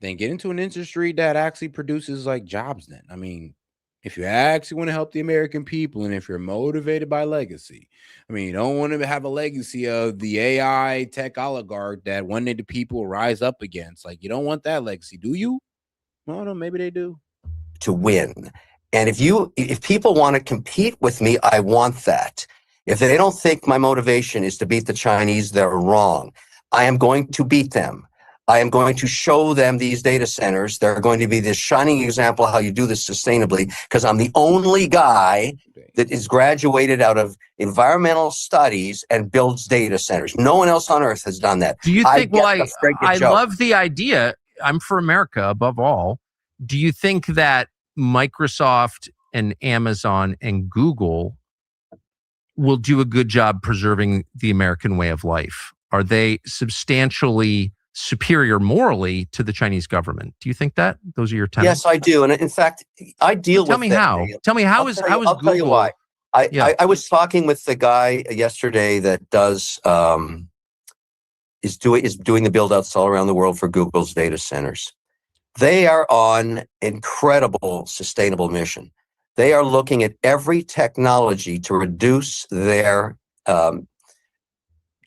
Then get into an industry that actually produces like jobs then. I mean, if you actually want to help the American people, and if you're motivated by legacy, I mean, you don't want to have a legacy of the AI tech oligarch that one day the people will rise up against. Like, you don't want that legacy, do you? Well, no, maybe they do. To win. And if people want to compete with me, I want that. If they don't think my motivation is to beat the Chinese, they're wrong. I am going to beat them. I am going to show them these data centers. They're going to be this shining example of how you do this sustainably, because I'm the only guy that is graduated out of environmental studies and builds data centers. No one else on earth has done that. Do you think, I love the idea. I'm for America above all. Do you think that Microsoft and Amazon and Google will do a good job preserving the American way of life? Are they substantially superior morally to the Chinese government? Do you think that? Those are your tenets? Yes, I do. And in fact, I deal with Tell me how. Tell me how is Google? I'll tell you why. I was talking with the guy yesterday that is doing the build outs all around the world for Google's data centers. They are on incredible sustainable mission. They are looking at every technology to reduce their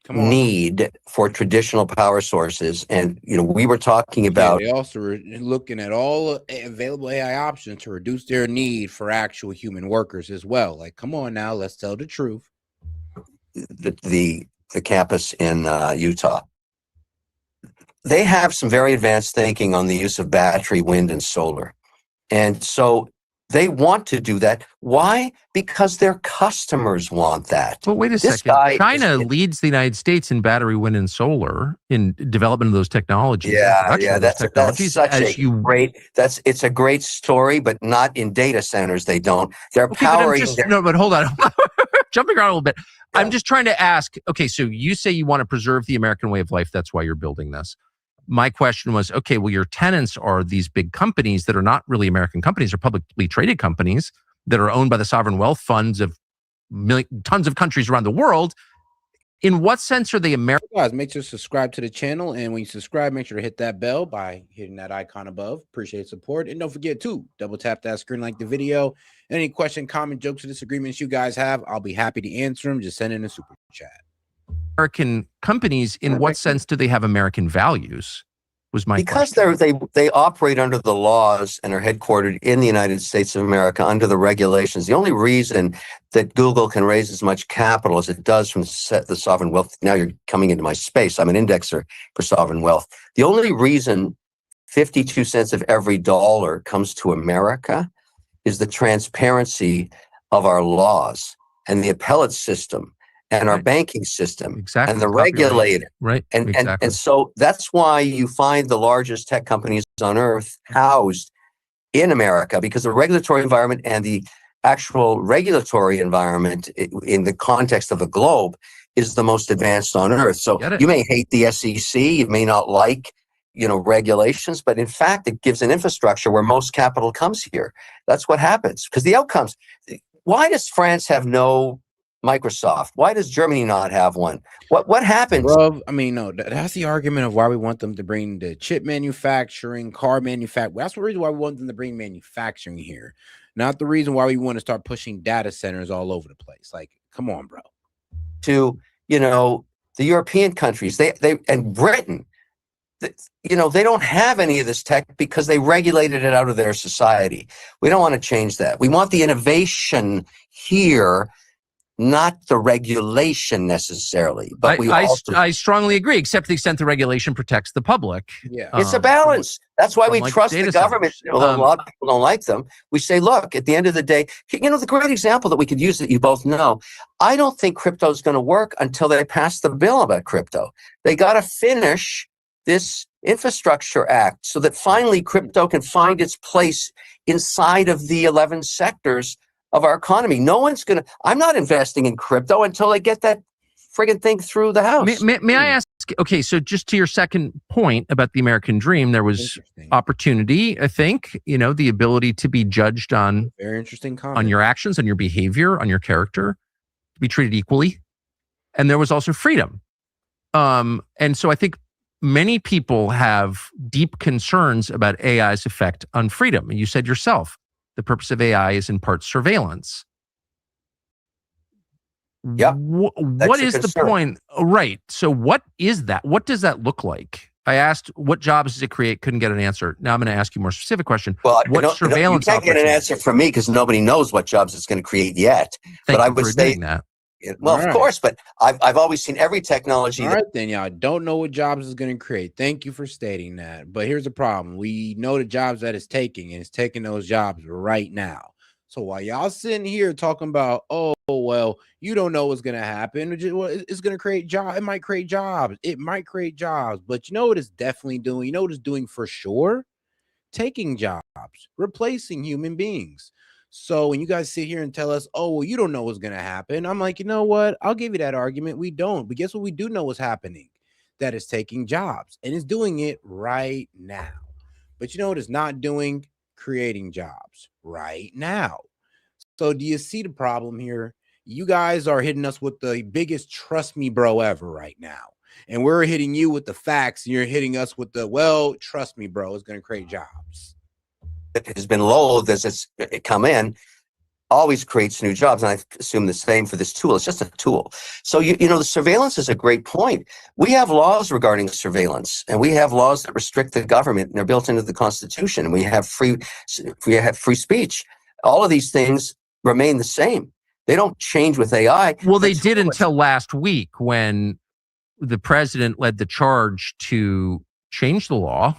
need for traditional power sources. And, we were talking about. They also are looking at all available AI options to reduce their need for actual human workers as well. Like, come on now, let's tell the truth. The campus in Utah. They have some very advanced thinking on the use of battery, wind, and solar. And so they want to do that. Why? Because their customers want that. But wait a second. China leads the United States in battery, wind, and solar in development of those technologies. That's it's a great story, but not in data centers. They don't. They're powering. No, but hold on. Jumping around a little bit. Yeah. I'm just trying to ask. Okay, so you say you want to preserve the American way of life. That's why you're building this. My question was, okay, well, your tenants are these big companies that are not really American companies, they're publicly traded companies that are owned by the sovereign wealth funds of tons of countries around the world. In what sense are they American? Guys, make sure to subscribe to the channel. And when you subscribe, make sure to hit that bell by hitting that icon above. Appreciate support. And don't forget to double tap that screen, like the video. Any question, comment, jokes, or disagreements you guys have, I'll be happy to answer them. Just send in a super chat. American companies, in what sense do they have American values? Was my question. They operate under the laws and are headquartered in the United States of America under the regulations. The only reason that Google can raise as much capital as it does from the sovereign wealth. Now you're coming into my space. I'm an indexer for sovereign wealth. The only reason 52 cents of every dollar comes to America is the transparency of our laws and the appellate system. And our banking system and the regulator. Right. And so that's why you find the largest tech companies on earth housed in America, because the regulatory environment and the actual regulatory environment in the context of the globe is the most advanced on earth. So you may hate the SEC, you may not like regulations, but in fact, it gives an infrastructure where most capital comes here. That's what happens because the outcomes. Why does France have no Microsoft? Why does Germany not have one? What happens? Bro, I mean, no, that's the argument of why we want them to bring the chip manufacturing, car manufacturing. That's the reason why we want them to bring manufacturing here, not the reason why we want to start pushing data centers all over the place. Like, come on, bro. To the European countries, they and Britain, they don't have any of this tech because they regulated it out of their society. We don't want to change that. We want the innovation here, not the regulation necessarily. But I strongly agree, except to the extent the regulation protects the public. Yeah, it's a balance. That's why we trust the government. Although a lot of people don't like them, we say, look, at the end of the day, the great example that we could use that you both know, I don't think crypto is going to work until they pass the bill about crypto. They got to finish this infrastructure act so that finally crypto can find its place inside of the 11 sectors of our economy. I'm not investing in crypto until they get that friggin' thing through the house. May I ask, okay, so just to your second point about the American dream, there was opportunity, I think, the ability to be judged on very interesting comment. On your actions, on your behavior, on your character, to be treated equally. And there was also freedom. And so I think many people have deep concerns about AI's effect on freedom. And you said yourself, the purpose of AI is in part surveillance. Yeah. What is the point? Right. So what is that? What does that look like? I asked, what jobs does it create? Couldn't get an answer. Now I'm going to ask you a more specific question. Well, what surveillance? You can't get an answer from me because nobody knows what jobs it's going to create yet. But I would say that. Well, of course, but I've always seen every technology. All right, then, y'all don't know what jobs it's going to create. Thank you for stating that. But here's the problem. We know the jobs that it's taking, and it's taking those jobs right now. So while y'all sitting here talking about, oh, well, you don't know what's going to happen. It's going to create jobs. It might create jobs. It might create jobs. But you know what it's definitely doing? You know what it's doing for sure? Taking jobs, replacing human beings. So when you guys sit here and tell us, oh, well, you don't know what's going to happen. I'm like, you know what? I'll give you that argument. We don't. But guess what? We do know what's happening. That is taking jobs. And it's doing it right now. But you know what it's not doing? Creating jobs right now. So do you see the problem here? You guys are hitting us with the biggest trust me bro ever right now. And we're hitting you with the facts. And you're hitting us with the, well, trust me, bro, it's going to create jobs. It has been loathed as it's come in, always creates new jobs. And I assume the same for this tool. It's just a tool. So, the surveillance is a great point. We have laws regarding surveillance, and we have laws that restrict the government, and they're built into the Constitution. And we have free speech. All of these things remain the same. They don't change with AI. Well, they did until last week when the president led the charge to change the law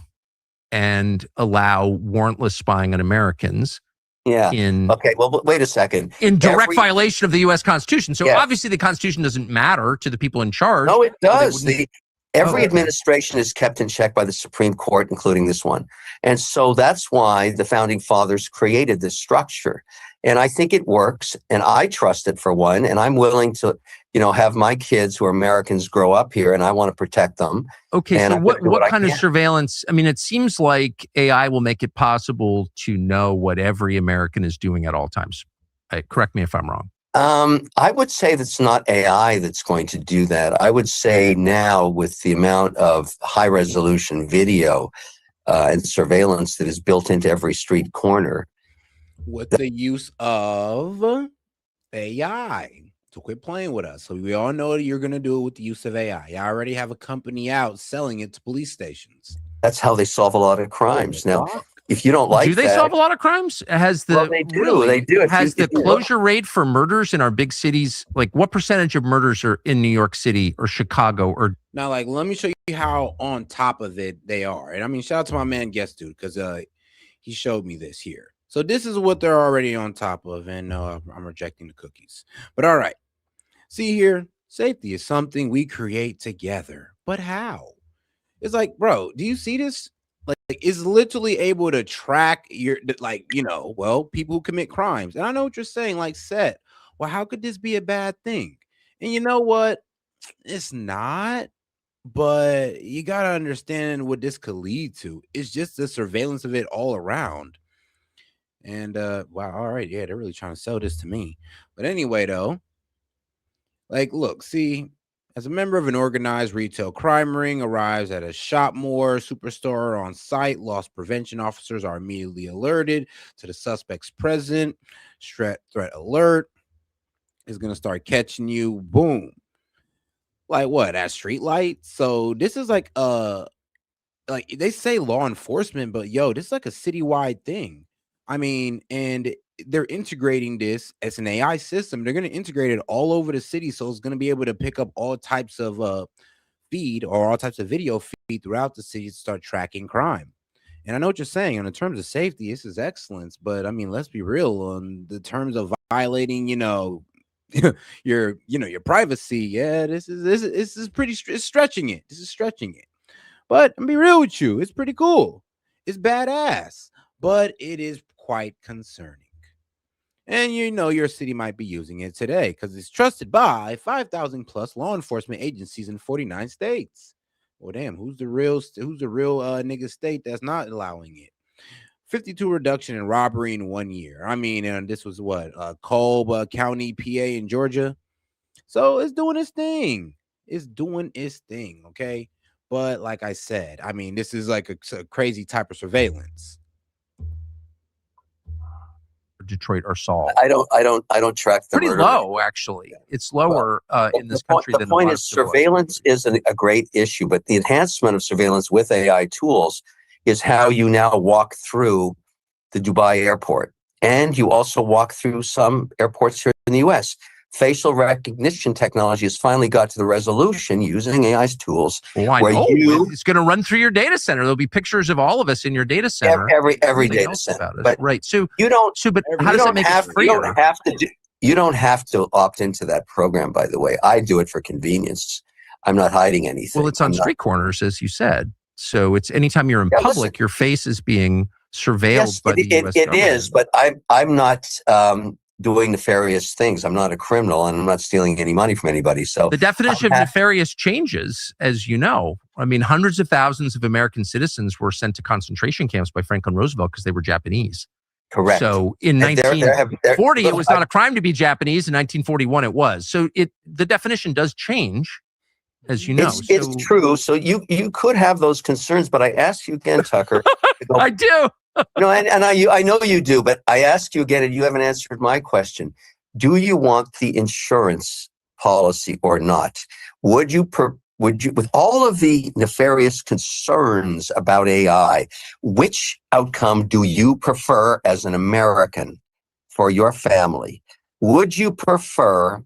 and allow warrantless spying on Americans. Yeah. Okay. Well, wait a second. In direct violation of the U.S. Constitution. So obviously the Constitution doesn't matter to the people in charge. No, it does. Every administration is kept in check by the Supreme Court, including this one. And so that's why the founding fathers created this structure. And I think it works, and I trust it for one, and I'm willing to, have my kids who are Americans grow up here, and I want to protect them. Okay, so what kind of surveillance? I mean, it seems like AI will make it possible to know what every American is doing at all times. Correct me if I'm wrong. I would say that's not AI that's going to do that. I would say now with the amount of high resolution video and surveillance that is built into every street corner. With the use of AI. So quit playing with us. So we all know that you're going to do it with the use of AI. You already have a company out selling it to police stations. That's how they solve a lot of crimes. Now, if you don't like do they solve a lot of crimes? Has the they do. They do. Has the closure rate for murders in our big cities, like what percentage of murders are in New York City or Chicago or now? Like, let me show you how on top of it they are. And I mean, shout out to my man Guest Dude because he showed me this here. So this is what they're already on top of, and I'm rejecting the cookies. But all right, see here, safety is something we create together. But how? It's like, bro, do you see this? Like, it's literally able to track your, people who commit crimes. And I know what you're saying, like, S.E.T. Well, how could this be a bad thing? And you know what? It's not. but you gotta understand what this could lead to. It's just the surveillance of it all around. And wow, all right, yeah, they're really trying to sell this to me. But anyway, though, like, look, see, as a member of an organized retail crime ring arrives at a Shopmore superstore on site, loss prevention officers are immediately alerted to the suspect's present. Threat alert is gonna start catching you. Boom. Like what? At street light? So this is like they say law enforcement, but yo, this is like a citywide thing. I mean, and they're integrating this as an AI system. They're going to integrate it all over the city, so it's going to be able to pick up all types of feed or all types of video feed throughout the city to start tracking crime. And I know what you're saying. In terms of safety, this is excellence. But I mean, let's be real. On the terms of violating, your privacy. Yeah, this is pretty it's stretching it. This is stretching it. But I'm be real with you, it's pretty cool. It's badass, but it is quite concerning. And your city might be using it today because it's trusted by 5,000 plus law enforcement agencies in 49 states. Well, damn, who's the real nigga state that's not allowing it? 52 reduction in robbery in 1 year. I mean, and this was what Colb County, PA, in Georgia. So it's doing its thing. It's doing its thing. Okay. But like I said, I mean, this is like a crazy type of surveillance. Detroit are solved. I don't track the pretty murder low rate. Actually. It's lower in this country the than point is surveillance is a great issue, but the enhancement of surveillance with AI tools is how you now walk through the Dubai airport, and you also walk through some airports here in the U.S. Facial recognition technology has finally got to the resolution using AI's tools. Well, I know. It's going to run through your data center. There'll be pictures of all of us in your data center. Every data center. But, right. So you don't. But how does it make it free? You don't have to opt into that program. By the way, I do it for convenience. I'm not hiding anything. Well, it's on street corners, as you said. So it's anytime you're in public, your face is being surveilled by the US government. It is, but I'm not doing nefarious things. I'm not a criminal, and I'm not stealing any money from anybody. So the definition of nefarious changes, as you know. I mean, hundreds of thousands of American citizens were sent to concentration camps by Franklin Roosevelt because they were Japanese. Correct. So in 1940, it was not a crime to be Japanese. In 1941, it was. So the definition does change, as you know. It's true. So you could have those concerns, but I ask you again, Tucker. I do. And I know you do, but I ask you again, and you haven't answered my question. Do you want the insurance policy or not? Would you, with all of the nefarious concerns about AI, which outcome do you prefer as an American for your family? Would you prefer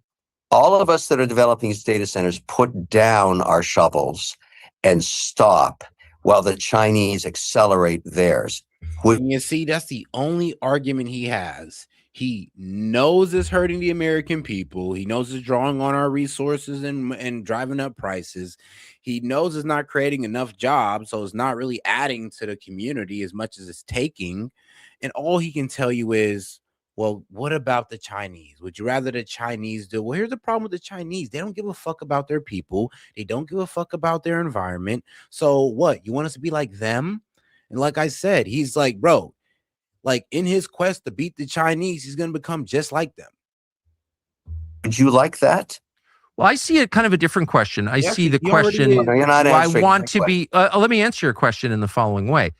all of us that are developing these data centers put down our shovels and stop while the Chinese accelerate theirs? You see, that's the only argument he has. He knows it's hurting the American people. He knows it's drawing on our resources and driving up prices. He knows it's not creating enough jobs, so it's not really adding to the community as much as it's taking. And all he can tell you is, well, what about the Chinese? Would you rather the Chinese do? Well, here's the problem with the Chinese. They don't give a fuck about their people. They don't give a fuck about their environment. So what? You want us to be like them? And like I said, he's like, bro, like in his quest to beat the Chinese, he's going to become just like them. Would you like that? Well, I see a kind of a different question. I see the question, do I want to be, let me answer your question in the following way.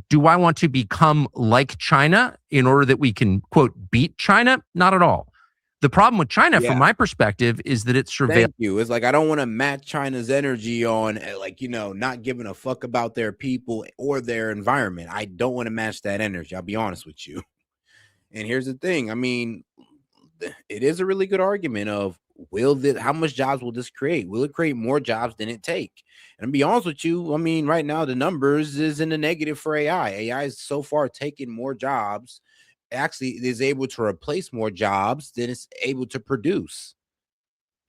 Do I want to become like China in order that we can, quote, beat China? Not at all. The problem with China, from my perspective, is that it's surveillance. Thank you. It's like I don't want to match China's energy on, like, not giving a fuck about their people or their environment. I don't want to match that energy. I'll be honest with you. And here's the thing. I mean, it is a really good argument of how much jobs will this create? Will it create more jobs than it take? And to be honest with you, I mean, right now the numbers is in the negative for AI. AI is so far taking more jobs. Actually is able to replace more jobs than it's able to produce.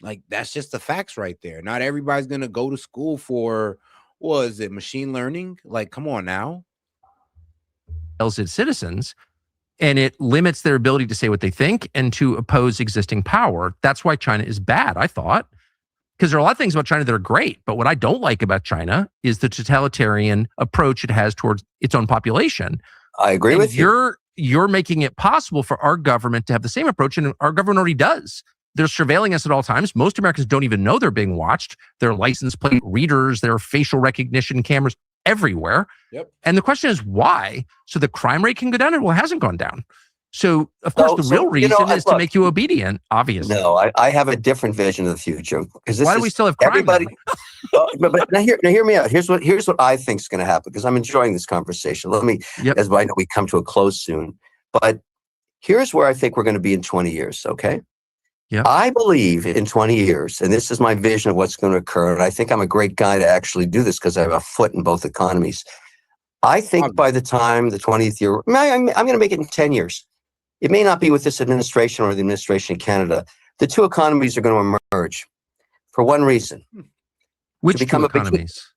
Like, that's just the facts right there. Not everybody's gonna go to school for, what is it, machine learning? Like, come on now. Its citizens, and it limits their ability to say what they think and to oppose existing power. That's why China is bad, I thought. Because there are a lot of things about China that are great, but what I don't like about China is the totalitarian approach it has towards its own population. I agree with you. You're making it possible for our government to have the same approach, and our government already does. They're surveilling us at all times. Most Americans don't even know they're being watched. There are license plate readers, there are facial recognition cameras everywhere. Yep. And the question is why? So the crime rate can go down, and well, it hasn't gone down. So, of course, the real reason is to make you obedient, obviously. No, I have a different vision of the future. Because why do we still have crime? Everybody, but now hear me out. Here's what I think is going to happen, because I'm enjoying this conversation. Let me, as I know we come to a close soon, but here's where I think we're going to be in 20 years, okay? Yeah. I believe in 20 years, and this is my vision of what's going to occur, and I think I'm a great guy to actually do this because I have a foot in both economies. I think by the time the 20th year, I'm going to make it in 10 years. It may not be with this administration or the administration in Canada. The two economies are going to emerge for one reason. Which two economies?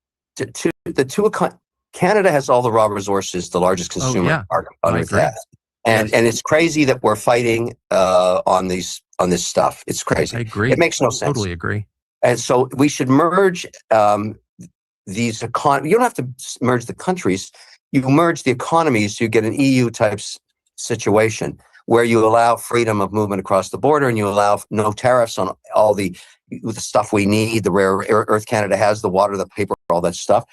Canada has all the raw resources, the largest consumer on Earth has. And it's crazy that we're fighting on this stuff. It's crazy. I agree. It makes no sense. Totally agree. And so we should merge these economies. You don't have to merge the countries. You merge the economies, you get an EU type situation where you allow freedom of movement across the border and you allow no tariffs on all the stuff we need, the rare earth Canada has, the water, the paper, all that stuff.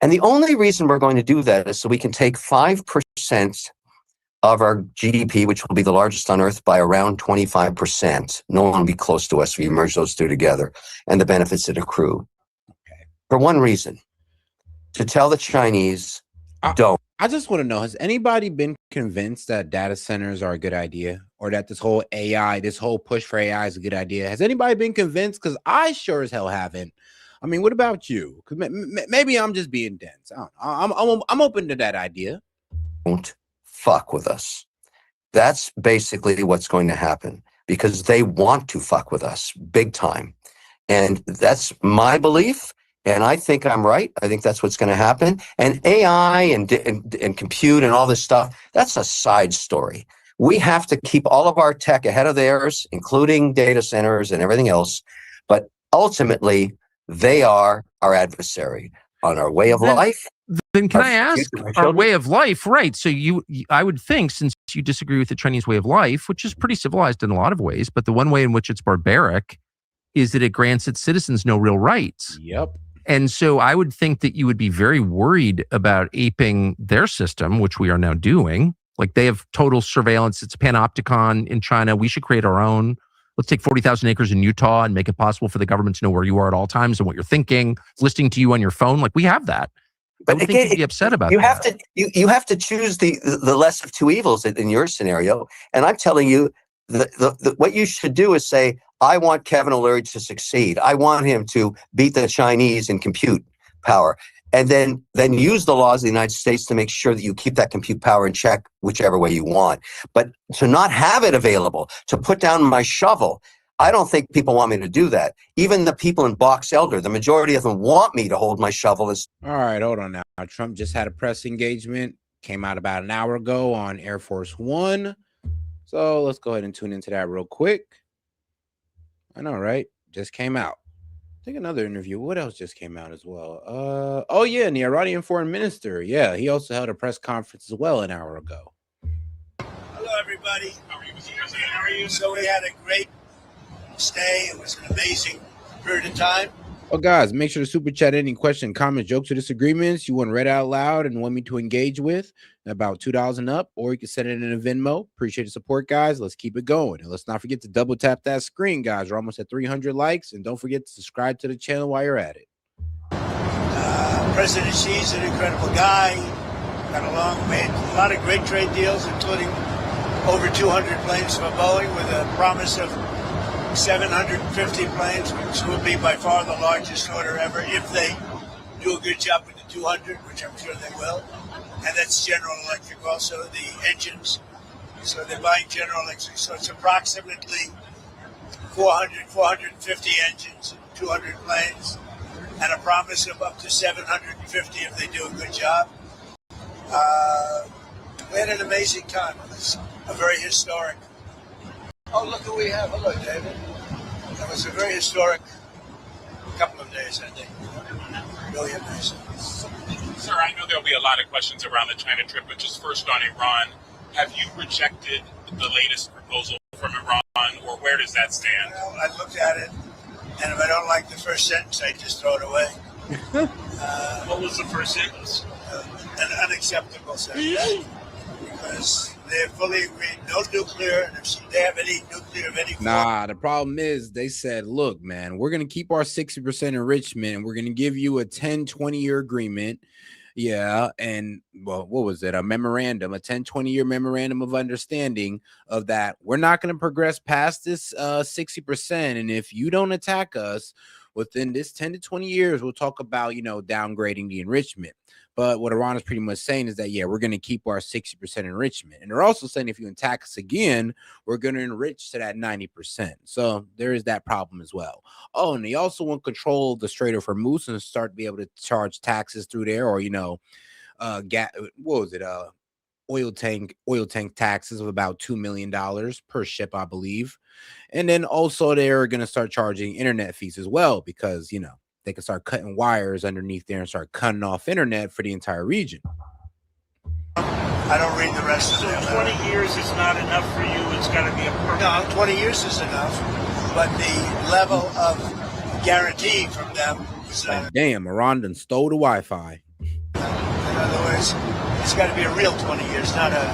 And the only reason we're going to do that is so we can take 5% of our GDP, which will be the largest on earth, by around 25%. No one will be close to us if we merge those two together, and the benefits that accrue. For one reason, to tell the Chinese, don't. I just want to know, has anybody been convinced that data centers are a good idea, or that this whole AI, this whole push for AI is a good idea? Has anybody been convinced? Because I sure as hell haven't. I mean, what about you? Maybe I'm just being dense. I don't know. I'm open to that idea. Don't fuck with us. That's basically what's going to happen, because they want to fuck with us big time. And that's my belief. And I think I'm right. I think that's what's going to happen. And AI and compute and all this stuff, that's a side story. We have to keep all of our tech ahead of theirs, including data centers and everything else. But ultimately, they are our adversary on our way of life. Then can I ask, our way of life, right? So I would think, since you disagree with the Chinese way of life, which is pretty civilized in a lot of ways, but the one way in which it's barbaric is that it grants its citizens no real rights. Yep. And so I would think that you would be very worried about aping their system, which we are now doing. Like, they have total surveillance. It's a panopticon in China. We should create our own. Let's take 40,000 acres in Utah and make it possible for the government to know where you are at all times and what you're thinking, listening to you on your phone. Like, we have that. But I think you'd be upset about you that. You have to choose the less of two evils in your scenario. And I'm telling you, what you should do is say, I want Kevin O'Leary to succeed. I want him to beat the Chinese in compute power. And then use the laws of the United States to make sure that you keep that compute power in check whichever way you want. But to not have it available, to put down my shovel, I don't think people want me to do that. Even the people in Box Elder, the majority of them want me to hold my shovel. All right, hold on now. Trump just had a press engagement, came out about an hour ago on Air Force One. So let's go ahead and tune into that real quick. I know, right? Just came out. I think another interview. What else just came out as well? Oh yeah, and the Iranian foreign minister. Yeah, he also held a press conference as well an hour ago. Hello, everybody. How are you? So we had a great stay. It was an amazing period of time. Oh, guys, make sure to super chat any question, comments, jokes, or disagreements you want read out loud and want me to engage with. About $2 and up, or you can send it in a Venmo. Appreciate the support, guys. Let's keep it going. And let's not forget to double tap that screen, guys. We're almost at 300 likes. And don't forget to subscribe to the channel while you're at it. President Xi's an incredible guy. Got along, made a lot of great trade deals, including over 200 planes for Boeing with a promise of 750 planes, which will be by far the largest order ever if they do a good job with the 200, which I'm sure they will. And that's General Electric also, the engines. So they're buying General Electric. So it's approximately 450 engines, 200 planes, and a promise of up to 750 if they do a good job. We had an amazing time. It was a very historic. Oh, look who we have. Hello, David. It was a very historic couple of days, I think. Million days. Sir, I know there'll be a lot of questions around the China trip, but just first on Iran, have you rejected the latest proposal from Iran, or where does that stand? Well, I looked at it, and if I don't like the first sentence, I just throw it away. What was the first sentence? An unacceptable sentence. Because they fully agreed, no nuclear, and if they have any nuclear of any form. Nah, the problem is they said, look, man, we're going to keep our 60% enrichment, and we're going to give you a 10, 20-year agreement. Yeah, and, well, what was it? A memorandum, a 10, 20-year memorandum of understanding of that. We're not going to progress past this 60%, and if you don't attack us within this 10 to 20 years, we'll talk about, downgrading the enrichment. But what Iran is pretty much saying is that, yeah, we're going to keep our 60% enrichment. And they're also saying if you attack us again, we're going to enrich to that 90%. So there is that problem as well. Oh, and they also want control of the Strait of Hormuz and start to be able to charge taxes through there, or, oil tank taxes of about $2 million per ship, I believe. And then also they're going to start charging internet fees as well because, they can start cutting wires underneath there and start cutting off internet for the entire region. I don't read the rest of it. So 20 years is not enough for you. It's got to be a permanent. No, 20 years is enough. But the level of guarantee from them is damn, Iran done stole the Wi-Fi. In other words, it's got to be a real 20 years, not a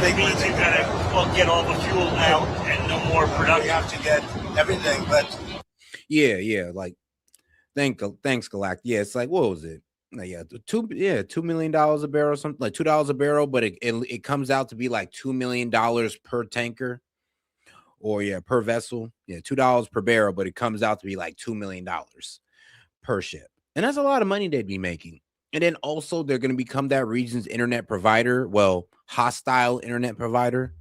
big one. You got to get all the fuel out and no more production. We have to get everything, but yeah, like. Thanks, Galactic. Yeah, it's like, what was it? Like, $2 million a barrel, something like $2 a barrel, but it comes out to be like $2 million per tanker, or per vessel. Yeah, $2 per barrel, but it comes out to be like $2 million per ship, and that's a lot of money they'd be making. And then also they're going to become that region's internet provider. Well, hostile internet provider.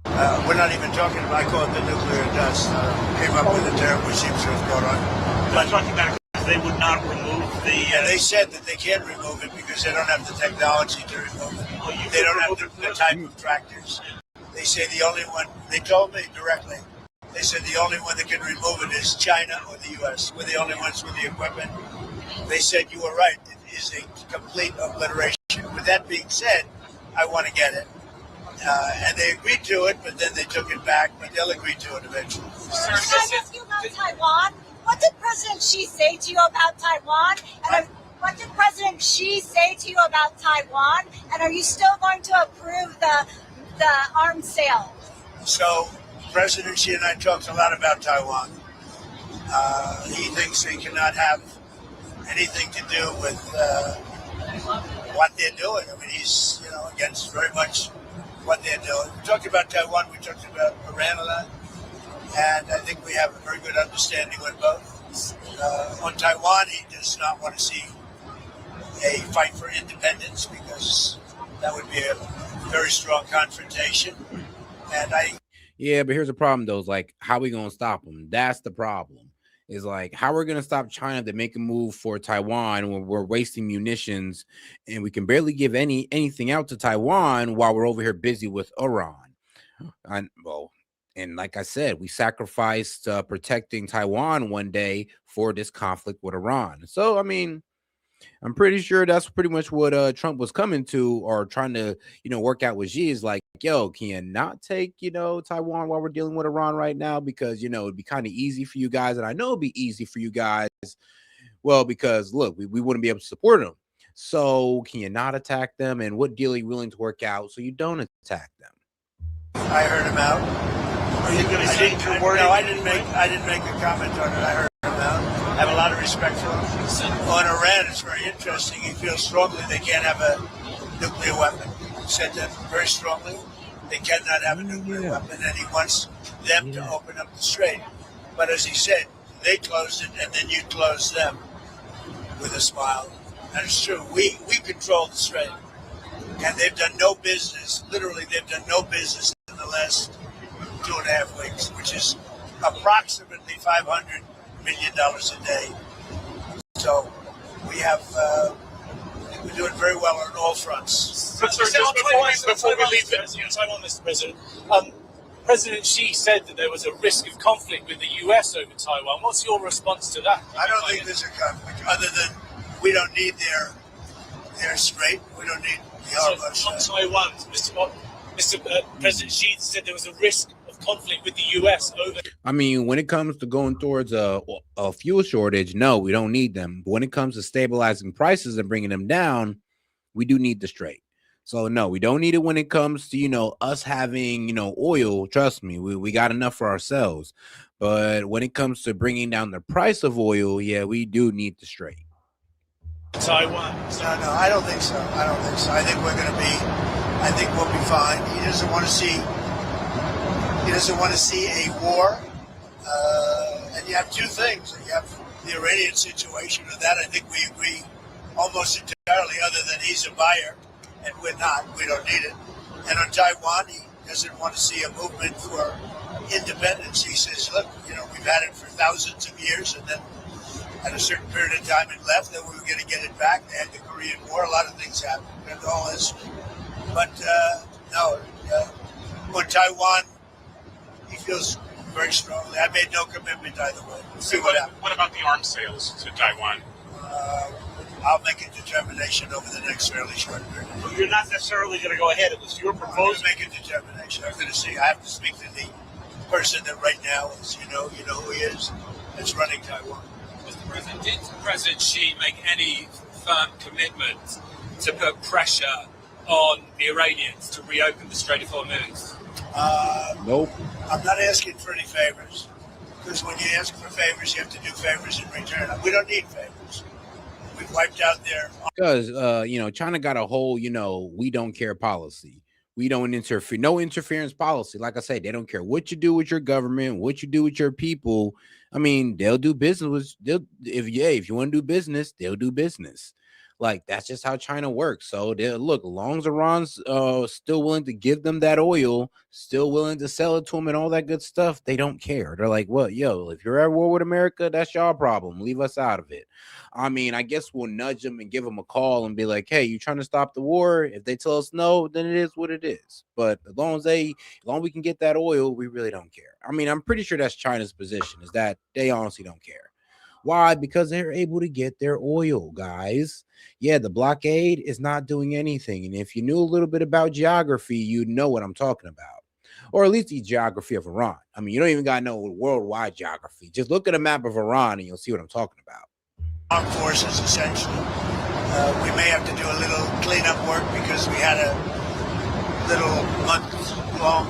We're not even talking about. I call it the nuclear dust. Came up with a term which seems to have gone on. But talking about they would not remove the. Yeah, they said that they can't remove it because they don't have the technology to remove it. They don't have the type of tractors. They say the only one. They told me directly. They said the only one that can remove it is China or the U.S. We're the only ones with the equipment. They said you were right. It is a complete obliteration. With that being said, I want to get it. And they agreed to it, but then they took it back. But they'll agree to it eventually. Can I ask you about Taiwan? What did President Xi say to you about Taiwan? And what did President Xi say to you about Taiwan? And are you still going to approve the arms sale? So President Xi and I talked a lot about Taiwan. He thinks they cannot have anything to do with what they're doing. I mean, he's against very much what they're doing. We talked about Taiwan. We talked about Iran a lot. And I think we have a very good understanding with both. On Taiwan, he does not want to see a fight for independence because that would be a very strong confrontation. And Yeah, but here's the problem, though. Is like, how are we going to stop them? That's the problem. Is like, how we're going to stop China to make a move for Taiwan when we're wasting munitions and we can barely give anything out to Taiwan while we're over here busy with Iran. And like I said, we sacrificed protecting Taiwan one day for this conflict with Iran. So, I mean, I'm pretty sure that's pretty much what Trump was coming to, or trying to, work out with Xi, is like, yo, can you not take, Taiwan while we're dealing with Iran right now? Because, it'd be kind of easy for you guys. And I know it'd be easy for you guys. Well, because look, we wouldn't be able to support them. So can you not attack them? And what deal are you willing to work out so you don't attack them? I heard him out. Are you going to change your wording? No, I didn't make a comment on it. I heard him out. I have a lot of respect for him. On Iran, it's very interesting. He feels strongly they can't have a nuclear weapon. He said that very strongly. They cannot have a nuclear weapon, and he wants them to open up the strait. But as he said, they closed it, and then you closed them with a smile. That is true. We control the strait, and they've done no business. Literally, they've done no business in the last 2.5 weeks, which is approximately $500 million a day. So we have, we're doing very well on all fronts. But sir, just before we leave this, Taiwan, Mr. President, President Xi said that there was a risk of conflict with the U.S. over Taiwan. What's your response to that? I don't think there's a conflict, other than we don't need their strait. We don't need the So Hormuz. on Taiwan, Mr. President Xi said there was a risk of conflict with the U.S. over. I mean, when it comes to going towards a fuel shortage, no, we don't need them. But when it comes to stabilizing prices and bringing them down, we do need the strait. So no, we don't need it when it comes to, us having, oil. Trust me, we got enough for ourselves. But when it comes to bringing down the price of oil, yeah, we do need the strait. Taiwan. No, I don't think so. I think I think we'll be fine. He doesn't want to see a war. And you have two things. You have the Iranian situation, and that I think we agree almost entirely, other than he's a buyer and we're not. We don't need it. And on Taiwan, he doesn't want to see a movement for independence. He says, look, we've had it for thousands of years, and then at a certain period of time it left, then we were going to get it back. They had the Korean War. A lot of things happened. And all this. But on Taiwan, he feels very strongly. I made no commitment either way. We'll see what happens. What about the arms sales to Taiwan? I'll make a determination over the next fairly short period. Well, you're not necessarily going to go ahead. It was your proposal. I'm going to make a determination. I'm going to see. I have to speak to the person that right now is, you know who he is, that's running Taiwan. Mr. President, did President Xi make any firm commitment to put pressure on the Iranians to reopen the Strait of Hormuz? Nope. I'm not asking for any favors, because when you ask for favors, you have to do favors in return. We don't need favors. We've wiped out their. Because China got a whole we don't care policy. We don't interfere, no interference policy. Like I said, they don't care what you do with your government, what you do with your people. I mean, they'll do business. If you want to do business, they'll do business. Like, that's just how China works. So look, as long as Iran's still willing to give them that oil, still willing to sell it to them and all that good stuff, they don't care. They're like, well, if you're at war with America, that's y'all problem. Leave us out of it. I mean, I guess we'll nudge them and give them a call and be like, hey, you trying to stop the war? If they tell us no, then it is what it is. But as long as we can get that oil, we really don't care. I mean, I'm pretty sure that's China's position, is that they honestly don't care. Why? Because they're able to get their oil, guys. Yeah, the blockade is not doing anything. And if you knew a little bit about geography, you'd know what I'm talking about. Or at least the geography of Iran. I mean, you don't even got to know worldwide geography. Just look at a map of Iran and you'll see what I'm talking about. Armed forces, essentially. We may have to do a little cleanup work because we had a little month-long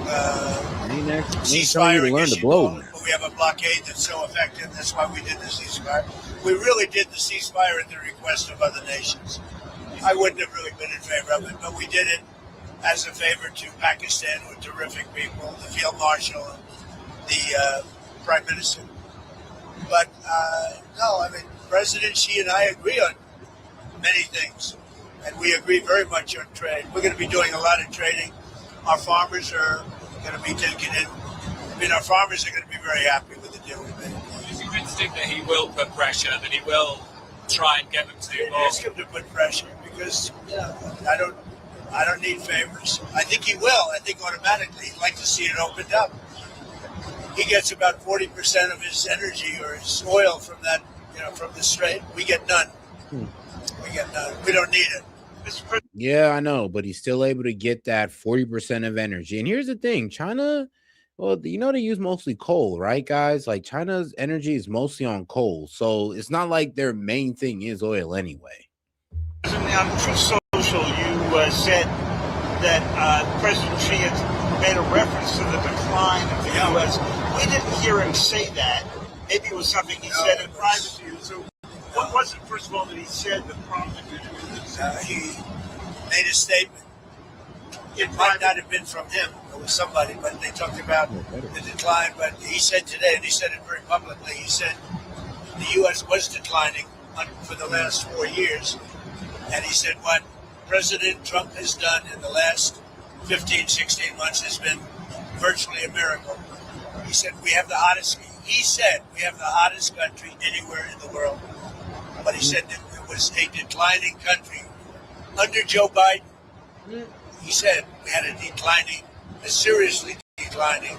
ceasefire. To learn the globe. But we have a blockade that's so effective. That's why we did the ceasefire. We really did the ceasefire at the request of other nations. I wouldn't have really been in favor of it, but we did it as a favor to Pakistan, with terrific people, the field marshal, and the prime minister. But no, I mean, President Xi and I agree on many things, and we agree very much on trade. We're going to be doing a lot of trading. Our farmers are going to be taking in. I mean, our farmers are going to be very happy with the deal we made. Is you instinct that he will put pressure, that he will try and get them to ask him to put pressure, because I don't need favors. I think he will. I think automatically he'd like to see it opened up. He gets about 40% of his energy or his oil from that, from the strait. We get none. We get none. We don't need it. Yeah, I know, but he's still able to get that 40% of energy. And here's the thing, China, well, they use mostly coal, right, guys? Like, China's energy is mostly on coal. So it's not like their main thing is oil anyway. On Truth Social, you said that President Xi had made a reference to the decline of the U.S. We didn't hear him say that. Maybe it was something he said in private to you. So what was it, first of all, that he said that prompted you to do this? He made a statement. It might not have been from him. It was somebody, but they talked about the decline. But he said today, and he said it very publicly, he said the U.S. was declining for the last 4 years. And he said what President Trump has done in the last 15, 16 months has been virtually a miracle. He said we have the hottest country anywhere in the world. But he said that it was a declining country. Under Joe Biden, he said we had a seriously declining declining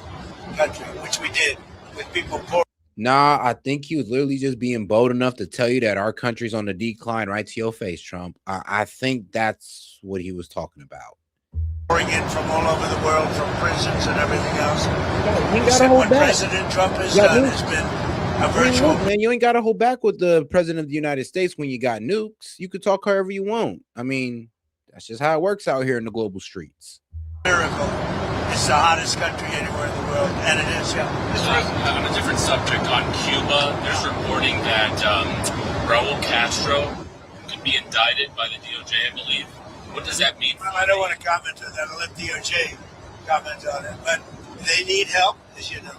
country, which we did with people poor. Nah, I think he was literally just being bold enough to tell you that our country's on the decline right to your face, Trump. I think that's what he was talking about. Pouring in from all over the world, from prisons and everything else. You gotta hold what back. President Trump has done has been a virtual. Man, you ain't gotta hold back with the president of the United States when you got nukes. You could talk however you want. I mean, that's just how it works out here in the global streets. Miracle. It's the hottest country anywhere in the world, and it is, yeah. On a different subject, on Cuba, there's reporting that Raul Castro could be indicted by the DOJ, I believe. What does that mean? Well, I don't want to comment on that. I'll let DOJ comment on it. But they need help, as you know.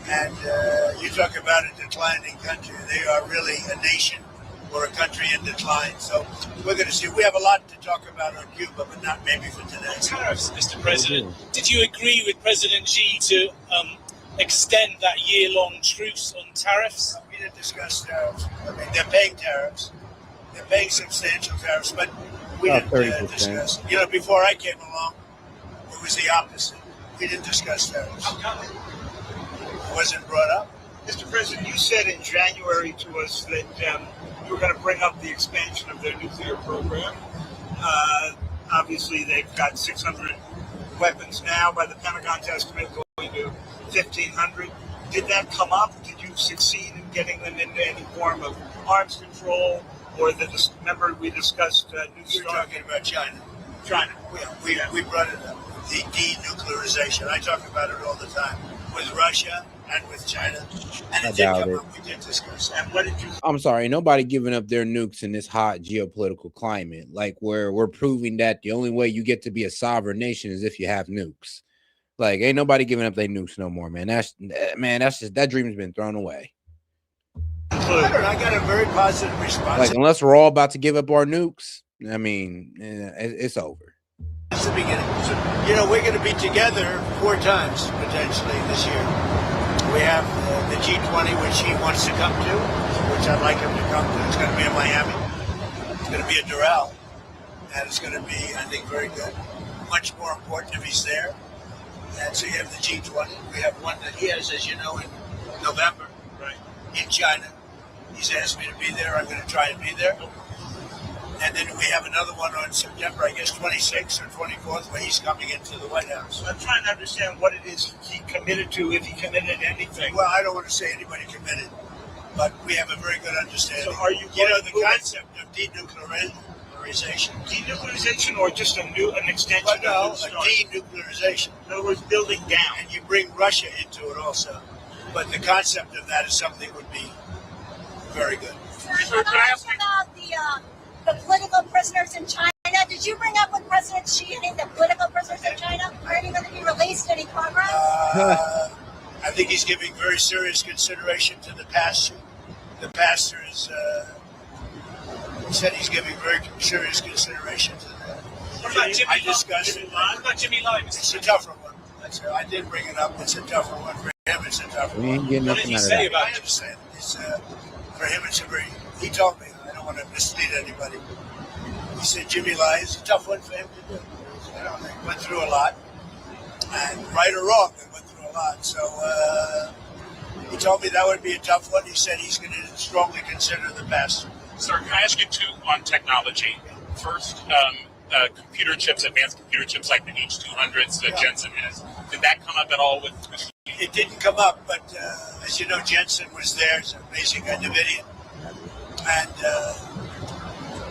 And you talk about a declining country. They are really a nation or a country in decline. So we're going to see. We have a lot to talk about on Cuba, but not maybe for today. Tariffs, Mr. President. Did you agree with President Xi to extend that year-long truce on tariffs? We didn't discuss tariffs. I mean, they're paying tariffs. They're paying substantial tariffs, but we didn't discuss. You know, before I came along, it was the opposite. We didn't discuss tariffs. How come? It wasn't brought up. Mr. President, you said in January to us that you were going to bring up the expansion of their nuclear program. Obviously, they've got 600 weapons now, by the Pentagon's estimate, going to 1,500. Did that come up? Did you succeed in getting them into any form of arms control? Or remember we discussed You're talking about China. China. We brought it up. The denuclearization. I talk about it all the time with Russia and with China. And it did come up. We did discuss. And what did you? I'm sorry, nobody giving up their nukes in this hot geopolitical climate. Like we're proving that the only way you get to be a sovereign nation is if you have nukes. Like ain't nobody giving up their nukes no more, man. That's just that dream's been thrown away. I got a very positive response. Like unless we're all about to give up our nukes, I mean, it's over. It's the beginning. So, you know, we're going to be together 4 times potentially this year. We have the G20, which he wants to come to, which I'd like him to come to. It's going to be in Miami. It's going to be at Doral. And it's going to be, I think, very good. Much more important if he's there. And so you have the G20. We have one that he has, as you know, in November, right, in China. He's asked me to be there. I'm going to try and be there. And then we have another one on September, I guess, 26th or 24th, where he's coming into the White House. I'm trying to understand what it is he committed to, if he committed anything. Well, I don't want to say anybody committed, but we have a very good understanding. So are you the concept of denuclearization. Denuclearization or just an extension but no, of a denuclearization. In other words, building down. And you bring Russia into it also. But the concept of that is something would be very good. Can I ask about the political prisoners in China? Did you bring up with President Xi any of the political prisoners in China? Are any going to be released? Any progress? I think he's giving very serious consideration to the pastor. The pastor is, he said he's giving very serious consideration to that. What about Jimmy I discussed it. What about Jimmy Lai? It's a tougher one. I did bring it up. It's a tougher one. For him, it's a tougher We ain't one. getting What nothing did he out of say that. about it? I understand. It's, for him, it's a very, he told me, I don't want to mislead anybody. He said Jimmy Lai is a tough one for him to do. You know, they went through a lot. And right or wrong, they went through a lot. So he told me that would be a tough one. He said he's going to strongly consider the pastor. Sir, can I ask you 2 on technology? First, computer chips, advanced computer chips like the H200s that Jensen has. Did that come up at all with? It didn't come up, but as you know, Jensen was there. He's an amazing guy, NVIDIA. And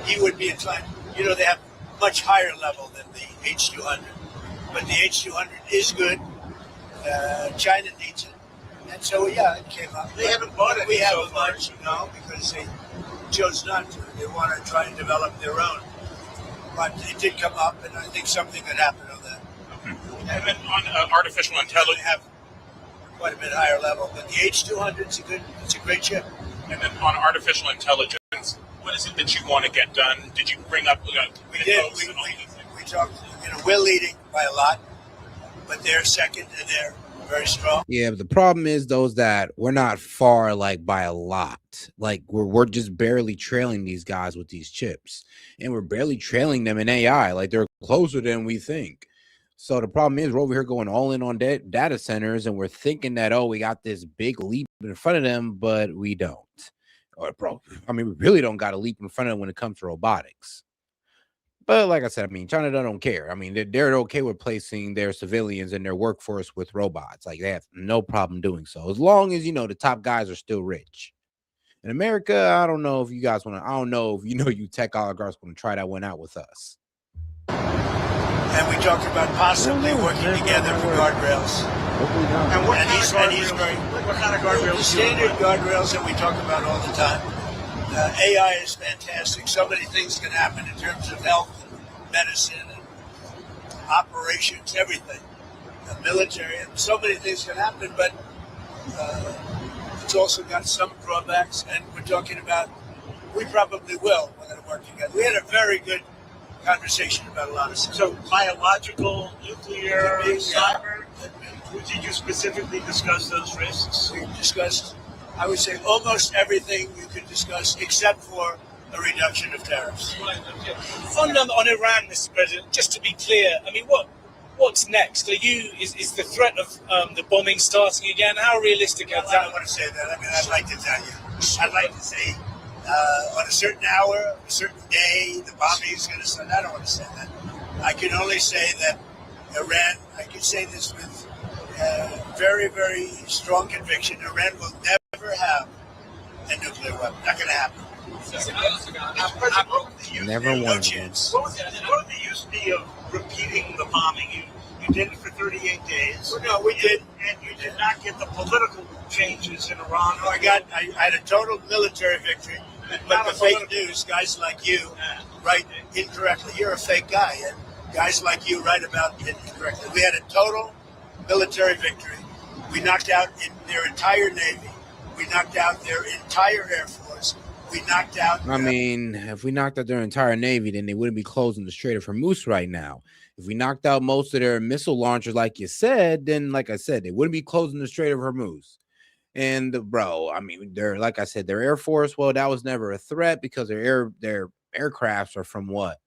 he would be inclined. You know, they have much higher level than the H200. But the H200 is good. China needs it. And so, yeah, it came up. They haven't bought it. We haven't much, no, because they chose not to. They want to try and develop their own. But it did come up, and I think something could happen on that. And then on artificial intelligence, they have quite a bit higher level. But the H200 it's a great chip. and then on artificial intelligence, what is it that you want to get done? Did you bring up? We did. We talked. You know, we're leading by a lot, but they're second, and they're very strong. Yeah, but the problem is those that we're not far like by a lot. Like we're just barely trailing these guys with these chips, and we're barely trailing them in AI. Like they're closer than we think. So the problem is we're over here going all in on data centers, and we're thinking that, oh, we got this big leap in front of them, but we don't. Or, bro, I mean, we really don't got a leap in front of them when it comes to robotics. But like I said, I mean, China don't care. I mean, they're okay with placing their civilians and their workforce with robots. Like, they have no problem doing so, as long as, you know, the top guys are still rich. In America, I don't know if you guys want to, I don't know if you tech oligarchs want to try that one out with us. And we talked about possibly working together for guardrails. And he's very, what kind of guardrails? The standard guardrails that we talk about all the time. AI is fantastic. So many things can happen in terms of health and medicine and operations, everything. The military, and so many things can happen, but it's also got some drawbacks, and we're talking about, we probably will, we're going to work together. We had a very good conversation about a lot of stuff. So biological, nuclear, cyber, did you specifically discuss those risks? We discussed, I would say, almost everything you could discuss except for a reduction of tariffs. On Iran, Mr. President, just to be clear, I mean, what's next? Is the threat of the bombing starting again? How realistic is that? I don't want to say that. I mean, I'd like to tell you. I'd like to say on a certain hour, a certain day, the bombing is going to start. I don't want to say that. I can only say that Iran, I can say this with very, very strong conviction, Iran will never have a nuclear weapon. Not going to happen. Never one. What would the use be of repeating the bombing? You did it for 38 days. Well, no, we did. And you did not get the political changes in Iran. No, I had a total military victory. But the fake news, guys like you write incorrectly. You're a fake guy, and guys like you write about it incorrectly. We had a total military victory. We knocked out their entire Navy. We knocked out their entire Air Force. We knocked out... I mean, if we knocked out their entire Navy, then they wouldn't be closing the Strait of Hormuz right now. If we knocked out most of their missile launchers, like you said, then, like I said, they wouldn't be closing the Strait of Hormuz. And, bro, I mean, like I said, their Air Force, well, that was never a threat because their aircrafts are from what?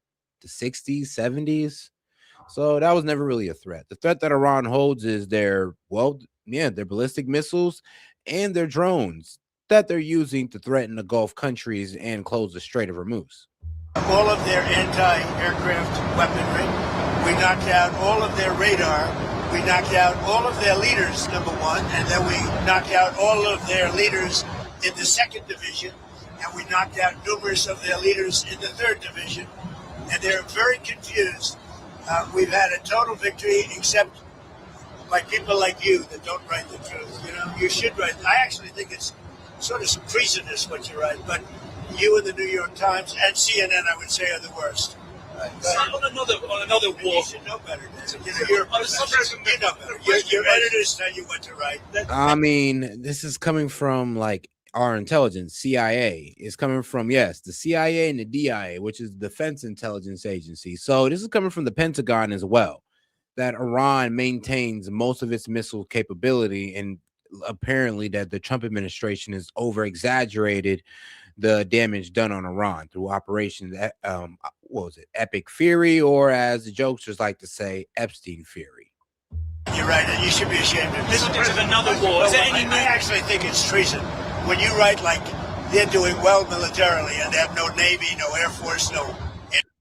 The 60s, 70s? So that was never really a threat. The threat that Iran holds is their ballistic missiles and their drones that they're using to threaten the Gulf countries and close the Strait of Hormuz. All of their anti-aircraft weaponry. We knocked out all of their radar. We knocked out all of their leaders, number one, and then we knocked out all of their leaders in the 2nd Division, and we knocked out numerous of their leaders in the 3rd Division, and they're very confused. We've had a total victory, except by people like you that don't write the truth. You know, you should write. I actually think it's sort of treasonous what you write, but you and the New York Times and CNN, I would say, are the worst. On another war. You should know better. You're you know better. Your editors tell you what to write. I mean, this is coming from like our intelligence, CIA. Is coming from, yes, the CIA and the DIA, which is the Defense Intelligence Agency. So this is coming from the Pentagon as well, that Iran maintains most of its missile capability, and apparently that the Trump administration has over-exaggerated the damage done on Iran through operations, what was it, Epic Fury, or as the jokesters like to say, Epstein Fury. You're right, and you should be ashamed of this. There's another war. Is there any I actually think it's treason. When you write like they're doing well militarily and they have no Navy, no Air Force, no...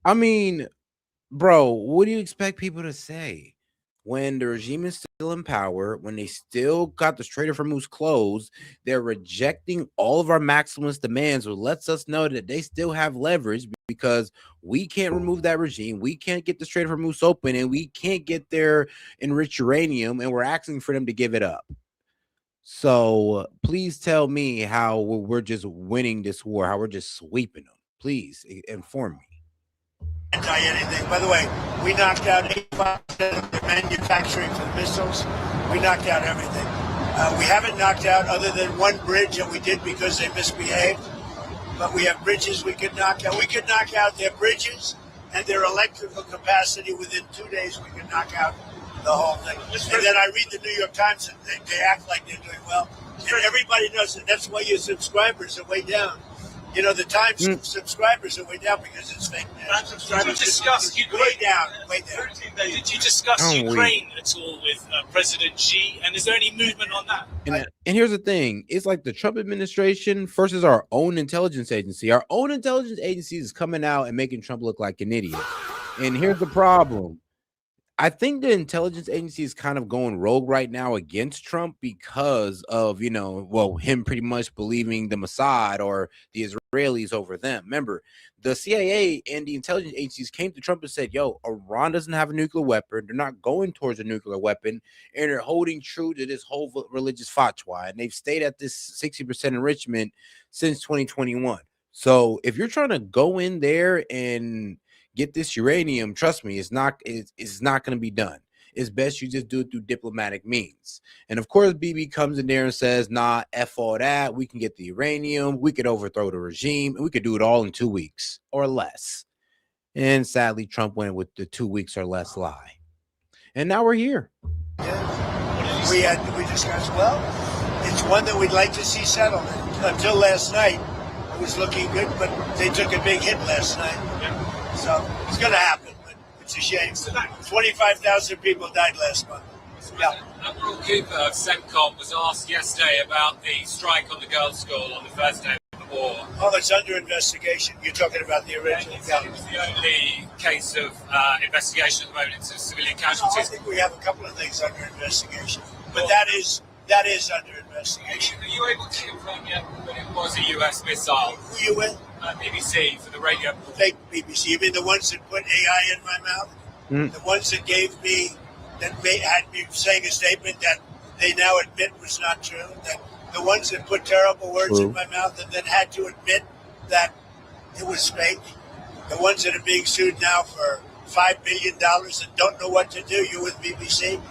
I mean, bro, what do you expect people to say? When the regime is still in power, when they still got the Strait of Hormuz closed, they're rejecting all of our maximalist demands, which lets us know that they still have leverage because we can't remove that regime. We can't get the Strait of Hormuz open, and we can't get their enriched uranium, and we're asking for them to give it up. So please tell me how we're just winning this war, how we're just sweeping them. Please inform me. Anything. By the way, we knocked out 85% of the manufacturing for the missiles. We knocked out everything. We haven't knocked out other than one bridge, and we did because they misbehaved. But we have bridges we could knock out. We could knock out their bridges and their electrical capacity within 2 days. We could knock out the whole thing. And then I read the New York Times, and they act like they're doing well. And everybody knows that. That's why your subscribers are way down. You know, the Times subscribers are way down because it's fake news. Did you discuss Ukraine? Way down. Did you discuss Ukraine at all with President Xi? And is there any movement on that? And here's the thing: it's like the Trump administration versus our own intelligence agency. Our own intelligence agency is coming out and making Trump look like an idiot. And here's the problem: I think the intelligence agency is kind of going rogue right now against Trump because of, him pretty much believing the Mossad or the Israelis over them. Remember, the CIA and the intelligence agencies came to Trump and said, yo, Iran doesn't have a nuclear weapon. They're not going towards a nuclear weapon. And they're holding true to this whole religious fatwa. And they've stayed at this 60% enrichment since 2021. So if you're trying to go in there and get this uranium, trust me, it's not going to be done. It's best you just do it through diplomatic means. And of course, Bibi comes in there and says, nah, F all that. We can get the uranium. We could overthrow the regime. And we could do it all in 2 weeks or less. And sadly, Trump went with the 2 weeks or less lie. And now we're here. We discussed, it's one that we'd like to see settled. Until last night, it was looking good, but they took a big hit last night. So it's going to happen, but it's a shame. 25,000 people died last month. Admiral Cooper of CENTCOM was asked yesterday about the strike on the girls' school on the first day of the war. Oh, it's under investigation. You're talking about the original. It was the only case of investigation at the moment into civilian I casualties. think we have a couple of things under investigation, but that is under investigation. Are you able to confirm yet that it was a U.S. missile? Who you with? BBC for the radio. Fake BBC. You mean the ones that put AI in my mouth? The ones that gave me, that had me saying a statement that they now admit was not true? That the ones that put terrible words in my mouth and then had to admit that it was fake? The ones that are being sued now for $5 billion and don't know what to do? You with BBC?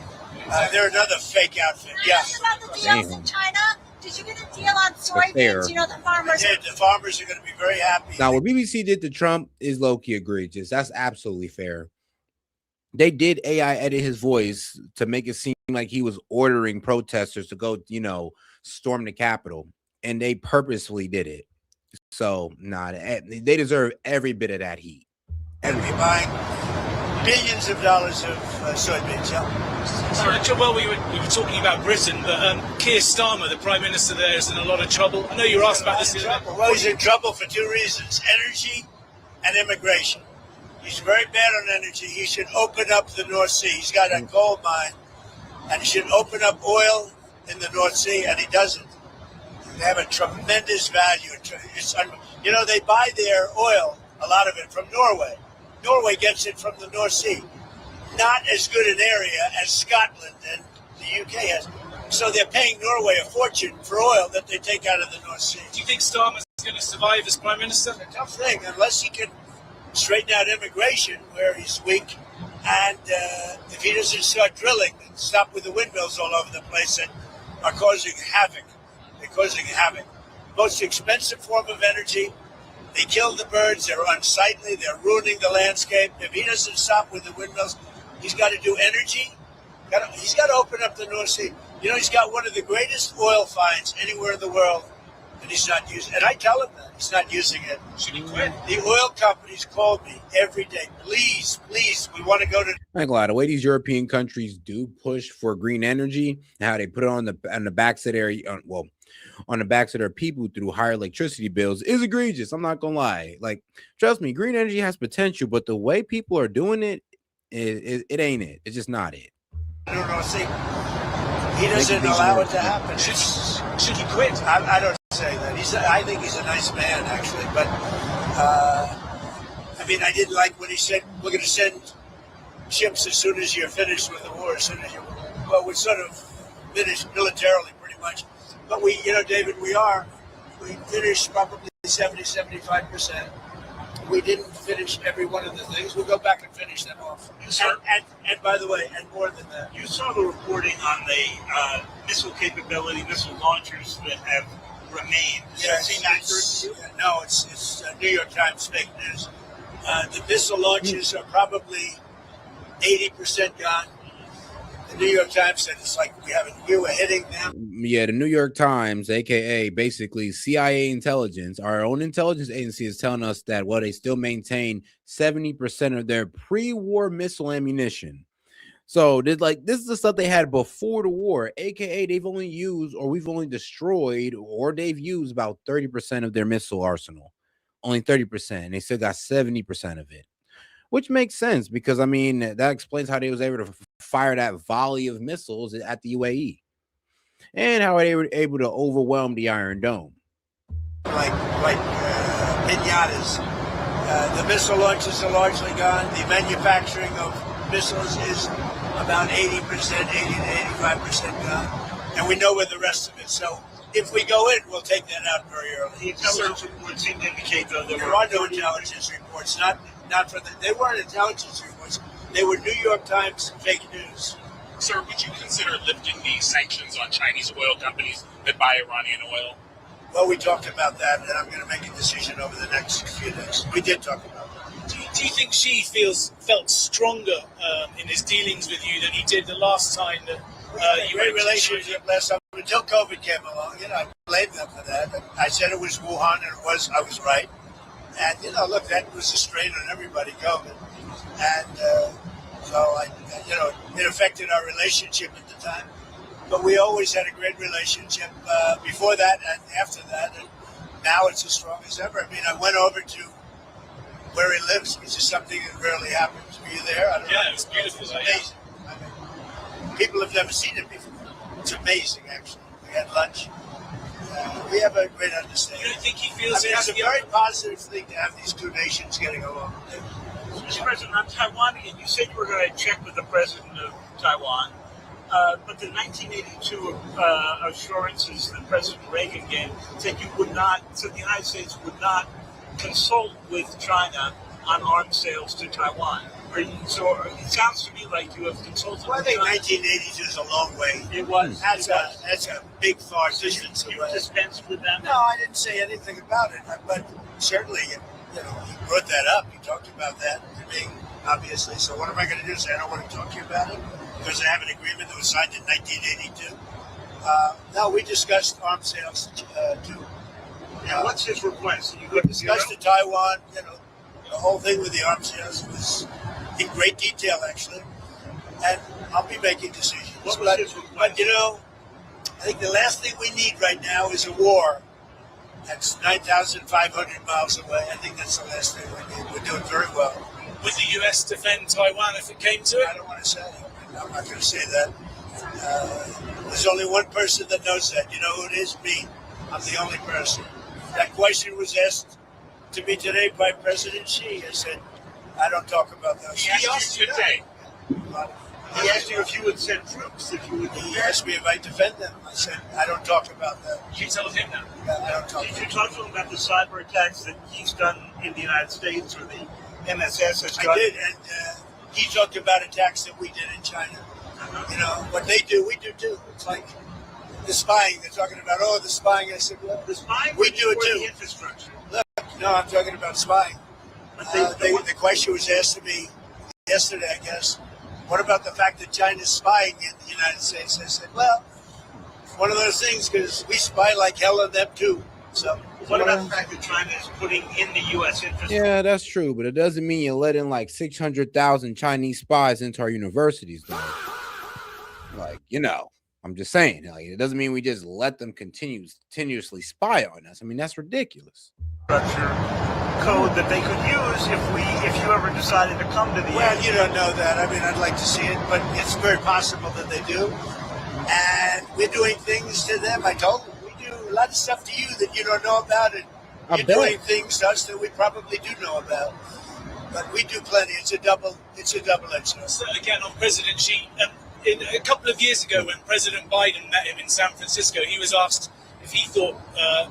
They're another fake outfit. Yeah. About the deals in China? Did you get a deal on soybeans? You know, the farmers. Yeah, the farmers are going to be very happy. Now, what BBC did to Trump is low-key egregious. That's absolutely fair. They did AI edit his voice to make it seem like he was ordering protesters to go, storm the Capitol. And they purposefully did it. So, they deserve every bit of that heat. And be buying billions of dollars of soybeans, Sorry, well, we were talking about Britain, but Keir Starmer, the Prime Minister there, is in a lot of trouble. I know you were asked about this. Well, he's in trouble for two reasons: energy and immigration. He's very bad on energy. He should open up the North Sea. He's got a coal mine, and he should open up oil in the North Sea, and he doesn't. They have a tremendous value. They buy their oil, a lot of it, from Norway. Norway gets it from the North Sea. Not as good an area as Scotland and the UK has. So they're paying Norway a fortune for oil that they take out of the North Sea. Do you think Starmer's going to survive as Prime Minister? It's a tough thing, unless he can straighten out immigration where he's weak. And if he doesn't start drilling and stop with the windmills all over the place that are causing havoc. They're causing havoc. Most expensive form of energy. They kill the birds. They're unsightly. They're ruining the landscape. If he doesn't stop with the windmills, he's got to do energy. He's got to open up the North Sea. He's got one of the greatest oil finds anywhere in the world, and he's not using it. And I tell him that. He's not using it. Should he quit? The oil companies call me every day. Please, we want to go to... Like a lot of the way these European countries do push for green energy, how they put it on the backs of their... on the backs of their people through higher electricity bills is egregious. I'm not gonna lie. Like, trust me, green energy has potential, but the way people are doing it, it ain't it. It's just not it. I don't know. See, he doesn't allow it to happen. Should he quit? I don't say that. I think he's a nice man, actually. But I didn't like when he said we're going to send ships as soon as you're finished with the war. We're sort of finished militarily, pretty much. But David, we finished probably 70-75%. We didn't finish every one of the things. We'll go back and finish them off. And by the way, and more than that. You saw the reporting on the missile capability, missile launchers that have remained. Yes, no, it's New York Times fake news. The missile launches are probably 80% gone. The New York Times said it's like we were hitting them. Yeah, the New York Times, aka basically CIA intelligence, our own intelligence agency, is telling us that they still maintain 70% of their pre-war missile ammunition. So this is the stuff they had before the war, aka we've only destroyed, or they've used about 30% of their missile arsenal, only 30%, and they still got 70% of it. Which makes sense because, I mean, that explains how they was able to fire that volley of missiles at the UAE and how they were able to overwhelm the Iron Dome. Like pinatas. The missile launches are largely gone. The manufacturing of missiles is about 80%, 80 to 85% gone. And we know where the rest of it. So if we go in, we'll take that out very early. The intelligence reports seem to indicate, though, that there are no intelligence reports. They weren't intelligence reports. They were New York Times fake news. Sir, would you consider lifting the sanctions on Chinese oil companies that buy Iranian oil? Well, we talked about that, and I'm going to make a decision over the next few days. We did talk about that. Do you think Xi felt stronger in his dealings with you than he did the last time that you great relationship last time until COVID came along? I blamed them for that. I said it was Wuhan, and I was right. And look, that was a strain on everybody, COVID, and so it affected our relationship at the time. But we always had a great relationship before that and after that, and now it's as strong as ever. I mean, I went over to where he lives, which is something that rarely happens. Were you there? It was beautiful. It's amazing. I mean, people have never seen it before. It's amazing, actually. We had lunch. We have a great understanding. You don't think he feels it's a very positive thing to have these two nations getting along. Mr. President, on Taiwan, you said you were going to check with the president of Taiwan, but the 1982 assurances that President Reagan gave said the United States would not consult with China on arms sales to Taiwan. So it sounds to me like you have consulted. Well, I think 1982 is a long way. It was. That's a big far distance away. You dispensed with them? No, I didn't say anything about it. But certainly, he brought that up. He talked about that to me, obviously. So what am I going to do? Say I don't want to talk to you about it because I have an agreement that was signed in 1982. No, we discussed arms sales too. And what's his request? We discussed to Taiwan. The whole thing with the arms sales was in great detail, actually, and I'll be making decisions. What was his request? But I think the last thing we need right now is a war. That's 9,500 miles away. I think that's the last thing we need. We're doing very well. Would the U.S. defend Taiwan if it came to it? I don't want to say it. I'm not going to say that. There's only one person that knows that. You know who it is? Me. I'm the only person. That question was asked to me today by President Xi. I said, I don't talk about that. He asked you today. He asked you if you would send troops, if you would. He asked me if I defend them. I said, I don't talk about that. You tell him now. I don't talk. Did you talk to him about the cyber attacks that he's done in the United States or the MSS has done? I did, and he talked about attacks that we did in China. What they do, we do too. It's like the spying. They're talking about, the spying. I said, well, the spying. We do it too. The infrastructure. Look, no, I'm talking about spying. The question was asked to me yesterday, I guess. What about the fact that China's spying in the United States? I said, well, it's one of those things because we spy like hell on them too. So, what about the fact that China is putting in the U.S. interest? Yeah, that's true, but it doesn't mean you let in like 600,000 Chinese spies into our universities, though. I'm just saying, it doesn't mean we just let them continuously spy on us. I mean, that's ridiculous. Code that they could use if you ever decided to come to the Well, you don't know that. I mean, I'd like to see it, but it's very possible that they do. And we're doing things to them. I told them we do a lot of stuff to you that you don't know about, and you're doing things to us that we probably do know about. But we do plenty. It's a double-edged sword. So again, on President Xi, a couple of years ago when President Biden met him in San Francisco, he was asked if he thought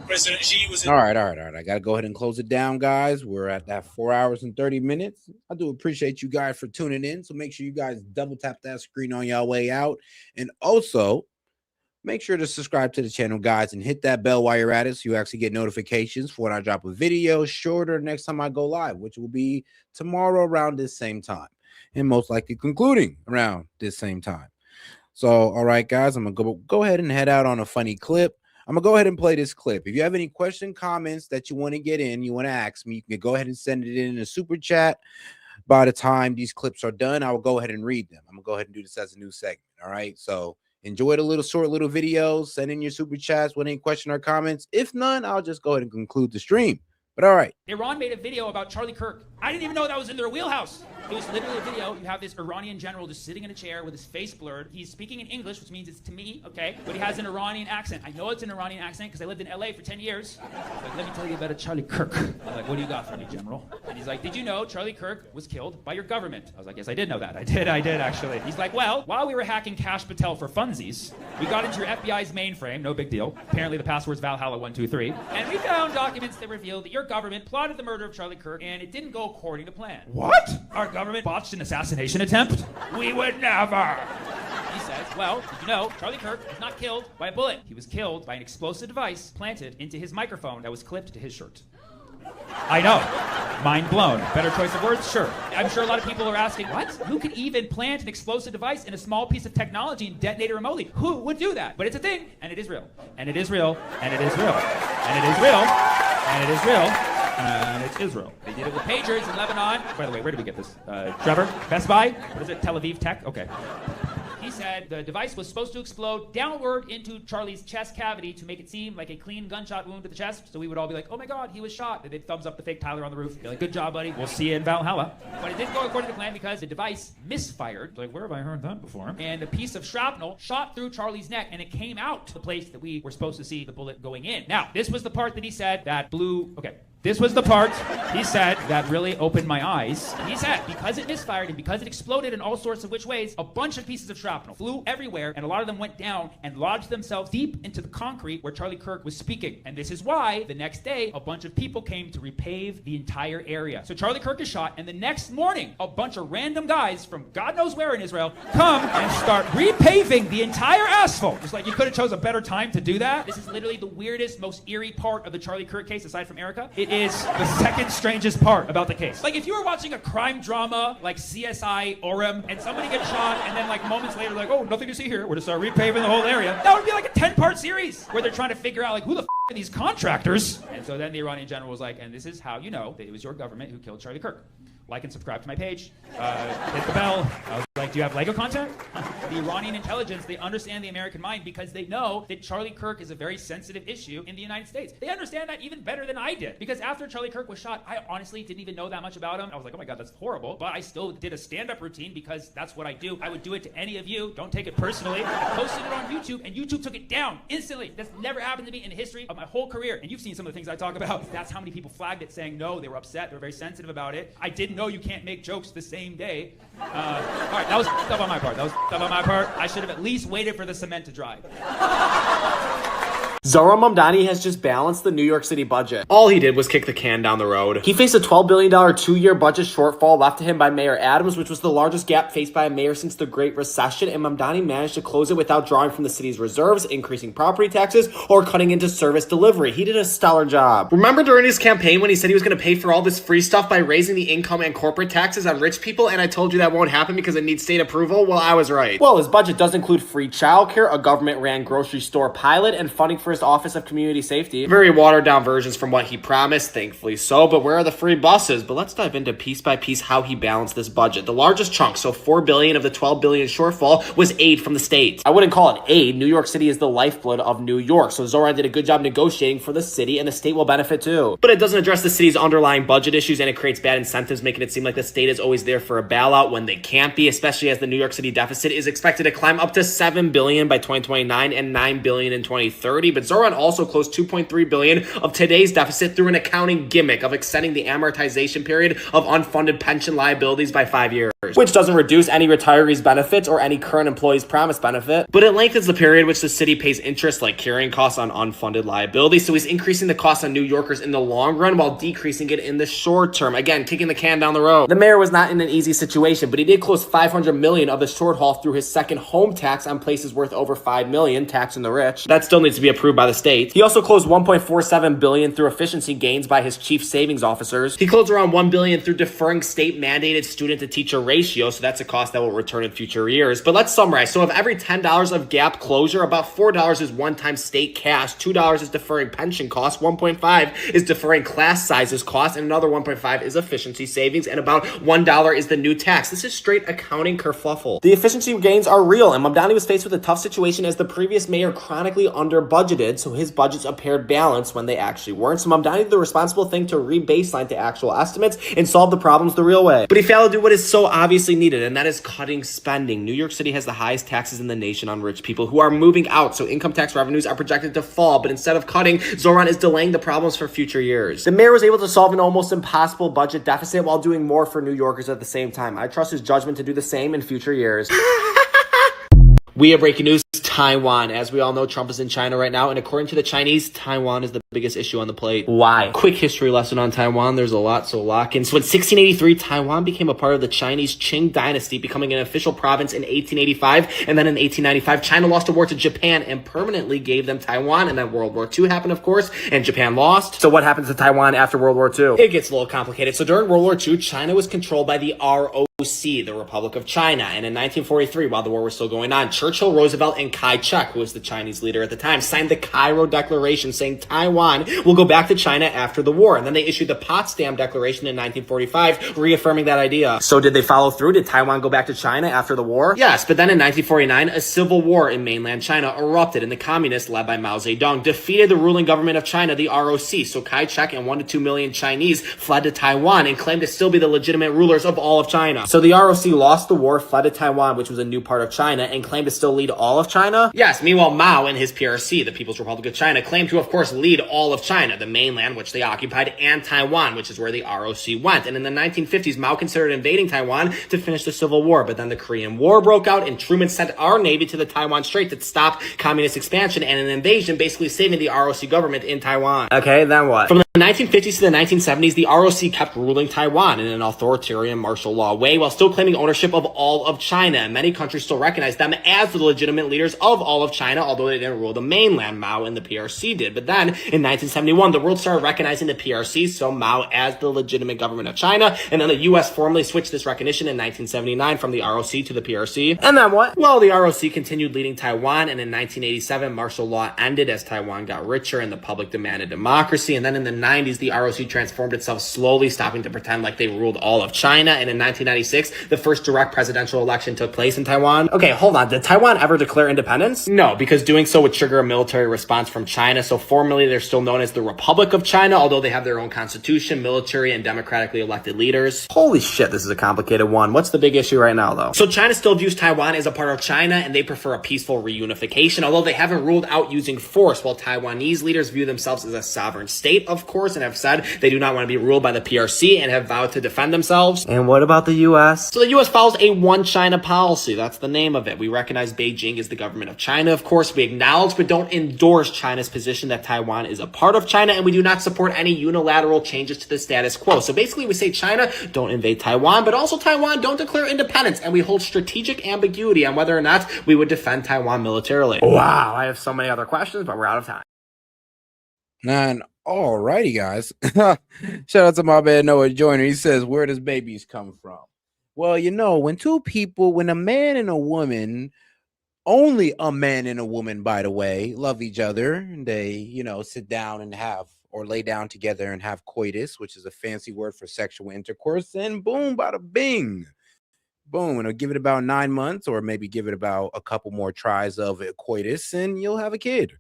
President Xi was... All right. I got to go ahead and close it down, guys. We're at that 4 hours and 30 minutes. I do appreciate you guys for tuning in. So make sure you guys double tap that screen on your way out. And also, make sure to subscribe to the channel, guys, and hit that bell while you're at it so you actually get notifications for when I drop a video shorter next time I go live, which will be tomorrow around this same time. And most likely concluding around this same time. So, all right, guys, I'm gonna go ahead and head out on a funny clip. I'm gonna go ahead and play this clip. If you have any question, comments that you want to get in, you want to ask me, you can go ahead and send it in a super chat. By the time these clips are done, I will go ahead and read them. I'm gonna go ahead and do this as a new segment. All right. So enjoy the short little videos. Send in your super chats with any question or comments. If none, I'll just go ahead and conclude the stream. But all right. Iran made a video about Charlie Kirk. I didn't even know that was in their wheelhouse. It was literally a video. You have this Iranian general just sitting in a chair with his face blurred. He's speaking in English, which means it's to me, okay? But he has an Iranian accent. I know it's an Iranian accent because I lived in LA for 10 years. He's like, let me tell you about a Charlie Kirk. I was like, what do you got for me, General? And he's like, did you know Charlie Kirk was killed by your government? I was like, yes, I did know that. I did actually. He's like, well, while we were hacking Cash Patel for funsies, we got into your FBI's mainframe, no big deal. Apparently the password's Valhalla123. And we found documents that revealed that your government plotted the murder of Charlie Kirk, and it didn't go according to plan. What? Our government botched an assassination attempt? We would never. He says, well, did you know Charlie Kirk was not killed by a bullet. He was killed by an explosive device planted into his microphone that was clipped to his shirt. I know. Mind blown. Better choice of words? Sure. I'm sure a lot of people are asking, what? Who could even plant an explosive device in a small piece of technology and detonate it remotely? Who would do that? But it's a thing, and it is real. And it is real. And it is real. And it is real. And it is real. And it's Israel. They did it with pagers in Lebanon. By the way, where did we get this? Trevor? Best Buy? What is it? Tel Aviv Tech? Okay. He said the device was supposed to explode downward into Charlie's chest cavity to make it seem like a clean gunshot wound to the chest. So we would all be like, oh my God, he was shot. They'd thumbs up the fake Tyler on the roof. Be like, good job, buddy. We'll see you in Valhalla. But it didn't go according to plan because the device misfired. Like, where have I heard that before? And a piece of shrapnel shot through Charlie's neck and it came out to the place that we were supposed to see the bullet going in. Now, this was the part that he said that blew... Okay. This was the part, he said, that really opened my eyes. He said, because it misfired and because it exploded in all sorts of which ways, a bunch of pieces of shrapnel flew everywhere, and a lot of them went down and lodged themselves deep into the concrete where Charlie Kirk was speaking. And this is why, the next day, a bunch of people came to repave the entire area. So Charlie Kirk is shot, and the next morning, a bunch of random guys from God knows where in Israel come and start repaving the entire asphalt. Just like you could have chose a better time to do that. This is literally the weirdest, most eerie part of the Charlie Kirk case, aside from Erica. It is the second strangest part about the case. Like if you were watching a crime drama like CSI Orem and somebody gets shot and then like moments later like, oh, nothing to see here, we're just repaving the whole area. That would be like a 10-part series where they're trying to figure out like who the are these contractors? And so then the Iranian general was like, and this is how you know that it was your government who killed Charlie Kirk. Like and subscribe to my page. Hit the bell. I was like, do you have Lego content? The Iranian intelligence, they understand the American mind because they know that Charlie Kirk is a very sensitive issue in the United States. They understand that even better than I did. Because after Charlie Kirk was shot, I honestly didn't even know that much about him. I was like, oh my God, that's horrible. But I still did a stand-up routine because that's what I do. I would do it to any of you. Don't take it personally. I posted it on YouTube and YouTube took it down instantly. That's never happened to me in the history of my whole career. And you've seen some of the things I talk about. That's how many people flagged it saying no, they were upset. They were very sensitive about it. I didn't know you can't make jokes the same day. All right, that was up on my part. I should have at least waited for the cement to dry. Zohran Mamdani has just balanced the New York City budget. All he did was kick the can down the road. He faced a $12 billion 2-year budget shortfall left to him by Mayor Adams, which was the largest gap faced by a mayor since the Great Recession, and Mamdani managed to close it without drawing from the city's reserves, increasing property taxes, or cutting into service delivery. He did a stellar job. Remember during his campaign when he said he was going to pay for all this free stuff by raising the income and corporate taxes on rich people, and I told you that won't happen because it needs state approval? Well, I was right. Well, his budget does include free childcare, a government-ran grocery store pilot, and funding for his Office of Community Safety. Very watered down versions from what he promised, thankfully so, but where are the free buses? But let's dive into piece by piece how he balanced this budget. The largest chunk, so $4 billion of the $12 billion shortfall, was aid from the state. I wouldn't call it aid. New York City is the lifeblood of New York, so Zohran did a good job negotiating for the city, and the state will benefit too. But it doesn't address the city's underlying budget issues, and it creates bad incentives, making it seem like the state is always there for a bailout when they can't be, especially as the New York City deficit is expected to climb up to $7 billion by 2029 and $9 billion in 2030. But Zohran also closed $2.3 billion of today's deficit through an accounting gimmick of extending the amortization period of unfunded pension liabilities by 5 years, which doesn't reduce any retirees' benefits or any current employees' promised benefit, but it lengthens the period which the city pays interest, like carrying costs on unfunded liabilities. So he's increasing the cost on New Yorkers in the long run while decreasing it in the short term. Again, kicking the can down the road. The mayor was not in an easy situation, but he did close $500 million of the shortfall through his second home tax on places worth over $5 million, taxing the rich. That still needs to be approved by the state. He also closed $1.47 billion through efficiency gains by his chief savings officers. He closed around $1 billion through deferring state-mandated student-to-teacher ratio, so that's a cost that will return in future years. But let's summarize. So of every $10 of gap closure, about $4 is one-time state cash, $2 is deferring pension costs, 1.5 is deferring class sizes costs, and another 1.5 is efficiency savings, and about $1 is the new tax. This is straight accounting kerfluffle. The efficiency gains are real, and Mamdani was faced with a tough situation as the previous mayor chronically under-budgeted, so his budgets appeared balanced when they actually weren't. So Mamdani did the responsible thing to re-baseline to actual estimates and solve the problems the real way. But he failed to do what is so obviously needed, and that is cutting spending. New York City has the highest taxes in the nation on rich people who are moving out, so income tax revenues are projected to fall, but instead of cutting, Zoran is delaying the problems for future years. The mayor was able to solve an almost impossible budget deficit while doing more for New Yorkers at the same time. I trust his judgment to do the same in future years. We have breaking news. Taiwan. As we all know, Trump is in China right now, and according to the Chinese, Taiwan is the biggest issue on the plate. Why? Quick history lesson on Taiwan. There's a lot, so lock in. So in 1683, Taiwan became a part of the Chinese Qing dynasty, becoming an official province in 1885, and then in 1895, China lost a war to Japan and permanently gave them Taiwan, and then World War II happened, of course, and Japan lost. So what happens to Taiwan after World War II? It gets a little complicated. So during World War II, China was controlled by the ROC, the Republic of China, and in 1943, while the war was still going on, Churchill, Roosevelt, and Kai-shek, who was the Chinese leader at the time, signed the Cairo Declaration saying Taiwan will go back to China after the war. And then they issued the Potsdam Declaration in 1945, reaffirming that idea. So did they follow through? Did Taiwan go back to China after the war? Yes, but then in 1949, a civil war in mainland China erupted, and the communists, led by Mao Zedong, defeated the ruling government of China, the ROC. So Kai-shek and 1 to 2 million Chinese fled to Taiwan and claimed to still be the legitimate rulers of all of China. So the ROC lost the war, fled to Taiwan, which was a new part of China, and claimed to still lead all of China? Yes, meanwhile, Mao and his PRC, the People's Republic of China, claimed to, of course, lead all of China, the mainland, which they occupied, and Taiwan, which is where the ROC went. And in the 1950s, Mao considered invading Taiwan to finish the Civil War, but then the Korean War broke out, and Truman sent our Navy to the Taiwan Strait to stop communist expansion and an invasion, basically saving the ROC government in Taiwan. Okay, then what? From the 1950s to the 1970s, the ROC kept ruling Taiwan in an authoritarian martial law way while still claiming ownership of all of China. And many countries still recognize them as the legitimate leaders of all of China, although they didn't rule the mainland. Mao and the PRC did. But then in 1971, the world started recognizing the PRC, so Mao, as the legitimate government of China. And then the US formally switched this recognition in 1979 from the ROC to the PRC. And then what? Well, the ROC continued leading Taiwan, and in 1987, martial law ended as Taiwan got richer and the public demanded democracy. And then in the 90s, the ROC transformed itself slowly, stopping to pretend like they ruled all of China. And in 1996, the first direct presidential election took place in Taiwan. Okay, hold on. Did Taiwan ever declare independence? No, because doing so would trigger a military response from China. So formally, they're still known as the Republic of China, although they have their own constitution, military, and democratically elected leaders. Holy shit, this is a complicated one. What's the big issue right now, though? So China still views Taiwan as a part of China, and they prefer a peaceful reunification, although they haven't ruled out using force, while Taiwanese leaders view themselves as a sovereign state, of course, and have said they do not want to be ruled by the PRC and have vowed to defend themselves. And what about the U.S.? So the U.S. follows a one China policy. That's the name of it. We recognize Beijing as the government of China, of course. We acknowledge but don't endorse China's position that Taiwan is a part of China, and we do not support any unilateral changes to the status quo. So basically, we say China, don't invade Taiwan, but also Taiwan, don't declare independence, and we hold strategic ambiguity on whether or not we would defend Taiwan militarily. Wow, I have so many other questions, but we're out of time. And alrighty, guys. Shout out to my man Noah Joyner. He says, where does babies come from? Well, you know, when a man and a woman, only a man and a woman, by the way, love each other, and they, you know, sit down and have or lay down together and have coitus, which is a fancy word for sexual intercourse, and boom, bada bing. Boom, and I'll give it about 9 months, or maybe give it about a couple more tries of coitus, and you'll have a kid.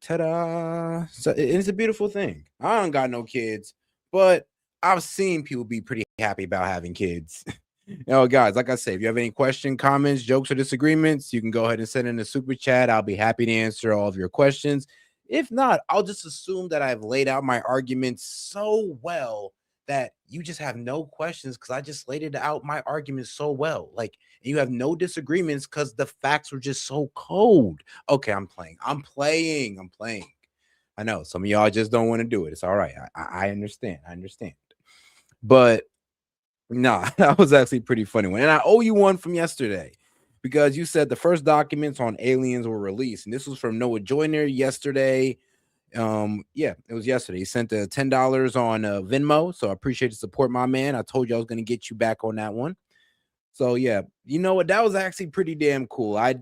Ta-da! So it's a beautiful thing. I don't got no kids, but I've seen people be pretty happy about having kids. You know, guys, like I say, if you have any questions, comments, jokes, or disagreements, you can go ahead and send in a super chat. I'll be happy to answer all of your questions. If not, I'll just assume that I've laid out my arguments so well that you just have no questions because I just laid it out my arguments so well. Like, you have no disagreements because the facts were just so cold. Okay, I'm playing. I know some of y'all just don't want to do it. It's all right. I understand. But nah, that was actually a pretty funny one. And I owe you one from yesterday because you said the first documents on aliens were released. And this was from Noah Joyner yesterday. Yeah, it was yesterday. He sent $10 on Venmo, so I appreciate the support, my man. I told you I was gonna get you back on that one. So yeah, you know what? That was actually pretty damn cool. I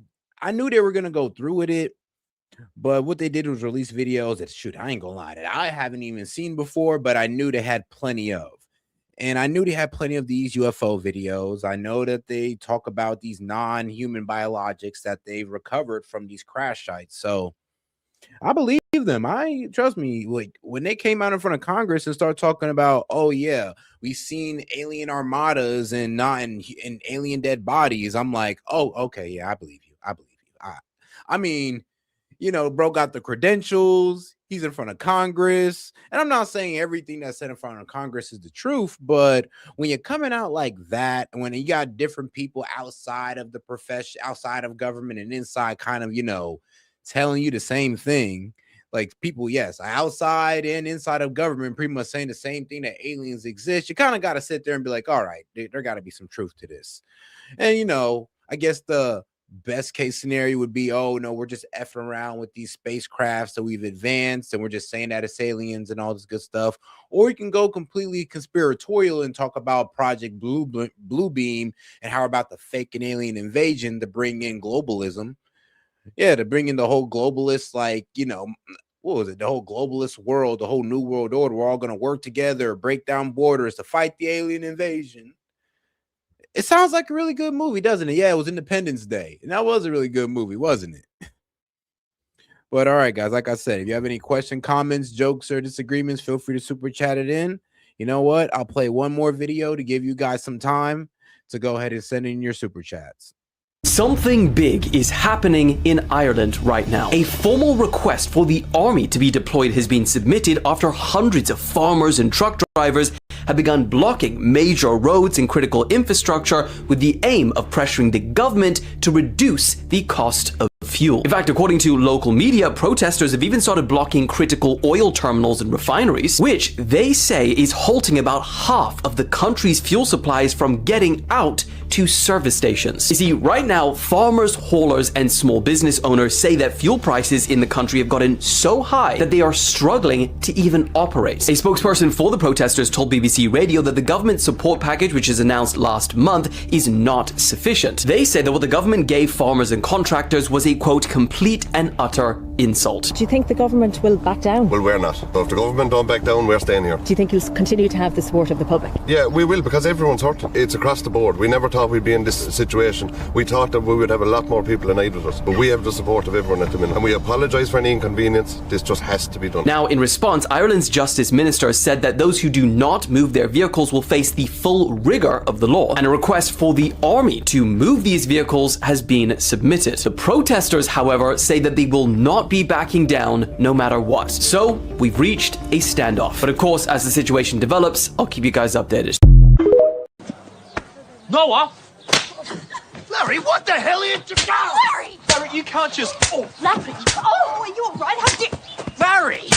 knew they were gonna go through with it, but what they did was release videos that, shoot, I ain't gonna lie, that I haven't even seen before, but I knew they had plenty of. And I knew they had plenty of these UFO videos. I know that they talk about these non-human biologics that they've recovered from these crash sites. So I believe them. Trust me, like when they came out in front of Congress and started talking about, oh yeah, we've seen alien armadas and not in alien dead bodies. I'm like, oh, okay, yeah, I believe you. I mean, you know, bro got the credentials. He's in front of Congress. And I'm not saying everything that's said in front of Congress is the truth, but when you're coming out like that, when you got different people outside of the profession, outside of government and inside kind of, you know, telling you the same thing, like people, yes, outside and inside of government pretty much saying the same thing, that aliens exist, you kind of got to sit there and be like, all right, there got to be some truth to this. And, you know, I guess the best case scenario would be, oh no, we're just effing around with these spacecrafts that we've advanced and we're just saying that it's aliens and all this good stuff. Or you can go completely conspiratorial and talk about Project Blue Beam and how about the fake and alien invasion to bring in globalism. Yeah, to bring in the whole globalist, like, you know, what was it? The whole globalist world, the whole new world order. We're all going to work together, break down borders to fight the alien invasion. It sounds like a really good movie, doesn't it? Yeah, it was Independence Day. And that was a really good movie, wasn't it? But all right, guys, like I said, if you have any questions, comments, jokes, or disagreements, feel free to super chat it in. You know what? I'll play one more video to give you guys some time to go ahead and send in your super chats. Something big is happening in Ireland right now. A formal request for the army to be deployed has been submitted after hundreds of farmers and truck drivers have begun blocking major roads and critical infrastructure with the aim of pressuring the government to reduce the cost of fuel. In fact, according to local media, protesters have even started blocking critical oil terminals and refineries, which they say is halting about half of the country's fuel supplies from getting out to service stations. You see, right now, farmers, haulers, and small business owners say that fuel prices in the country have gotten so high that they are struggling to even operate. A spokesperson for the protesters told BBC Radio that the government support package, which is announced last month, is not sufficient. They say that what the government gave farmers and contractors was a, quote, complete and utter insult. Do you think the government will back down? Well, we're not. So if the government don't back down, we're staying here. Do you think you'll continue to have the support of the public? Yeah, we will, because everyone's hurting. It's across the board. We never thought we'd be in this situation. We thought that we would have a lot more people in aid with us, but we have the support of everyone at the minute. And we apologise for any inconvenience. This just has to be done. Now, in response, Ireland's Justice Minister said that those who do not move their vehicles will face the full rigour of the law, and a request for the army to move these vehicles has been submitted. The protesters, however, say that they will not be backing down no matter what. So, we've reached a standoff. But of course, as the situation develops, I'll keep you guys updated. Noah! Larry, what the hell are you doing? Larry! Larry, you can't just... Oh, Larry! Oh, are you all right? How did... Larry!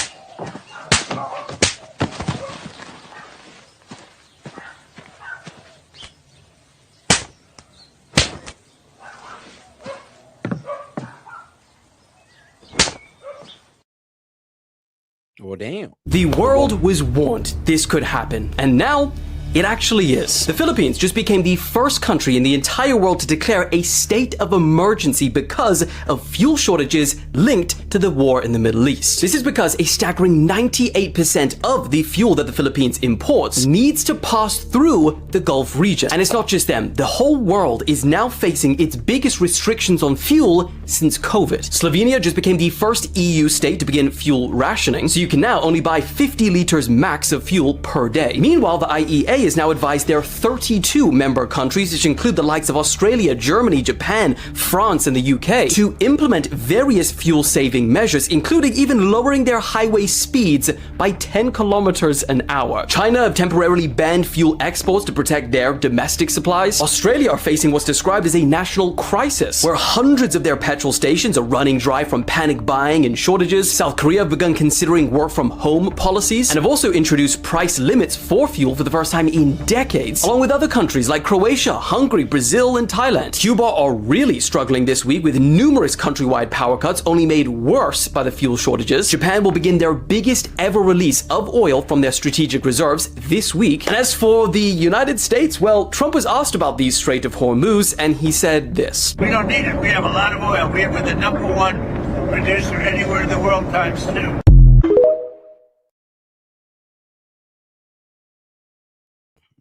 Well, damn. The world was warned this could happen, and now it actually is. The Philippines just became the first country in the entire world to declare a state of emergency because of fuel shortages linked to the war in the Middle East. This is because a staggering 98% of the fuel that the Philippines imports needs to pass through the Gulf region. And it's not just them. The whole world is now facing its biggest restrictions on fuel since COVID. Slovenia just became the first EU state to begin fuel rationing, so you can now only buy 50 liters max of fuel per day. Meanwhile, the IEA has now advised their 32 member countries, which include the likes of Australia, Germany, Japan, France, and the UK, to implement various fuel-saving measures, including even lowering their highway speeds by 10 kilometers an hour. China have temporarily banned fuel exports to protect their domestic supplies. Australia are facing what's described as a national crisis, where hundreds of their petrol stations are running dry from panic buying and shortages. South Korea have begun considering work-from-home policies and have also introduced price limits for fuel for the first time in decades, along with other countries like Croatia, Hungary, Brazil, and Thailand. Cuba are really struggling this week with numerous countrywide power cuts only made worse by the fuel shortages. Japan will begin their biggest ever release of oil from their strategic reserves this week. And as for the United States, well, Trump was asked about the Strait of Hormuz, and he said this. We don't need it. We have a lot of oil. We are the #1 producer anywhere in the world times 2.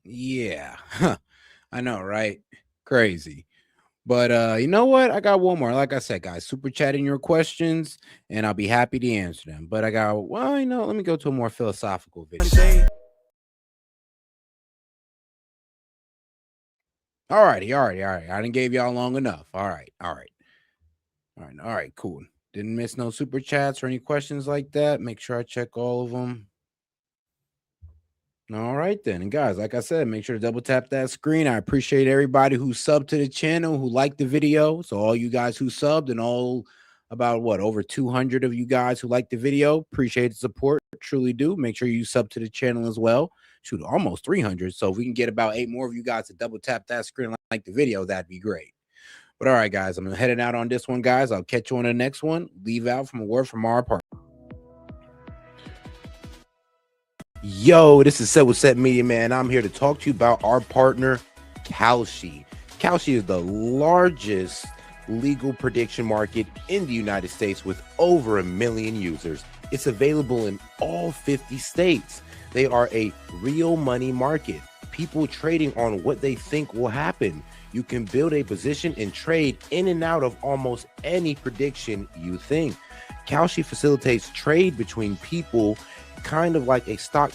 Yeah, I know, right? Crazy. But you know what? I got one more. Like I said, guys, super chatting your questions, and I'll be happy to answer them. But I got, well, let me go to a more philosophical video. All righty. I done gave y'all long enough. All right, cool. Didn't miss no super chats or any questions like that. Make sure I check all of them. All right, then. And guys, like I said, make sure to double tap that screen. I appreciate everybody who subbed to the channel, who liked the video. So all you guys who subbed and all about over 200 of you guys who liked the video, appreciate the support. Truly do. Make sure you sub to the channel as well. Shoot, almost 300. So if we can get about 8 more of you guys to double tap that screen and like the video, that'd be great. But all right, guys, I'm heading out on this one, guys. I'll catch you on the next one. Leave out from a word from our partner. Yo, this is S.E.T Media, man. I'm here to talk to you about our partner, Kalshi. Kalshi is the largest legal prediction market in the United States with over 1 million users. It's available in all 50 states. They are a real money market. People trading on what they think will happen. You can build a position and trade in and out of almost any prediction you think. Kalshi facilitates trade between people kind of like the stock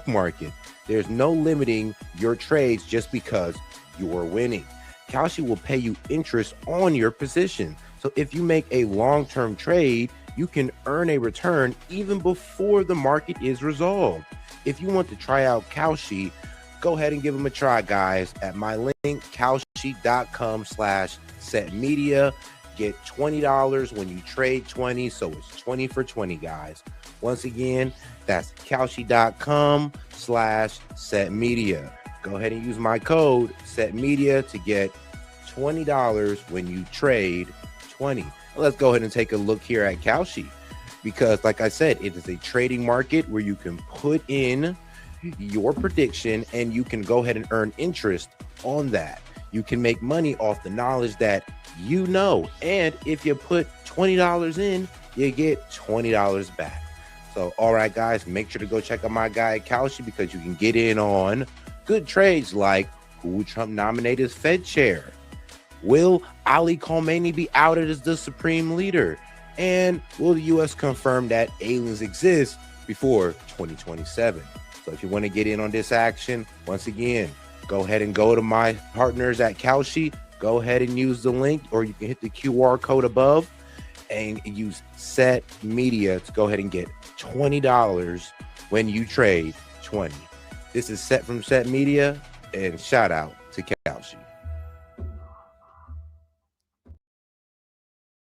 market. There's no limiting your trades just because you're winning. Kalshi will pay you interest on your position. So if you make a long-term trade, you can earn a return even before the market is resolved. If you want to try out Kalshi, go ahead and give them a try, guys, at my link, kalshi.com/setmedia. Get $20 when you trade 20, so it's 20 for 20, guys. Once again, that's kalshi.com/setmedia. Go ahead and use my code setmedia to get $20 when you trade 20. Let's go ahead and take a look here at Kalshi, because like I said, it is a trading market where you can put in your prediction and you can go ahead and earn interest on that. You can make money off the knowledge that you know, and if you put $20 in, you get $20 back. So all right, guys, make sure to go check out my guy at Kalshi, because you can get in on good trades like who will Trump nominate as Fed chair, will Ali Khamenei be outed as the supreme leader, and will the U.S. confirm that aliens exist before 2027. So if you want to get in on this action, once again, go ahead and go to my partners at Kalshi. Go ahead and use the link, or you can hit the QR code above and use S.E.T Media to go ahead and get $20 when you trade 20. This is S.E.T from S.E.T Media, and shout out to Kalshi.